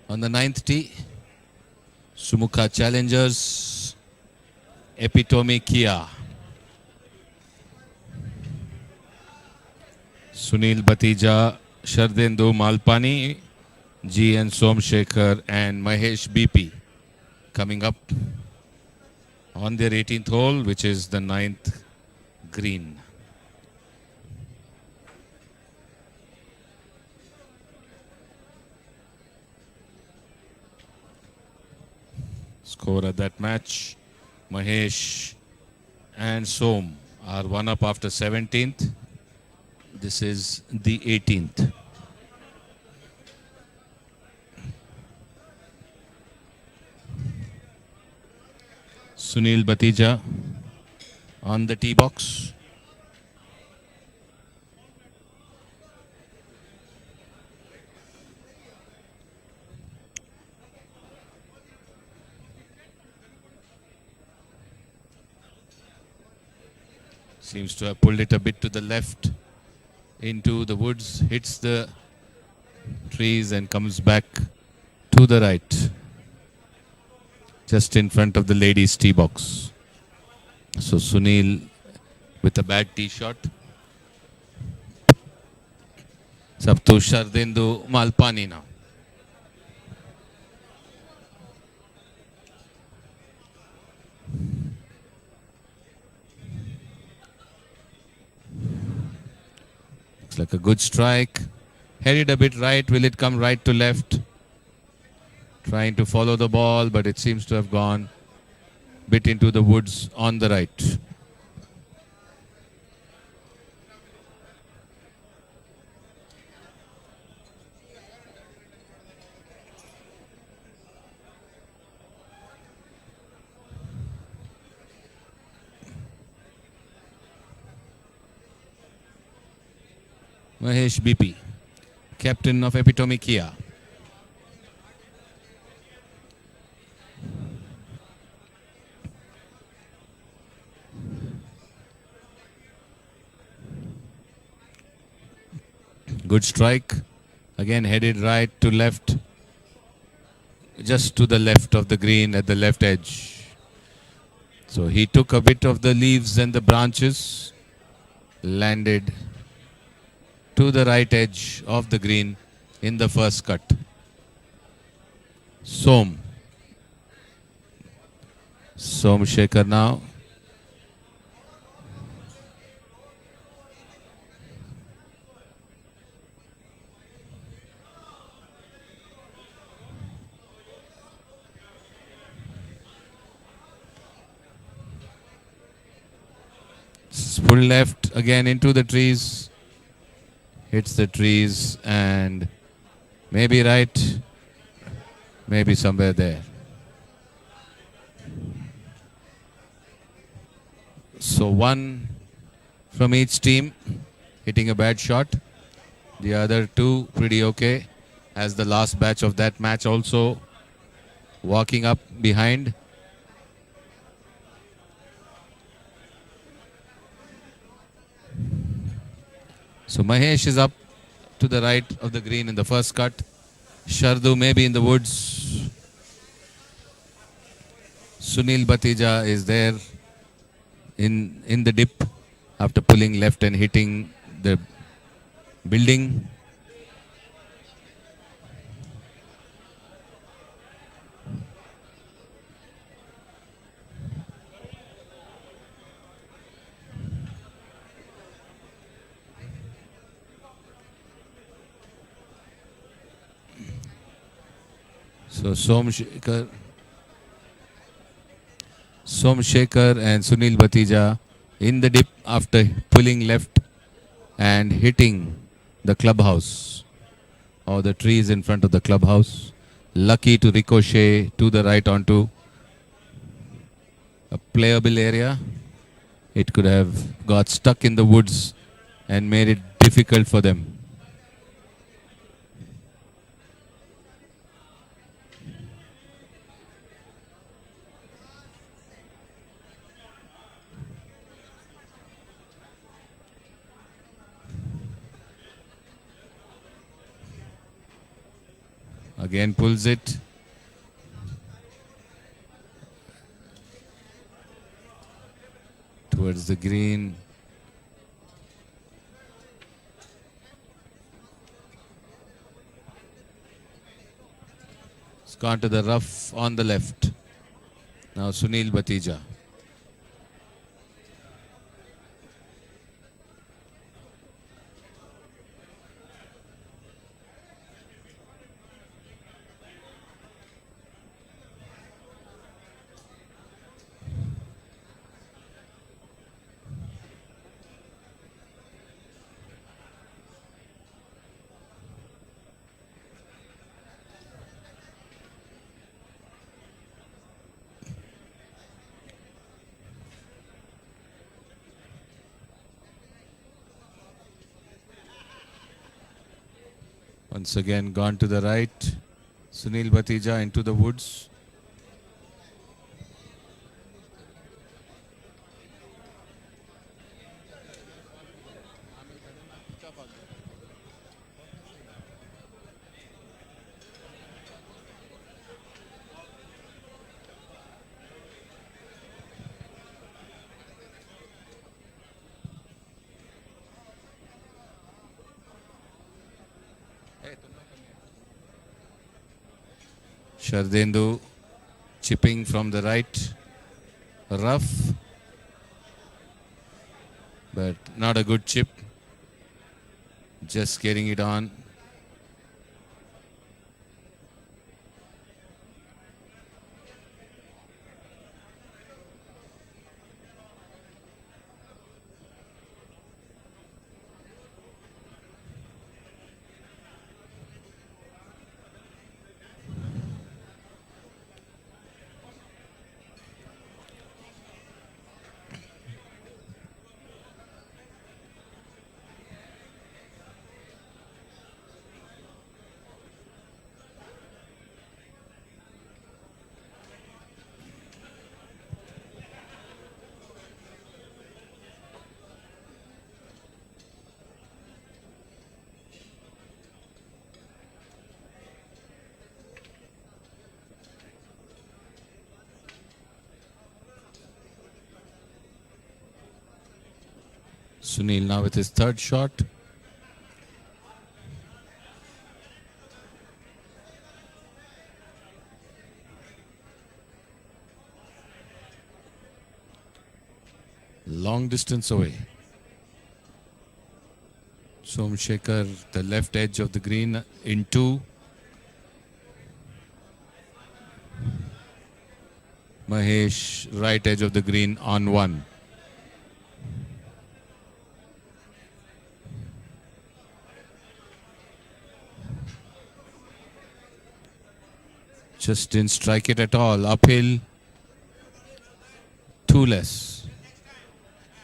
on the ninth tee. Sumukha Challengers, Epitome Kia. Sunil Batija, Shardendu Malpani, G.N. Somshekhar and Mahesh BP coming up on their 18th hole, which is the ninth green. Score at that match, Mahesh and Som are one up after 17th. This is the 18th. Sunil Batija on the tee box. Seems to have pulled it a bit to the left into the woods, hits the trees and comes back to the right, just in front of the ladies' tee box. So Sunil with a bad tee shot. It's up to Shardendu Malpani now. Looks like a good strike. Headed a bit right. Will it come right to left? Trying to follow the ball, but it seems to have gone a bit into the woods on the right. Mahesh BP, captain of Epitome Kia. Good strike. Again headed right to left. Just to the left of the green at the left edge. So he took a bit of the leaves and the branches. Landed to the right edge of the green in the first cut. Somshekhar now. Full left again into the trees. Hits the trees and maybe right, maybe somewhere there. So one from each team hitting a bad shot. The other two pretty okay, as the last batch of that match also walking up behind. So Mahesh is up to the right of the green in the first cut. Shardu maybe in the woods. Sunil Batija is there in the dip after pulling left and hitting the building. So Somshekhar and Sunil Batija in the dip after pulling left and hitting the clubhouse or the trees in front of the clubhouse. Lucky to ricochet to the right onto a playable area. It could have got stuck in the woods and made it difficult for them. Again pulls it. Towards the green. It's gone to the rough on the left. Now Sunil Batija. Once again gone to the right. Sunil Batija into the woods. Shardendu chipping from the right, rough, but not a good chip, just getting it on. Sunil now with his third shot. Long distance away. Somshekhar, the left edge of the green in two. Mahesh, right edge of the green on one. Just didn't strike it at all. Uphill. Two less.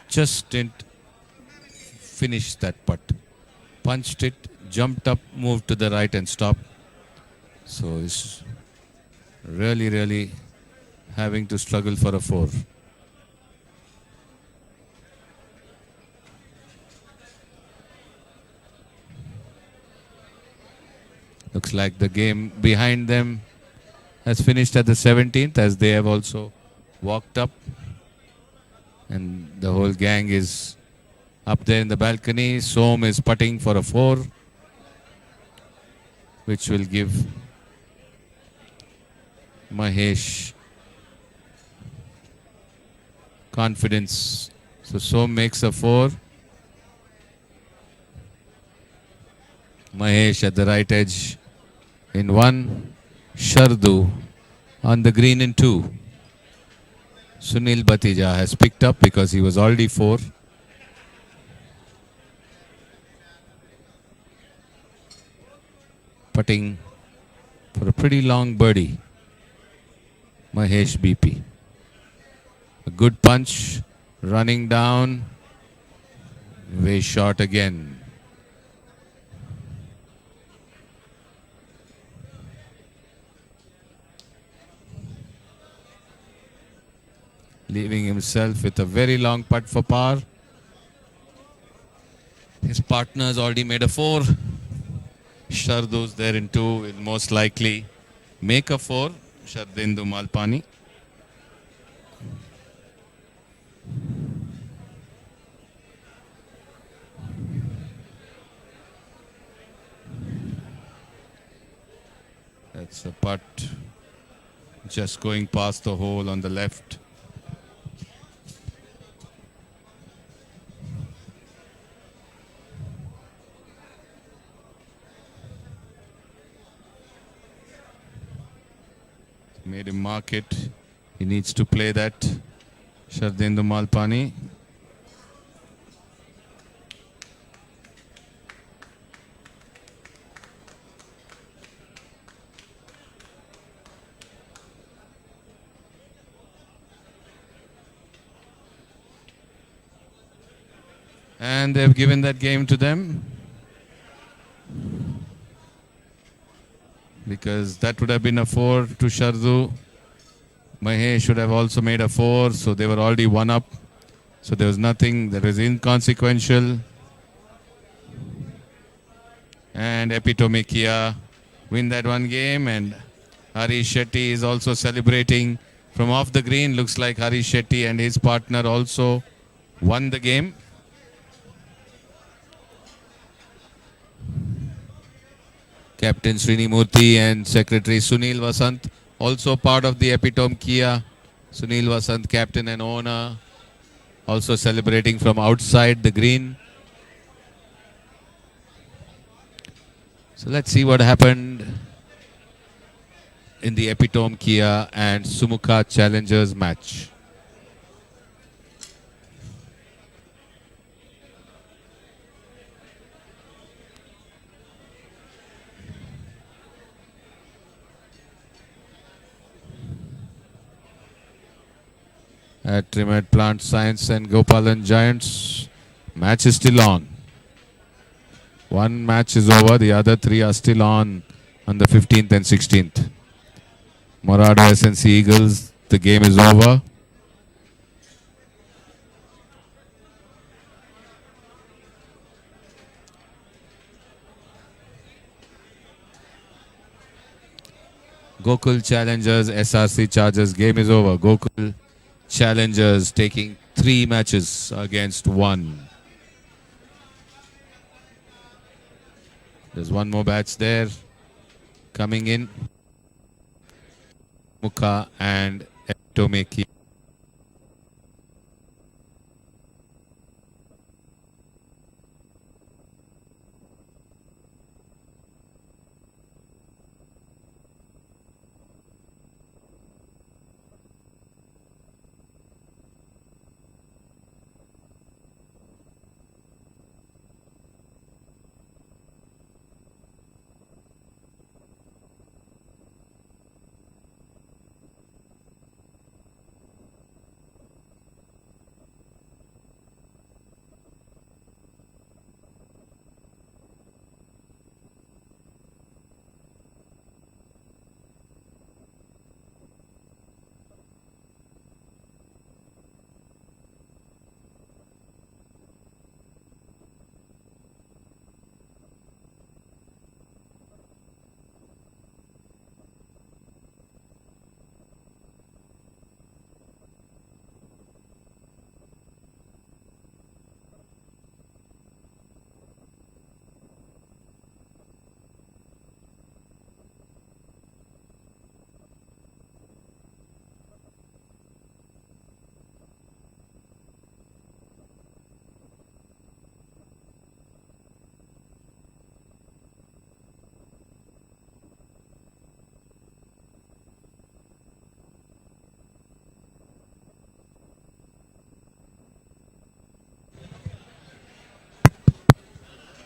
Just didn't finish that putt. Punched it, jumped up, moved to the right and stopped. So it's really having to struggle for a four. Looks like the game behind them has finished at the 17th, as they have also walked up. And the whole gang is up there in the balcony. Som is putting for a four, which will give Mahesh confidence. So Som makes a four. Mahesh at the right edge in one. Shardu on the green in two. Sunil Batija has picked up because he was already four. Putting for a pretty long birdie. Mahesh BP. A good punch, running down, way short again. Leaving himself with a very long putt for par. His partner has already made a four. Shardu's there in 2 will most likely make a 4. Shardindu Malpani. That's a putt just going past the hole on the left. Made him mark it. He needs to play that. Shardindu Malpani. And they've given that game to them. Because that would have been a 4 to Shardu. Mahesh should have also made a 4, so they were already 1 up. So there was nothing that was inconsequential. And Epitome Kia win that one game, and Harish Shetty is also celebrating from off the green. Looks like Harish Shetty and his partner also won the game. Captain Srini Murthy and Secretary Sunil Vasant, also part of the Epitome Kia. Sunil Vasant, captain and owner, also celebrating from outside the green. So let's see what happened in the Epitome Kia and Sumukha Challengers match. At Trimed Plant Science and Gopalan Giants, match is still on. One match is over, the other 3 are still on the 15th and 16th. Morado SNC Eagles, the game is over. Gokul Challengers, SRC Chargers, game is over. Gokul Challengers taking 3 matches against 1. There's one more batch there coming in. Mukha and Tomeki.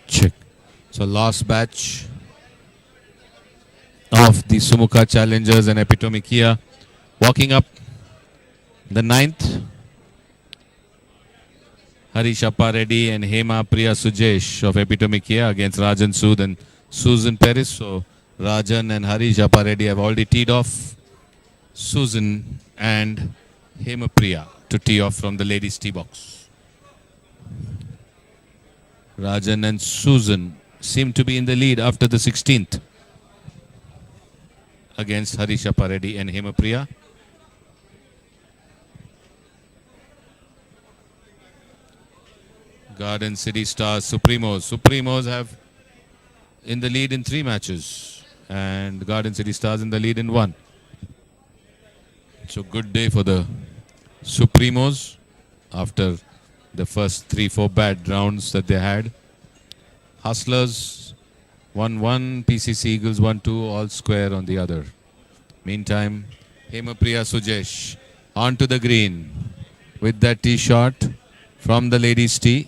Check. So last batch of the Sumukha Challengers and Epitome Kia walking up the 9th. Harish Appa Reddy and Hema Priya Sujesh of Epitome Kia against Rajan Sood and Susan Paris. So Rajan and Harish Appa Reddy have already teed off. Susan and Hema Priya to tee off from the ladies' tee box. Rajan and Susan seem to be in the lead after the 16th against Harisha Pareddy and Hemapriya. Garden City Stars Supremos. Supremos have in the lead in 3 matches and Garden City Stars in the lead in 1. So good day for the Supremos after the first 3-4 bad rounds that they had. Hustlers 1-1, PCC Eagles 1-2, all square on the other. Meantime, Hemapriya Sujesh onto the green with that tee shot from the ladies' tee,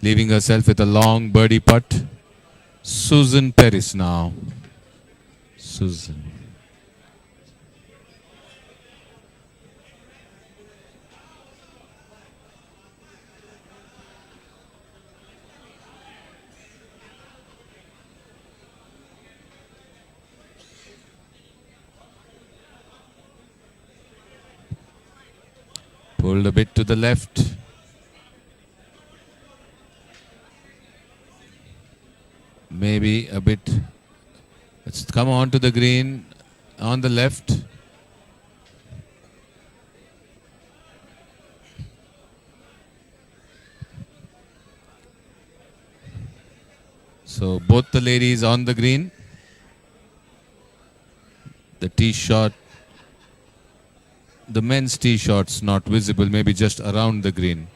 leaving herself with a long birdie putt. Susan Paris now. Susan. Pulled a bit to the left. Maybe a bit. Let's come on to the green on the left. So both the ladies on the green. The tee shot, the men's tee shot's not visible, maybe just around the green.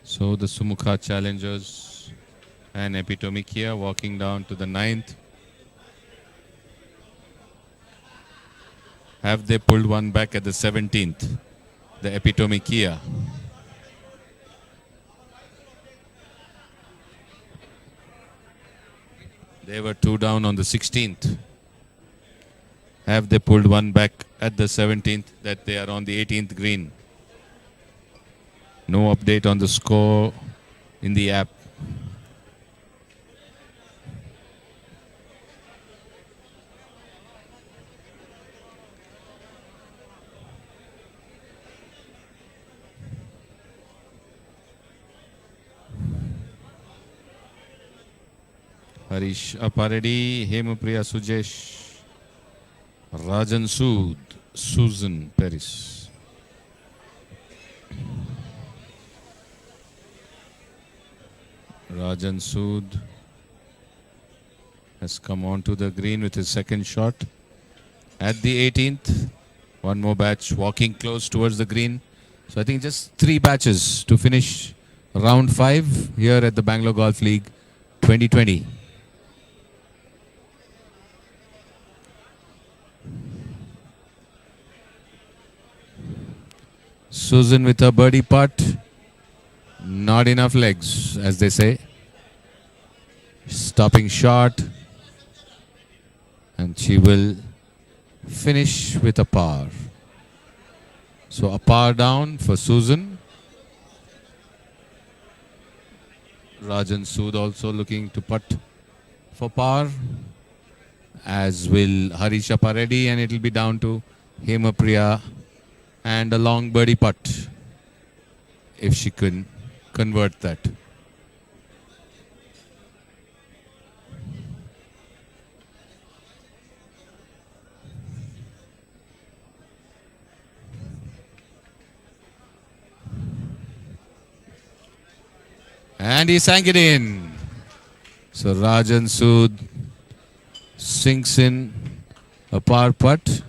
So the Sumukha challengers and Epitome Kia walking down to the 9th. Have they pulled one back at the 17th? The Epitome Kia. They were 2 down on the 16th. Have they pulled one back at the 17th that they are on the 18th green? No update on the score in the app. Harish Aparedi, Hemapriya Sujesh, Rajan Sood, Susan Paris. Rajan Sood has come onto the green with his second shot. At the 18th, one more batch walking close towards the green. So I think just 3 batches to finish round 5 here at the Bangalore Golf League 2020. Susan with a birdie putt. Not enough legs, as they say. Stopping shot. And she will finish with a par. So a par down for Susan. Rajan Sood also looking to putt for par. As will Harisha Pareddy, and it will be down to Hemapriya and a long birdie putt if she can convert that. And he sank it in. So Rajan Sood sinks in a par putt.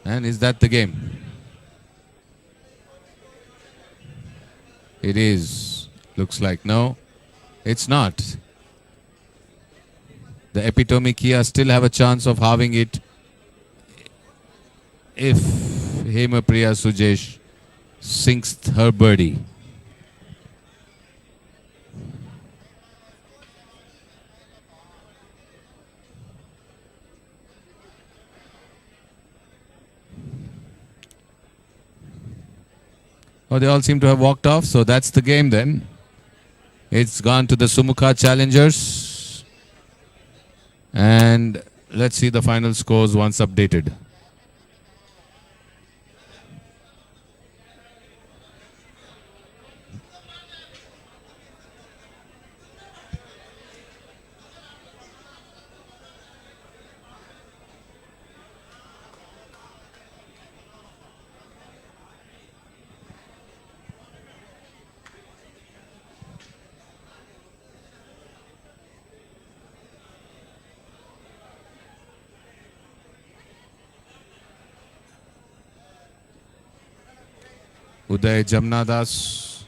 And is that the game? It is. Looks like no. It's not. The Epitome Kia still have a chance of halving it if Hemapriya Sujesh sinks her birdie. Oh, they all seem to have walked off, so that's the game then. It's gone to the Sumukha Challengers. And let's see the final scores once updated. Uday Jamnadas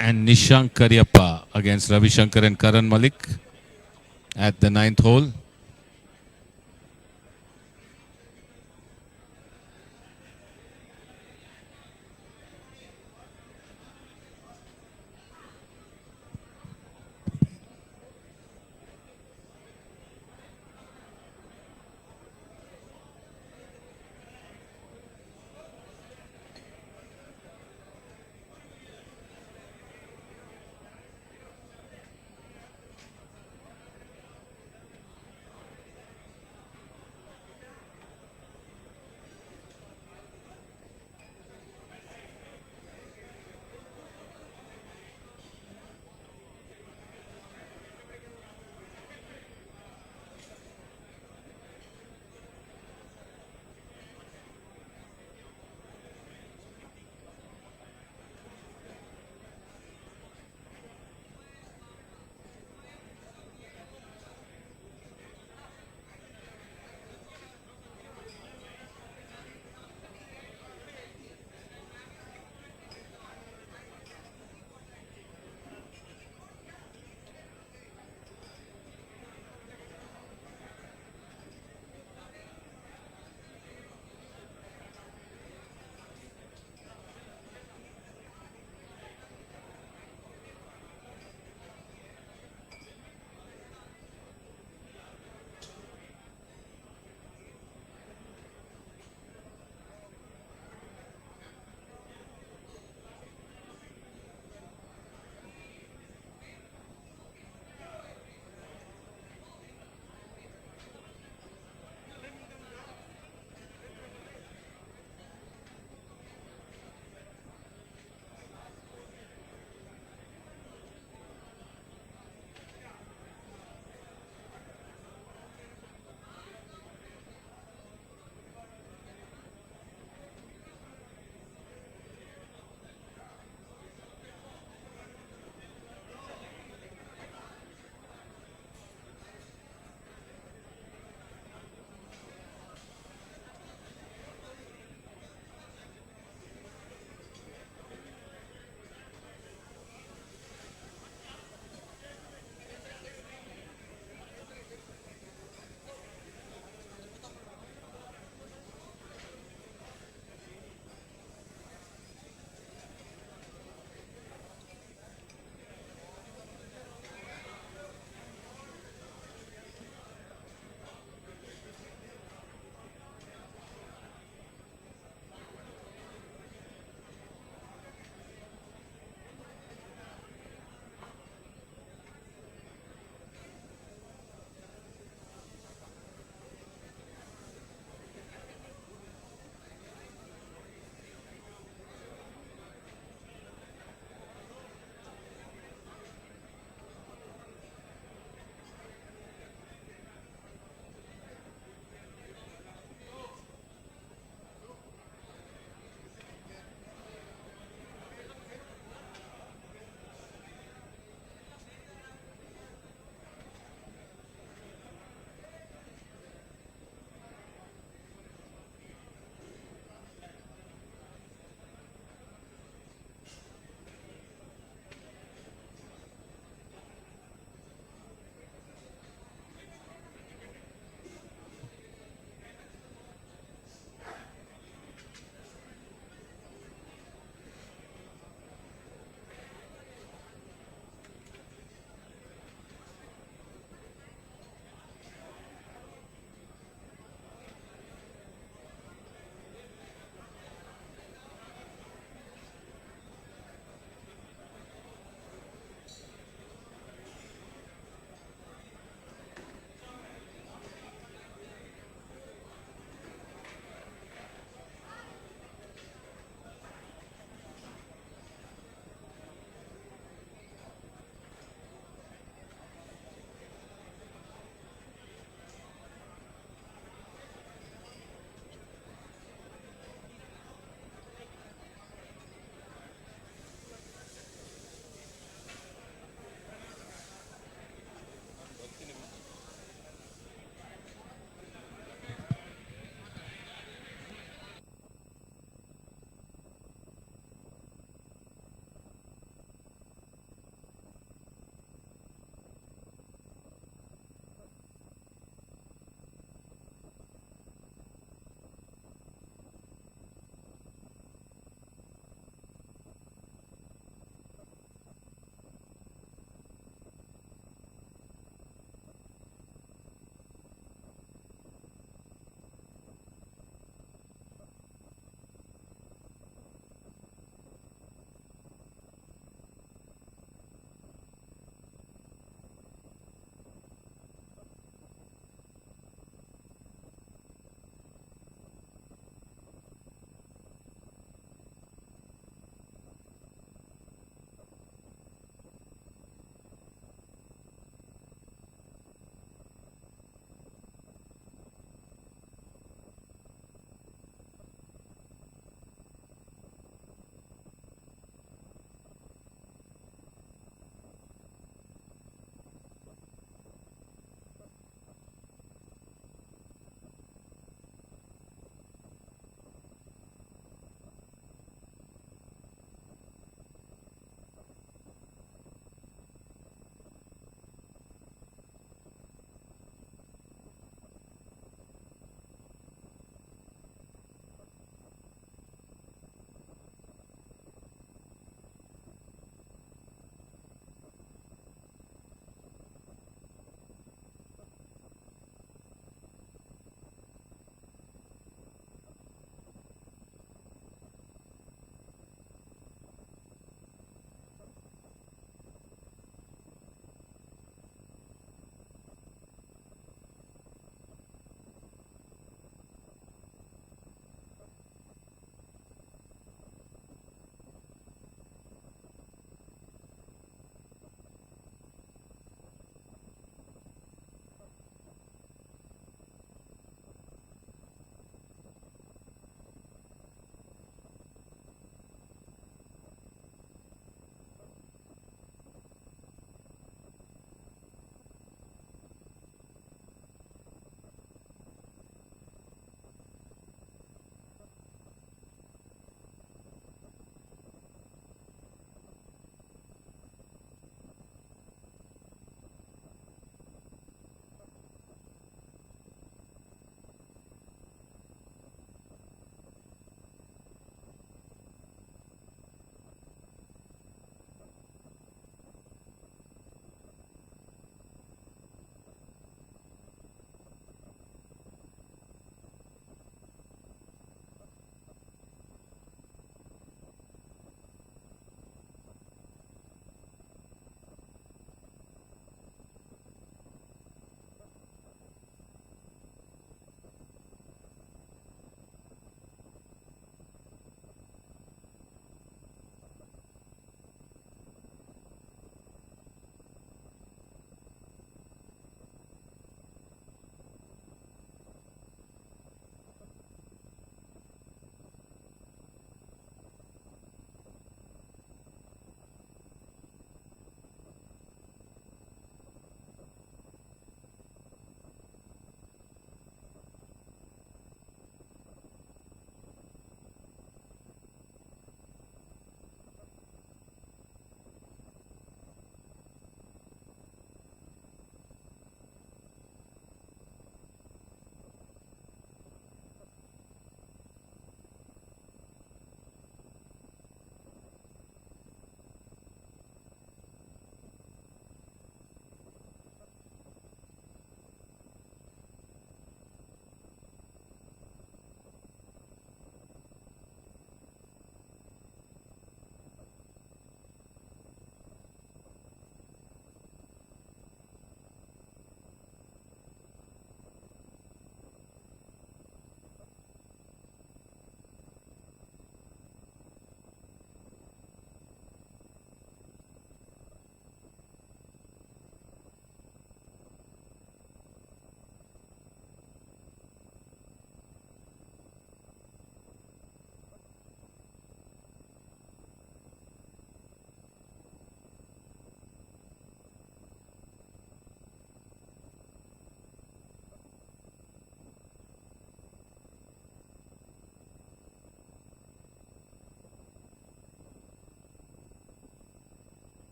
and Nishank Karyappa against Ravi Shankar and Karan Malik at the 9th hole.